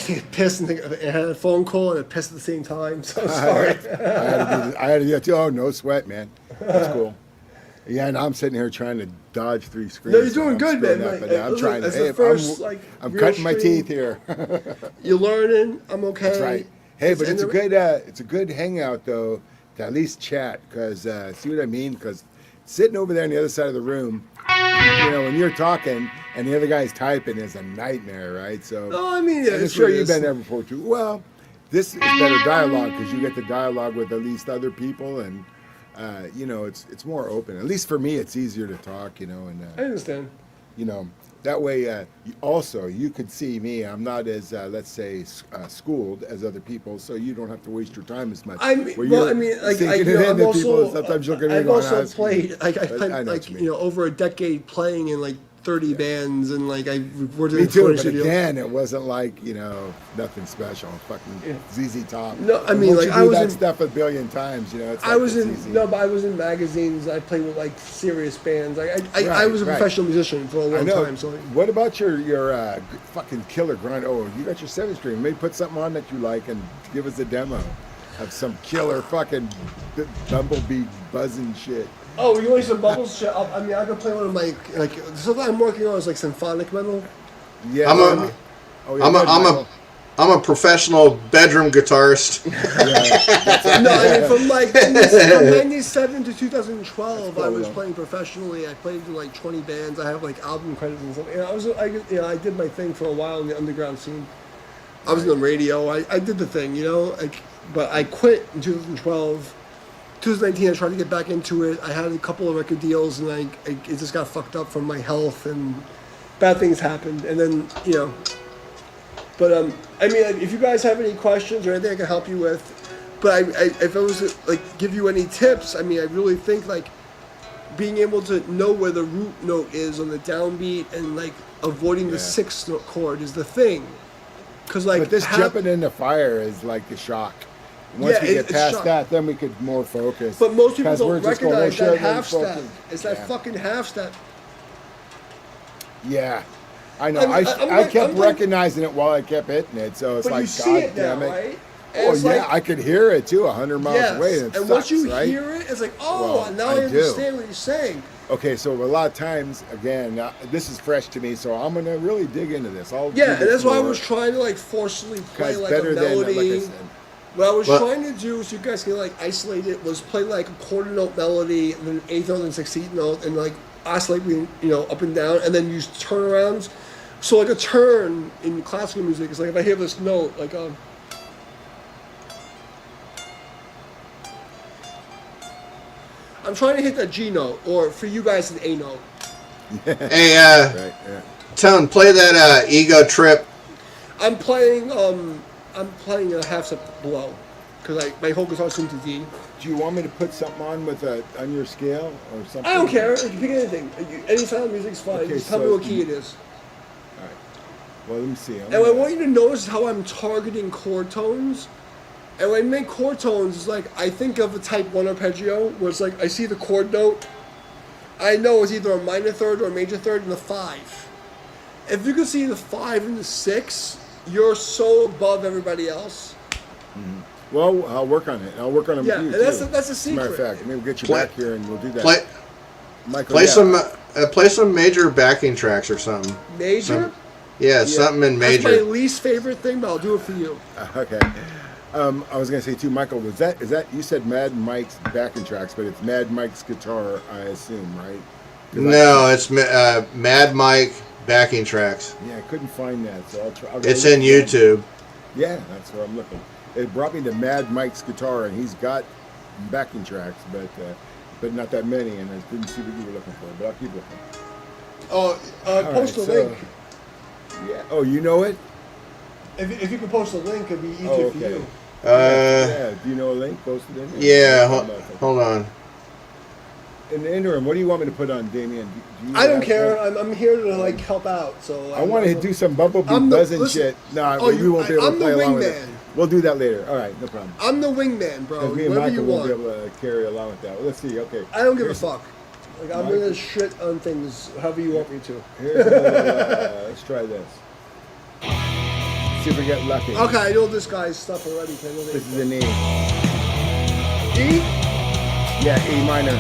[SPEAKER 2] get pissed and I had a phone call and I pissed at the same time. So sorry.
[SPEAKER 1] I had to do that too. Oh, no sweat, man. That's cool. Yeah, and I'm sitting here trying to dodge 3 screens.
[SPEAKER 2] No, you're doing
[SPEAKER 1] I'm
[SPEAKER 2] good,
[SPEAKER 1] screwing
[SPEAKER 2] man.
[SPEAKER 1] up,
[SPEAKER 2] Like,
[SPEAKER 1] but I'm trying to.
[SPEAKER 2] that's
[SPEAKER 1] Hey,
[SPEAKER 2] the first,
[SPEAKER 1] I'm
[SPEAKER 2] real
[SPEAKER 1] cutting my
[SPEAKER 2] stream.
[SPEAKER 1] teeth here.
[SPEAKER 2] You're learning. I'm okay.
[SPEAKER 1] That's right. Hey, but
[SPEAKER 2] in
[SPEAKER 1] it's a
[SPEAKER 2] the-
[SPEAKER 1] good hangout though to at least chat because see what I mean? Because sitting over there on the other side of the room, when you're talking and the other guy's typing is a nightmare, right? So
[SPEAKER 2] No, I mean, yeah,
[SPEAKER 1] and I'm
[SPEAKER 2] it's
[SPEAKER 1] sure
[SPEAKER 2] what it
[SPEAKER 1] you've been
[SPEAKER 2] is.
[SPEAKER 1] there before too. Well, this is better dialogue because you get the dialogue with at least other people and. It's more open. At least for me, it's easier to talk. And
[SPEAKER 2] I understand.
[SPEAKER 1] that way. You could see me. I'm not as let's say schooled as other people, so you don't have to waste your time as much.
[SPEAKER 2] Like,
[SPEAKER 1] sinking it
[SPEAKER 2] I'm
[SPEAKER 1] into
[SPEAKER 2] also,
[SPEAKER 1] people and sometimes looking at me
[SPEAKER 2] I've
[SPEAKER 1] going,
[SPEAKER 2] also
[SPEAKER 1] "Ah,
[SPEAKER 2] played, I
[SPEAKER 1] but
[SPEAKER 2] played,
[SPEAKER 1] I know what you mean.
[SPEAKER 2] over a decade playing in 30 bands, and I worked in
[SPEAKER 1] Me
[SPEAKER 2] a
[SPEAKER 1] too,
[SPEAKER 2] recording
[SPEAKER 1] but
[SPEAKER 2] studio.
[SPEAKER 1] again, it wasn't like nothing special. Fucking ZZ Top.
[SPEAKER 2] No, I
[SPEAKER 1] And
[SPEAKER 2] mean,
[SPEAKER 1] once
[SPEAKER 2] like,
[SPEAKER 1] you
[SPEAKER 2] I
[SPEAKER 1] do
[SPEAKER 2] was
[SPEAKER 1] that
[SPEAKER 2] in-
[SPEAKER 1] stuff a billion times. It's
[SPEAKER 2] I
[SPEAKER 1] like
[SPEAKER 2] was
[SPEAKER 1] it's
[SPEAKER 2] in
[SPEAKER 1] easy.
[SPEAKER 2] but I was in magazines. I played with serious bands. I
[SPEAKER 1] Right,
[SPEAKER 2] was a
[SPEAKER 1] right.
[SPEAKER 2] professional musician for a
[SPEAKER 1] I
[SPEAKER 2] long
[SPEAKER 1] know.
[SPEAKER 2] time. So
[SPEAKER 1] What about your fucking killer grind? Oh, you got your 7 string. Maybe put something on that you like and give us a demo of some killer fucking bumblebee buzzing shit.
[SPEAKER 2] oh, you want some bubbles? Shit, I could play one of my something I'm working on is symphonic metal.
[SPEAKER 1] Yeah.
[SPEAKER 3] I'm a-
[SPEAKER 1] oh, yeah,
[SPEAKER 3] I'm
[SPEAKER 1] go ahead,
[SPEAKER 3] a
[SPEAKER 1] Michael.
[SPEAKER 3] I'm a professional bedroom guitarist.
[SPEAKER 1] Yeah.
[SPEAKER 2] No, I mean from 97 to 2012,
[SPEAKER 1] That's
[SPEAKER 2] I was
[SPEAKER 1] cool,
[SPEAKER 2] playing professionally. I played in 20 bands. I have album credits and stuff. I did my thing for a while in the underground scene. I was in the radio. I did the thing, but I quit in 2012. 2019, I tried to get back into it. I had a couple of record deals, and it just got fucked up from my health, and bad things happened. And then, But if you guys have any questions or anything I can help you with, but if I was to give you any tips, I really think being able to know where the root note is on the downbeat and avoiding the 6th note chord is the thing. Because
[SPEAKER 1] But this jumping in the fire is like the shock. Once we get
[SPEAKER 2] it's
[SPEAKER 1] past
[SPEAKER 2] shock.
[SPEAKER 1] that, then we could more focus.
[SPEAKER 2] But most people
[SPEAKER 1] 'Cause we're
[SPEAKER 2] don't
[SPEAKER 1] just going, "Oh,
[SPEAKER 2] recognize
[SPEAKER 1] shit,"
[SPEAKER 2] that
[SPEAKER 1] and then
[SPEAKER 2] half step.
[SPEAKER 1] focus.
[SPEAKER 2] It's that
[SPEAKER 1] Yeah.
[SPEAKER 2] fucking half step.
[SPEAKER 1] Yeah. I know.
[SPEAKER 2] I'm
[SPEAKER 1] I
[SPEAKER 2] like-
[SPEAKER 1] kept
[SPEAKER 2] I'm like-
[SPEAKER 1] recognizing it while I kept hitting it, so it's
[SPEAKER 2] But
[SPEAKER 1] like,
[SPEAKER 2] you see
[SPEAKER 1] God
[SPEAKER 2] it now,
[SPEAKER 1] damn it.
[SPEAKER 2] right? And
[SPEAKER 1] Oh
[SPEAKER 2] it's
[SPEAKER 1] yeah, I could hear it too, 100 miles
[SPEAKER 2] yes.
[SPEAKER 1] away, and it
[SPEAKER 2] and
[SPEAKER 1] sucks,
[SPEAKER 2] once you
[SPEAKER 1] right?
[SPEAKER 2] hear it, it's
[SPEAKER 1] Well,
[SPEAKER 2] now
[SPEAKER 1] I
[SPEAKER 2] I
[SPEAKER 1] do.
[SPEAKER 2] understand what you're saying.
[SPEAKER 1] Okay, so a lot of times, again, this is fresh to me, so I'm gonna really dig into this. I'll do
[SPEAKER 2] Yeah, and
[SPEAKER 1] this
[SPEAKER 2] that's why I
[SPEAKER 1] more,
[SPEAKER 2] was trying to forcefully play
[SPEAKER 1] 'cause
[SPEAKER 2] a
[SPEAKER 1] better than,
[SPEAKER 2] melody.
[SPEAKER 1] like I said.
[SPEAKER 2] What I was
[SPEAKER 3] Well-
[SPEAKER 2] trying to do, so you guys can isolate it, was play a quarter note melody, and then 8th note and 16th note, and oscillate up and down, and then use turnarounds. So a turn in classical music is if I hear this note, I'm trying to hit that G note, or for you guys an A note.
[SPEAKER 3] Hey,
[SPEAKER 1] Right, yeah.
[SPEAKER 3] Tone, play that Ego Trip.
[SPEAKER 2] I'm playing a half step below, because my whole guitar's tuned to D.
[SPEAKER 1] Do you want me to put something on your scale or something?
[SPEAKER 2] I don't care. You can pick anything. Any style of music's fine.
[SPEAKER 1] Okay,
[SPEAKER 2] Just tell me
[SPEAKER 1] so
[SPEAKER 2] what key it is.
[SPEAKER 1] All right. Well, let me see.
[SPEAKER 2] And what I want you to notice how I'm targeting chord tones. And when I make chord tones, it's I think of a type 1 arpeggio, where it's I see the chord note. I know it's either a minor third or a major third and a 5. If you can see the 5 and the 6, you're so above everybody else.
[SPEAKER 1] Well, I'll work on it. I'll work on them
[SPEAKER 2] Yeah,
[SPEAKER 1] with you,
[SPEAKER 2] and that's
[SPEAKER 1] too.
[SPEAKER 2] that's a
[SPEAKER 1] As a matter of
[SPEAKER 2] secret.
[SPEAKER 1] fact, maybe we'll get you
[SPEAKER 3] Play-
[SPEAKER 1] back here and we'll do that.
[SPEAKER 3] Play
[SPEAKER 1] Michael,
[SPEAKER 3] play
[SPEAKER 1] yeah.
[SPEAKER 3] some major backing tracks or something.
[SPEAKER 2] Major?
[SPEAKER 3] Some- Yeah, something in
[SPEAKER 2] That's my
[SPEAKER 3] major.
[SPEAKER 2] least favorite thing, but I'll do it for you.
[SPEAKER 1] Okay. I was gonna say too, Michael. Is that you said Mad Mike's backing tracks, but it's Mad Mike's guitar, I assume, right? 'Cause
[SPEAKER 3] No, it's Mad Mike backing tracks.
[SPEAKER 1] I couldn't find that, so I'll try.
[SPEAKER 3] It's in YouTube.
[SPEAKER 1] Yeah, that's where I'm looking. It brought me to Mad Mike's guitar, and he's got backing tracks, but not that many, and I didn't see what you were looking for. But I'll keep looking.
[SPEAKER 2] Oh,
[SPEAKER 1] All
[SPEAKER 2] post
[SPEAKER 1] right,
[SPEAKER 2] a link.
[SPEAKER 1] Yeah. Oh, you know it?
[SPEAKER 2] If you could post a link, it'd be easier
[SPEAKER 1] Oh,
[SPEAKER 2] for
[SPEAKER 1] okay.
[SPEAKER 2] you.
[SPEAKER 1] Yeah. Do you know a link posted in?
[SPEAKER 3] Yeah, hold on.
[SPEAKER 1] In the interim, what do you want me to put on, Damian? Do you
[SPEAKER 2] I don't
[SPEAKER 1] have
[SPEAKER 2] care.
[SPEAKER 1] one?
[SPEAKER 2] I'm here to help out. So
[SPEAKER 1] I want to do some bumblebee
[SPEAKER 2] I'm the-
[SPEAKER 1] buzzing
[SPEAKER 2] listen-
[SPEAKER 1] shit. No,
[SPEAKER 2] Oh,
[SPEAKER 1] we won't be able
[SPEAKER 2] I'm
[SPEAKER 1] to
[SPEAKER 2] the
[SPEAKER 1] play along with it.
[SPEAKER 2] wingman.
[SPEAKER 1] We'll do that later. All right, no problem.
[SPEAKER 2] I'm the wingman, bro.
[SPEAKER 1] Because me and
[SPEAKER 2] Whatever
[SPEAKER 1] Michael
[SPEAKER 2] you
[SPEAKER 1] won't
[SPEAKER 2] want.
[SPEAKER 1] be able to carry along with that. Well, let's see. Okay.
[SPEAKER 2] I don't give a
[SPEAKER 1] Here's-
[SPEAKER 2] fuck. I'm
[SPEAKER 1] Michael.
[SPEAKER 2] gonna shit on things however you want me to.
[SPEAKER 1] Here's a little, let's try this. see if we get lucky.
[SPEAKER 2] Okay, I know this guy's stuff already. I know
[SPEAKER 1] This is an E.
[SPEAKER 2] E?
[SPEAKER 1] Yeah, E minor.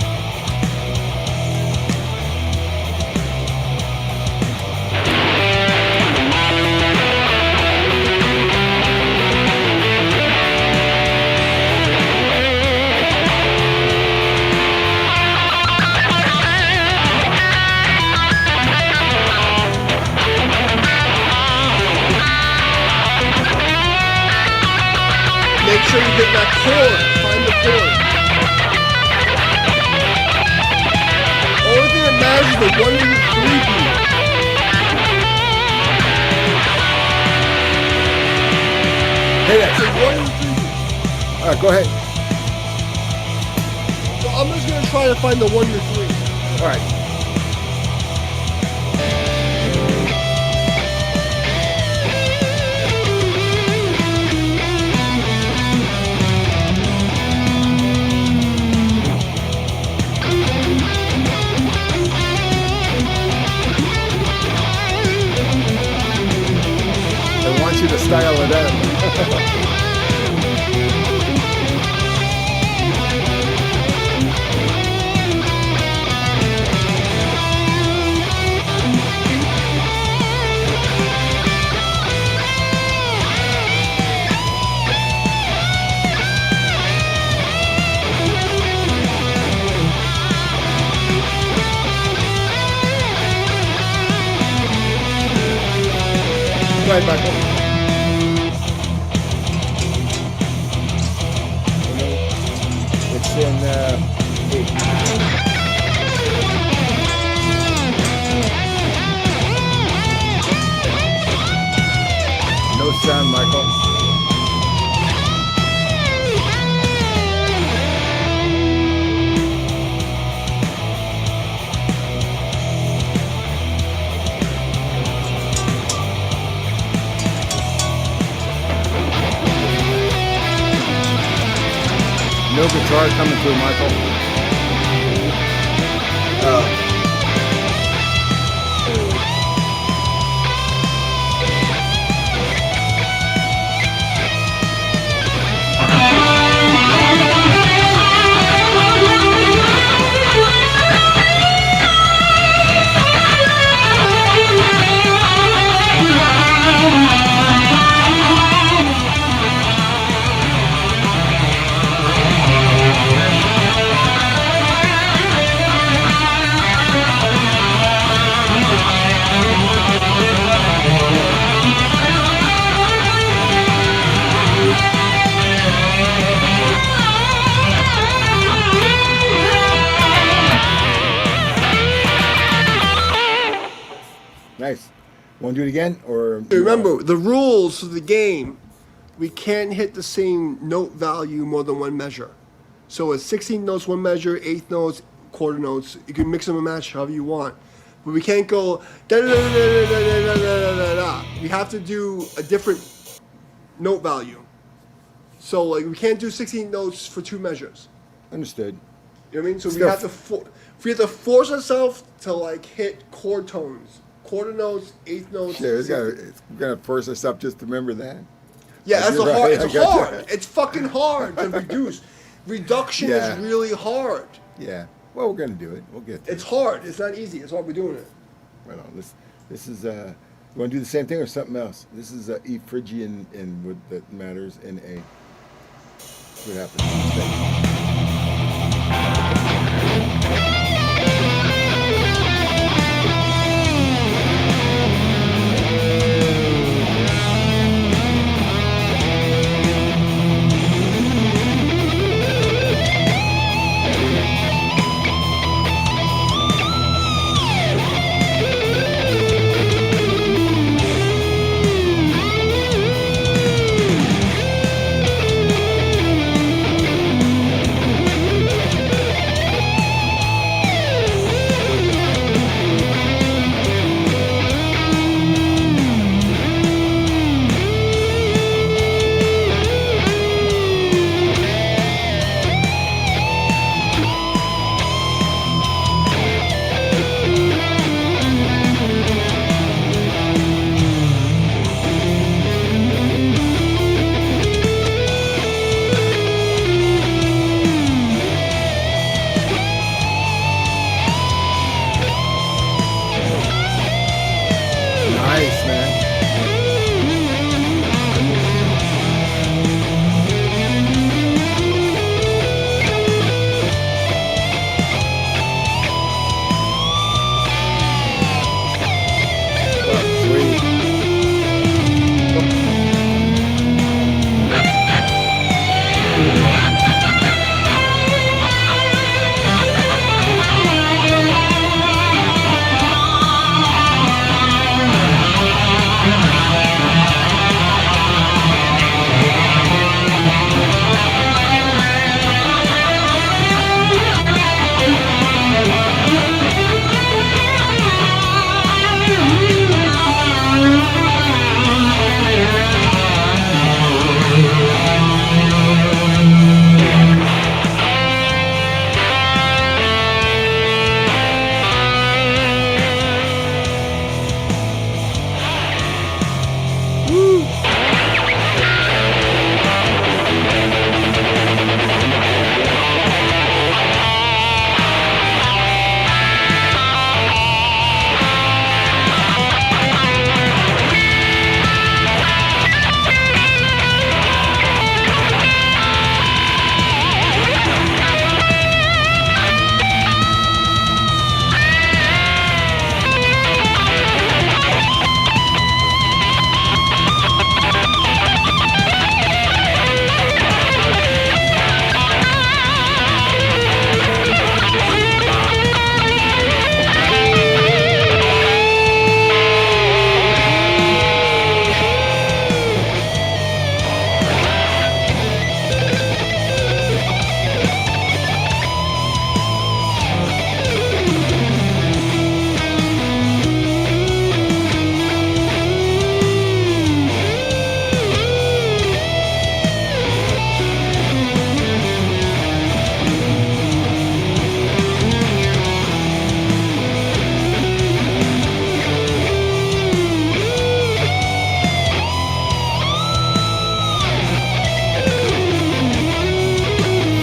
[SPEAKER 2] Make sure you get that chord. Find the chord. Only thing that matters is the 1 and 3 beat.
[SPEAKER 1] Hey,
[SPEAKER 2] It's
[SPEAKER 1] that's
[SPEAKER 2] a 1 and 3 beat.
[SPEAKER 1] All right, go ahead.
[SPEAKER 2] So I'm just gonna try to find the 1 to 3.
[SPEAKER 1] All right. I want you to style it up. Go ahead, Michael. It's in E. No sound, Michael. No guitar coming through, Michael. Nice. Want to do it again, or
[SPEAKER 2] Remember, the rules of the game, we can't hit the same note value more than one measure. So it's 16 notes, one measure, eighth notes, quarter notes. You can mix them and match however you want. But we can't go da da da da da da da da da da. We have to do a different note value. So like we can't do 16 notes for two measures.
[SPEAKER 1] Understood.
[SPEAKER 2] You know what I mean? So we
[SPEAKER 1] Still-
[SPEAKER 2] have to we have to force ourselves to like hit chord tones, quarter notes, eighth notes.
[SPEAKER 1] Yeah, it's gotta force us up just to remember that.
[SPEAKER 2] Yeah, that's
[SPEAKER 1] You're
[SPEAKER 2] a hard.
[SPEAKER 1] right, I
[SPEAKER 2] It's
[SPEAKER 1] got
[SPEAKER 2] hard.
[SPEAKER 1] you.
[SPEAKER 2] It's fucking hard to reduce. Reduction
[SPEAKER 1] Yeah.
[SPEAKER 2] is really hard.
[SPEAKER 1] Yeah. Well, we're gonna do it. We'll get there.
[SPEAKER 2] It's hard. It's not easy. It's hard. We're doing it.
[SPEAKER 1] Right on. This is you want to do the same thing or something else? This is E Phrygian in what that matters in A. See what happens.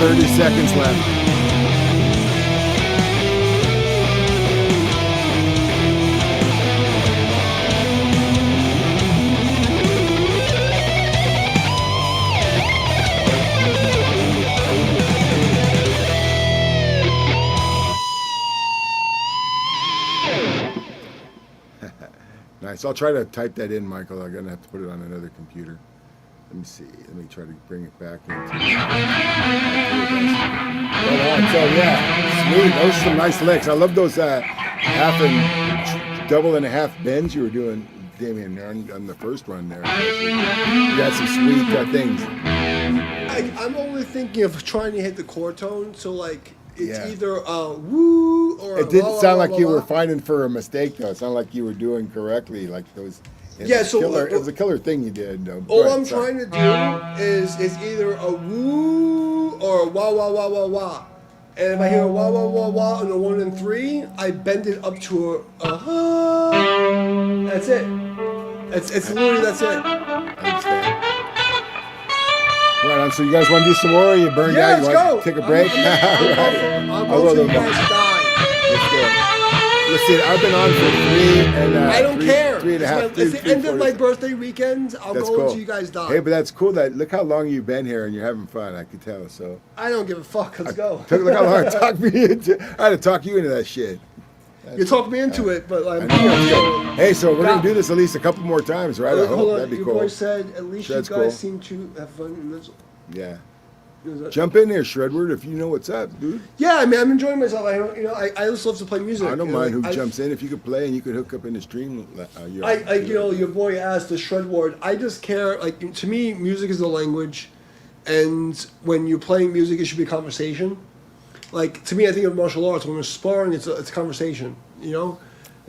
[SPEAKER 1] 30 seconds left. Nice. I'll try to type that in, Michael. I'm gonna have to put it on another computer. Let me see. Let me try to bring it back into. Right on. So yeah, sweet. Those are some nice licks. I love those half and double and a half bends you were doing, Damian, on the first run there. You got some sweet things.
[SPEAKER 2] I'm only thinking of trying to hit the chord tone, so like it's
[SPEAKER 1] Yeah.
[SPEAKER 2] either woo or.
[SPEAKER 1] It didn't
[SPEAKER 2] la,
[SPEAKER 1] sound
[SPEAKER 2] la,
[SPEAKER 1] like
[SPEAKER 2] la,
[SPEAKER 1] you
[SPEAKER 2] la.
[SPEAKER 1] were finding for a mistake, though. It sounded like you were doing correctly, like those.
[SPEAKER 2] Yeah, so
[SPEAKER 1] it was a killer thing you did. Though.
[SPEAKER 2] All I'm trying to do is either a woo or a wah wah wah wah wah. And if I hear a wah wah wah wah on a 1 and 3, I bend it up to a ha. That's it. It's literally that's it.
[SPEAKER 1] I understand. Right on. So you guys want to do some more? Or you burned
[SPEAKER 2] Yeah,
[SPEAKER 1] out? You
[SPEAKER 2] let's
[SPEAKER 1] want
[SPEAKER 2] go.
[SPEAKER 1] to take a break?
[SPEAKER 2] I'm going to you guys die.
[SPEAKER 1] Let's go. Listen, I've been on for 3 and
[SPEAKER 2] I don't care.
[SPEAKER 1] 3.5.
[SPEAKER 2] It's the end of my birthday weekend. I'll
[SPEAKER 1] That's
[SPEAKER 2] go
[SPEAKER 1] cool.
[SPEAKER 2] until you guys die.
[SPEAKER 1] Hey, but that's cool. That look how long you've been here and you're having fun. I could tell. So
[SPEAKER 2] I don't give a fuck. Let's go.
[SPEAKER 1] look how long it talked me into. I had to talk you into that shit.
[SPEAKER 2] You talked me into it, but I'm
[SPEAKER 1] Hey, so we're gonna do this at least a couple more times, right? I hope
[SPEAKER 2] hold on.
[SPEAKER 1] that'd be
[SPEAKER 2] Your
[SPEAKER 1] cool.
[SPEAKER 2] boy said at least
[SPEAKER 1] Shred's
[SPEAKER 2] you guys
[SPEAKER 1] cool.
[SPEAKER 2] seem to have fun in this.
[SPEAKER 1] Yeah.
[SPEAKER 2] Is that-
[SPEAKER 1] Jump in there, Shredward, if you know what's up, dude.
[SPEAKER 2] Yeah, I mean, I'm enjoying myself. I just love to play music.
[SPEAKER 1] I don't
[SPEAKER 2] you know,
[SPEAKER 1] mind who
[SPEAKER 2] like,
[SPEAKER 1] jumps in. If you could play and you could hook up in the stream,
[SPEAKER 2] your boy asked the shred word. I just care. Like to me, music is a language, and when you're playing music, it should be a conversation. Like to me, I think of martial arts. When we're sparring, it's a conversation. You know.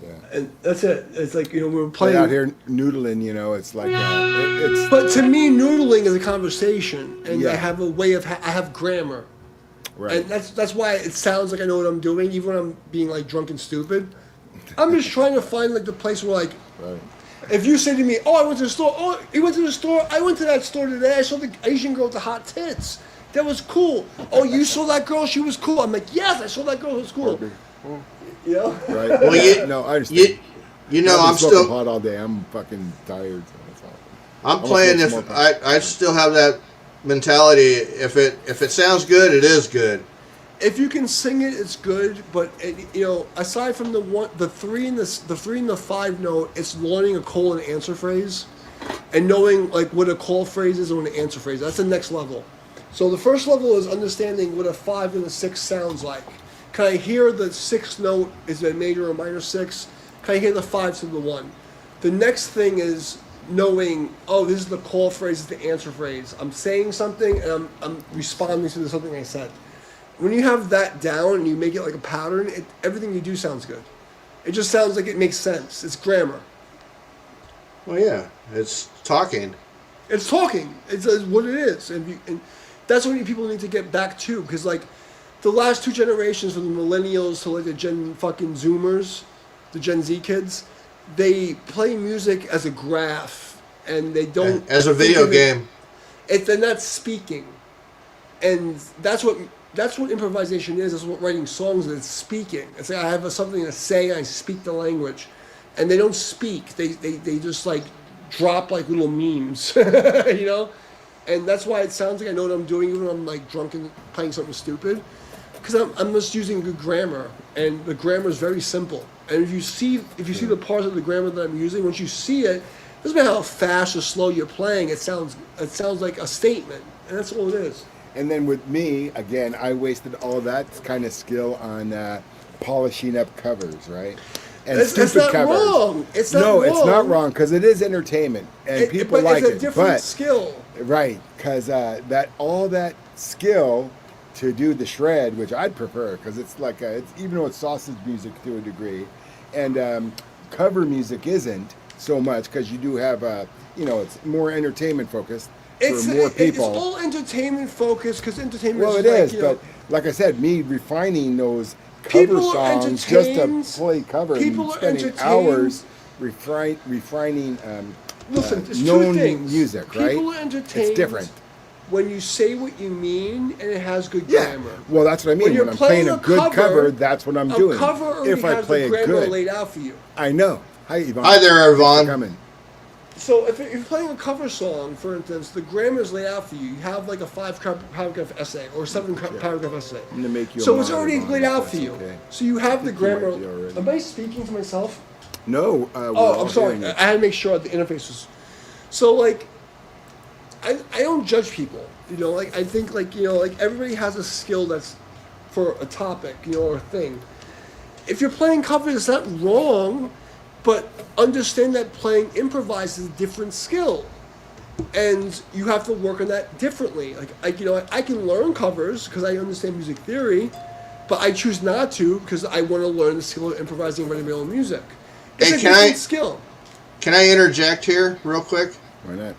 [SPEAKER 1] Yeah.
[SPEAKER 2] And that's it. It's like we're
[SPEAKER 1] Play
[SPEAKER 2] playing
[SPEAKER 1] out here noodling, it's like it's.
[SPEAKER 2] But to me, noodling is a conversation, and
[SPEAKER 1] Yeah.
[SPEAKER 2] I have a way of I have grammar.
[SPEAKER 1] Right.
[SPEAKER 2] And that's why it sounds like I know what I'm doing, even when I'm being like drunk and stupid. I'm just trying to find like the place where like,
[SPEAKER 1] Right.
[SPEAKER 2] if you say to me, "Oh, I went to the store. Oh, you went to the store. I went to that store today. I saw the Asian girl with the hot tits. That was cool. Oh, you saw that girl? She was cool." I'm like, "Yes, I saw that girl. It was cool." You know?
[SPEAKER 1] Right.
[SPEAKER 3] Well,
[SPEAKER 1] no, I understand.
[SPEAKER 3] You know,
[SPEAKER 1] I've
[SPEAKER 3] I'm
[SPEAKER 1] been smoking
[SPEAKER 3] still.
[SPEAKER 1] pot all day. I'm fucking tired. So that's all.
[SPEAKER 3] I'm
[SPEAKER 1] gonna
[SPEAKER 3] playing.
[SPEAKER 1] smoke
[SPEAKER 3] If
[SPEAKER 1] some more pot.
[SPEAKER 3] I still have that mentality. If it sounds good, it is good.
[SPEAKER 2] If you can sing it, it's good. But aside from the 3 and the 5 note, it's learning a call and answer phrase, and knowing like what a call phrase is and what an answer phrase. That's the next level. So the first level is understanding what a 5 and a 6 sounds like. Can I hear the 6th note is a major or minor 6? Can I hear the 5 to the 1? The next thing is knowing, oh, this is the call phrase, this is the answer phrase. I'm saying something and I'm responding to something I said. When you have that down and you make it like a pattern, everything you do sounds good. It just sounds like it makes sense. It's grammar.
[SPEAKER 3] Well, yeah, it's talking.
[SPEAKER 2] It's talking. It's what it is. And that's what people need to get back to. Because like the last 2 generations, from the millennials to like the Gen fucking Zoomers, the Gen Z kids, they play music as a graph. And they don't...
[SPEAKER 3] As a video game.
[SPEAKER 2] They're not speaking. And that's what improvisation is. That's what writing songs is. It's speaking. It's like I have something to say and I speak the language. And they don't speak. They just like drop like little memes, you know? And that's why it sounds like I know what I'm doing even when I'm like drunk and playing something stupid. Because I'm just using good grammar. And the grammar is very simple. And if you see the parts of the grammar that I'm using, once you see it, doesn't matter how fast or slow you're playing, it sounds like a statement. And that's all it is.
[SPEAKER 1] And then with me, again, I wasted all that kind of skill on polishing up covers, right? And
[SPEAKER 2] It's not wrong. It's not
[SPEAKER 1] no,
[SPEAKER 2] wrong.
[SPEAKER 1] it's not wrong because it is entertainment and people like
[SPEAKER 2] it's a
[SPEAKER 1] it.
[SPEAKER 2] different skill.
[SPEAKER 1] Right, because all that skill to do the shred, which I'd prefer, because it's like it's even though it's sausage music to a degree, and cover music isn't so much because you do have it's more entertainment focused. For more people.
[SPEAKER 2] It's all entertainment focused because entertainment.
[SPEAKER 1] Well,
[SPEAKER 2] is
[SPEAKER 1] it
[SPEAKER 2] like,
[SPEAKER 1] is, but like I said, me refining those cover
[SPEAKER 2] People are
[SPEAKER 1] songs just to
[SPEAKER 2] entertained.
[SPEAKER 1] play cover
[SPEAKER 2] People
[SPEAKER 1] and
[SPEAKER 2] are
[SPEAKER 1] spending
[SPEAKER 2] entertained.
[SPEAKER 1] hours refining
[SPEAKER 2] Listen, it's
[SPEAKER 1] known
[SPEAKER 2] two things.
[SPEAKER 1] music, right?
[SPEAKER 2] People are entertained.
[SPEAKER 1] It's different.
[SPEAKER 2] when you say what you mean and it has good
[SPEAKER 1] Yeah.
[SPEAKER 2] grammar.
[SPEAKER 1] Well, that's what I mean.
[SPEAKER 2] When you're
[SPEAKER 1] When I'm playing a good cover, that's what I'm doing.
[SPEAKER 2] A cover already
[SPEAKER 1] If I
[SPEAKER 2] has
[SPEAKER 1] play
[SPEAKER 2] the
[SPEAKER 1] it
[SPEAKER 2] grammar
[SPEAKER 1] good,
[SPEAKER 2] laid out for you.
[SPEAKER 1] I know. Hi, Yvonne.
[SPEAKER 3] Hi there,
[SPEAKER 1] Thanks for
[SPEAKER 3] Yvonne.
[SPEAKER 1] coming.
[SPEAKER 2] So if you're playing a cover song, for instance, the grammar is laid out for you. You have like a 5-paragraph essay or a 7-paragraph essay.
[SPEAKER 1] I'm gonna make you.
[SPEAKER 2] So
[SPEAKER 1] a
[SPEAKER 2] it's already
[SPEAKER 1] moderator,
[SPEAKER 2] laid
[SPEAKER 1] if
[SPEAKER 2] out
[SPEAKER 1] that's
[SPEAKER 2] for you.
[SPEAKER 1] okay.
[SPEAKER 2] So you have the
[SPEAKER 1] think you might
[SPEAKER 2] grammar.
[SPEAKER 1] be already.
[SPEAKER 2] Am I speaking to myself?
[SPEAKER 1] No.
[SPEAKER 2] Oh, I'm sorry. I had to make sure the interface was. So like, I don't judge people. You know, like I think like like everybody has a skill that's for a topic, or a thing. If you're playing covers, it's not wrong, but understand that playing improvised is a different skill, and you have to work on that differently. Like I can learn covers because I understand music theory, but I choose not to because I want to learn the skill of improvising and writing my own music. It's
[SPEAKER 3] Hey,
[SPEAKER 2] a different skill.
[SPEAKER 3] Can I interject here real quick?
[SPEAKER 1] Why not?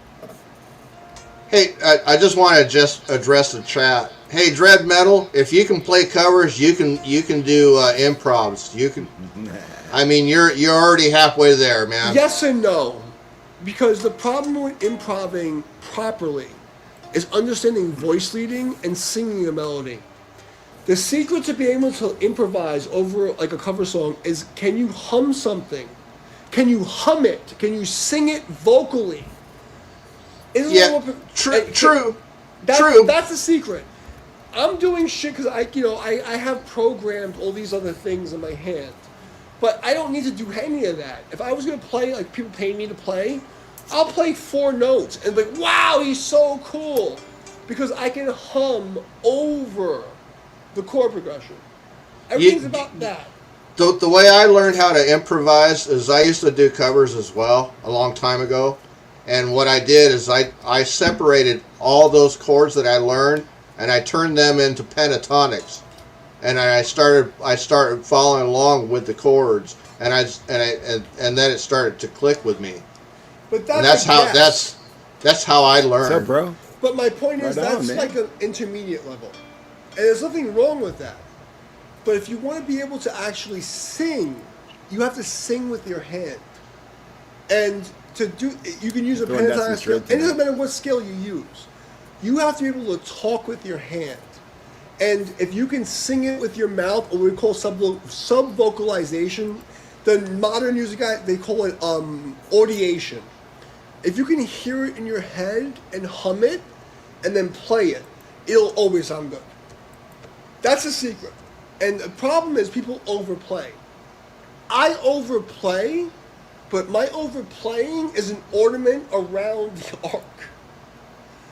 [SPEAKER 3] Hey, I just want to just address the chat. Hey, Dread Metal, if you can play covers, you can do improvs. You can. I mean, you're already halfway there, man.
[SPEAKER 2] Yes and no, because the problem with improving properly is understanding voice leading and singing a melody. The secret to being able to improvise over like a cover song is, can you hum something? Can you hum it? Can you sing it vocally? Isn't
[SPEAKER 3] Yeah,
[SPEAKER 2] that what-
[SPEAKER 3] true.
[SPEAKER 2] That's the secret. I'm doing shit because I have programmed all these other things in my hand, but I don't need to do any of that. If I was gonna play like people pay me to play, I'll play 4 notes and be like, wow, he's so cool, because I can hum over the chord progression. Everything's about that.
[SPEAKER 3] The way I learned how to improvise is I used to do covers as well a long time ago. And what I did is I separated all those chords that I learned and I turned them into pentatonics. And I started following along with the chords and then it started to click with me.
[SPEAKER 2] But
[SPEAKER 3] That's how I learned.
[SPEAKER 1] What's up, bro?
[SPEAKER 2] But my point is,
[SPEAKER 1] Right on,
[SPEAKER 2] that's
[SPEAKER 1] man.
[SPEAKER 2] like an intermediate level. And there's nothing wrong with that. But if you want to be able to actually sing, you have to sing with your hand. And to do, you can use a
[SPEAKER 1] Throwing that some
[SPEAKER 2] pentatonic scale.
[SPEAKER 1] shred
[SPEAKER 2] It doesn't
[SPEAKER 1] tonight.
[SPEAKER 2] matter what scale you use. You have to be able to talk with your hand. And if you can sing it with your mouth, or what we call sub-vocalization, the modern music guy, they call it audiation. If you can hear it in your head and hum it, and then play it, it'll always sound good. That's the secret. And the problem is people overplay. I overplay, but my overplaying is an ornament around the arc.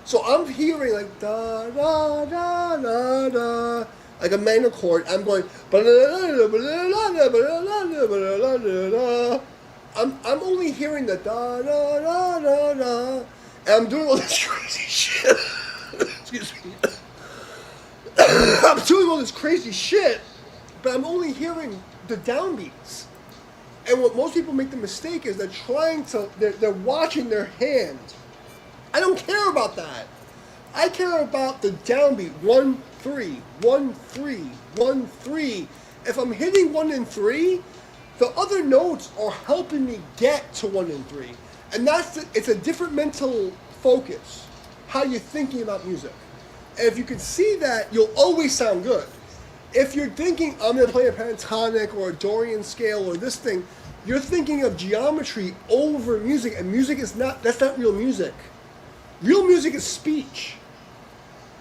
[SPEAKER 2] So I'm hearing like da da da da da, like a minor chord. I'm going. I'm only hearing the da da da da da, and I'm doing all this crazy shit. Excuse me. I'm doing all this crazy shit, but I'm only hearing the downbeats. And what most people make the mistake is they're watching their hand. I don't care about that. I care about the downbeat. 1 3 1 3 1 3. If I'm hitting 1 and 3, the other notes are helping me get to 1 and 3, and it's a different mental focus. How you're thinking about music, and if you can see that, you'll always sound good. If you're thinking I'm going to play a pentatonic or a Dorian scale or this thing, you're thinking of geometry over music, and music is not. That's not real music. Real music is speech.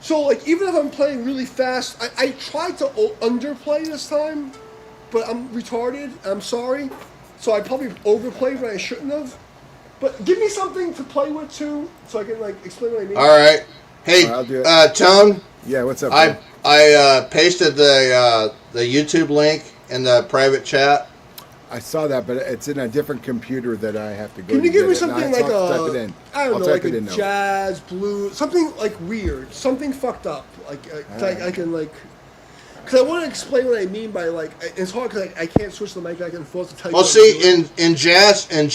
[SPEAKER 2] So, like, even if I'm playing really fast, I tried to underplay this time, but I'm retarded. I'm sorry. So I probably overplayed when I shouldn't have. But give me something to play with too, so I can like explain what I mean.
[SPEAKER 3] All right. Hey,
[SPEAKER 1] I'll do it.
[SPEAKER 3] Tone.
[SPEAKER 1] Yeah, what's up?
[SPEAKER 3] I
[SPEAKER 1] bro?
[SPEAKER 3] pasted the YouTube link in the private chat.
[SPEAKER 1] I saw that, but it's in a different computer that I have to go.
[SPEAKER 2] Can you
[SPEAKER 1] to
[SPEAKER 2] give
[SPEAKER 1] get
[SPEAKER 2] me
[SPEAKER 1] it.
[SPEAKER 2] something
[SPEAKER 1] No,
[SPEAKER 2] like
[SPEAKER 1] I'll type it
[SPEAKER 2] a,
[SPEAKER 1] in.
[SPEAKER 2] I don't
[SPEAKER 1] I'll
[SPEAKER 2] know,
[SPEAKER 1] type
[SPEAKER 2] like
[SPEAKER 1] it
[SPEAKER 2] a
[SPEAKER 1] in now.
[SPEAKER 2] jazz, blues, something like weird, something fucked up, like I can like, because I want to explain what I mean by like, it's hard because I can't switch the mic back and forth to tell you.
[SPEAKER 3] Well,
[SPEAKER 2] what
[SPEAKER 3] see,
[SPEAKER 2] I'm doing.
[SPEAKER 3] in jazz and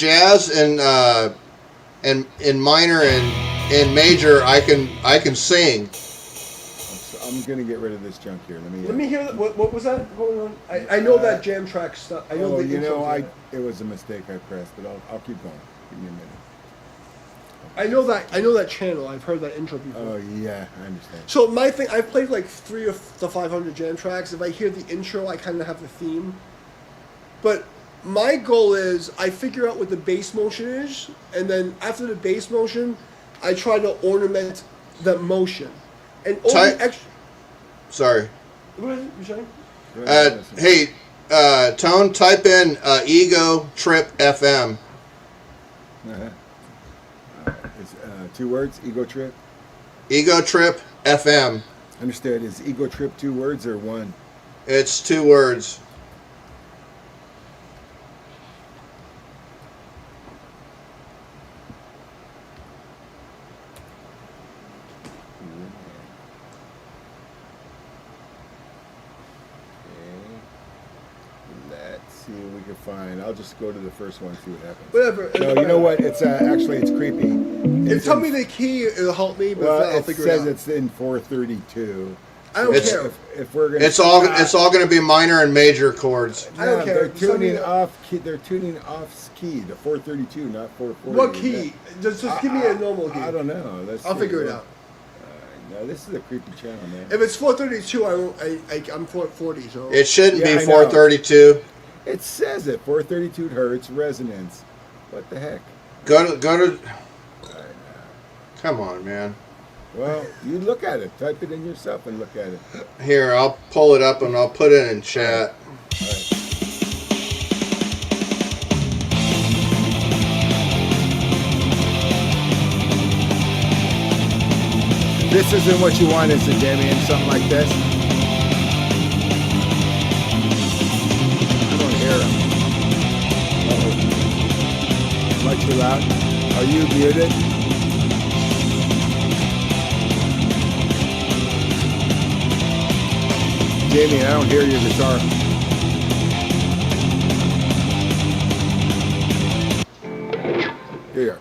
[SPEAKER 3] in minor and in major, I can sing.
[SPEAKER 1] I'm gonna get rid of this junk here.
[SPEAKER 2] Let me hear that. What was that going on? I know that jam track stuff. I know
[SPEAKER 1] Oh,
[SPEAKER 2] the
[SPEAKER 1] you
[SPEAKER 2] intro
[SPEAKER 1] know,
[SPEAKER 2] to that.
[SPEAKER 1] it was a mistake I pressed, but I'll keep going. Give me a minute.
[SPEAKER 2] I know that channel. I've heard that intro before.
[SPEAKER 1] Oh yeah, I understand.
[SPEAKER 2] So my thing, I've played like 3 of the 500 jam tracks. If I hear the intro, I kind of have the theme. But my goal is I figure out what the bass motion is, and then after the bass motion, I try to ornament that motion. And all the extra.
[SPEAKER 3] Sorry.
[SPEAKER 2] What is it you're saying?
[SPEAKER 3] Hey, Tone, type in Ego Trip FM.
[SPEAKER 1] Uh-huh. It's 2 words. Ego trip.
[SPEAKER 3] Ego Trip FM.
[SPEAKER 1] Understood. Is ego trip 2 words or 1?
[SPEAKER 3] It's 2 words.
[SPEAKER 1] Let's see what we can find. I'll just go to the first one, see what happens.
[SPEAKER 2] Whatever.
[SPEAKER 1] No, you know what? It's actually it's creepy.
[SPEAKER 2] If tell me the key, it'll help me. But
[SPEAKER 1] Well,
[SPEAKER 2] I'll
[SPEAKER 1] it
[SPEAKER 2] figure
[SPEAKER 1] says
[SPEAKER 2] it out.
[SPEAKER 1] it's in 432.
[SPEAKER 2] I don't
[SPEAKER 3] It's-
[SPEAKER 2] care.
[SPEAKER 1] If we're gonna,
[SPEAKER 3] It's all going to be minor and major chords.
[SPEAKER 2] I don't care.
[SPEAKER 1] They're tuning
[SPEAKER 2] Something-
[SPEAKER 1] off key. They're tuning off key to 432, not 440.
[SPEAKER 2] What key? Just give me a normal key.
[SPEAKER 1] I don't know.
[SPEAKER 2] I'll figure it out.
[SPEAKER 1] No, this is a creepy channel, man.
[SPEAKER 2] If it's 432, I'm 440. So
[SPEAKER 3] It shouldn't
[SPEAKER 1] Yeah, I
[SPEAKER 3] be
[SPEAKER 1] know.
[SPEAKER 3] 432.
[SPEAKER 1] It says it 432 hertz resonance. What the heck?
[SPEAKER 3] Go to. Come on, man.
[SPEAKER 1] Well, you look at it. Type it in yourself and look at it.
[SPEAKER 3] Here, I'll pull it up and I'll put it in chat.
[SPEAKER 1] All right. This isn't what you want, is it, Damian? Something like this? I don't hear him. Uh-oh. Am I too loud? Are you muted? Damian, I don't hear your guitar. Here you are.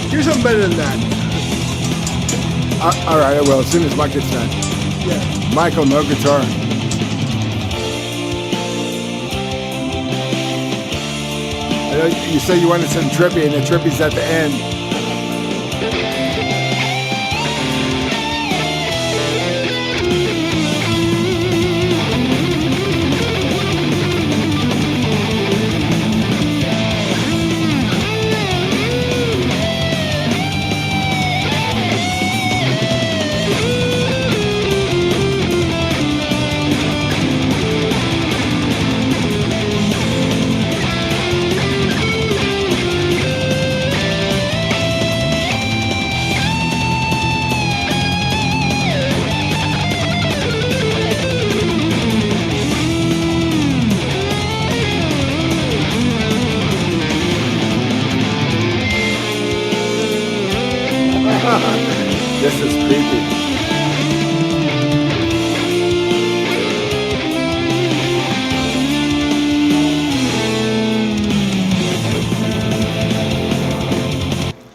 [SPEAKER 2] Here's something better than that.
[SPEAKER 1] All right, I will. As soon as Mike gets done.
[SPEAKER 2] Yeah.
[SPEAKER 1] Michael, no guitar. I know you say you wanted some trippy, and the trippy's at the end. This is creepy.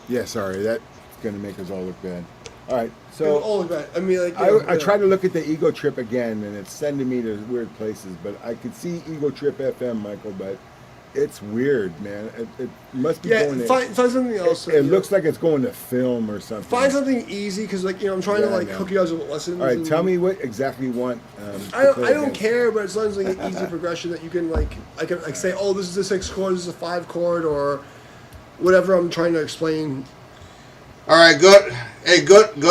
[SPEAKER 1] Yeah, sorry, that's gonna make us all look bad. All right, so
[SPEAKER 2] all of that. I mean, like you know,
[SPEAKER 1] I try to look at the Ego Trip again, and it's sending me to weird places. But I could see Ego Trip FM, Michael, but it's weird, man. It must be going.
[SPEAKER 2] Find something else.
[SPEAKER 1] It looks like it's going to film or something.
[SPEAKER 2] Find something easy because, like, you know, I'm trying to
[SPEAKER 1] Yeah, I
[SPEAKER 2] like
[SPEAKER 1] know.
[SPEAKER 2] hook you guys with lessons.
[SPEAKER 1] All right,
[SPEAKER 2] and-
[SPEAKER 1] tell me what exactly you want.
[SPEAKER 2] I don't care, but it's like an easy progression that you can like. I can like say, oh, this is a 6 chord, this is a 5 chord, or whatever I'm trying to explain.
[SPEAKER 3] All right, go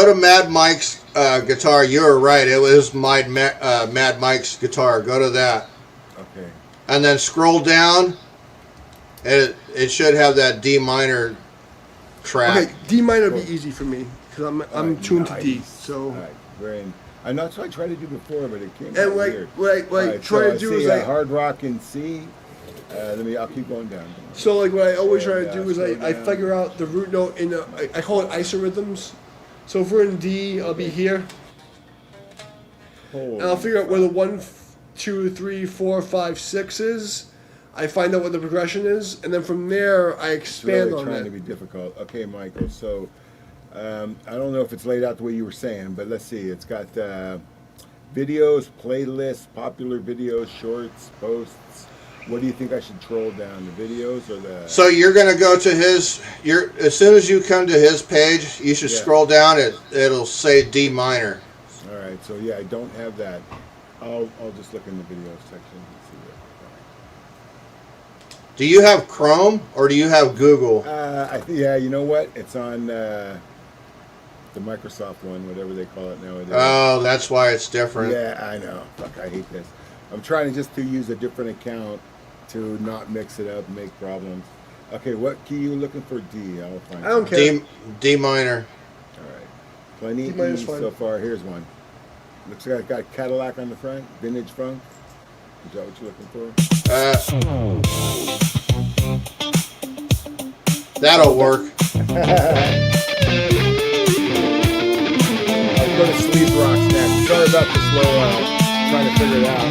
[SPEAKER 3] to Mad Mike's guitar. You were right. It was Mad Mike's guitar. Go to that.
[SPEAKER 1] Okay.
[SPEAKER 3] and then scroll down. And it should have that D minor track.
[SPEAKER 2] Okay, D minor would be easy for me because I'm tuned to D.
[SPEAKER 1] Nice.
[SPEAKER 2] So.
[SPEAKER 1] All right, very. I know that's what I tried to do before, but it came
[SPEAKER 2] And
[SPEAKER 1] out
[SPEAKER 2] like,
[SPEAKER 1] weird.
[SPEAKER 2] what I
[SPEAKER 1] All right,
[SPEAKER 2] try
[SPEAKER 1] so
[SPEAKER 2] to
[SPEAKER 1] I
[SPEAKER 2] do
[SPEAKER 1] see,
[SPEAKER 2] is like,
[SPEAKER 1] hard rock in C. I'll keep going down.
[SPEAKER 2] so like what I always try to
[SPEAKER 1] Scroll
[SPEAKER 2] do is
[SPEAKER 1] down,
[SPEAKER 2] I
[SPEAKER 1] scroll
[SPEAKER 2] figure out the root note in I call it isorhythms. So if we're in D, I'll be here, and I'll figure out where the 1, 2, 3, 4, 5, 6 is. I find out what the progression is, and then from there I
[SPEAKER 1] It's
[SPEAKER 2] expand
[SPEAKER 1] really
[SPEAKER 2] on
[SPEAKER 1] trying to
[SPEAKER 2] it.
[SPEAKER 1] be difficult. Okay, Michael. So I don't know if it's laid out the way you were saying, but let's see. It's got videos, playlists, popular videos, shorts, posts. What do you think I should troll down? The videos or the?
[SPEAKER 3] So you're gonna go to his. As soon as you come to his page, you should
[SPEAKER 1] Yeah.
[SPEAKER 3] scroll down. It'll say D minor.
[SPEAKER 1] All right. So yeah, I don't have that. I'll just look in the video section and see
[SPEAKER 3] Do you have Chrome or do you have Google?
[SPEAKER 1] yeah, you know what? It's on the Microsoft one, whatever they call it nowadays.
[SPEAKER 3] Oh, that's why it's different.
[SPEAKER 1] Yeah, I know. Fuck, I hate this. I'm trying to use a different account to not mix it up and make problems. Okay, what key you looking for? D. I'll find.
[SPEAKER 2] I don't
[SPEAKER 1] something.
[SPEAKER 2] care.
[SPEAKER 3] D minor.
[SPEAKER 1] All right. Plenty
[SPEAKER 2] D minus
[SPEAKER 1] E
[SPEAKER 2] fine.
[SPEAKER 1] so far. Here's one. Looks like it's got Cadillac on the front. Vintage funk. Is that what you're looking for?
[SPEAKER 3] That'll work.
[SPEAKER 1] I'll go to Sleep Rocks next. Sorry about the slow trying to figure it out.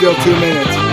[SPEAKER 1] still 2 minutes.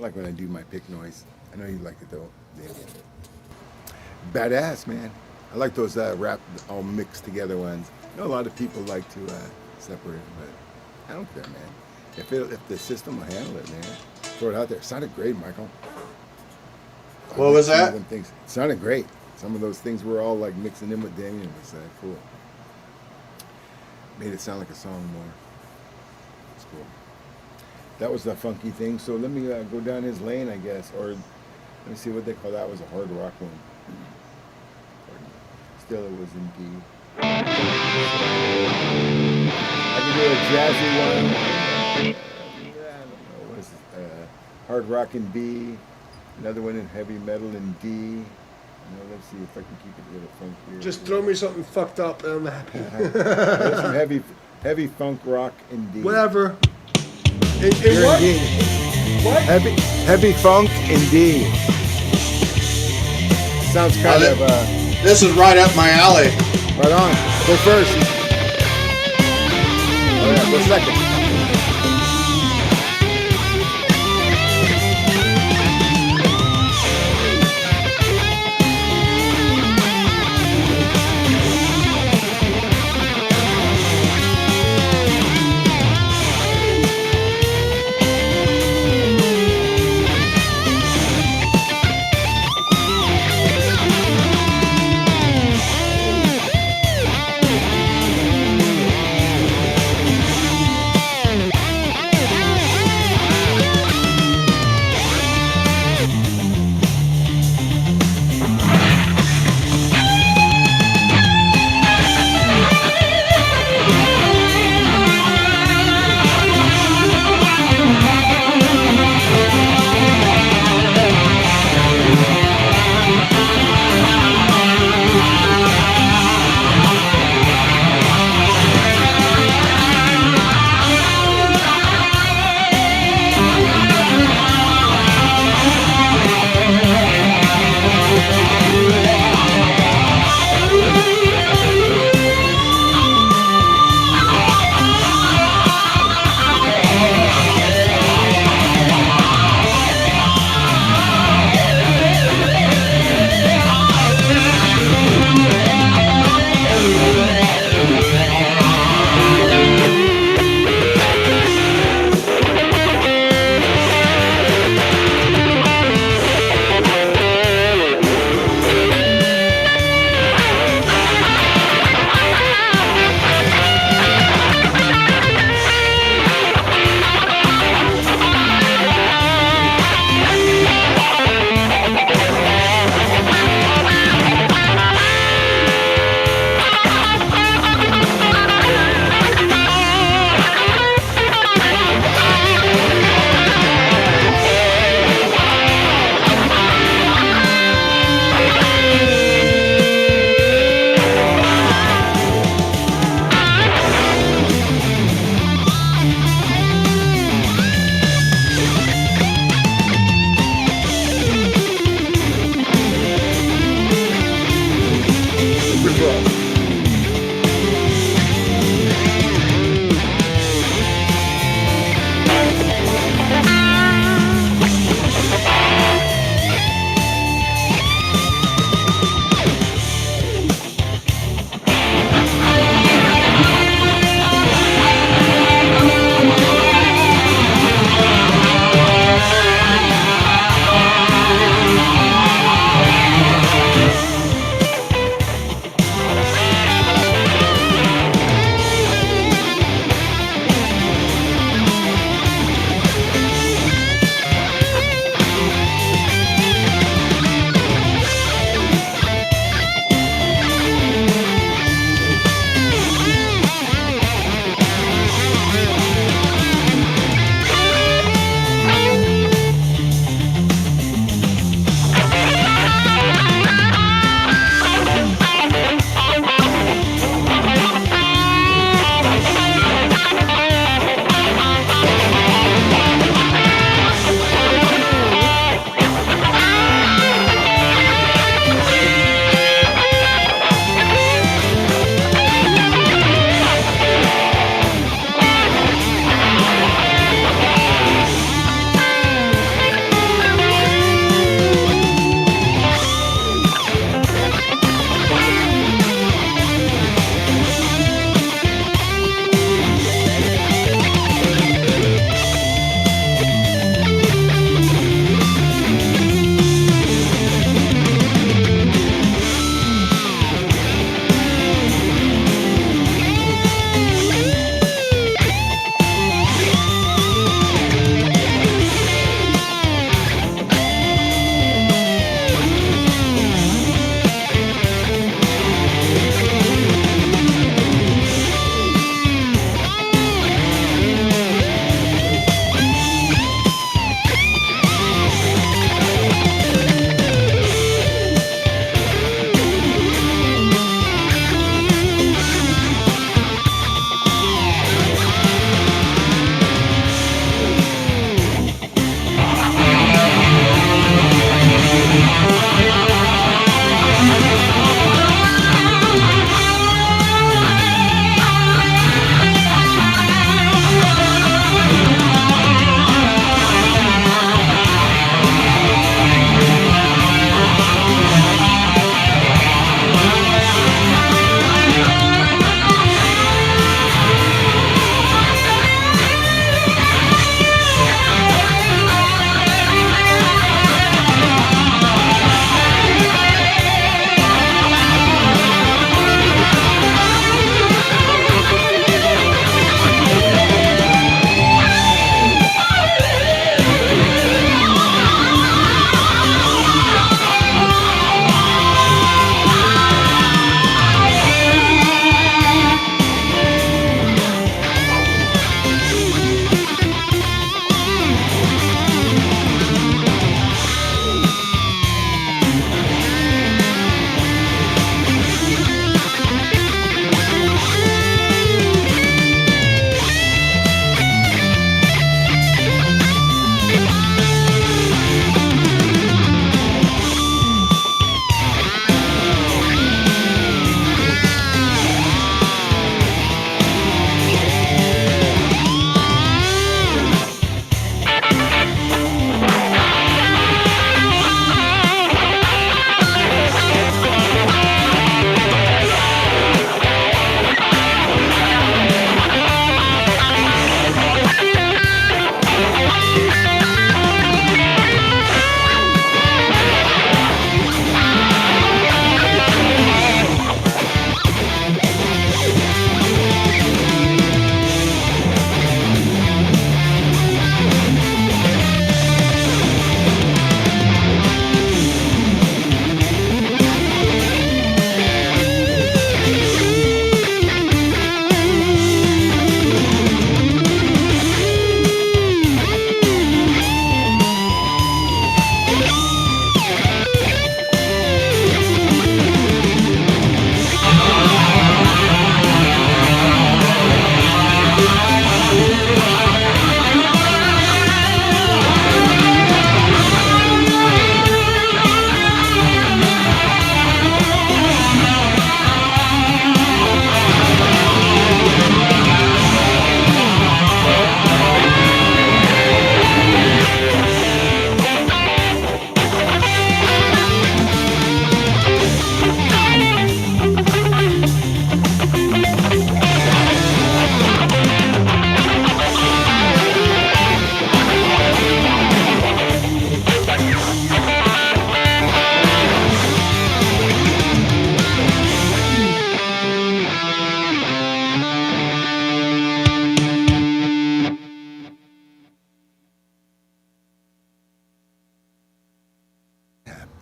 [SPEAKER 1] like when I do my pick noise. I know you like it though, Damian. Badass, man. I like those rap all mixed together ones. I know a lot of people like to separate them, but I don't care, man. If the system will handle it, man, throw it out there. It sounded great, Michael.
[SPEAKER 3] What was
[SPEAKER 1] Some of
[SPEAKER 3] that?
[SPEAKER 1] them things. It sounded great. Some of those things were all like mixing in with Damian. It was cool. Made it sound like a song more. It's cool. That was the funky thing. So let me go down his lane, I guess, or let me see what they call that. Was a hard rock one. Still, it was in D. I can do a jazzy one. I don't know. What is it? Hard rock in B. Another one in heavy metal in D. Let's see if I can keep it a little funkier.
[SPEAKER 2] Just throw me something fucked up and I'm happy.
[SPEAKER 1] There's some heavy funk rock in D.
[SPEAKER 2] Whatever. In
[SPEAKER 1] You're
[SPEAKER 2] what?
[SPEAKER 1] in D.
[SPEAKER 2] What?
[SPEAKER 1] Heavy funk in D. Sounds kind of
[SPEAKER 3] This is right up my alley.
[SPEAKER 1] right on. Go first. Oh yeah, go second.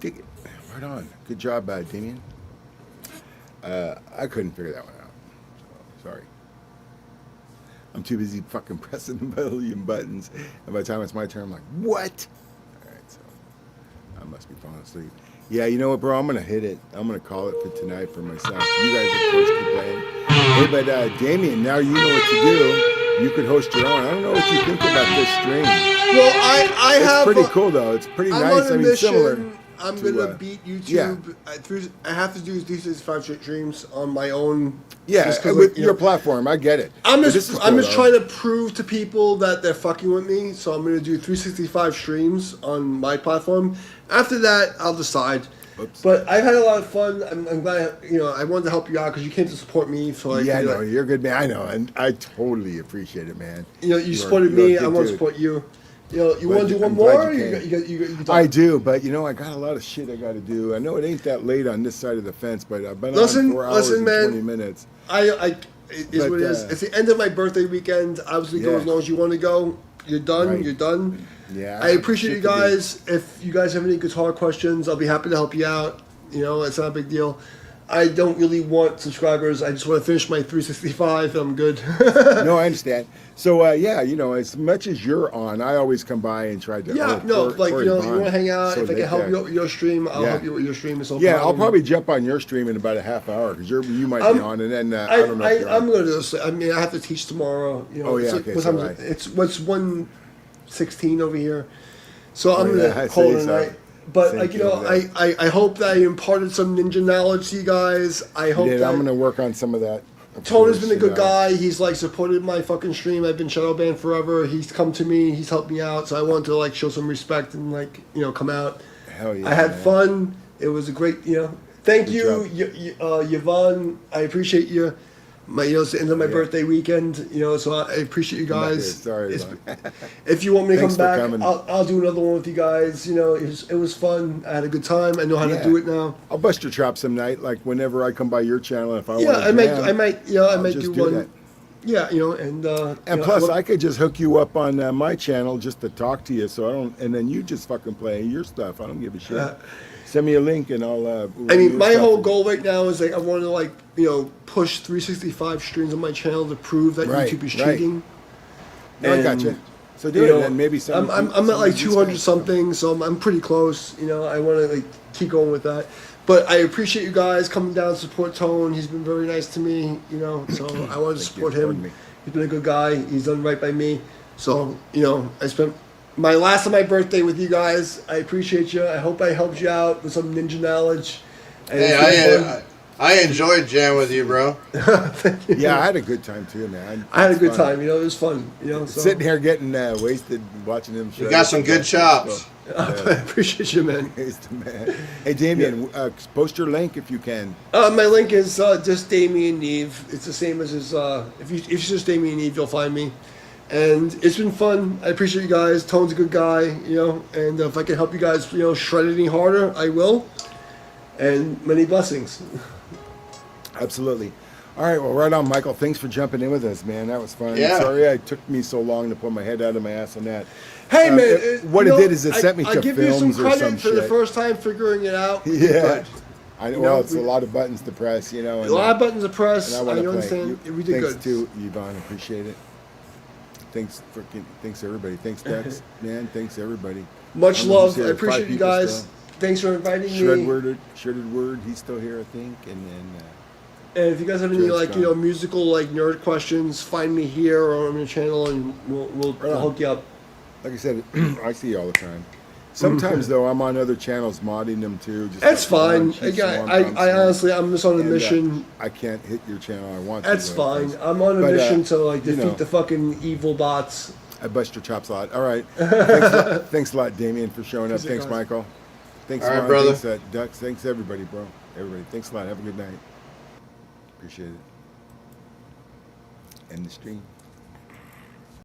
[SPEAKER 1] Dig it. Right on. Good job, Damian. I couldn't figure that one out. So, sorry. I'm too busy fucking pressing the million buttons. And by the time it's my turn, I'm like, what? All right, so I must be falling asleep. Yeah, you know what, bro? I'm going to hit it. I'm going to call it for tonight for myself. You guys, of course, keep playing. Hey, but Damian, now you know what to do. You could host your own. I don't know what you think about this stream.
[SPEAKER 2] Well, I
[SPEAKER 1] It's
[SPEAKER 2] have.
[SPEAKER 1] pretty cool, though. It's pretty
[SPEAKER 2] I'm
[SPEAKER 1] nice.
[SPEAKER 2] on a
[SPEAKER 1] I mean,
[SPEAKER 2] mission.
[SPEAKER 1] similar.
[SPEAKER 2] I'm
[SPEAKER 1] to,
[SPEAKER 2] gonna beat YouTube.
[SPEAKER 1] Yeah.
[SPEAKER 2] I have to do 365 streams on my own.
[SPEAKER 1] Yeah,
[SPEAKER 2] just 'cause,
[SPEAKER 1] with
[SPEAKER 2] like, you
[SPEAKER 1] your
[SPEAKER 2] know,
[SPEAKER 1] platform. I get it.
[SPEAKER 2] I'm
[SPEAKER 1] But
[SPEAKER 2] just
[SPEAKER 1] this is
[SPEAKER 2] I'm
[SPEAKER 1] cool,
[SPEAKER 2] just
[SPEAKER 1] though.
[SPEAKER 2] trying to prove to people that they're fucking with me. So I'm gonna do 365 streams on my platform. After that, I'll decide.
[SPEAKER 1] Oops.
[SPEAKER 2] But I've had a lot of fun. I'm glad, I wanted to help you out because you came to support me. So
[SPEAKER 1] Yeah, I know. You're a good man. I know. And I totally appreciate it, man.
[SPEAKER 2] You supported me. I want to support you. You want to do one
[SPEAKER 1] I'm
[SPEAKER 2] more?
[SPEAKER 1] glad you came. I do, but I got a lot of shit I got to do. I know it ain't that late on this side of the fence, but I've been on 4 hours and
[SPEAKER 2] man,
[SPEAKER 1] 20 minutes.
[SPEAKER 2] It is what it is. It's the end of my birthday weekend. Obviously, go as long as you want to go. You're done.
[SPEAKER 1] Right.
[SPEAKER 2] You're done.
[SPEAKER 1] Yeah.
[SPEAKER 2] I appreciate you guys. If you guys have any guitar questions, I'll be happy to help you out. It's not a big deal. I don't really want subscribers. I just want to finish my 365 and I'm good.
[SPEAKER 1] No, I understand. So, as much as you're on, I always come by and try to...
[SPEAKER 2] you want to hang out. If I can help you out with your stream, I'll help you with your stream.
[SPEAKER 1] I'll probably jump on your stream in about a half hour because you might be on, and then I don't know if you're
[SPEAKER 2] I'm
[SPEAKER 1] on.
[SPEAKER 2] going to do. I have to teach tomorrow. What time is it? It's what's 1:16 over here. So I'm going to call it a night. But I hope that I imparted some ninja knowledge to you guys. I hope that
[SPEAKER 1] I'm going to work on some of that.
[SPEAKER 2] Toner's been a good guy. He's supported my fucking stream. I've been shadow banned forever. He's come to me. He's helped me out. So I want to show some respect and come out.
[SPEAKER 1] Hell yeah!
[SPEAKER 2] I had fun. It was a great Thank you, Yvonne. I appreciate you. It's the end of my birthday weekend, so I appreciate you guys.
[SPEAKER 1] Sorry,
[SPEAKER 2] if you want me to
[SPEAKER 1] Thanks
[SPEAKER 2] come back,
[SPEAKER 1] coming.
[SPEAKER 2] I'll do another one with you guys. It was fun. I had a good time. I know how to do it now.
[SPEAKER 1] I'll bust your chops some night, like whenever I come by your channel. If I want to
[SPEAKER 2] I might do one.
[SPEAKER 1] That.
[SPEAKER 2] Yeah,
[SPEAKER 1] and plus, I could just hook you up on my channel just to talk to you, so I don't. And then you just fucking play your stuff. I don't give a shit. Send me a link and I'll.
[SPEAKER 2] My whole goal right now is I want to push 365 streams on my channel to prove that YouTube is cheating.
[SPEAKER 1] No, I got you. So do it, and maybe some.
[SPEAKER 2] I'm at 200 something, so I'm pretty close. I want to keep going with that. But I appreciate you guys coming down to support Tone. He's been very nice to me. So I wanted to support him. He's been a good guy. He's done right by me. So I spent my last of my birthday with you guys. I appreciate you. I hope I helped you out with some ninja knowledge.
[SPEAKER 3] Hey, I enjoyed jamming with you, bro.
[SPEAKER 1] Yeah, I had a good time too, man.
[SPEAKER 2] I had a good time. It was fun. So.
[SPEAKER 1] Sitting here getting wasted, watching him.
[SPEAKER 3] You got some good chops.
[SPEAKER 2] I appreciate you, man.
[SPEAKER 1] He's the man. Hey, Damian, post your link if you can.
[SPEAKER 2] My link is just Damian Neve. It's the same as his. If you just Damian Neve, you'll find me. And it's been fun. I appreciate you guys. Tone's a good guy, and if I can help you guys, shred it any harder, I will. And many blessings.
[SPEAKER 1] Absolutely. All right, well, right on, Michael. Thanks for jumping in with us, man. That was fun.
[SPEAKER 3] Yeah.
[SPEAKER 1] Sorry it took me so long to pull my head out of my ass on that.
[SPEAKER 2] Hey, man.
[SPEAKER 1] What it did is it sent me to
[SPEAKER 2] I give you some
[SPEAKER 1] films or some
[SPEAKER 2] credit for
[SPEAKER 1] shit.
[SPEAKER 2] the first time figuring it out.
[SPEAKER 1] Yeah. It's a lot of buttons to press, and
[SPEAKER 2] a lot of buttons to press.
[SPEAKER 1] And
[SPEAKER 2] I understand. We did
[SPEAKER 1] thanks
[SPEAKER 2] good.
[SPEAKER 1] to Yvonne. Appreciate it. Thanks everybody. Thanks, Dex. Man, thanks everybody.
[SPEAKER 2] Much love. I appreciate you guys.
[SPEAKER 1] Still.
[SPEAKER 2] Thanks for inviting me.
[SPEAKER 1] Shredded Word, he's still here, I think. And then.
[SPEAKER 2] And if you guys have any musical nerd questions, find me here or on my channel, and we'll hook you up.
[SPEAKER 1] Like I said, I see you all the time. Sometimes though, I'm on other channels modding them too.
[SPEAKER 2] That's fine. I honestly, I'm just on a mission.
[SPEAKER 1] I can't hit your channel. I want.
[SPEAKER 2] That's fine. I'm on a mission to defeat the fucking evil bots.
[SPEAKER 1] I bust your chops a lot. All right. Thanks a lot, Damian, for showing up. Thanks, Michael. Thanks,
[SPEAKER 3] all right, brother.
[SPEAKER 1] Thanks, Dux. Thanks, everybody, bro. Everybody. Thanks a lot. Have a good night. Appreciate it. End the stream.